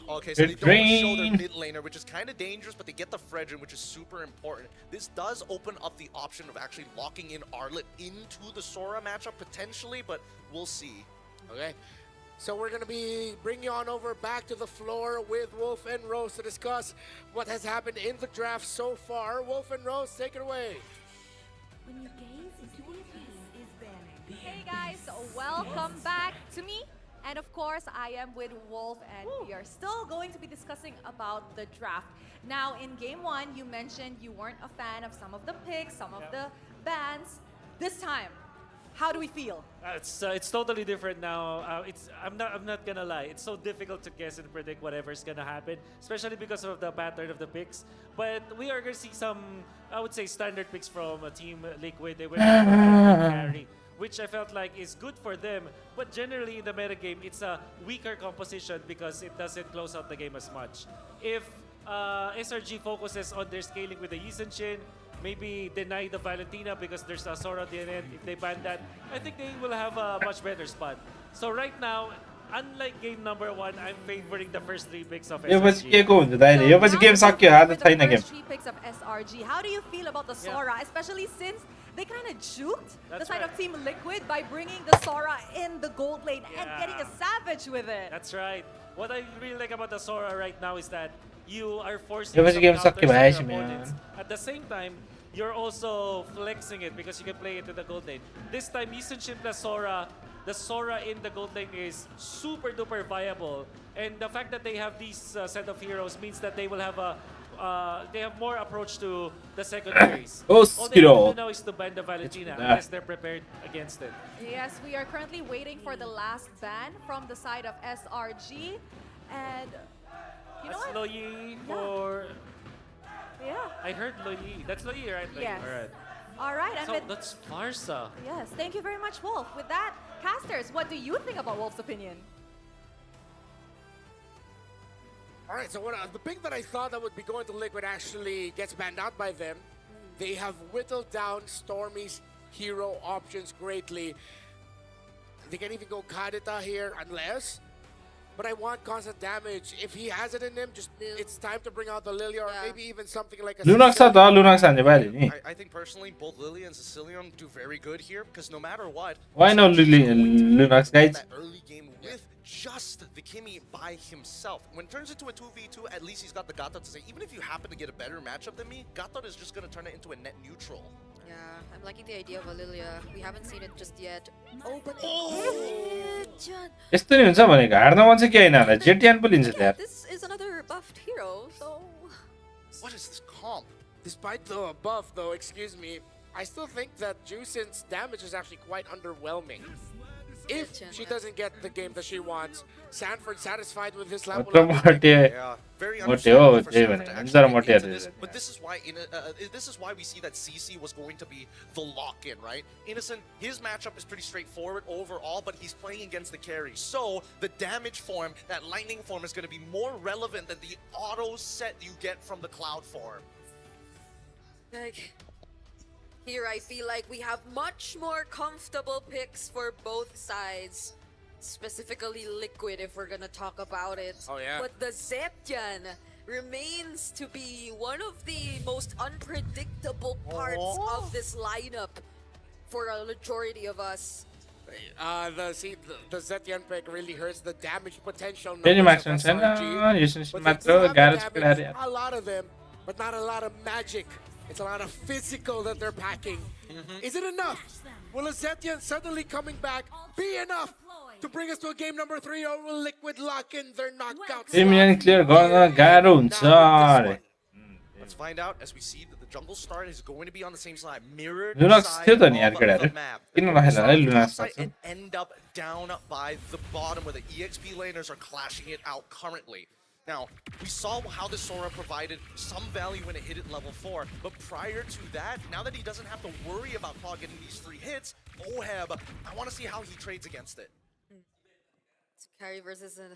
Okay, so they don't show their mid laner, which is kind of dangerous, but they get the Fredrin, which is super important. This does open up the option of actually locking in Arlet into the Sora matchup potentially, but we'll see. Okay, so we're gonna be bringing you on over back to the floor with Wolf and Rose to discuss what has happened in the draft so far. Wolf and Rose, take it away. When you gaze into the abyss. Hey guys, welcome back to me. And of course, I am with Wolf, and we are still going to be discussing about the draft. Now, in Game 1, you mentioned you weren't a fan of some of the picks, some of the bans. This time, how do we feel? It's totally different now. I'm not gonna lie. It's so difficult to guess and predict whatever's gonna happen, especially because of the pattern of the picks. But we are gonna see some, I would say, standard picks from Team Liquid. They went for carry, which I felt like is good for them. But generally in the meta game, it's a weaker composition because it doesn't close out the game as much. If SRG focuses on their scaling with the Yi Shin, maybe deny the Valentina because there's a Sora at the end. If they ban that, I think they will have a much better spot. So right now, unlike game number 1, I'm favoring the first 3 picks of SRG. game सक्यो आज छैन game. First 3 picks of SRG. How do you feel about the Sora, especially since they kind of juked the side of Team Liquid by bringing the Sora in the gold lane and getting a savage with it? That's right. What I really like about the Sora right now is that you are forcing Yo, some game counters सक्यो on भाइ your man. opponents. At the same time, you're also flexing it because you can play it to the gold lane. This time, Yisun plus Sora, the Sora in the gold lane is super duper viable. And the fact that they have these set of heroes means that they will have they have more approach to the secondaries. All they have to do now is to ban the Valentina unless they're prepared against it. Yes, we are currently waiting for the last ban from the side of SRG. And you know That's what? Loyi for... Yeah. I heard Loyi. That's Loyi, right? Loyi. Yes. All right. All right. And So with, that's Farsa. yes, thank you very much, Wolf. With that, casters, what do you think about Wolf's opinion? All right, so the pick that I thought that would be going to Liquid actually gets banned out by them. They have whittled down Stormy's hero options greatly. They can even go Kadita here unless, but I want constant damage. If he has it in him, just it's time to bring out the Lilia or maybe even something like a Lunox छ त Lunox हान्ने भयो नि. I think personally, both Lily and Sicilium do very good here because no matter what, Why not Lunox guys? that early game with just the Kimi by himself. When it turns into a 2v2, at least he's got the Gatot to say, even if you happen to get a better matchup than me, Gatot is just going to turn it into a net neutral. Yeah, I'm liking the idea of Lilia. We haven't seen it just yet. Oh, but यस्तो नि हुन्छ भनेको horn मन चाहिँ के हैन होला जेटिएन पो लिन्छ यार. this is another buffed hero, so... What is this comp? Despite the buff, though, excuse me, I still think that Jusin's damage is actually quite underwhelming. If she doesn't get the game that she wants, Sanford satisfied with his level. Yeah, very understandable for Sanford to actually get into this. But this is why we see that CC was going to be the lock-in, right? Innocent, his matchup is pretty straightforward overall, but he's playing against the carry. So the damage form, that lightning form, is going to be more relevant than the auto set you get from the cloud form. Like, here I feel like we have much more comfortable picks for both sides. Specifically Liquid if we're gonna talk about it. Oh yeah. But the Zetian remains to be one of the most unpredictable parts of this lineup for a majority of us. The Zetian pick really hurts the damage potential. Any max numbers of SRG. But they match do have the garage damage, a lot of them, but not a lot of magic. It's a lot of physical that they're packing. Is it enough? Will a Zetian suddenly coming back be enough to bring us to a game number 3, or will Liquid lock in their knockout? Premium clear गर्न गाह्रो हुन्छ अरे. Let's find out as we see that the jungle start is going to be on the same side, mirrored Lunox side थियो त नि of यार केटाहरु the map. किन They're gonna नखेल्ला है start लुनाक्स topside सक्छ and end up down by the bottom where the EXP laners are clashing it out currently. Now, we saw how the Sora provided some value when it hit at level 4, but prior to that, now that he doesn't have to worry about Claw getting these 3 hits, Oheb, I want to see how he trades against it. It's carry versus a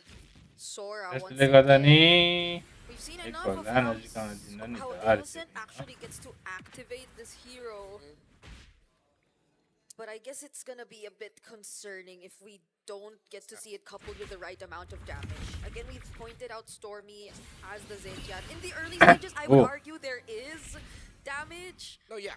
Sora once त्यसले गर्दा again. नि We've seen एक enough of भल्दा how, नजिकाउन दिन्न नि how त अरे Innocent actually gets to activate this hero. But I guess it's gonna be a bit concerning if we don't get to see it coupled with the right amount of damage. Again, we've pointed out Stormy as the Zenyatta. In the early stages, I would argue there is damage. No, yeah.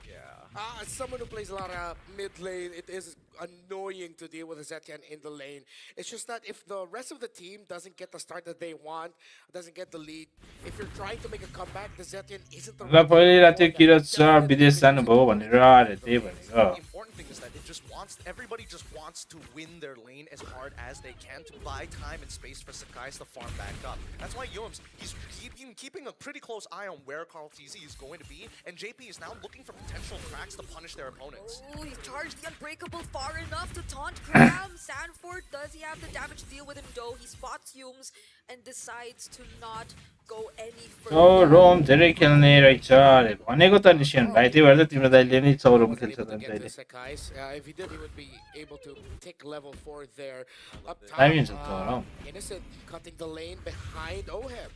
As someone who plays a lot of mid lane, it is annoying to deal with a Zetyan in the lane. It's just that if the rest of the team doesn't get the start that they want, doesn't get the lead, if you're trying to make a comeback, the Zetyan isn't the ल पहिला त्यो किरत sir विदेश जानुभयो भनेर अरे त्यही भनेको The important thing is that everybody just wants to win their lane as hard as they can to buy time and space for Sakai's to farm back up. That's why Yums, he's keeping a pretty close eye on where Carl TZ is going to be, and JP is now looking for potential cracks to punish their opponents. Oh, he's charged the Unbreakable far enough to taunt Cram. Sanford, does he have the damage to deal with him though? He spots Yums and decides to not go any further. रोम धेरै खेल्ने रहेछ अरे भनेको त निस्किनु भाइ त्यही भएर त तिम्रो दाइले नि चौरोम खेल्छ त दाइले If he did, he would be able to tick level 4 there. Up Timing is top, wrong. Innocent cutting the lane behind Oheb.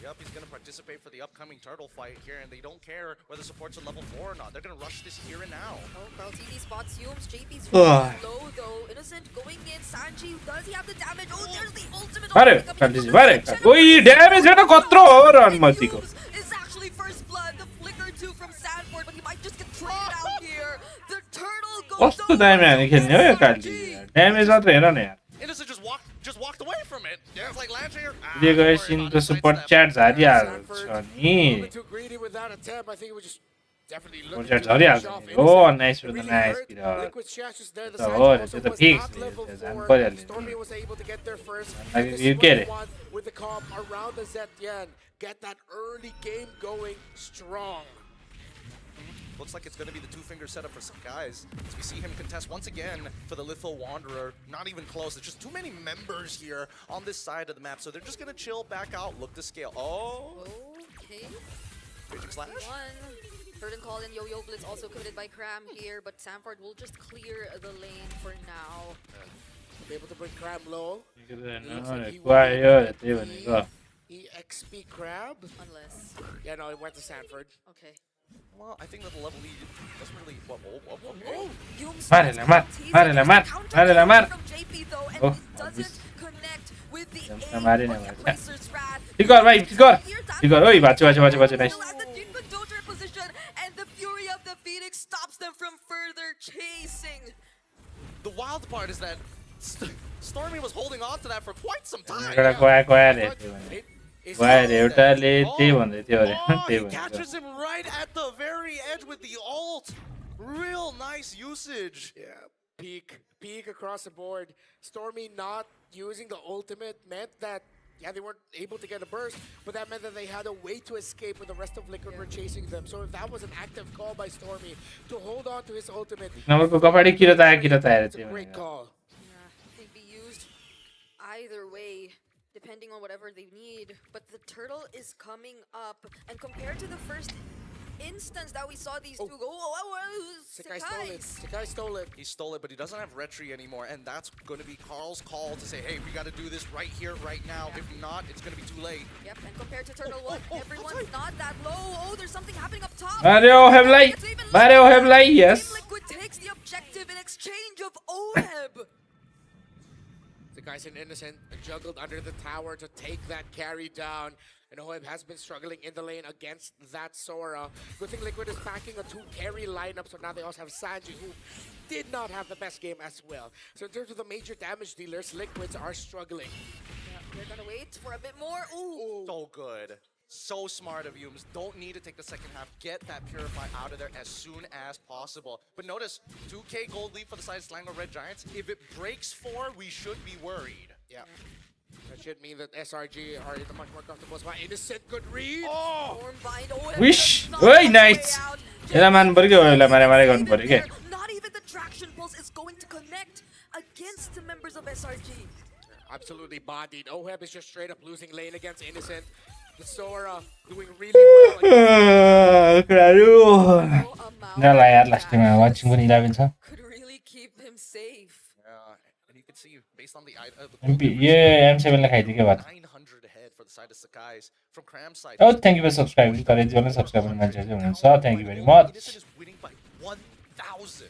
Yep, he's going to participate for the upcoming turtle fight here, and they don't care whether supports are level 4 or not. They're going to rush this here and now. Oh, Carl TZ spots Yums. JP's really low though. Innocent going in. Sanji, does he have the damage? Oh, there's the ultimate. अरे काल्टिज भरे ओइ damage हेर्न कत्रो हो रणमतीको Is actually first blood. The flicker too from Sanford, but he might just get traded out here. The turtle goes कस्तो दामी हानी खेल्ने हो यो काल्टिज ड्यामेज मात्र हेर न यार Innocent just walked away from it. Yeah, it's like Lancer. दिएको एकछिन त सुपर च्याट झारिहाल्छ नि Too greedy with that attempt. I think it was just definitely super looking chat to झरिहाल्छ finish नि off हो Innocent. Nice for the Really nice hurt. किर Liquid Shash is there. The त side हो also त्यो त was fix not level जानु 4. परिहाल्यो Stormy was able to get there first. Like And this you is get what it. you want with the comp around the Zetyan. Get that early game going strong. Looks like it's going to be the two-finger setup for some guys. As we see him contest once again for the Litho Wanderer. Not even close. There's just too many members here on this side of the map. So they're just going to chill back out, look to scale. Oh! Okay. Raging Slash. Burden call in Yo-Yo Blitz also committed by Cram here, but Sanford will just clear the lane for now. Be able to bring Crab low. त्यही भनेको EXP Crab. Unless. Yeah, no, it went to Sanford. Okay. Well, I think that the level lead doesn't really. मारेला मार मारेला मार मारेला मार मारे न ठीक गर भाइ ठीक गर ओइ भाच्यो भाच्यो भाच्यो भाच्यो nice And the fury of the Phoenix stops them from further chasing. The wild part is that Stormy was holding on to that for quite some time. He catches him right at the very edge with the ult. Real nice usage. Yeah, peak across the board. Stormy not using the ultimate meant that, yeah, they weren't able to get a burst, but that meant that they had a way to escape when the rest of Liquid were chasing them. So if that was an active call by Stormy to hold on to his ultimate, it's a great call. Yeah, it can be used either way, depending on whatever they need. But the turtle is coming up, and compared to the first instance that we saw these two go, Sakai stole it. Sakai stole it. He stole it, but he doesn't have Retri anymore, and that's going to be Carl's call to say, hey, we got to do this right here, right now. Yeah. If not, it's going to be too late. Yep, and compared to Turtle, everyone's not that low. Oh, there's something happening up top. Mario have light. Mario have light, yes. Team Liquid takes the objective in exchange of Oheb. The guys in Innocent juggled under the tower to take that carry down. And Oheb has been struggling in the lane against that Sora. Good thing Liquid is packing a 2-carry lineup, so now they also have Sanji, who did not have the best game as well. So in terms of the major damage dealers, Liquids are struggling. Yeah, they're gonna wait for a bit more. Ooh. So good. So smart of Yums. Don't need to take the second half. Get that Purify out of there as soon as possible. But notice, 2K gold lead for the side of Slango Red Giants. If it breaks 4, we should be worried. Yeah. That should mean that SRG are in a much more comfortable spot. Innocent could read. Stormbind, oh, Wish. that's not Oi, the nice. way out. यसलाई मान्नु पर्यो कि यसलाई मारे गर्नु पर्यो के? Not even the traction pulse is going to connect against the members of SRG. Absolutely bodied. Oheb is just straight up losing lane against Innocent. The Sora doing really well. यिनीहरूलाई यार लास्ट टाइममा watching पनि 11 छ. Could really keep him safe. And you can see based on the yo M7 लाई खाइदियो के बात. 900 ahead for the side of Sakai's from Cram's side. Oh, thank you for subscribing. तर यति बेला subscribe गर्ने मान्छेहरु चाहिँ हुनुहुन्छ. Thank you very much. Innocent is winning by 1,000.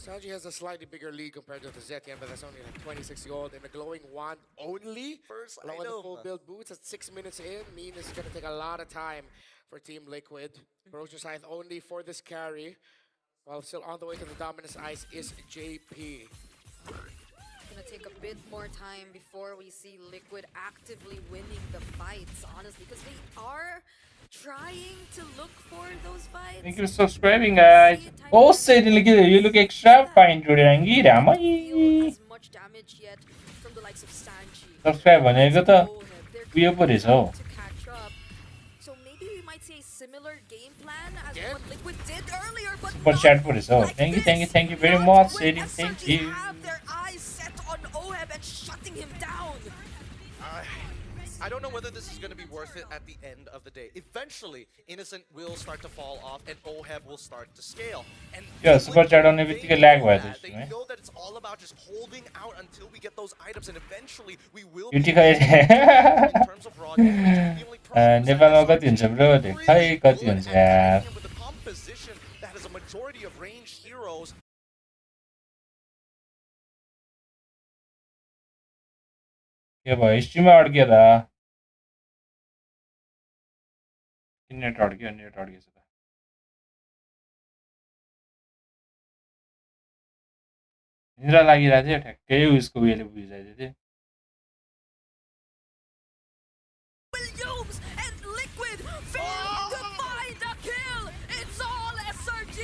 Sanji has a slightly bigger lead compared to the Zetian, but that's only like 26 gold in the glowing wand only. First along with the item. full build boots at 6 minutes in mean it's going to take a lot of time for Team Liquid. Ferocious Scythe only for this carry, while still on the way to the Dominus Ice is JP. Gonna take a bit more time before we see Liquid actively winning the fights, honestly, because they are trying to look for those fights. Thank you for subscribing, guys. Oh, certainly, you look extra fine today, Rangi. As much damage yet from the likes of Sanji. Subscribe भनेको त उयो पो रहेछ हौ. To catch up. So maybe we might see a similar game plan as what Liquid did earlier, but Super chat पो रहेछ हौ. Thank you very much. Thank you. Have their eyes set on Oheb and shutting him down. I don't know whether this is going to be worth it at the end of the day. Eventually, Innocent will start to fall off and Oheb will start to scale. And Yeah, super chat on everything lag भयो they त्यसमा. know that it's all about just holding out until we get those items, and eventually we will You be take it. in terms of raw damage. The only problem is that नेपालमा कति हुन्छ bro? खै कति हुन्छ यार. with the composition that has a majority of ranged heroes. के भयो स्ट्रिममा अड्क्यो त. नेट अड्क्यो छ त. निद्रा लागिरहेको थियो ठ्याक्कै उसको उयोले बुझाइदियो थियो. Williams and Liquid failed to find a kill. It's all SRG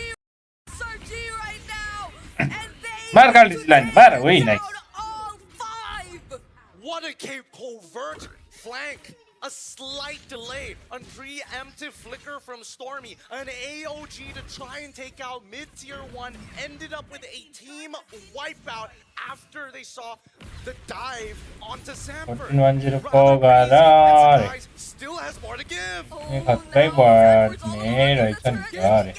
right now, and they मार काट्दै लाइन मार ओइ nice. all five. What a covert flank! A slight delay, a preemptive flicker from Stormy, an AOG to try and take out mid-tier 1, ended up with a team wipeout after they saw the dive onto Sanford. 14-104 gara. Still has more to give. यो खतरै बढ्ने रहेछ नि त अरे.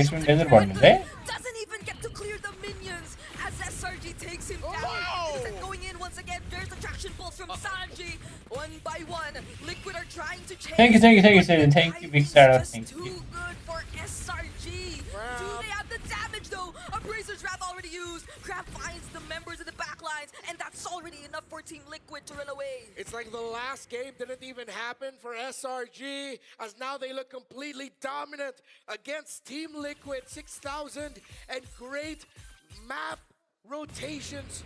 यसमा danger बढ्नु है. Doesn't even get to clear the minions as SRG takes him down. Innocent going in once again. There's the traction pulse from Sanji. One by one, Liquid are trying to chase. Thank you, Satan. Thank you, Big Sarah. Thank Too you. good for SRG. Do they have the damage though? Abraser's Wrath already used. Crab finds the members of the backlines, and that's already enough for Team Liquid to run away. It's like the last game didn't even happen for SRG, as now they look completely dominant against Team Liquid. 6,000 and great map rotations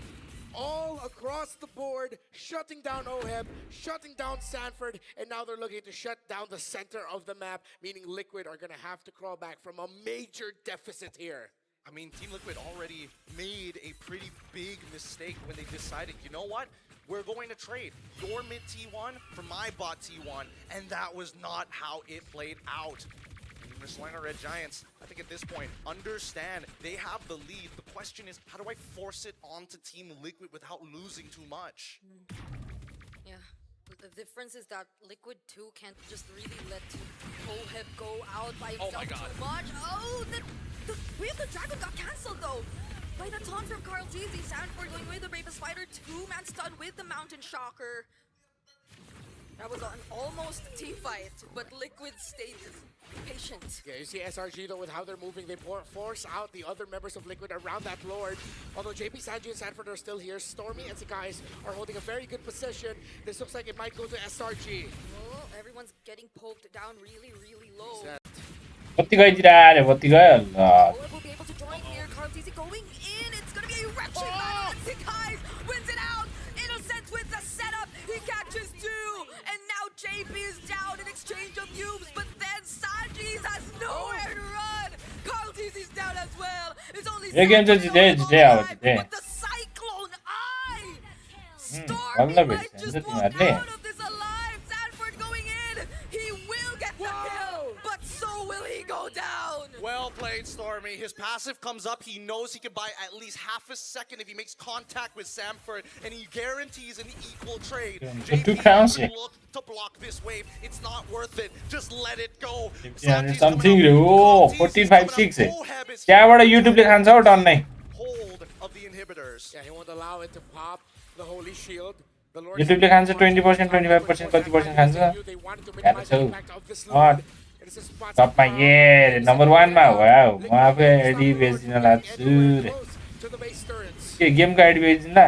all across the board, shutting down Oheb, shutting down Sanford, and now they're looking to shut down the center of the map, meaning Liquid are going to have to crawl back from a major deficit here. I mean, Team Liquid already made a pretty big mistake when they decided, you know what? We're going to trade your mid T1 for my bot T1, and that was not how it played out. Misliner Red Giants, I think at this point, understand they have the lead. The question is, how do I force it onto Team Liquid without losing too much? Yeah, the difference is that Liquid 2 can't just really let Oheb go out by himself too much. Oh, the Wheel of the Dragon got cancelled though. By the taunt from Carl Teasy, Sanford going with the Bravest Spider, 2-man stun with the Mountain Shocker. That was an almost team fight, but Liquid stayed patient. Yeah, you see SRG though with how they're moving, they force out the other members of Liquid around that Lord. Although JP, Sanji, and Sanford are still here, Stormy and Sakai's are holding a very good position. This looks like it might go to SRG. Oh, everyone's getting poked down really, really low. बत्ती गइदिरा रे बत्ती गयो ल. Oheb will be able to join here. Carl Teasy going in. It's gonna be a wretched battle. And Sakai's wins it out. Innocent with the setup. He catches two. And now JP is down in exchange of Yubes, but then Sanji's has nowhere to run. Carl Teasy's down as well. It's only yo game चाहिँ जिते अब जिते. but the Cyclone Eye! Stormy बल्ल भेटिन्छ तिमीहरूले Sanford going in. He will get the kill, but so will he go down. Well played, Stormy. His passive comes up. He knows he can buy at least half a second if he makes contact with Sanford, and he guarantees an equal trade. crowns, JP look to block this wave. It's not worth it. Just let it go. Something रे ओ 1456 त्यहाँबाट युट्युबले खान्छ हो डन्नै Hold of the inhibitors. Yeah, he won't allow it to pop the holy shield. The Lord युट्युबले खान्छ 20% 25% कति percent खान्छ they wanted to minimize the impact of this अँ load. It is a spot टपमा ए नम्बर 1 मा wow म आफै ID बेच्दिन लाग्छु रे to the base turrets. के गेमको ID बेच्दिन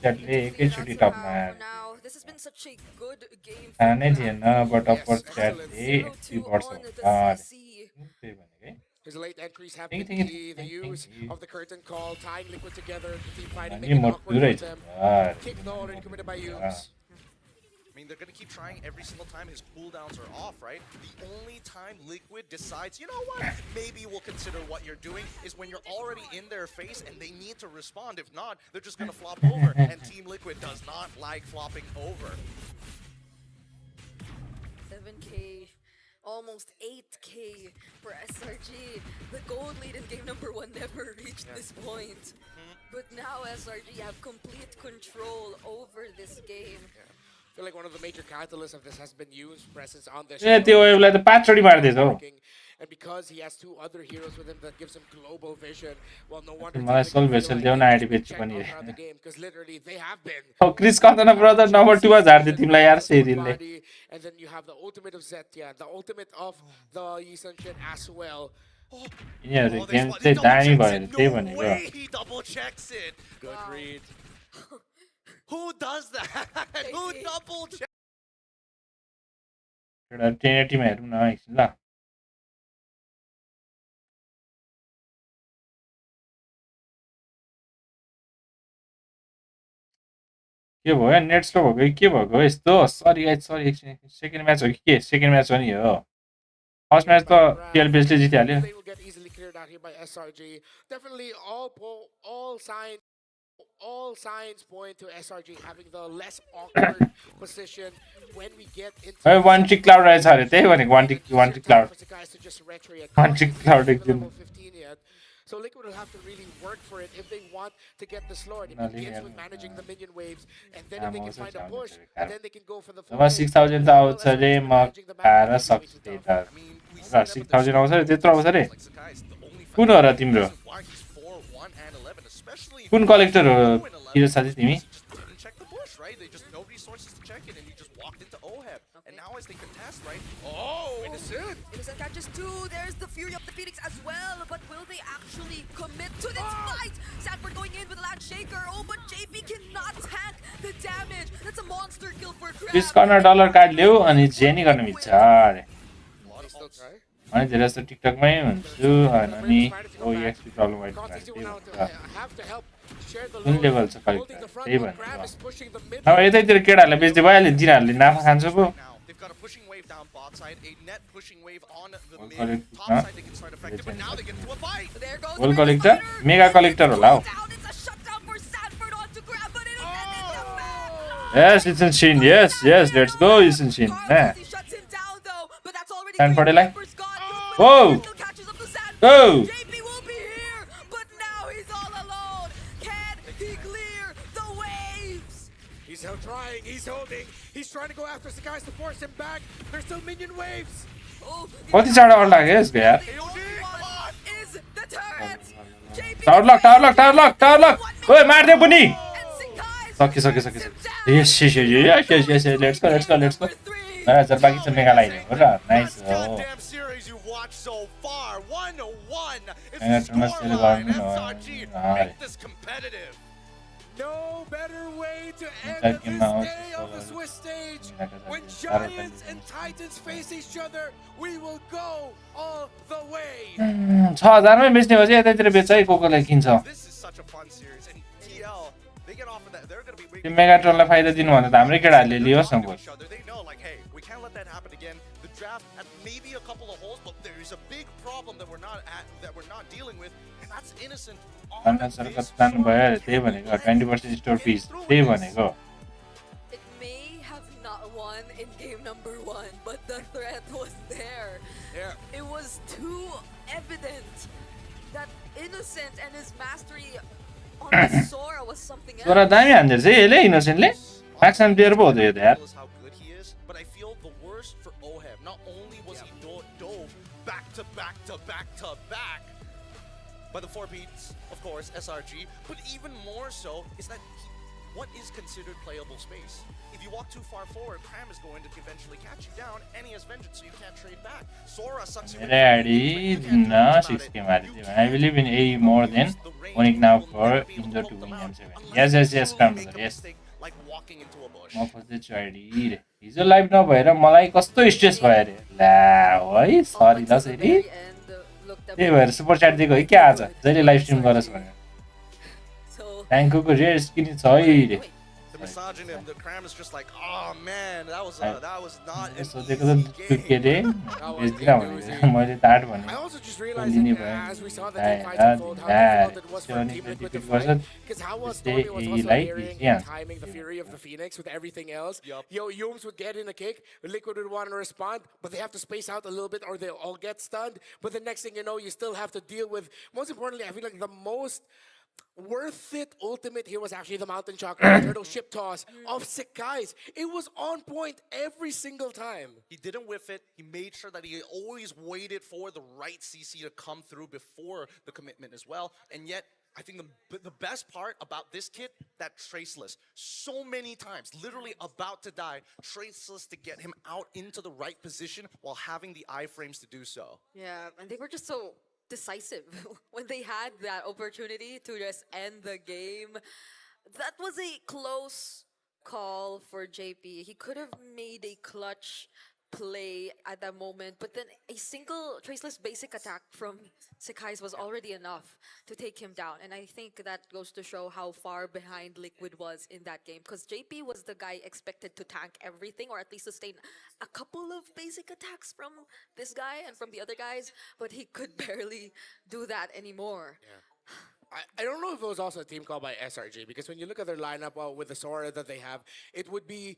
च्याटले एकैचोटी टपमा Now, this has been such a good game. खानै थिएन बट अफर च्याटले यति वर्ष त्यही भनेकै His late entries have been key. The use of the curtain call, tying Liquid together, the team fighting, Ani making it awkward murturai for them. Kick the already committed by Yums. I mean, they're going to keep trying every single time his cooldowns are off, right? The only time Liquid decides, you know what, maybe we'll consider what you're doing is when you're already in their face and they need to respond. If not, they're just going to flop over. And Team Liquid does not like flopping over. 7K, almost 8K for SRG. The gold lead in game number 1 never reached this point. But now SRG have complete control over this game. I feel like one of the major catalysts of this has been Yums' presence on this. ए त्यो वेभलाई त 5 चोटी मार्दैछ हौ And because he has 2 other heroes with him that gives him global vision, well, no wonder मलाई soul vessel देऊ न ID बेच्छु पनि because literally they have been. हो Chris Kandan brother number 2 मा झार्दै तिमीलाई यार सेरिलले And then you have the ultimate of Zetya, the ultimate of the Yisanshin as well. यिनीहरु गेम चाहिँ दामी भयो त्यही भनेको Way he double checks it. Good read. Who does that? Who double checks? एउटा 1080 मा हेरौँ न एकछिन ल के भयो नेट स्लो भएको के भएको यस्तो सरी गाइस सरी एकछिन सेकेन्ड म्याच हो कि के सेकेन्ड म्याच हो नि हो फर्स्ट म्याच त TL बेसले जितिहाल्यो They will get easily cleared out here by SRG. Definitely all signs point to SRG having the less awkward position when we get into. है वान trick cloud रहेछ अरे त्यही भनेको one trick cloud For the guys to just retry it. One trick cloud एकदिन Level 15 yet. So Liquid will have to really work for it if they want to get this Lord. It begins with managing the minion waves, and then if they can find a push, and then they can go for the full अब 6000 त आउँछ रे म खाएर सक्छु त्यही त र 6000 आउँछ रे त्यत्रो आउँछ रे कुन हो र तिम्रो कुन कलेक्टर हो हिरो साथी तिमी They just no resources to check it, and he just walked into OHEB. And now as they contest, right? Oh, Innocent catches 2. There's the Fury of the Phoenix as well. But will they actually commit to this fight? Sanford going in with a land shaker. Oh, but JP cannot tank the damage. That's a monster kill for Crab. पिस कर्नर dollar card ल्याऊ अनि jenny गर्न मिल्छ अरे अनि धेरै जस्तो टिकटकमै हुन्छु अनि ओएक्सपी प्रब्लम आइदिन्छ कुन लेभल छ कलेक्टर त्यही भनेको अब यतैतिर केटाहरूले बेच्दै भइहाल्यो तिनीहरूले नाफा खान्छ पो they've got a pushing wave down bot side, a net pushing wave on the mid. Top side they can start effective, but now they get into a fight. There goes goal collector mega collector होला हौ It's a shutdown for Sanford onto Grab, but Innocent is the man. Yes, it's in Shin. Yes, let's go, it's in Shin. Yeah. He shuts him down though, but that's already Sanford like. gone. Whoa! Catches up to Sanford. Go! JP will be here, but now he's all alone. Can he clear the waves? He's still trying, he's holding, he's trying to go after the guys to force him back. There's still minion waves. कति चाँडो out लाग्यो यसको यार Is the turret. Tower luck ओए मार्दे पनि सके yes let's go हजुर बाँकी छ मेगा लाइन हो र नाइस हो No better way to end this day on the Swiss stage. When giants and titans face each other, we will go all the way. 6000 मै बेच्ने हो चाहिँ यतातिर बेच्छ है कोकोलाई किन्छ This is such a fun series, and TL, they get off of that. They're going to be त्यो मेगाट्रोनलाई फाइदा दिनु भन्दा त हाम्रै केटाहरूले लियोस् न बोल They know, like, hey, we can't let that happen again. The draft had maybe a couple of holes, but there's a big problem that we're not dealing with, and that's Innocent. अन्ना सरकार जानु भयो अरे त्यही भनेको 20% store फिस त्यही भनेको number one, but the threat was there. Yeah. It was too evident that Innocent and his mastery on the Sora was something else. Sora दामी हान्दैछ है यसले इनोसेन्टले माक्सन प्लेयर पो हुँदै यो त यार How good he is, but I feel the worst for Oheb. Not only was he dove back to back to back to back by the 4 beats, of course, SRG, but even more so is that what is considered playable space? If you walk too far forward, Cram is going to eventually catch you down, and he has vengeance, so you can't trade back. Sora sucks you in. No, 6 game I believe in A more than winning now for Indo to win M7. Yes, Scramble, yes. Like walking into a bush. म खोज्दैछु ID हिजो live नभएर मलाई कस्तो stress भयो अरे ला है सरी दसरी त्यही भएर सुपर च्याट दिएको है क्या आज जहिले लाइभ स्ट्रिम गरोस् भनेर ट्याङ्कोको रेयर स्किन छ है रे The massaging him, the Cram is just like, oh man, that was not an सोधेको त टुके रे बेच्दिन भनेर मैले ताट भने I also just realized that as we saw the team fight unfold, how difficult it was for Team Liquid to fight. Because how was Stormy was also layering and timing the Fury of the Phoenix with everything else. Yooms would get in a kick, Liquid would want to respond, but they have to space out a little bit or they'll all get stunned. But the next thing you know, you still have to deal with, most importantly, I feel like the most worth it ultimate here was actually the Mountain Chakra, the turtle ship toss of Sekai's. It was on point every single time. He didn't whiff it. He made sure that he always waited for the right CC to come through before the commitment as well. And yet, I think the best part about this kit, that traceless. So many times, literally about to die, traceless to get him out into the right position while having the iframes to do so. Yeah, and they were just so decisive when they had that opportunity to just end the game. That was a close call for JP. He could have made a clutch play at that moment, but then a single traceless basic attack from Sekai's was already enough to take him down. And I think that goes to show how far behind Liquid was in that game, because JP was the guy expected to tank everything or at least sustain a couple of basic attacks from this guy and from the other guys, but he could barely do that anymore. Yeah. I don't know if it was also a team call by SRG, because when you look at their lineup with the Sora that they have, it would be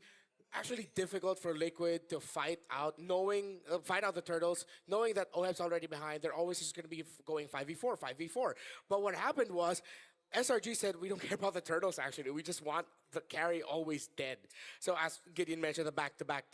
actually difficult for Liquid to fight out the turtles, knowing that OHEB's already behind. They're always just going to be going 5v4, 5v4. But what happened was, SRG said, we don't care about the turtles, actually. We just want the carry always dead. So as Gideon mentioned, the back-to-back.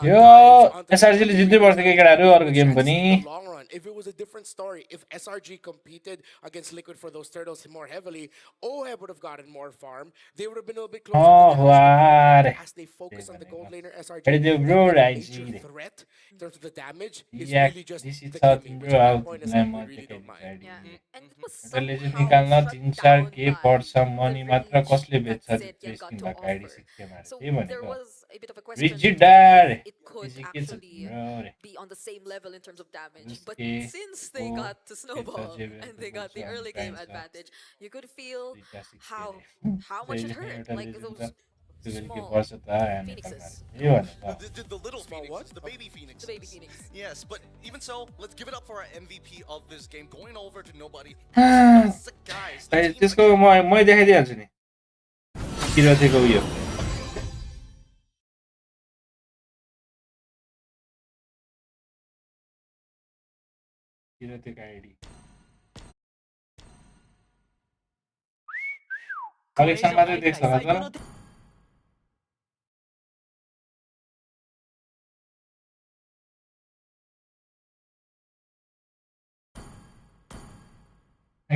Yo, SRG ले जित्दै पर्छ के केटाहरु अर्को game पनि. Long run, if it was a different story, if SRG competed against Liquid for those turtles more heavily, OHEB would have gotten more farm. They would have been a little bit closer to the as they focus on the gold laner. SRG the threat in terms of the damage is really just the gaming, which at that point is like, we really don't mind. And it was निकाल्न 3-4 के पर्छ money मात्र कसले बेच्छ त्यो स्किममा गाडी सिक्केमा so के there भनेको was a bit of a question रिजिडार it could actually be on the same level in terms of damage, but since they got to snowball and they got the early game advantage, you could feel how much it hurt, like those small phoenixes. The little phoenixes, the baby phoenixes. The baby phoenix. Yes, but even so, let's give it up for our MVP of this game. Going over to nobody. Guys, त्यसको म देखाइदिहाल्छु नि किरातेको उयो किरातेको ID collection मात्रै देख्छ होला त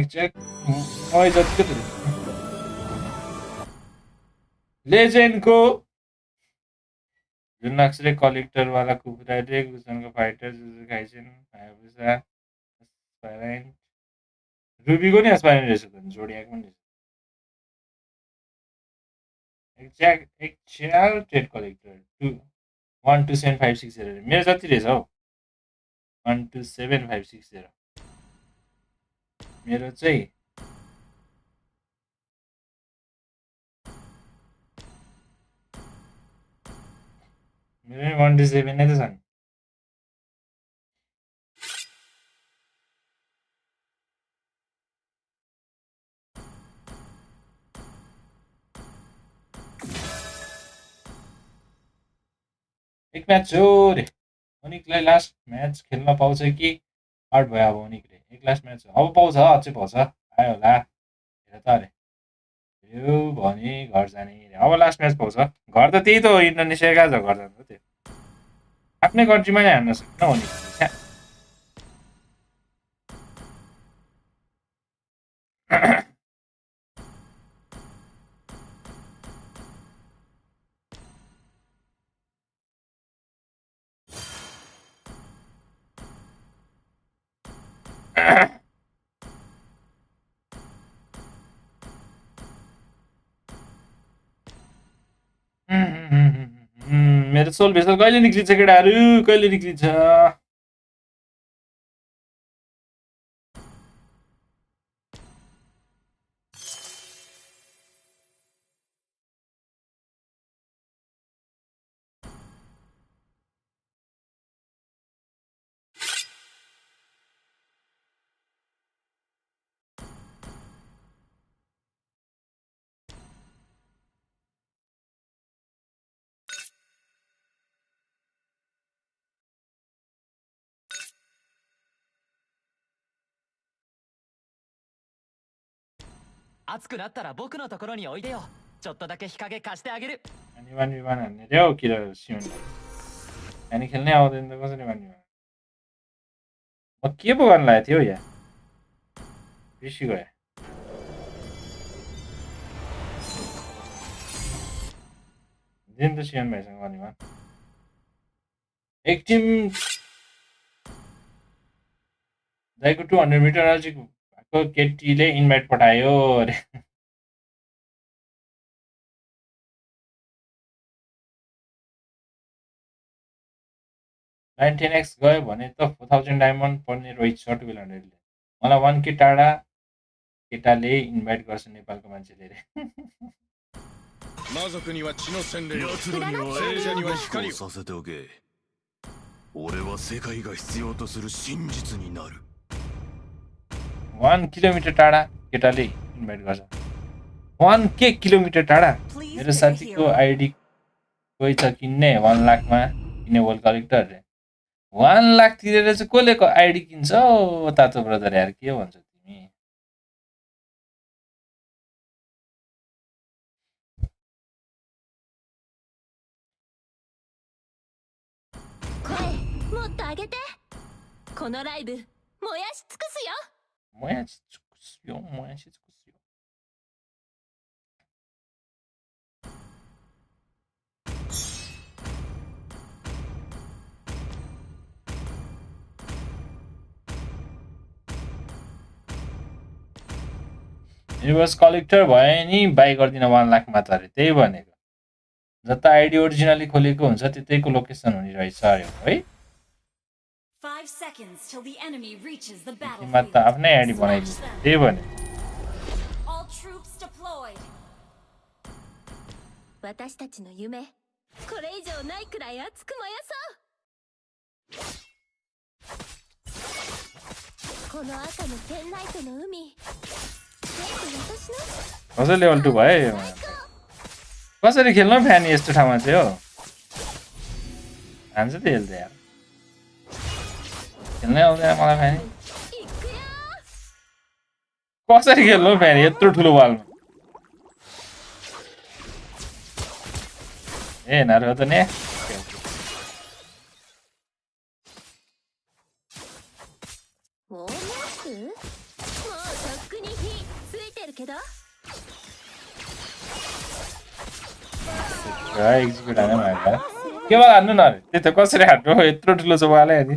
exact मैले जतिको लेजेन्डको जुन अक्षरे कलेक्टर वाला कुकुराले गुजनको फाइटर जुजु खाइछन् हायाबुसा एस्पाइरेन्ट रुबीको नि एस्पाइरेन्ट रहेछ त जोडियाको पनि एक्ज्याक्ट ट्रेड कलेक्टर 127560 मेरो जति रहेछ हौ 127560 मेरो चाहिँ मेरो 127 नै त छन् एक म्याच हो रे ओनिकलाई लास्ट म्याच खेल्न पाउँछ कि आउट भयो अब ओनिकले एक लास्ट म्याच हो अब पाउँछ अझै पाउँछ आयो होला हेर त अरे यो भने घर जाने अब लास्ट म्याच पाउँछ घर त त्यही त हो इन्डोनेसिया कहाँ छ घर जानु त्यो आफ्नै कन्ट्रीमा नै हान्न सक्दैन ओनिकले मेरो सोल भेसल कहिले निक्लिन्छ केटाहरू कहिले निक्लिन्छ熱くなったら僕のところにおいでよ。ちょっとだけ日陰貸してあげる。 अनि वान वी वान हान्ने रे हौ किर सिमनलाई अनि खेल्नै आउँदैन त कसरी वान वी वान म के पो गर्न लागेको थियो यहाँ बिर्सी गएँ दिन त सिमन भाइसँग वान वी वान एक टिम दाइको 200 मिटर नजिक भएको केटीले इन्भाइट पठायो अरे 19x गयो भने त 4000 डायमन्ड पर्ने रोहित सर्ट विलन्डरले मलाई 1k टाढा केटाले इन्भाइट गर्छ नेपालको मान्छेले रे 魔族には血の洗礼を奴らには聖者には光をさせておけ俺は世界が必要とする真実になる 1 किलोमिटर टाढा केटाले इन्भाइट गर्छ 1k किलोमिटर टाढा मेरो साथीको आइडी कोही छ किन्ने 1 लाखमा किन्ने वर्ल्ड कलेक्टर रे 1 लाख तिरेर चाहिँ कसले आइडी किन्छ हौ तातो ब्रदर यार के भन्छ तिमीもっと上げてこのライブ燃やし尽くすよ 燃やし尽くすよ燃やし尽くすよ युनिभर्स कलेक्टर भए नि बाई गर्दिन 1 लाख मात्र अरे त्यही भनेको जता आइडी ओरिजिनली खोलेको हुन्छ त्यतैको लोकेसन हुने रहेछ अरे है 5 seconds till the enemy reaches the battlefield. またआफ्नै आइडी बनाइदिन्छ त्यही भने All troops deployed. 私たちの夢これ以上ないくらい熱く燃やそうこの赤のペンライトの海 कसरी लेभल 2 भयो यो कसरी खेल्न फ्यान यस्तो ठाउँमा चाहिँ हो हान्छ त हेल्दै यार खेल्नै आउँदैन मलाई फ्यान कसरी खेल्नु फ्यान यत्रो ठुलो बलमा ए नारो त ने एक्जिक्युट हान्नु भएको के भयो हान्नु न त्यही त कसरी हान्नु यत्रो ठुलो छ वाला नि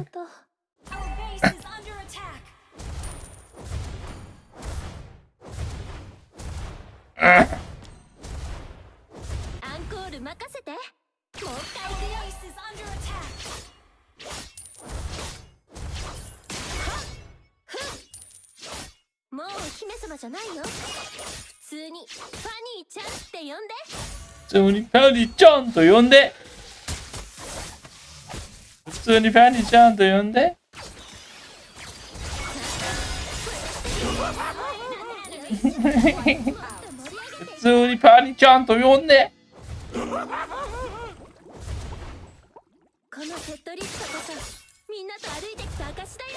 普通にちゃんと呼んで普通にファニーちゃんと呼んで普通にファニーちゃんと呼んでみんなと歩いてきた証だよ。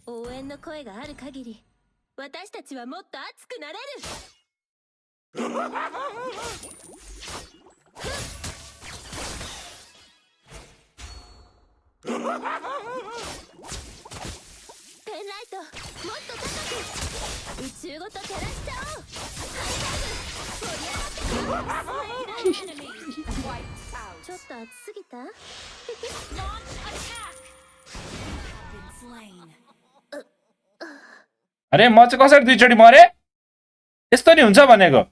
応援の声がある限り、私たちはもっと熱くなれる。ペンライト、もっと高く。宇宙ごと照らしちゃおう。ハイダイブ、盛り上がってくる。ちょっと熱すぎた？अरे म चाहिँ कसरी दुईचोटि मरे? यस्तो नि हुन्छ भनेको।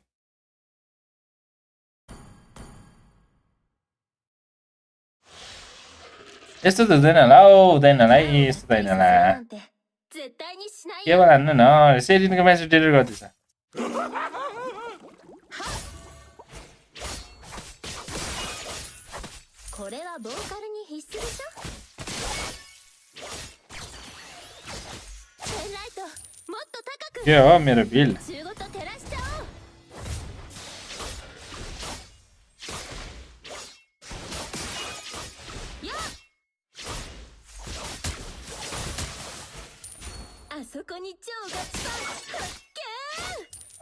यस्तो त हुँदैन होला हौ, हुँदैन होला है, यस्तो त होइन होला। के भन्नु न, सेरिनको म्याच डिलिट गर्दैछ। के हो मेरो बिल?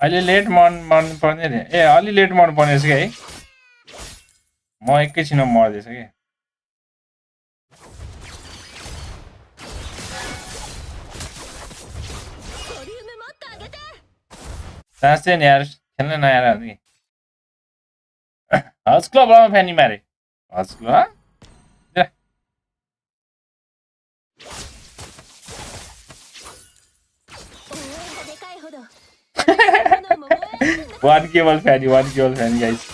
अहिले लेट मर्नु पर्ने रे। ए अलि लेट मर्नु पर्ने रहेछ है। म एकैछिनमा मर्दैछ के। साँच्चै नि यार, खेल्न नआएर हो नि। हज क्लबमा फ्यानी मारे। हज club one cable fan guys.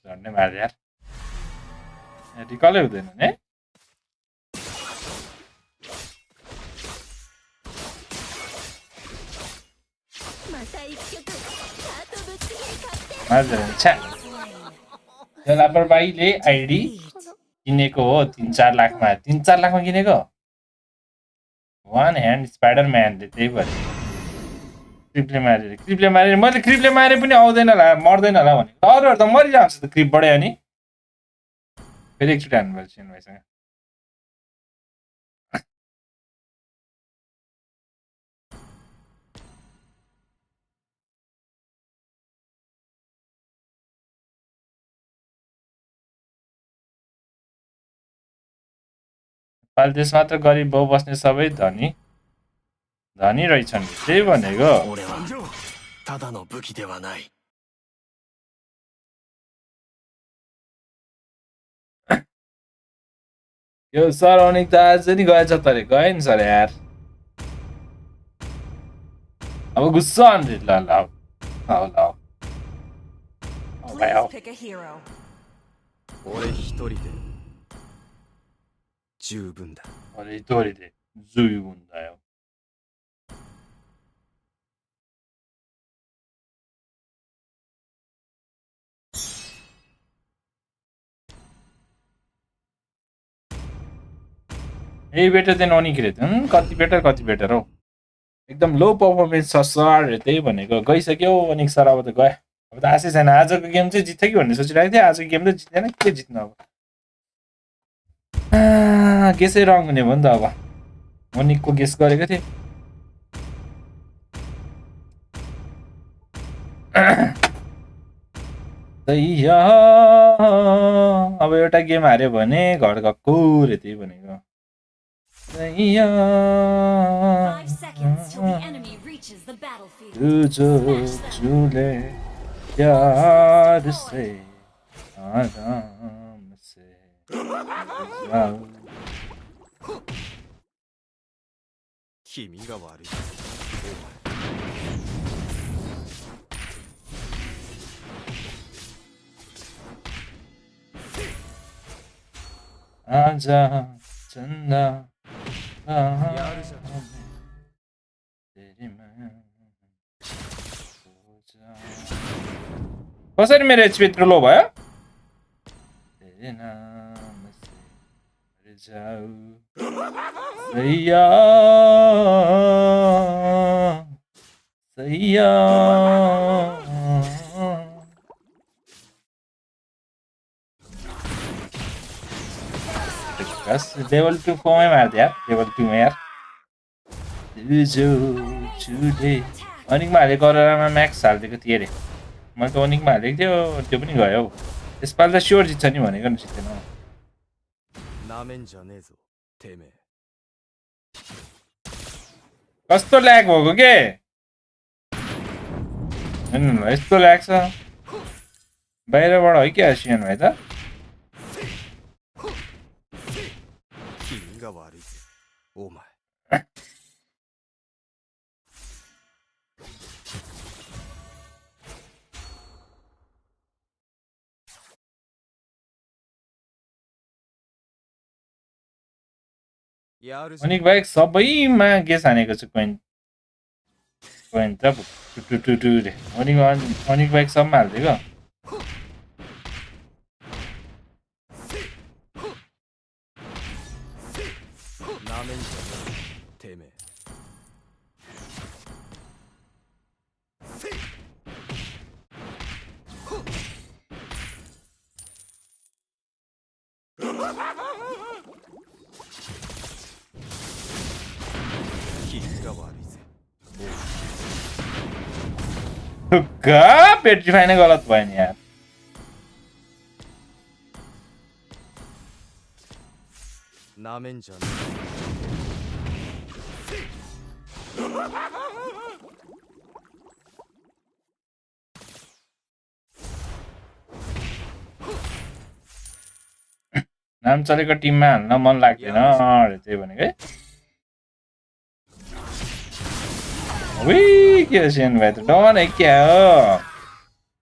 झन्डै मार यार। रिकलै हुँदैन नि। लापरवाहीले आइडी किनेको हो 3-4 लाखमा। 3-4 लाखमा किनेको। वान ह्यान्ड स्पाइडरम्यानले त्यही भएर क्रिपले मारे मैले क्रिपले मारे पनि आउँदैन होला, मर्दैन होला भने। अरूहरु त मरिजान्छ त क्रिपबाटै अनि। फेरि एकचोटि हान्नु पर्छ छिन भाइसँग। पाल देश मात्र गरिब बाउ बस्ने सबै धनी रहेछन्। त्यही भनेको। यो सराउन्डिङ त आज नि गएछ त रे, गयो नि सर यार। अब गुस्सा आउँछ ल ल ल भाइ आऊ। 俺一人で十分だ。俺一人で十分だよ。ए बेटर देन अनिकेत। कति बेटर हौ। एकदम लो पर्फर्मेन्स छ सर। त्यही भनेको गइसक्यो अनिक सर। अब त गयो। अब त आशै छैन। आजको गेम चाहिँ जित्छ कि भन्ने सोचिरहेको थिएँ। आजको गेम त जित्दैन। के जित्नु अब। गेसै रङ हुने भयो नि त अब। अनिकको गेस गरेको थिएँ। अब एउटा गेम हार्यो भने घर गएको रे। त्यही भनेको। 5 seconds till the enemy reaches the battlefield. झूले प्यार से आराम से जाओ। 君が悪い。आजा चन्दा कसरी मेरो एचपी यत्रो लो भयो सैया सैया बस लेभल 2 फोमै मार्दै यार लेभल 2 मा यार अनिकमा हालेको गरामा म्याक्स हालिदिएको थिएँ अरे मैले त अनिकमा हालेको थियो त्यो पनि गयो हौ यसपालि त स्योर जित्छ नि भनेको नि जित्दैन कस्तो ल्याग भएको के यस्तो ल्याग छ बाहिरबाट है क्या सिएन भाइ त अनिक बाइक सबैमा गेस हानेको छु कोइन त अनिक बाइक सबमा हालिदिएको पेट्रिफाई नै गलत भयो नि यार नाम चलेको टिममा हाल्न मन लाग्दैन अरे त्यही भनेको है के हो सेन भाइ त डन है क्या हो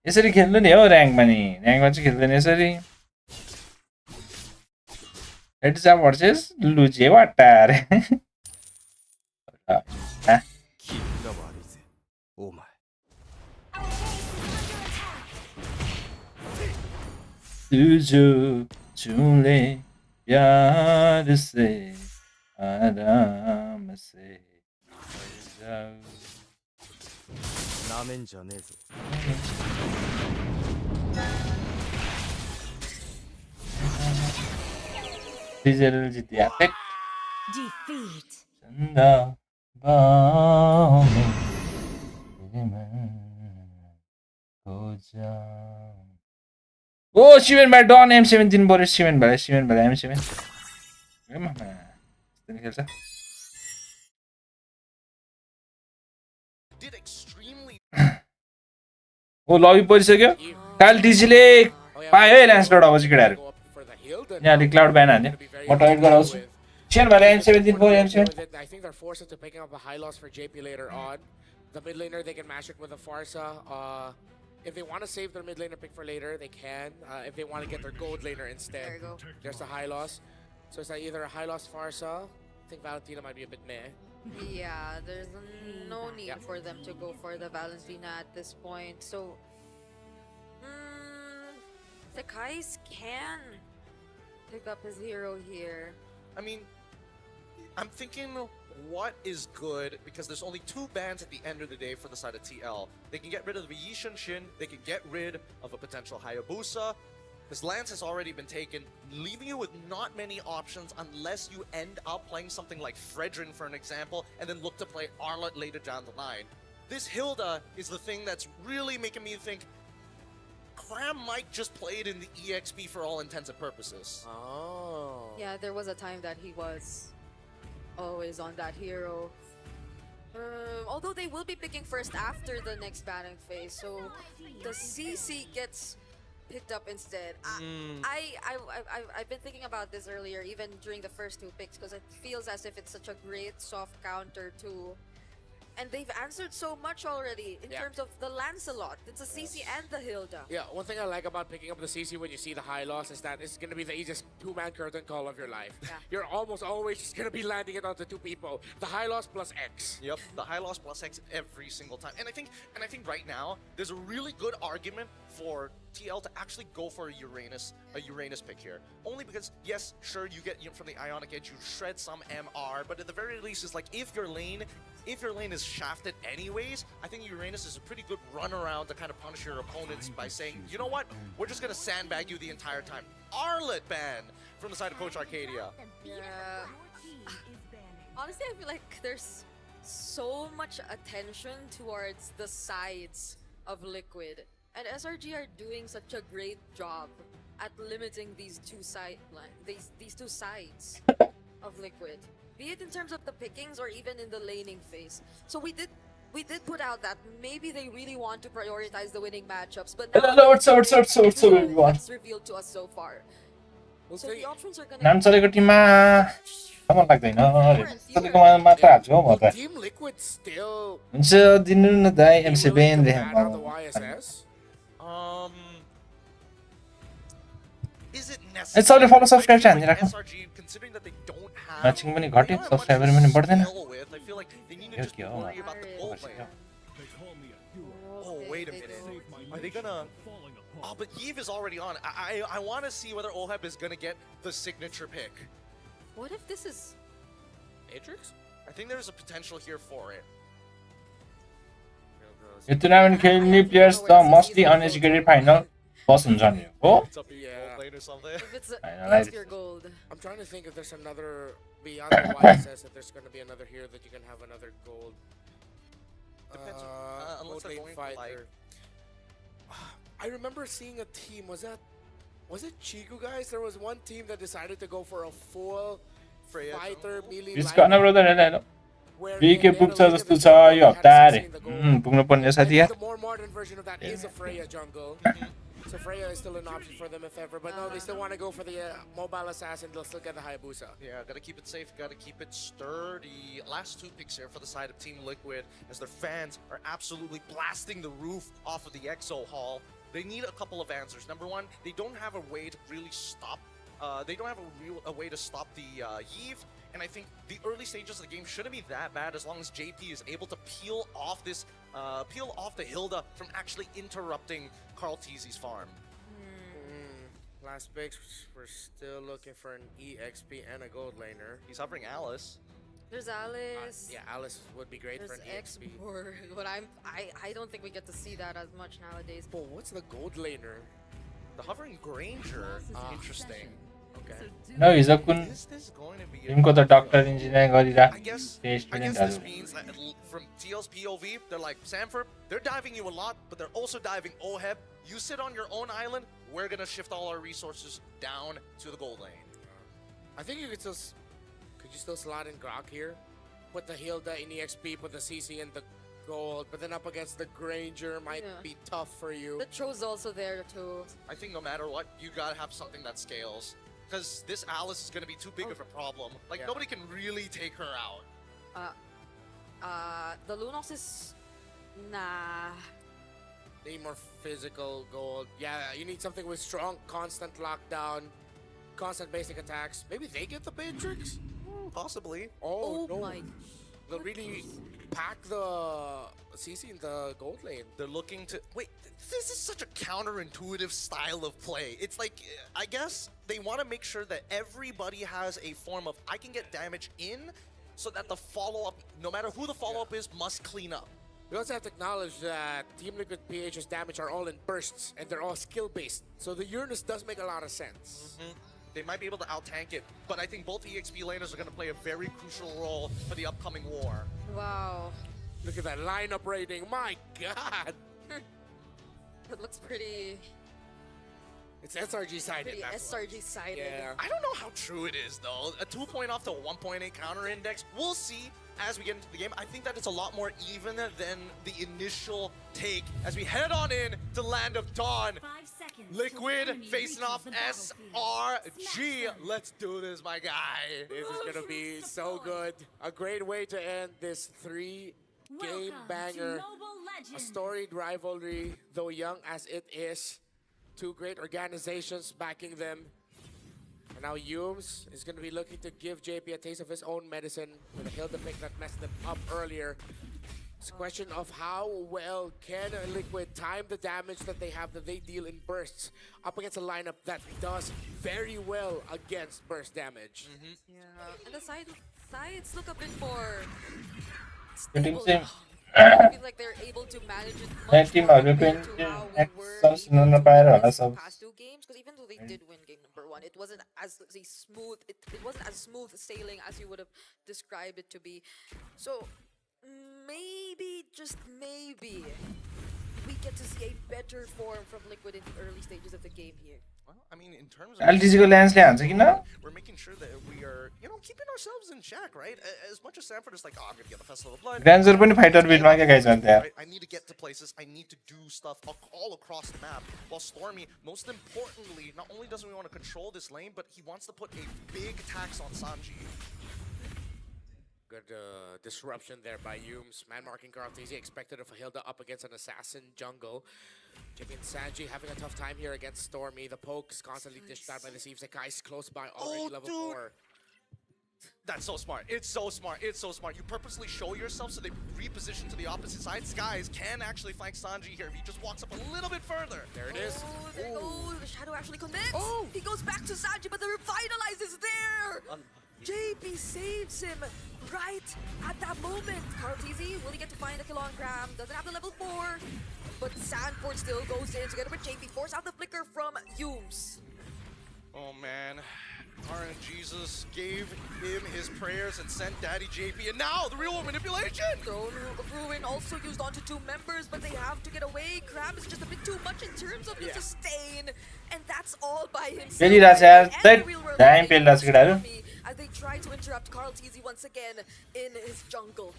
यसरी खेल्नु नि हो ऱ्याङ्कमा चाहिँ खेल्दैन यसरी हेड्स अप भर्सेस लुजे वाटा अरे तुझो छूले प्यार से आराम से डिजिटल जितिया Defeat. चंदा बाहों में खो जाऊं ओ शिवेन भाइ डन M7 दिनु पर्यो शिवेन भाइ M7 खेल्छ ओ लबी परिसक्यो काल डिजीले पायो है ल्यान्स डट अब चाहिँ केटाहरू यहाँ क्लाउड ब्यान हान्यो म टर्न गराउँछु शिवेन भाइ M7 दिनु पर्यो M7 I think they're forced into picking up a high loss for JP later on. The mid laner, they can mash it with a Farsa. If they want to save their mid laner pick for later, they can. If they want to get their gold laner instead, there's a high loss. So it's either a high loss Farsa. I think Valentina might be a bit meh. Yeah, there's no need for them to go for the Valentina at this point. So, the Kais can pick up his hero here. I mean, I'm thinking what is good, because there's only 2 bans at the end of the day for the side of TL. They can get rid of the Yishin Shin, they can get rid of a potential Hayabusa. This Lance has already been taken, leaving you with not many options unless you end up playing something like Fredrin, for an example, and then look to play Arlott later down the line. This Hilda is the thing that's really making me think Clam might just play it in the EXP for all intents and purposes. Oh. Yeah, there was a time that he was always on that hero. Although they will be picking first after the next banning phase, so the CC gets picked up instead. I've been thinking about this earlier, even during the first 2 picks, because it feels as if it's such a great soft counter to And they've answered so much already in terms of the Lancelot. It's a CC and the Hilda. Yeah, one thing I like about picking up the CC when you see the high loss is that it's going to be the easiest two-man curtain call of your life. Yeah. You're almost always just going to be landing it onto two people. The high loss plus X. Yep, the high loss plus X every single time. And I think right now there's a really good argument for TL to actually go for a Uranus pick here. Only because yes, sure you get from the Ionic Edge, you shred some MR, but at the very least it's like if your lane is shafted anyways, I think Uranus is a pretty good run around to kind of punish your opponents by saying, you know what, we're just gonna sandbag you the entire time. Arlet ban from the side of Coach Arcadia. Yeah. Honestly, I feel like there's so much attention towards the sides of Liquid, and SRG are doing such a great job at limiting these two sides of Liquid, be it in terms of the pickings or even in the laning phase. So we did put out that maybe they really want to prioritize the winning matchups, but now what's everyone? what's revealed to us so far. So the options are नाम gonna चलेको टिममा मन लाग्दैन चलेकोमा मात्र हाल्छु हौ म त Team Liquid still हुन्छ दिनु न दाइ एमसी बेन out देखाउँ of the YSS. Is it ए सबले necessary? फलो सब्स्क्राइब चाहिँ हान्दिराख्नु SRG, considering that they don't have matching पनि घट्यो सब्स्क्राइबर पनि बढ्दैन deal with, I feel like they need to just के हो worry about the gold lane. Oh, wait a minute. Are they gonna... Oh, but Yves is already on. I want to see whether Oheb is gonna get the signature pick. What if this is Matrix? I think there's a potential here for it. Yo tournament खेल्ने players त mostly uneducated final बस हुन्छ नि हो It's up to you, gold lane or something. if it's Finalize. pure gold? I'm trying to think if there's another beyond the YSS, if there's going to be another here that you can have another gold. Depends unless gold they're lane going for, like- fighter. I remember seeing a team. Was it Chigu guys? There was one team that decided to go for a full Freya fighter melee बिच गर्न lineup brother hair where बिके they had पुग्छ a lane जस्तो in छ the jungle, yo they हप्ता had अरे 60 in the gold. पुग्नु पर्ने I साथी think यार the more modern version of that is a Freya jungle. So Freya is still an option for them if ever. But no, they still want to go for the mobile assassin. They'll still get the Hayabusa. Yeah, gotta keep it safe, gotta keep it sturdy. Last two picks here for the side of Team Liquid as their fans are absolutely blasting the roof off of the EXO hall. They need a couple of answers. Number one, they don't have a way to really stop. They don't have a way to stop the Yves. And I think the early stages of the game shouldn't be that bad as long as JP is able to peel off the Hilda from actually interrupting Carl Teasy's farm. Last picks, we're still looking for an EXP and a gold laner. He's hovering Alice. There's Alice. Yeah, Alice would be great for There's an X EXP. but I don't think we get to see that as much nowadays. But what's the gold laner? The hovering Granger. Interesting. Okay. न हिजो कुन Is this going to be Timko त doctor engineering गरिरा I guess त्यो this स्टुडेन्टहरु means that from TL's POV, they're like, Sanford, they're diving you a lot, but they're also diving Oheb. You sit on your own island, we're gonna shift all our resources down to the gold lane. I think you could you still slot in Grok here? Put the Hilda in EXP, put the CC in the gold, but then up against the Granger might Yeah. be tough for you. The Tro's also there too. I think no matter what, you gotta have something that scales. Because this Alice is gonna be too big of a problem. Like, Yeah. nobody can really take her out. The Lunox is nah. Need more physical gold. Yeah, you need something with strong, constant lockdown, constant basic attacks. Maybe they get the Matrix? Possibly. Oh, no. my. They'll really pack the CC in the gold lane. They're looking to... Wait, this is such a counterintuitive style of play. It's like, I guess they want to make sure that everybody has a form of, I can get damage in, so that the follow-up, no matter who the follow-up is, must clean up. We also have to acknowledge that Team Liquid PH's damage are all in bursts, and they're all skill-based. So the Uranus does make a lot of sense. They might be able to out-tank it, but I think both EXP laners are going to play a very crucial role for the upcoming war. Wow. Look at that lineup rating. My God. It looks pretty It's SRG sided. SRG sided. Yeah. I don't know how true it is, though. A 2 off to 1.8 counter index. We'll see as we get into the game. I think that it's a lot more even than the initial take as we head on in to Land of Dawn. 5 seconds. Liquid facing off SRG. Let's do this, my guy. This is going to be so good. A great way to end this 3 game banger, a storied rivalry, though young as it is. Two great organizations backing them. And now Yums is going to be looking to give JP a taste of his own medicine with a Hilda pick that messed them up earlier. It's a question of how well can Liquid time the damage that they have that they deal in bursts up against a lineup that does very well against burst damage. Yeah, and the sides look a bit more Good stable team. now. I feel like they're able to manage it much Team more are compared looking to how we at were some able similar to do pair this of past two games. Because even though they did win game number 1, it wasn't as smooth. It wasn't as smooth sailing as you would have described it to be. So maybe, just maybe, we get to see a better form from Liquid in the early stages of the game here. Well, I mean, in terms LTC को lens ले हान्छ किन? we're making sure that we are, keeping ourselves in check, right? As much as Sanford is like, oh, I'm gonna get the Festival of Blood. Ranger पनि fighter build मा क्या guys भन्थे यार. Right? I need to get to places. I need to do stuff all across the map. While Stormy, most importantly, not only doesn't he want to control this lane, but he wants to put a big tax on Sanji. Good disruption there by Yums. Man marking Karltese, expected of Hilda up against an assassin jungle. JP and Sanji having a tough time here against Stormy. The poke is constantly dished out by the Thieves. Zakai's close by, already level 4. That's so smart. It's so smart. It's so smart. You purposely show yourself so they reposition to the opposite side. Skies can actually flank Sanji here if he just walks up a little bit further. There it is. Oh, there goes. The Shadow actually commits. Oh. He goes back to Sanji, but the Revitalize is there. JP saves him right at that moment. Karltese, will he get to find a kill on Graham? Doesn't have the level 4. But Sanford still goes in together with JP. Force out the flicker from Yums. Oh, man. RNGesus gave him his prayers and sent Daddy JP, and now the real world manipulation! Throne Ruin also used onto 2 members, but they have to get away. Crab is just a bit too much in terms of the sustain, and that's all by himself. Time पेल्ला छ केटाहरु. As they try to interrupt Karltese once again in his jungle.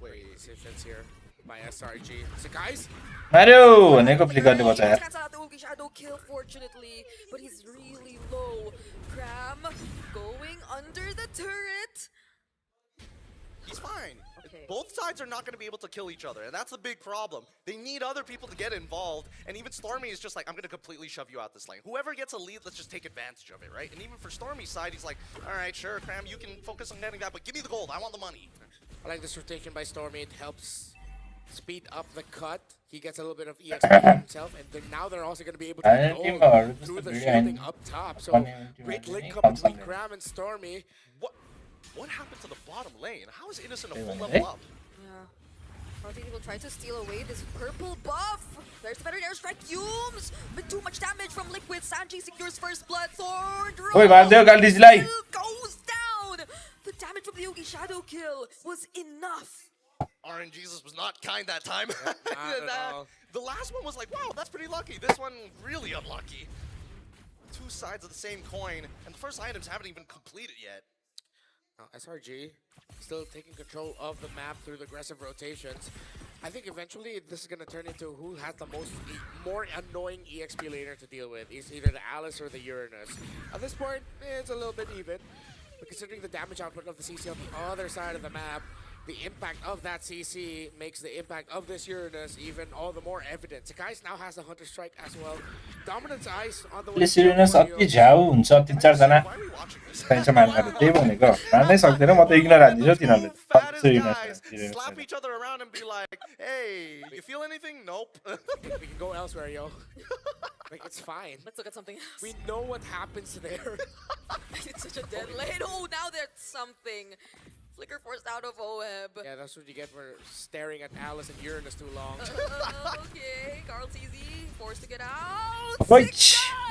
Wait, decisions here by SRG. So guys, Mario भनेको flick गर्ने बच्चा यार. Cancel out the Oogie Shadow kill, fortunately, but he's really low. Cram going under the turret. He's fine. Okay. Both sides are not going to be able to kill each other, and that's a big problem. They need other people to get involved, and even Stormy is just like, I'm going to completely shove you out this lane. Whoever gets a lead, let's just take advantage of it, right? And even for Stormy's side, he's like, all right, sure, Cram, you can focus on getting that, but give me the gold. I want the money. I like this rotation by Stormy. It helps speed up the cut. He gets a little bit of EXP himself, and then now they're also going to be able to go through the shielding up top. So great link up between Cram and Stormy. What happened to the bottom lane? How is Innocent a full level up? Yeah. Karltese will try to steal away this purple buff. There's the better airstrike. Yums with too much damage from Liquid. Sanji secures first blood. Thorn Karltese lie. Goes down. The damage from the Oogie Shadow kill was enough. RNGesus was not kind that time. Not at all. The last one was like, wow, that's pretty lucky. This one, really unlucky. 2 sides of the same coin, and the first items haven't even completed yet. Now, SRG still taking control of the map through the aggressive rotations. I think eventually this is going to turn into who has the more annoying EXP laner to deal with. It's either the Alice or the Uranus. At this point, it's a little bit even. But considering the damage output of the CC on the other side of the map, the impact of that CC makes the impact of this Uranus even all the more evident. Sakai's now has the Hunter Strike as well. Dominance Ice on the way. This Uranus अति झ्याउ हुन्छ 3-4 जना चाहिन्छ मार्नहरु त्यही भनेको हान्नै सक्दैन म त ignore हान्दिछु तिनीहरुले Slap each other around and be like, hey, you feel anything? Nope. We can go elsewhere, yo. Like, it's fine. Let's look at something else. We know what happens there. It's such a dead lane. Oh, now there's something. Flicker forced out of OEB. Yeah, that's what you get for staring at Alice and Uranus too long. Okay, Karltese forced to get out.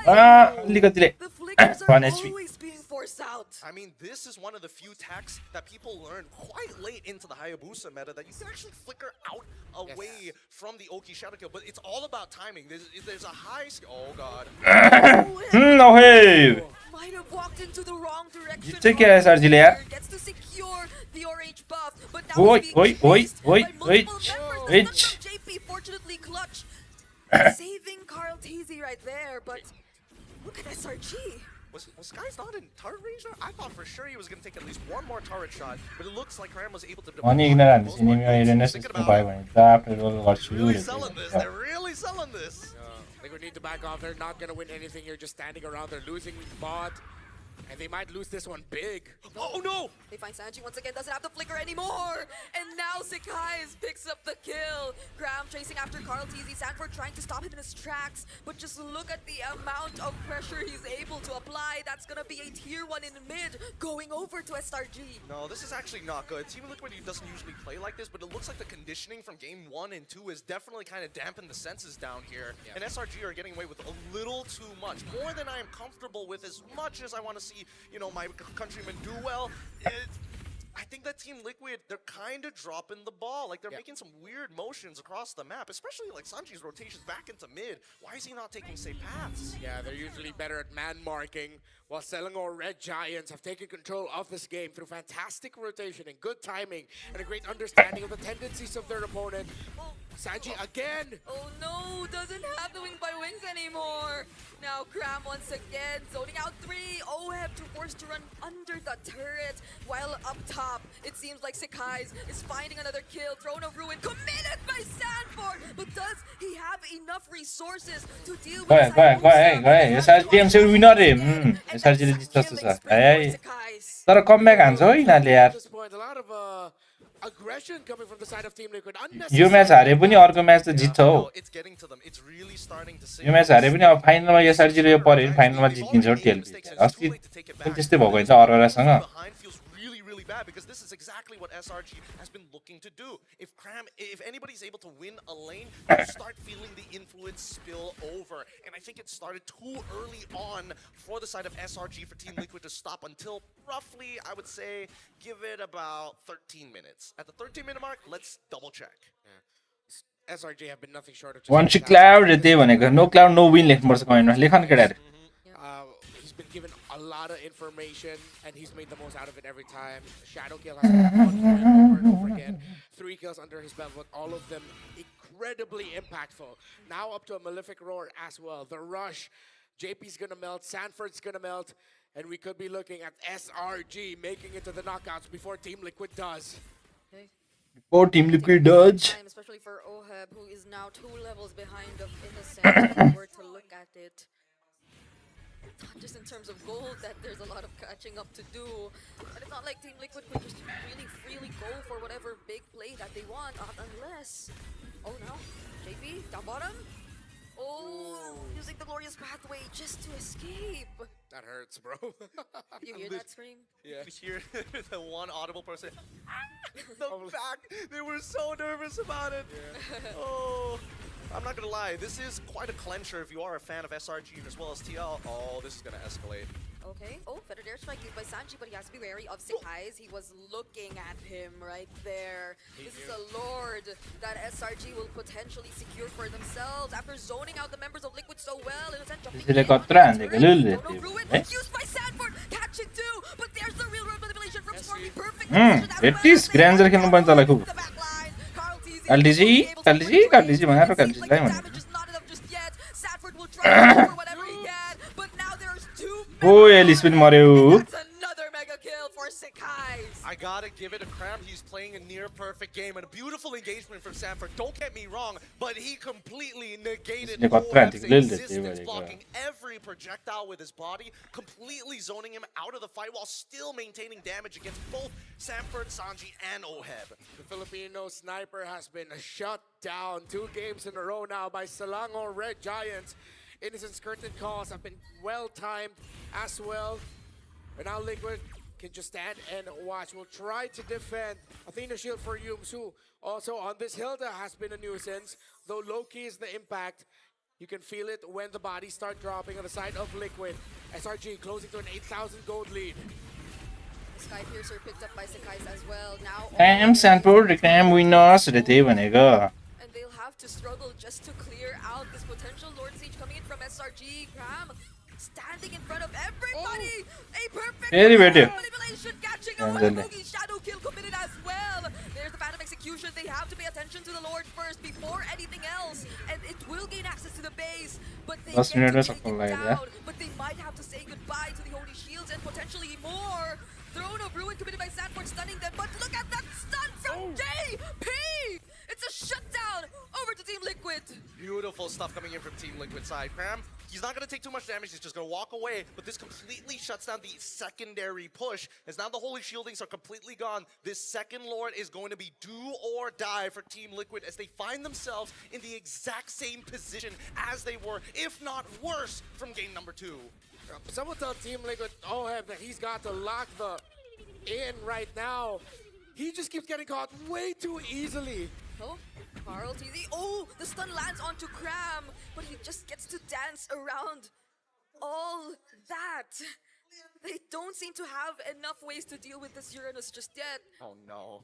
अलिकतिले The flickers are always being forced out. I mean, this is one of the few techs that people learned quite late into the Hayabusa meta that you can actually flicker out away from the Oki Shadow Kill, but it's all about timing. There's a high... Oh, God. No way! Might have walked into the wrong direction. Take care, SRG यार. Gets to secure the orange buff, but now he's being chased by multiple members. JP fortunately clutch, saving Karltese right there. But look at SRG. Was Sky's not in turret range there? I thought for sure he was going to take at least one more turret shot, but it looks like Cram was able to... अनि ignorant cinema हेरेन system भयो भने त आफ्नो role गर्छु Really selling this. They're really selling this. They would need to back off. They're not going to win anything here just standing around. They're losing bot. And they might lose this one big. Oh no! They find Sanji once again, doesn't have the flicker anymore! And now Sekais picks up the kill! Graham chasing after Carl TZ, Sanford trying to stop him in his tracks, but just look at the amount of pressure he's able to apply. That's gonna be a tier 1 in mid, going over to SRG. No, this is actually not good. Team Liquid doesn't usually play like this, but it looks like the conditioning from game 1 and 2 is definitely kind of dampened the senses down here. Yeah. And SRG are getting away with a little too much. More than I am comfortable with, as much as I want to see, you know, my countrymen do well. I think that Team Liquid, they're kind of dropping the ball. Like, they're making some weird motions across the map, especially like Sanji's rotations back into mid. Why is he not taking safe paths? Yeah, they're usually better at man marking, while Selangor Red Giants have taken control of this game through fantastic rotation and good timing and a great understanding of the tendencies of their opponent. Sanji again! Oh no, doesn't have the wing by wings anymore. Now Cram once again zoning out 3. Oheb forced to run under the turret, while up top it seems like Sekais is finding another kill. Throne of Ruin committed by Sanford, but does he have enough resources to deal with गए SRG MC winner रे SRG ले जित्छ छ है तर comeback हान्छ है यिनीहरुले यार aggression coming from the side of Team Liquid. Yo match हारे पनि अर्को म्याच त जित्छ हो यो म्याच हारे पनि अब फाइनलमा SRG ले पर्यो भने फाइनलमा जितिन्छ हो टेलबी अस्ति त्यस्तै भएको हैन अरोरासँग bad because this is exactly what SRG has been looking to do. If anybody's able to win a lane, you start feeling the influence spill over. And I think it started too early on for the side of SRG for Team Liquid to stop until roughly, I would say, give it about 13 minutes. At the 13-minute mark, let's double check. Yeah. SRG have been nothing short of one cloud त्यही भनेको no cloud no win लेख्नुपर्छ कमेन्टमा लेख न केटाहरु He's been given a lot of information, and he's made the most out of it every time. Shadow kill has been over and over again. 3 kills under his belt, but all of them incredibly impactful. Now up to a Malefic Roar as well. The rush. JP's gonna melt, Sanford's gonna melt, and we could be looking at SRG making it to the knockouts before Team Liquid does. Okay. Before Team Liquid does. Especially for Oheb, who is now 2 levels behind of Innocent, if we were to look at it. Not just in terms of gold, that there's a lot of catching up to do. But it's not like Team Liquid could just really freely go for whatever big play that they want, unless... Oh no, JP, down bottom? Oh, using the glorious pathway just to escape. That hurts, bro. You hear that scream? Yeah. You hear the one audible person. The back, they were so nervous about it. Yeah. Oh. I'm not gonna lie, this is quite a clencher if you are a fan of SRG as well as TL. Oh, this is gonna escalate. Okay. Oh, better dare strike used by Sanji, but he has to be wary of Sekais. He was looking at him right there. This is a lord that SRG will potentially secure for themselves after zoning out the members of Liquid so well. Innocent jumping in. Used by Sanford, catching too, but there's the real manipulation from Stormy. Perfect. It is Granger खेल्नु पर्छ होला खुब Kaldizi भनेर Kaldizi लाई भने Oh, Ellis पनि मर्यो I gotta give it a Cram. He's playing a near perfect game and a beautiful engagement from Sanford. Don't get me wrong, but he completely negated Oheb's existence, blocking every projectile with his body, completely zoning him out of the fight while still maintaining damage against both Sanford, Sanji, and Oheb. The Filipino sniper has been shut down 2 games in a row now by Selangor Red Giants. Innocent curtain calls have been well timed as well. But now Liquid can just stand and watch. We'll try to defend Athena Shield for Yumsu. Also on this Hilda has been a nuisance. Though low-key is the impact. You can feel it when the bodies start dropping on the side of Liquid. SRG closing to an 8,000 gold lead. Sky Piercer picked up by Sekais as well. Now Sanford Cram winners त्यही भनेको and they'll have to struggle just to clear out this potential Lord Siege coming in from SRG. Cram standing in front of everybody. A perfect manipulation catching up with Boogie. Shadow kill committed as well. There's the Phantom Execution. They have to pay attention to the Lord first before anything else. And it will gain access to the base. But they get to take it down. But they might have to say goodbye to the and potentially more. Throne of Ruin committed by Sanford, stunning them, but look at that stun from JP! It's a shutdown over to Team Liquid. Beautiful stuff coming in from Team Liquid side. Cram, he's not going to take too much damage, he's just going to walk away, but this completely shuts down the secondary push, as now the Holy Shieldings are completely gone. This second Lord is going to be do or die for Team Liquid as they find themselves in the exact same position as they were, if not worse, from game number 2. Someone tell Team Liquid, that he's got to lock the in right now. He just keeps getting caught way too easily. Oh, Carl TZ. Oh, the stun lands onto Cram, but he just gets to dance around all that. They don't seem to have enough ways to deal with this Uranus just yet. Oh no.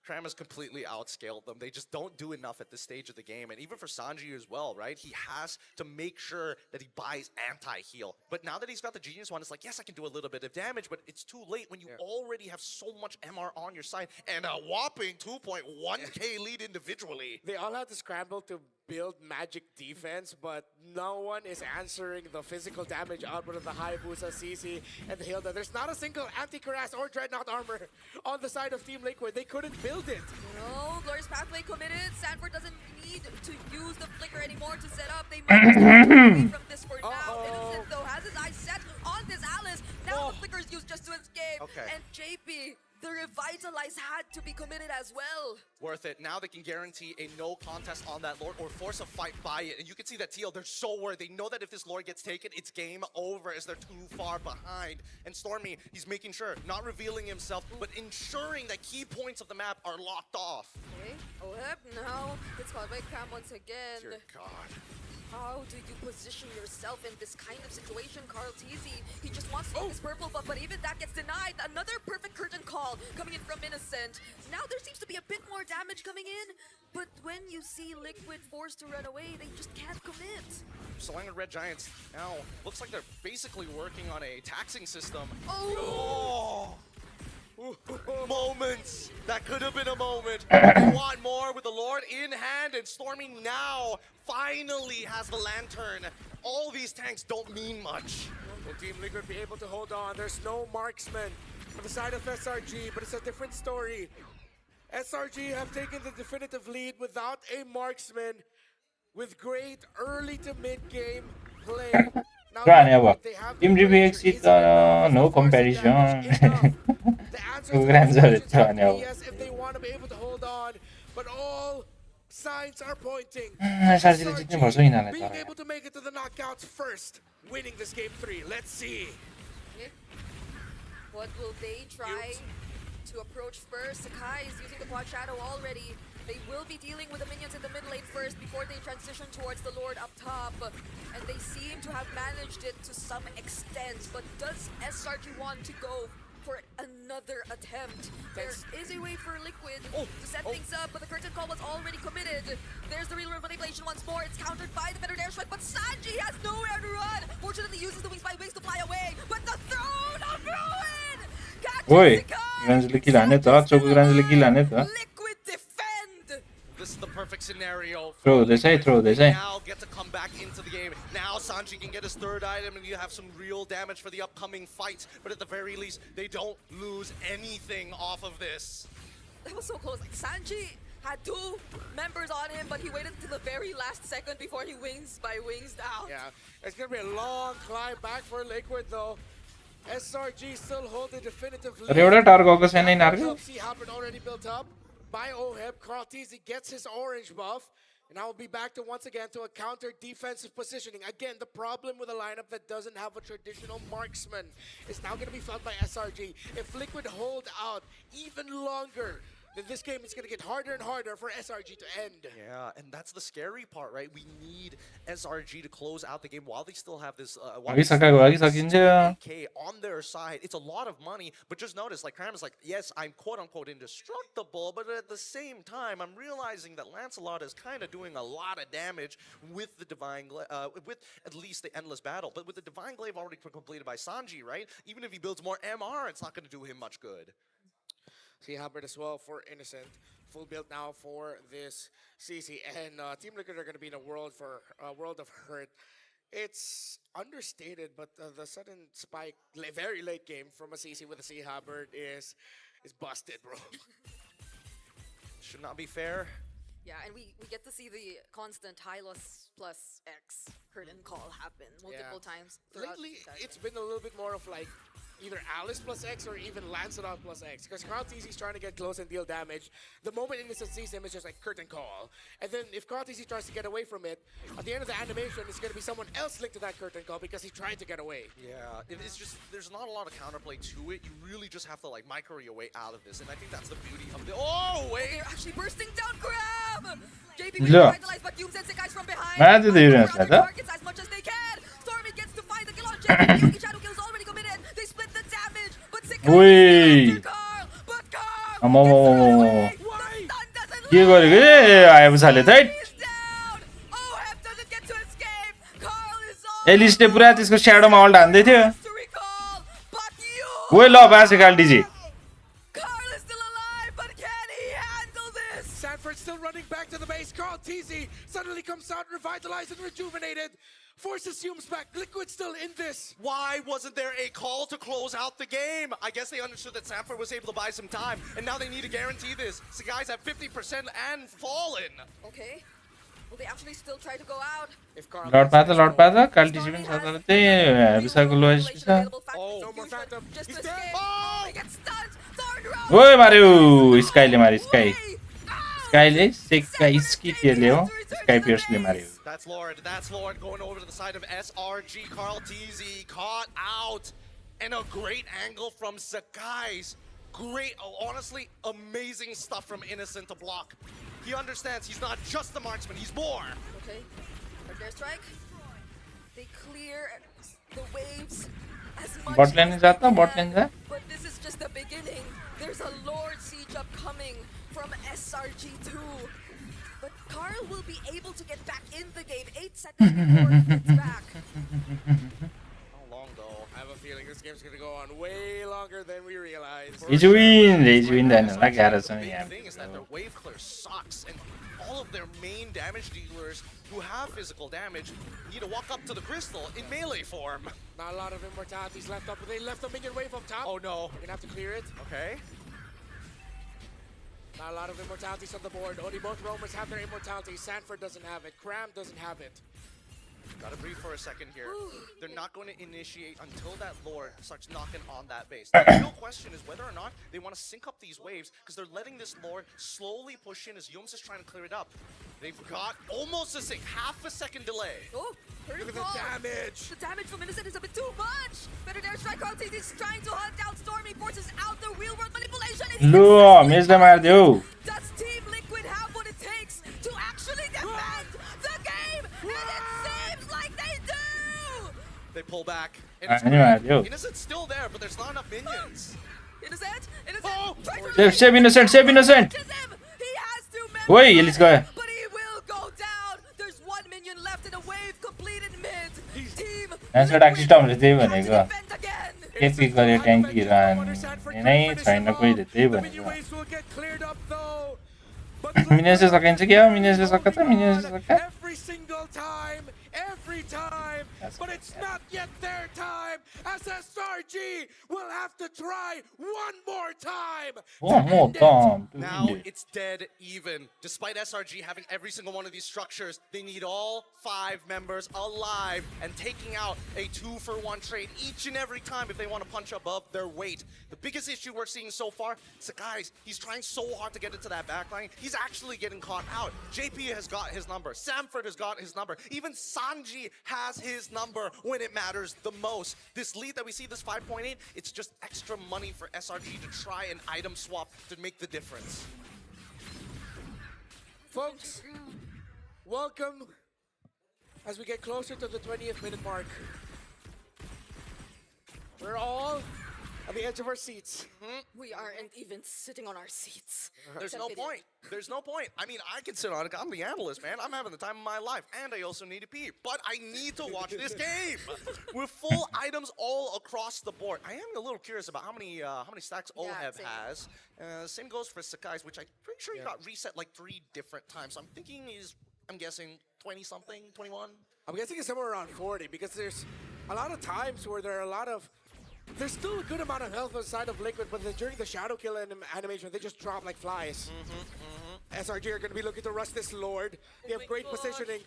Cram has completely outscaled them. They just don't do enough at this stage of the game. And even for Sanji as well, right? He has to make sure that he buys anti-heal. But now that he's got the Genius one, it's like, yes, I can do a little bit of damage, but it's too late when you already have so much MR on your side and a whopping 2.1k lead individually. They all have to scramble to build magic defense, but no one is answering the physical damage output of the Hayabusa, CC, and the Hilda. There's not a single anti-Cuirass or Dreadnought armor on the side of Team Liquid. They couldn't build it. No, Glorious Pathway committed. Sanford doesn't need to use the Flicker anymore to set up. They might just walk away from this for now. Innocent, though, has his eyes set on this Alice. Now the Flicker's used just to escape. And JP, the Revitalize had to be committed as well. Worth it. Now they can guarantee a no contest on that Lord or force a fight by it. And you can see that TL, they're so worried. They know that if this Lord gets taken, it's game over as they're too far behind. And Stormy, he's making sure, not revealing himself, but ensuring that key points of the map are locked off. Okay. Oh, yep. Now it's caught by Cam once again. Dear God. How do you position yourself in this kind of situation, Carl TZ? He just wants to take his purple buff, but even that gets denied. Another perfect curtain call coming in from Innocent. Now there seems to be a bit more damage coming in, but when you see Liquid forced to run away, they just can't commit. Selangor Red Giants now looks like they're basically working on a taxing system. Moments! That could have been a moment. You want more with the Lord in hand, and Stormy now finally has the Lantern. All these tanks don't mean much. Will Team Liquid be able to hold on? There's no marksman on the side of SRG, but it's a different story. SRG have taken the definitive lead without a marksman, with great early to mid-game play. 그거 아니야 뭐 Team GBX no comparison. 그거 잘했죠 아니야. If they want to be able to hold on, but all signs are pointing. 사실은 진짜 벌써 이나네. Being able to make it to the knockouts first, winning this game 3. Let's see. What will they try to approach first? Sakai is using the Quad Shadow already. They will be dealing with the minions in the mid lane first before they transition towards the Lord up top. And they seem to have managed it to some extent. But does SRG want to go for another attempt? There is a way for Liquid to set things up, but the curtain call was already committed. There's the real manipulation once more. It's countered by the Feathered Airstrike, but Sanji has nowhere to run. Fortunately uses the Wings by Wings to fly away. But the Throne of Ruin! 오이, 그란슬리 킬 안 했다. 저거 그란슬리 킬 안 했다. Liquid defend! This is the perfect scenario. Throw the side. Now get to come back into the game. Now Sanji can get his third item and you have some real damage for the upcoming fights. But at the very least, they don't lose anything off of this. That was so close. Like Sanji had 2 members on him, but he waited until the very last second before he Wings by Wings down. Yeah, it's going to be a long climb back for Liquid though. SRG still hold the definitive lead. See Halberd already built up by Oheb. Carl TZ gets his orange buff. And I will be back to once again to a counter defensive positioning. Again, the problem with a lineup that doesn't have a traditional marksman is now going to be felt by SRG. If Liquid hold out even longer, then this game is going to get harder and harder for SRG to end. Yeah, and that's the scary part, right? We need SRG to close out the game while they still have this K on their side. It's a lot of money, but just notice, like Cram is like, yes, I'm quote-unquote indestructible, but at the same time, I'm realizing that Lancelot is kind of doing a lot of damage with the Divine Glaive, with at least the Endless Battle. But with the Divine Glaive already completed by Sanji, right? Even if he builds more MR, it's not going to do him much good. See Halberd as well for Innocent. Full build now for this CC. And Team Liquid are going to be in a world of hurt. It's understated, but the sudden spike, very late game from a CC with a Sea Hubbard is busted, bro. Should not be fair. Yeah, and we get to see the constant Hylos plus X curtain call happen multiple times. Lately, it's been a little bit more of like either Alice plus X or even Lancelot plus X. Because Carl TC's trying to get close and deal damage. The moment Innocent sees him, it's just like curtain call. And then if Carl TC tries to get away from it, at the end of the animation, it's going to be someone else linked to that curtain call because he tried to get away. Yeah, it's just, there's not a lot of counterplay to it. You really just have to like micro your way out of this. And I think that's the beauty of the... Oh, wait! They're actually bursting down Grab! JP Look. revitalized, but Doom sends the guys from behind. Man, did they even say that? Targets as much as they can. Stormy gets to find the kill on JP. Yuki Shadow kill is already committed. They split the damage, but Sekai Ui. Carl. But Carl 어머머머머머. 이게 거리 아이브살레 that एलिसले पुरा त्यसको स्याडोमा alt हान्दै थियो ओइ ल बासे काल्टीजी Sanford still running back to the base. Carl TZ suddenly comes out revitalized and rejuvenated. Forces Humes back. Liquid still in this. Why wasn't there a call to close out the game? I guess they understood that Sanford was able to buy some time, and now they need to guarantee this. So guys have 50% and fallen. Okay. Will they actually still try to go out? If Carl लड पादा काल्टीजी पनि छ तर त्यही विशाको loess छ no more Phantom. Just to escape. Oh, he gets stunned. Third round. ओइ मार्यो स्काईले मार्यो स्काईले सेक्का स्किटले हो sky पियर्सले मार्यो That's Lord going over to the side of SRG. Carl TZ caught out. And a great angle from Sakai's. Great, honestly, amazing stuff from Innocent to block. He understands he's not just the marksman, he's more. Okay, but their strike. They clear the waves as much bot lane as जाता they bot can, lane जा but this is just the beginning. There's a Lord Siege upcoming from SRG2. But Carl will be able to get back in the game 8 seconds before he gets back. How long though? I have a feeling this game's gonna go on way longer than we realize. He's win then like that The big thing is that their wave clear sucks, and all of their main damage dealers who have physical damage need to walk up to the crystal in melee form. Not a lot of immortalities left up, but they left a minion wave up top. Oh no. We're gonna have to clear it. Okay. Not a lot of immortalities on the board. Only both roamers have their immortality. Sanford doesn't have it. Cram doesn't have it. Gotta breathe for a second here. They're not going to initiate until that Lord starts knocking on that base. The real question is whether or not they want to sync up these waves, because they're letting this Lord slowly push in as Yums is trying to clear it up. They've got almost a sync, half a second delay. Oh, look at the damage. The damage from Innocent is a bit too much. Better there, strike. Carl TZ is trying to hunt down Stormy, forces out the real world manipulation. And miss मार्दियो does Team Liquid have what it takes to actually defend the game? And it seems like they do! They pull back. Innocent's still there, but there's not enough minions. Innocent? Oh! save innocent He has to Wait, let's go. But he will go down. There's one minion left in a wave completed mid. Team Liquid त्यही भनेको यति गरे ट्याङ्कीहरु हान्ने नै छैन कहिले त्यही भनेको मिनेसले सकिन्छ क्या मिनेसले सक्छ त मिनेसले सक्छ Every time, but it's not yet their time, as SRG will have to try one more time. One more time. Now it's dead even. Despite SRG having every single one of these structures, they need all 5 members alive and taking out a 2-for-1 trade each and every time if they want to punch above their weight. The biggest issue we're seeing so far, Sakai's, he's trying so hard to get into that backline, he's actually getting caught out. JP has got his number, Samford has got his number, even Sanji has his number when it matters the most. This lead that we see, this 5.8, it's just extra money for SRG to try and item swap to make the difference. Folks, welcome as we get closer to the 20th minute mark. We're all on the edge of our seats. We aren't even sitting on our seats. There's no point. There's no point. I mean, I can sit on it. I'm the analyst, man. I'm having the time of my life. And I also need to pee. But I need to watch this game. With full items all across the board. I am a little curious about how many stacks Olhev has. Same goes for Sakai's, which I'm pretty sure he got reset like 3 different times. So I'm guessing 20 something, 21. I'm guessing it's somewhere around 40 because there's a lot of times where there are a lot of. There's still a good amount of health on the side of Liquid, but then during the shadow kill animation, they just drop like flies. SRG are going to be looking to rush this Lord. They have great positioning.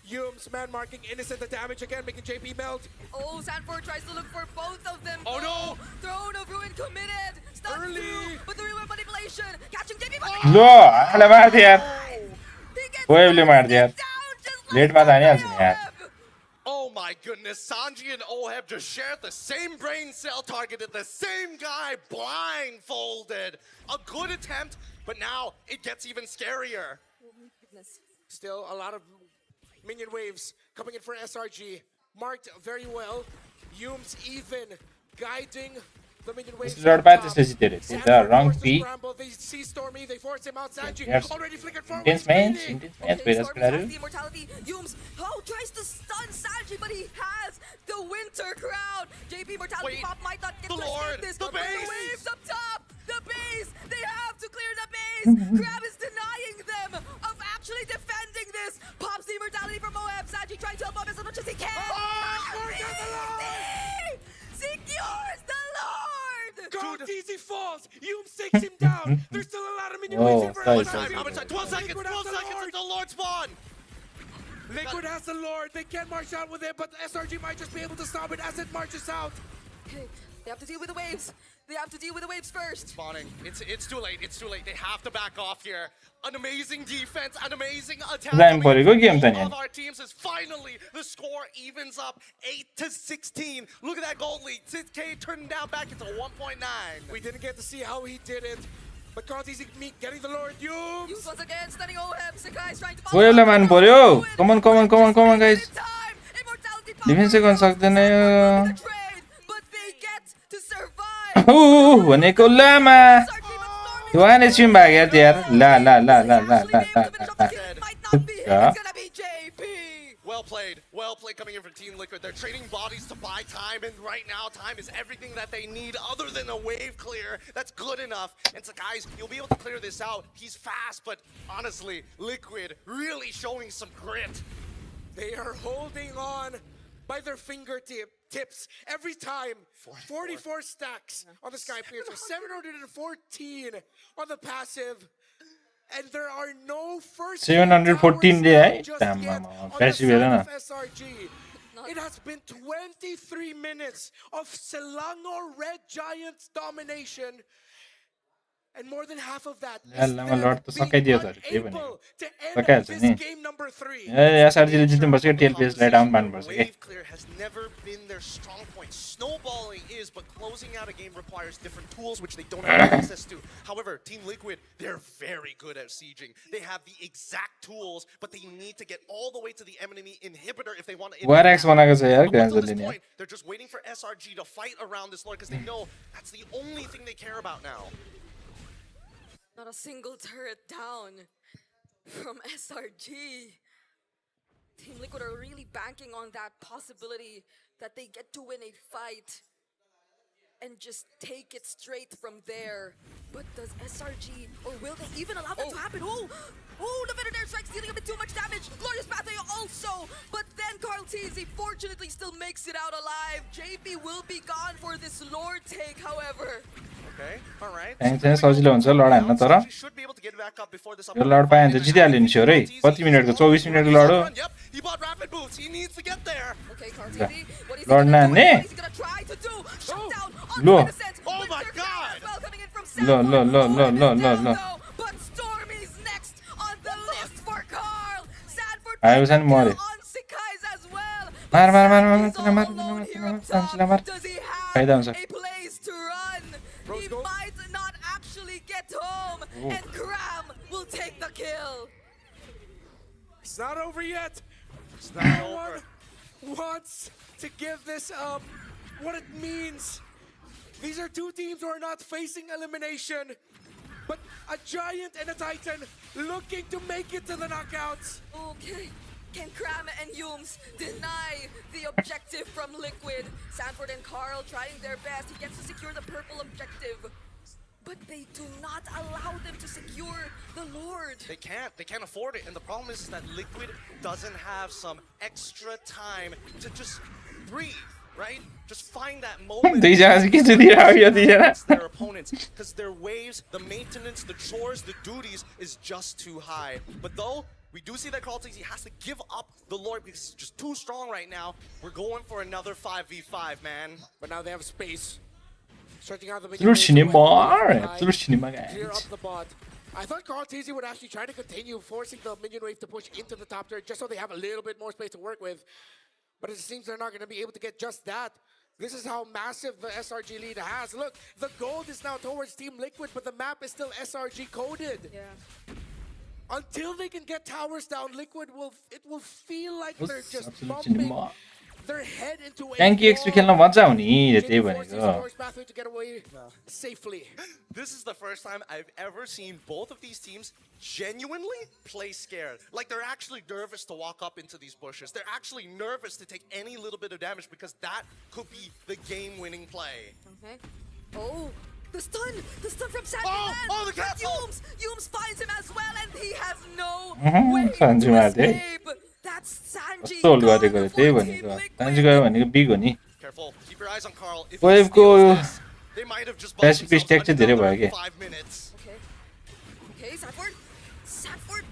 Yum's man marking innocent the damage again, making JP melt. Oh, Sanford tries to look for both of them. Oh no! Throne of Ruin committed. Stunned Early. through, but the real manipulation. Catching JP. लो आले मार दिया यार कोई मार दिया यार late में आने हाल्छ नि यार Oh my goodness, Sanji and Oheb just shared the same brain cell, targeted the same guy, blindfolded. A good attempt, but now it gets even scarier. Still a lot of minion waves coming in for SRG. Marked very well. Yum's even guiding the minion waves. This is not bad, this is it. It's the wrong P. They see Stormy, they force him out. Sanji Yes. already flickered forward. Intense man, Okay, Storm has the immortality. Yums, tries to stun Sanji, but he has the Winter Crown. JP Mortality Pop might not get to escape this. The base! The waves up top! The base! They have to clear the base! Crab is denying them of actually defending this. Pops the immortality from Moab. Sanji trying to help him as much as he can. Secures the Lord! God, easy falls. Yum takes him down. There's still a lot of minion waves in for How SRG. much time? 12 seconds! 12 seconds until Lord spawn! Liquid has the Lord. They can't march out with it, but SRG might just be able to stop it as it marches out. Okay, they have to deal with the waves. They have to deal with the waves first. Spawning. It's too late. It's too late. They have to back off here. An amazing defense, an amazing attack. Of our teams is finally the score evens up 8-16. Look at that gold lead. 6K turning down back into 1.9. We didn't get to see how he did it. But God easy meet getting the Lord. Yums once again stunning Oheb. Sakai's trying to Go एउटा मान पर्यो come on guys defence गर्न सक्दैन यो भनेको लामा वाने छिम भाग्यो यार ला Well played coming in for Team Liquid. They're trading bodies to buy time, and right now time is everything that they need other than a wave clear. That's good enough. And so guys, you'll be able to clear this out. He's fast, but honestly, Liquid really showing some grit. They are holding on by their fingertips every time. 44 stacks on the Sky Piercer, 714 on the passive. And there are no first 714 day passive SRG. It has been 23 minutes of Selangor Red Giants domination. And more than half of that is them being unable to end this game number 3. Wave clear has never been their strong point. Snowballing is, but closing out a game requires different tools which they don't have access to. However, Team Liquid, they're very good at sieging. They have the exact tools, but they need to get all the way to the enemy inhibitor if they want to. Up until this point, they're just waiting for SRG to fight around this Lord because they know that's the only thing they care about now. Not a single turret down from SRG. Team Liquid are really banking on that possibility that they get to win a fight and just take it straight from there. But does SRG, or will they even allow that to happen? Oh, the Veteran Strike's dealing a bit too much damage. Glorious Pathway also, but then Carl Teasy fortunately still makes it out alive. JP will be gone for this Lord take, however. Okay, all right. चाहिँ सजिलो हुन्छ लड हान्न तर यो लड पायो भने त जितिहाल्यो नि स्योर है कति मिनेटको 24 मिनेटको लड हो लड नान्ने लो ल आयो सान मरे मार फाइदा हुन्छ He might not actually get home, and Kram will take the kill. It's not over yet. No one wants to give this up. What it means. These are two teams who are not facing elimination, but a Giant and a Titan looking to make it to the knockouts. Okay. Can Kram and Yums deny the objective from Liquid? Sanford and Carl trying their best. He gets to secure the purple objective. but they do not allow them to secure the Lord. They can't afford it, and the problem is that Liquid doesn't have some extra time to just breathe, right? Just find that moment. Their opponents, because their waves, the maintenance, the chores, the duties is just too high. But though we do see that Carl-TZ has to give up the Lord because he's just too strong right now. We're going for another 5v5, man. But now they have space. Stretching out the Clear up the bot. I thought Carl-TZ would actually try to continue forcing the minion wave to push into the top turret just so they have a little bit more space to work with. But it seems they're not going to be able to get just that. This is how massive the SRG lead has. Look, the gold is now towards Team Liquid, but the map is still SRG coded. Yeah. Until they can get towers down, Liquid will feel like they're just bumping their head into a Tanky XP खेल्न मजा आउने त्यही भनेको. to get away safely. This is the first time I've ever seen both of these teams genuinely play scared. Like they're actually nervous to walk up into these bushes. They're actually nervous to take any little bit of damage because that could be the game-winning play. Okay. Oh, the stun from Sanji. Oh, the cancel! Yums finds him as well, and he has no way to escape. That's Sanji. Careful, keep your eyes on Carl. If Wave go. They might have just Pacific tech चाहिँ धेरै भयो के. 5 minutes. Okay, Sanford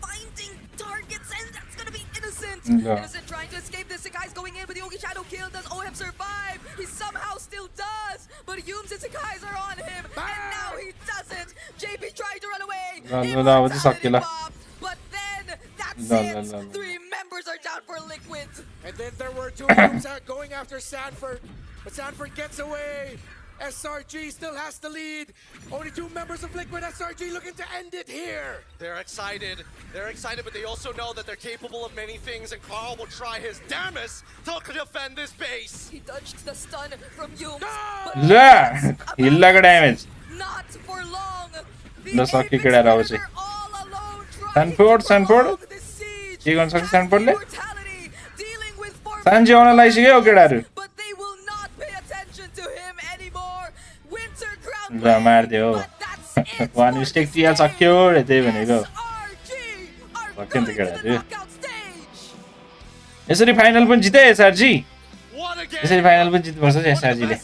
finding targets, and that's gonna be Innocent. Yeah. Innocent trying to escape this. Sakai's going in, but the Yogi Shadow kill. Does OM survive? He somehow still does. But Yums and Sakai's are on him, and now he doesn't. JP trying to run away. But then that's it. 3 members are down for Liquid. And then there were 2 groups going after Sanford, but Sanford gets away. SRG still has the lead. Only 2 members of Liquid. SRG looking to end it here. They're excited, but they also know that they're capable of many things, and Carl will try his damnest to defend this base. He dodged the stun from Yums. Yeah, he'll like damage. Not for long. No सक्यो केटाहरु चाहिँ. Sanford. के गर्न सक्छ Sanfordले? Sanji आउन लागिसक्यो केटाहरु. ल मार्दियो. One mistake चाहिँ सक्यो रे त्यही भनेको. भक्कै त केटाहरु. यसरी फाइनल पनि जिते SRG. यसरी फाइनल पनि जित्नुपर्छ SRG ले.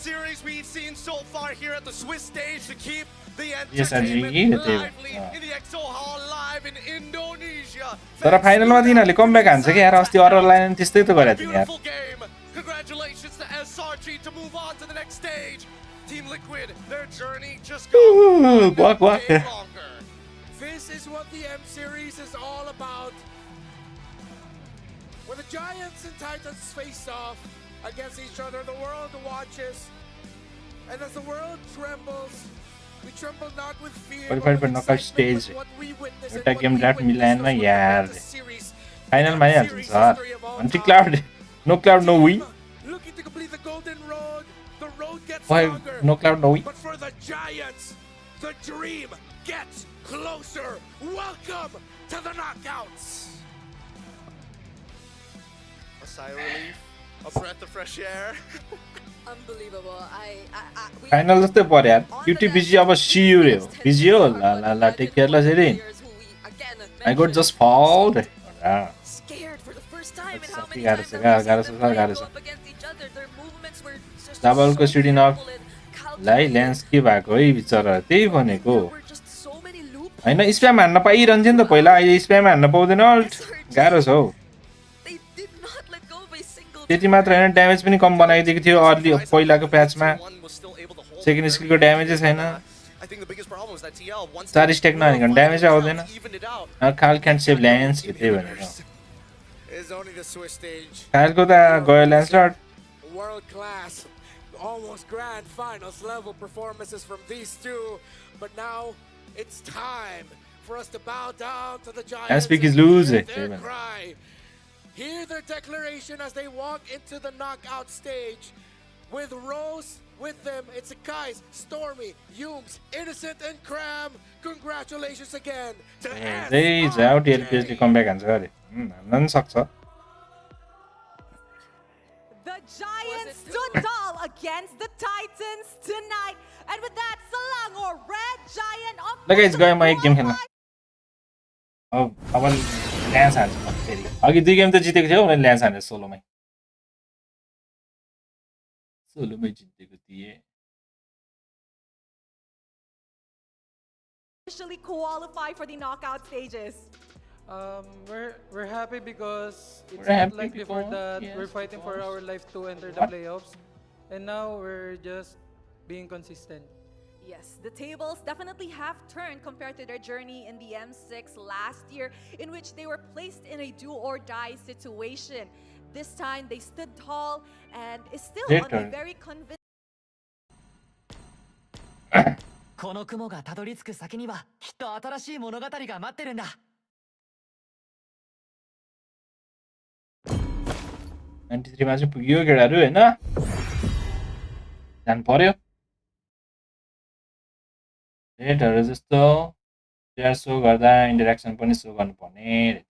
SRG तर फाइनलमा तिनीहरुले कमब्याक हान्छ के यार अस्ति अरर लाइन त्यस्तै त गरेको थियो यार. Congratulations to SRG to move on to the next stage. Team Liquid, their journey just got way longer. This is what the M series is all about. When the Giants and Titans face off against each other, the world watches. And as the world trembles, we tremble not with fear, but with excitement with what we witness and what we witness in the series. Final ma haल्छ sir. Anti cloud. No cloud no we. Looking to complete the golden road. The road gets Why longer. no cloud no we? But for the Giants, the dream gets closer. Welcome to the knockouts. A sigh of relief, a breath of fresh air. Unbelievable. Final जस्तै पर्यो यार. QT BG अब CU रे हो. BG हो la take care ल serine. I got just fouled. Scared for the first time in how many गाह्रो times छ. डाबलको सिडी नक लाई ल्यान्स के भएको है बिचरा त्यही भनेको हैन स्प्याम हान्न पाइरहन्थ्यो नि त पहिला अहिले स्प्याम हान्न पाउँदैन अल्ट गाह्रो छ हौ त्यति मात्र हैन ड्यामेज पनि कम बनाइदिएको थियो अर्ली पहिलाको प्याचमा सेकेन्ड स्किलको ड्यामेजै छैन 4 स्ट्याक नहानिकन ड्यामेज आउँदैन खाल क्यान्ट सेभ ल्यान्स त्यही भनेको खालको त गयो ल्यान्सलट World class, almost grand finals level performances from these 2, but now it's time for us to bow down to the Giants. Aspik is losing. Hear their declaration as they walk into the knockout stage with Rose with them. It's Kais, Stormy, Yums, Innocent, and Cram. Congratulations again to SRG. Out here, come back and sorry. None sucks. The The Giants stood tall against the Titans tonight. And with that, Selangor Red Giant of ल guys गयो म एक game खेल्न अब ल्यान्स हान्छ म फेरि अघि 2 गेम त जितेको थियो मैले ल्यान्स हाने सोलोमै जितेको थिए officially qualify for the knockout stages. We're happy because it's We're not happy like before because- that yes, we're fighting for because- our life to enter the What? playoffs, and now we're just being consistent. Yes, the tables definitely have turned compared to their journey in the M6 last year, in which they were placed in a do or die situation. This time they stood tall and is still Great on a turn. very convincing. この雲がたどり着く先にはきっと新しい物語が待ってるんだ。93 मा चाहिँ पुग्यो केटाहरु हैन जान पर्यो रेटहरु जस्तो player so गर्दा interaction पनि सो गर्नुपर्ने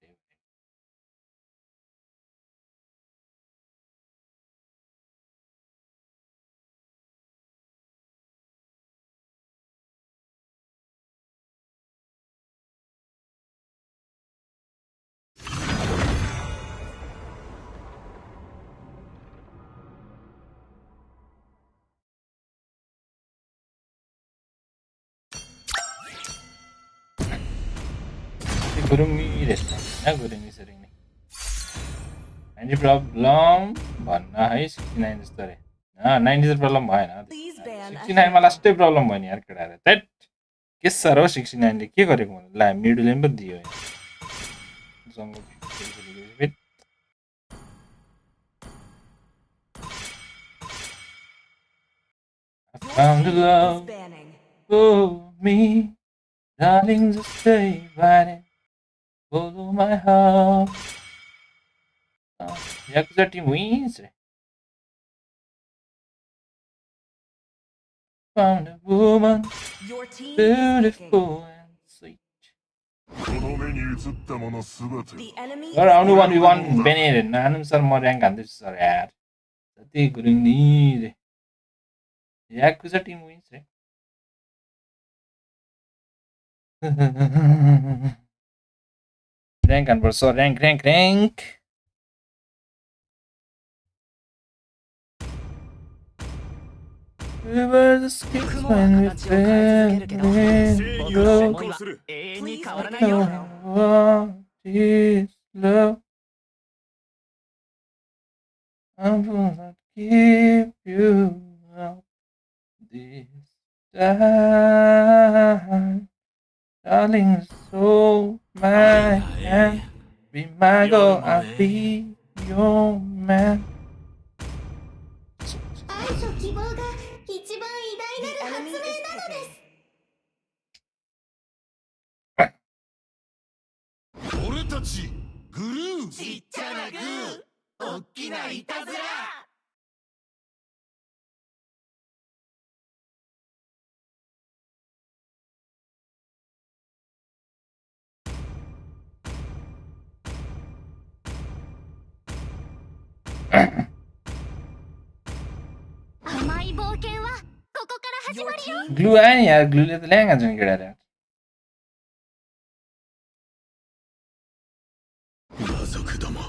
गुरुङी rest हैन गुरुङी सरिङ नि 90 प्रब्लम भन्न है 69 जस्तो रे 90 त प्रब्लम भएन 69 मा लास्टै प्रब्लम भयो नि यार केटाहरु दैट के सर हो 69 ले के गरेको भने ला मिडल लेन पो दियो जंगल found love for me darling just stay right and follow my heart Yakuza team wins found a woman beautiful and sweet around 1v1 Benny नानुम सर म र्याङ्क हान्दैछु सर यार जति गुरुङ नि रे Yakuza team wins रे र्याङ्क हान्नुपर्छ sir rank We were the skips when we fell in love. What is love? I will not keep you out this time. Darling, so my hand. Be my girl, I'll be your man. Glue आयो नि यार ग्लुले त ल्याङ हान्छ नि केटाहरु 魔族ども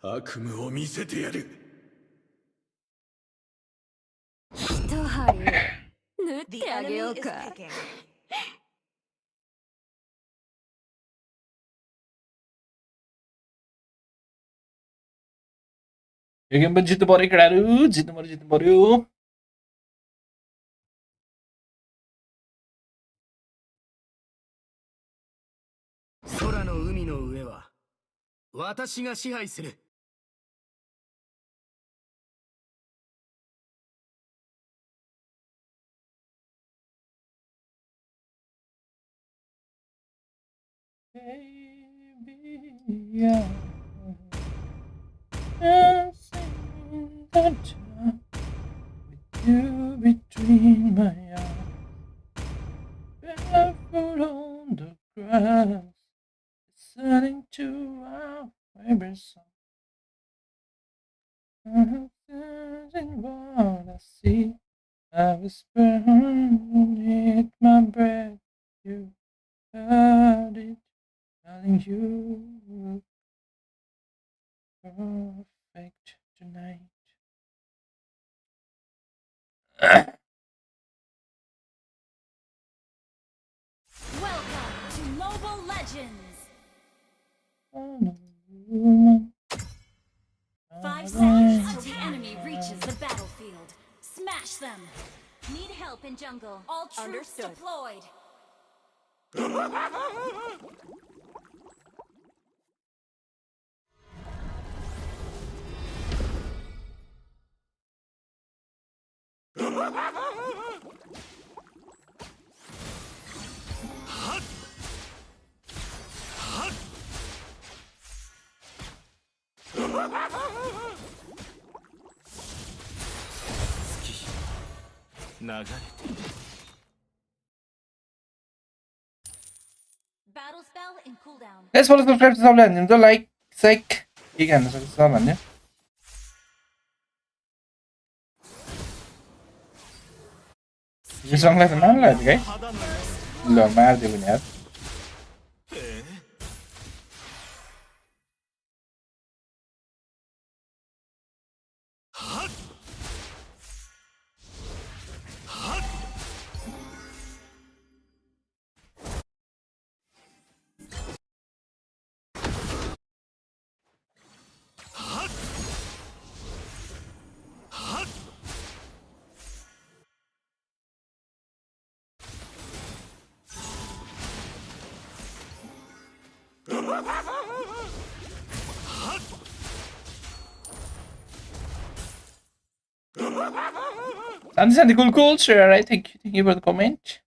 悪夢を見せてやる一針縫ってあげようか यो game पनि जित्नु पर्यो केटाहरु जित्नु पर्यो 空の海の上は私が支配する Yeah. Dancing the time with you between my arms, barefoot on the grass, listening to our favorite song. see. I whisper underneath my breath. You heard it, telling you perfect tonight. Welcome to Mobile Legends. 5 seconds till the enemy reaches the battlefield. Smash them. Need help in jungle. All troops Understood. deployed. Battle spell in cooldown. Guys, follow, subscribe to Sablan. The like, sec. Igen, Sablan. This song like the man, like, guys. Lo, mad, you know. Sandy, cool, sure. I think you will comment.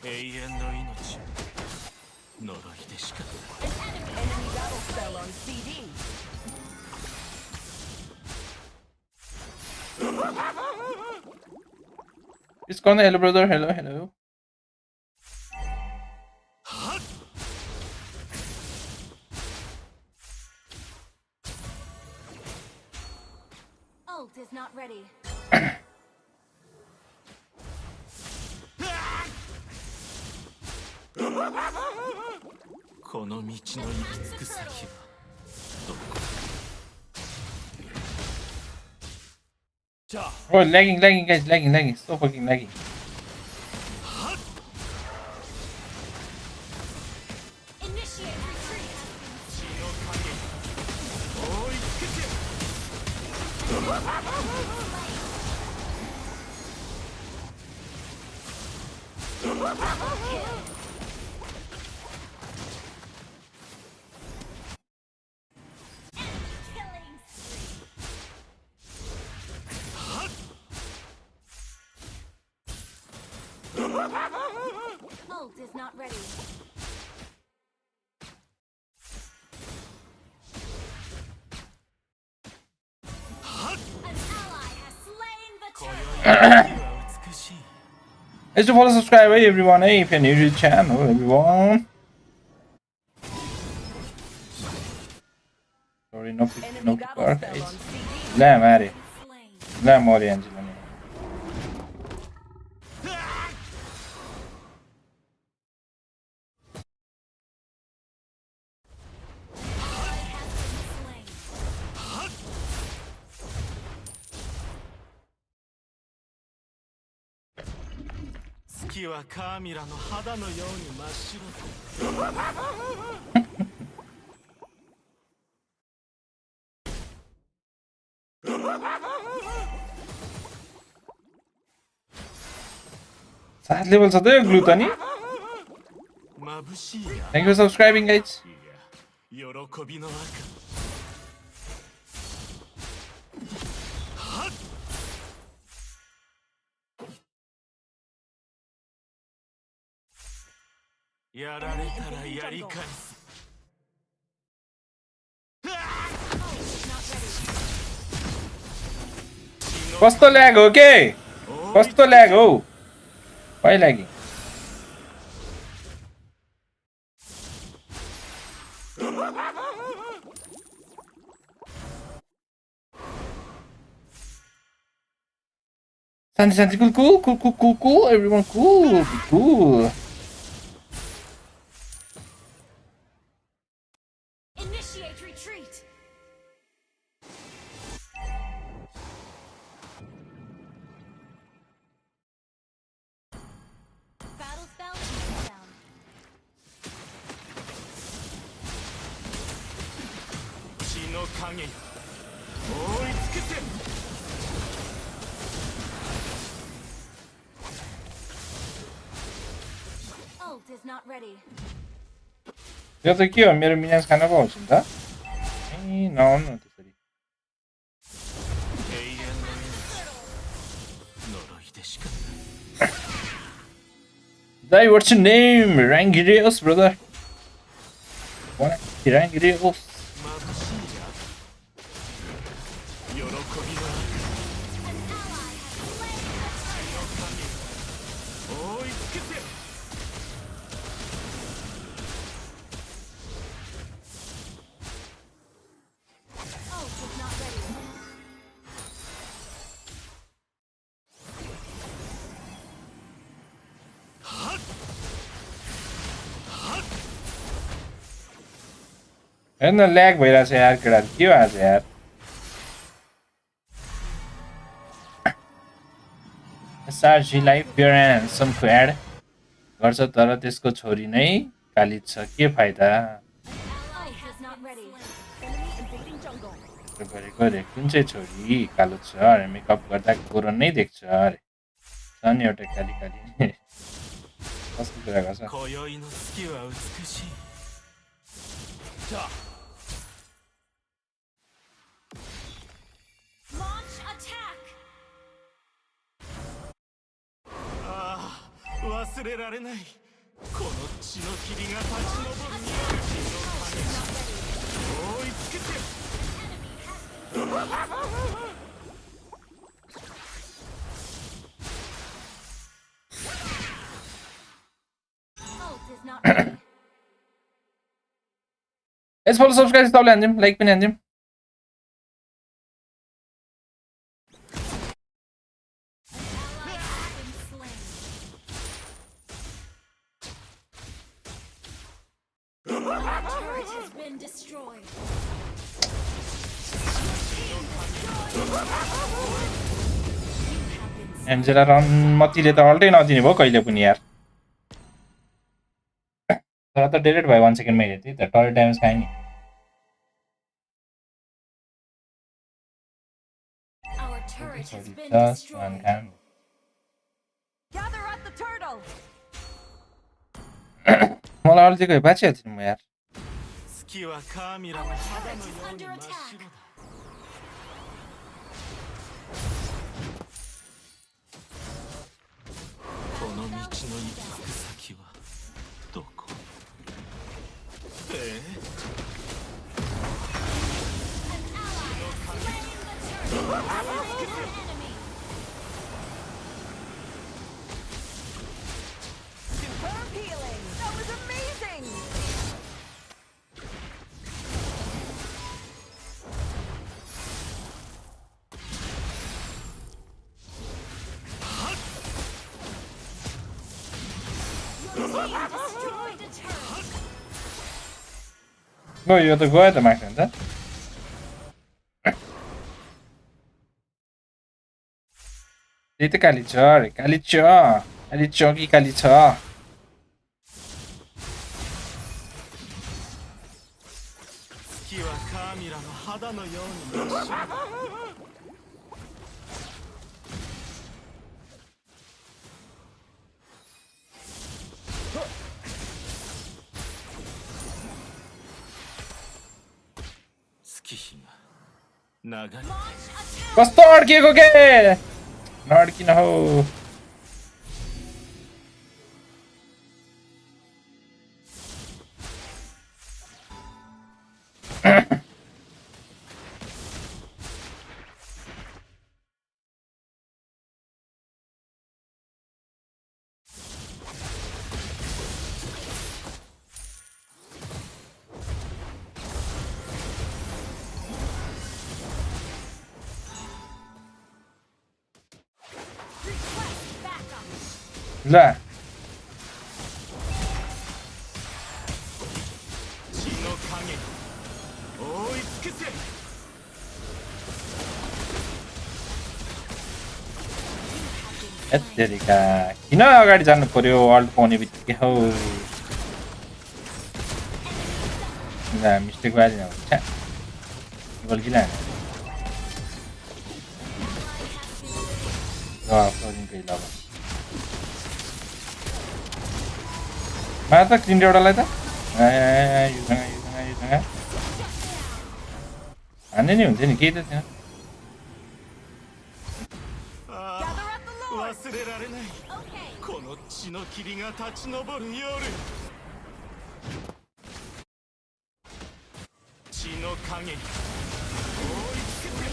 Enemy battle spell on CD. It's gonna hello, brother. Hello. Ult is not ready. Oh, lagging, guys, lagging. So fucking lagging. Initiate retreat. Killing spree. Ult is not ready. An ally has slain the turret. Let's do follow, subscribe, hey everyone. Hey, if you're new to the channel, everyone. Sorry, no car, guys. La Mary. La Mori Angela. Sad levels of the gluttony. Thank you for subscribing, guys. Costo lag, okay? Costo lag, oh. Why lagging? Santi, cool. Everyone cool. Initiate retreat. Battle spell down. Ult is not ready. यो त के हो मेरो Minions Khan पो आउँछ नि त ए नआउनु त्यसरी Dai, what's your name? Rangireos, brother. What? Rangireos. हेर्न ल्याग भइरहेछ यार केटाहरु के हो आज यार SRG-लाई प्योर एन्ड ह्यान्डसमको एड गर्छ तर त्यसको छोरी नै काली छ के फाइदा गरेको रे कुन चाहिँ छोरी कालो छ अरे मेकअप गर्दा गोरो नै देख्छ अरे छ नि एउटा काली कसको कुरा गर्छ Launch attack. 忘れられないこの血の霧が立ち上る匂いの羽追いつけて Let's follow, subscribe, stop, and him, like, pin, and him. Turret has been destroyed. Angela run मतिले त अल्टै नदिने भयो कहिले पनि यार तर त डिलिट भयो 1 सेकेन्डमा हेर्थे त टर्रेट ड्यामेज खाए नि Our turret has been destroyed. Gather at the turtle. मलाई अल्टै गयो बाँचिहाल्थेँ नि म यार Our turret is under attack. Superb healing. That was amazing. गयो यो त गयो त माग्छ नि त त्यही त काली छ अरे काली छ कि काली छ कस्तो अड्किएको के नअड्किन हौ ल 血の影覆い尽くせ यत्तेरिका किन अगाडि जानु पर्यो वर्ल्ड पाउने बित्तिकै हौ ल मिस्टेक भइदिन हुन्छ गोल किन फ्लोरिङको हिल अब मार त क्लिन एउटालाई त हान्ने नि हुन्थ्यो नि केही त थिएन 忘れられないこの血の霧が立ち上る夜血の影覆い尽くせ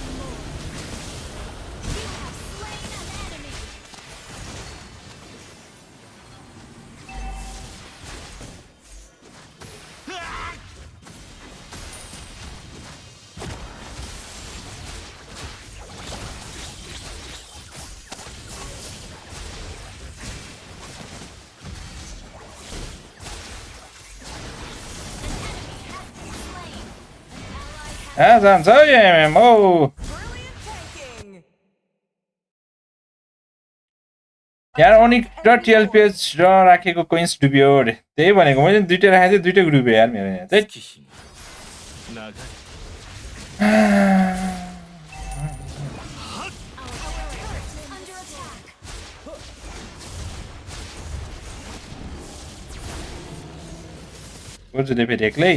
जान्छ MMO यार ओनिक र TLPH र राखेको कोइन्स डुब्यो रे त्यही भनेको मैले दुईटै राखेको थिएँ दुईटै डुब्यो यार मेरो यहाँ त्यही गोजुले फेरि एक्लै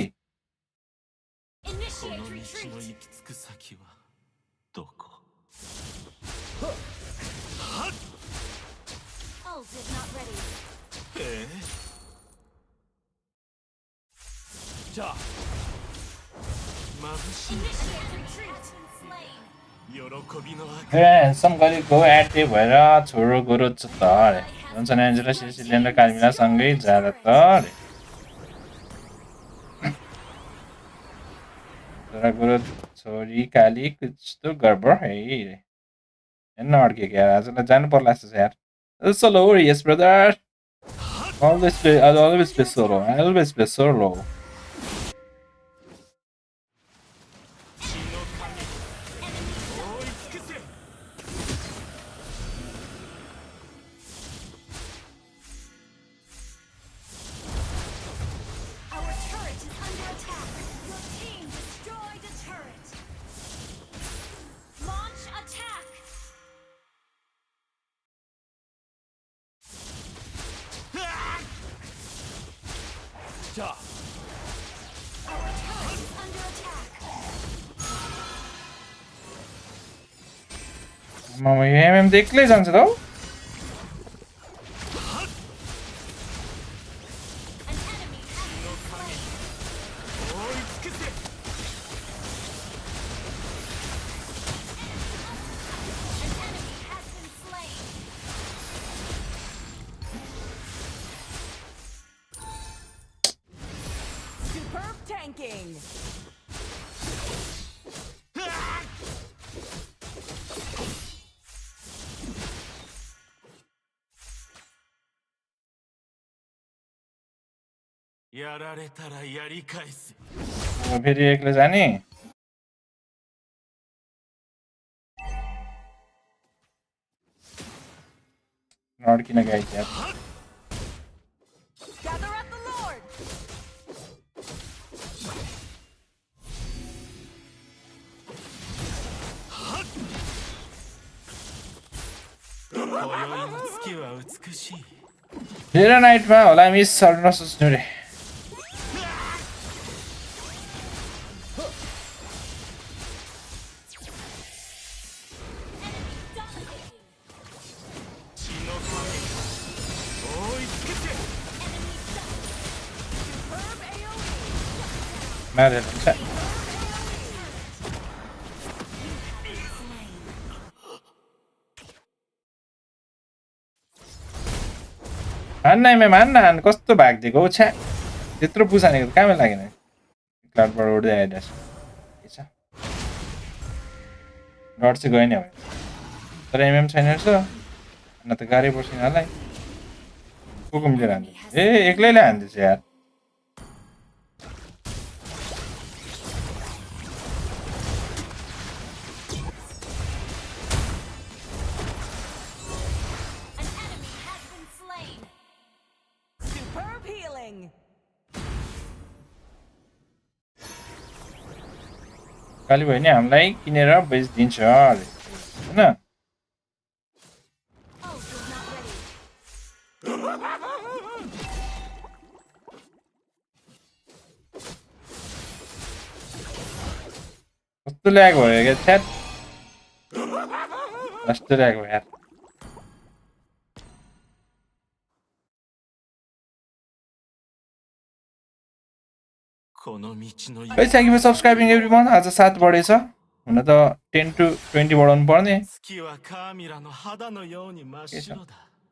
सम गरेको एटे भएर छोरो गोरो छ त अरे हुन्छ एन्जेला सिसिलियन र कार्मिला सँगै जाँदा त अरे छोरा गोरो छोरी काली कुछ तो गडबड है हेर्न अड्केको यार आजलाई जानु पर्ला जस्तो छ यार solo yes brother I'll always play solo. I always play solo. Mama, MM त एक्लै जान्छ त हौ Superb tanking. फेरि एक्लै जाने नड्किन गए क्या फेरि नाइटमा होला मिस सर्न नसोच्नु रे Madre mía. Anna, कस्तो भाग्दिएको छ्या त्यत्रो पुसानेको त कामै लागेन क्लाउडबाट उड्दै आइरहेछ के छ डट चाहिँ गएन अब तर MM छैन रहेछ न त गाह्रै पर्छ यिनीहरूलाई को मिलेर हान्दैछ ए एक्लैले हान्दैछ यार Superb healing. काली भयो नि हामीलाई किनेर बेचिदिन्छ अरे हैन कस्तो ल्याग भयो क्या छ्याट कस्तो ल्याग भयो यार Guys, thank you for subscribing everyone. आज 7 बढेछ हुन त 10 to 20 बढाउनु पर्ने के छ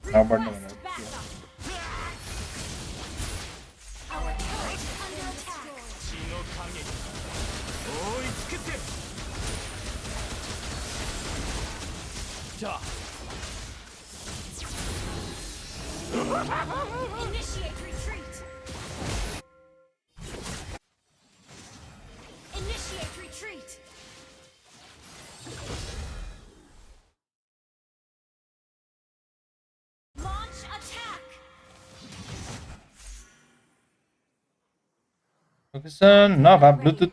नबढ्नु भनेर Initiate retreat. Initiate retreat. Launch attack. Location नभए ब्लुटुथ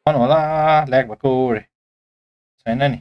अन होला ल्याग भएको रे छैन नि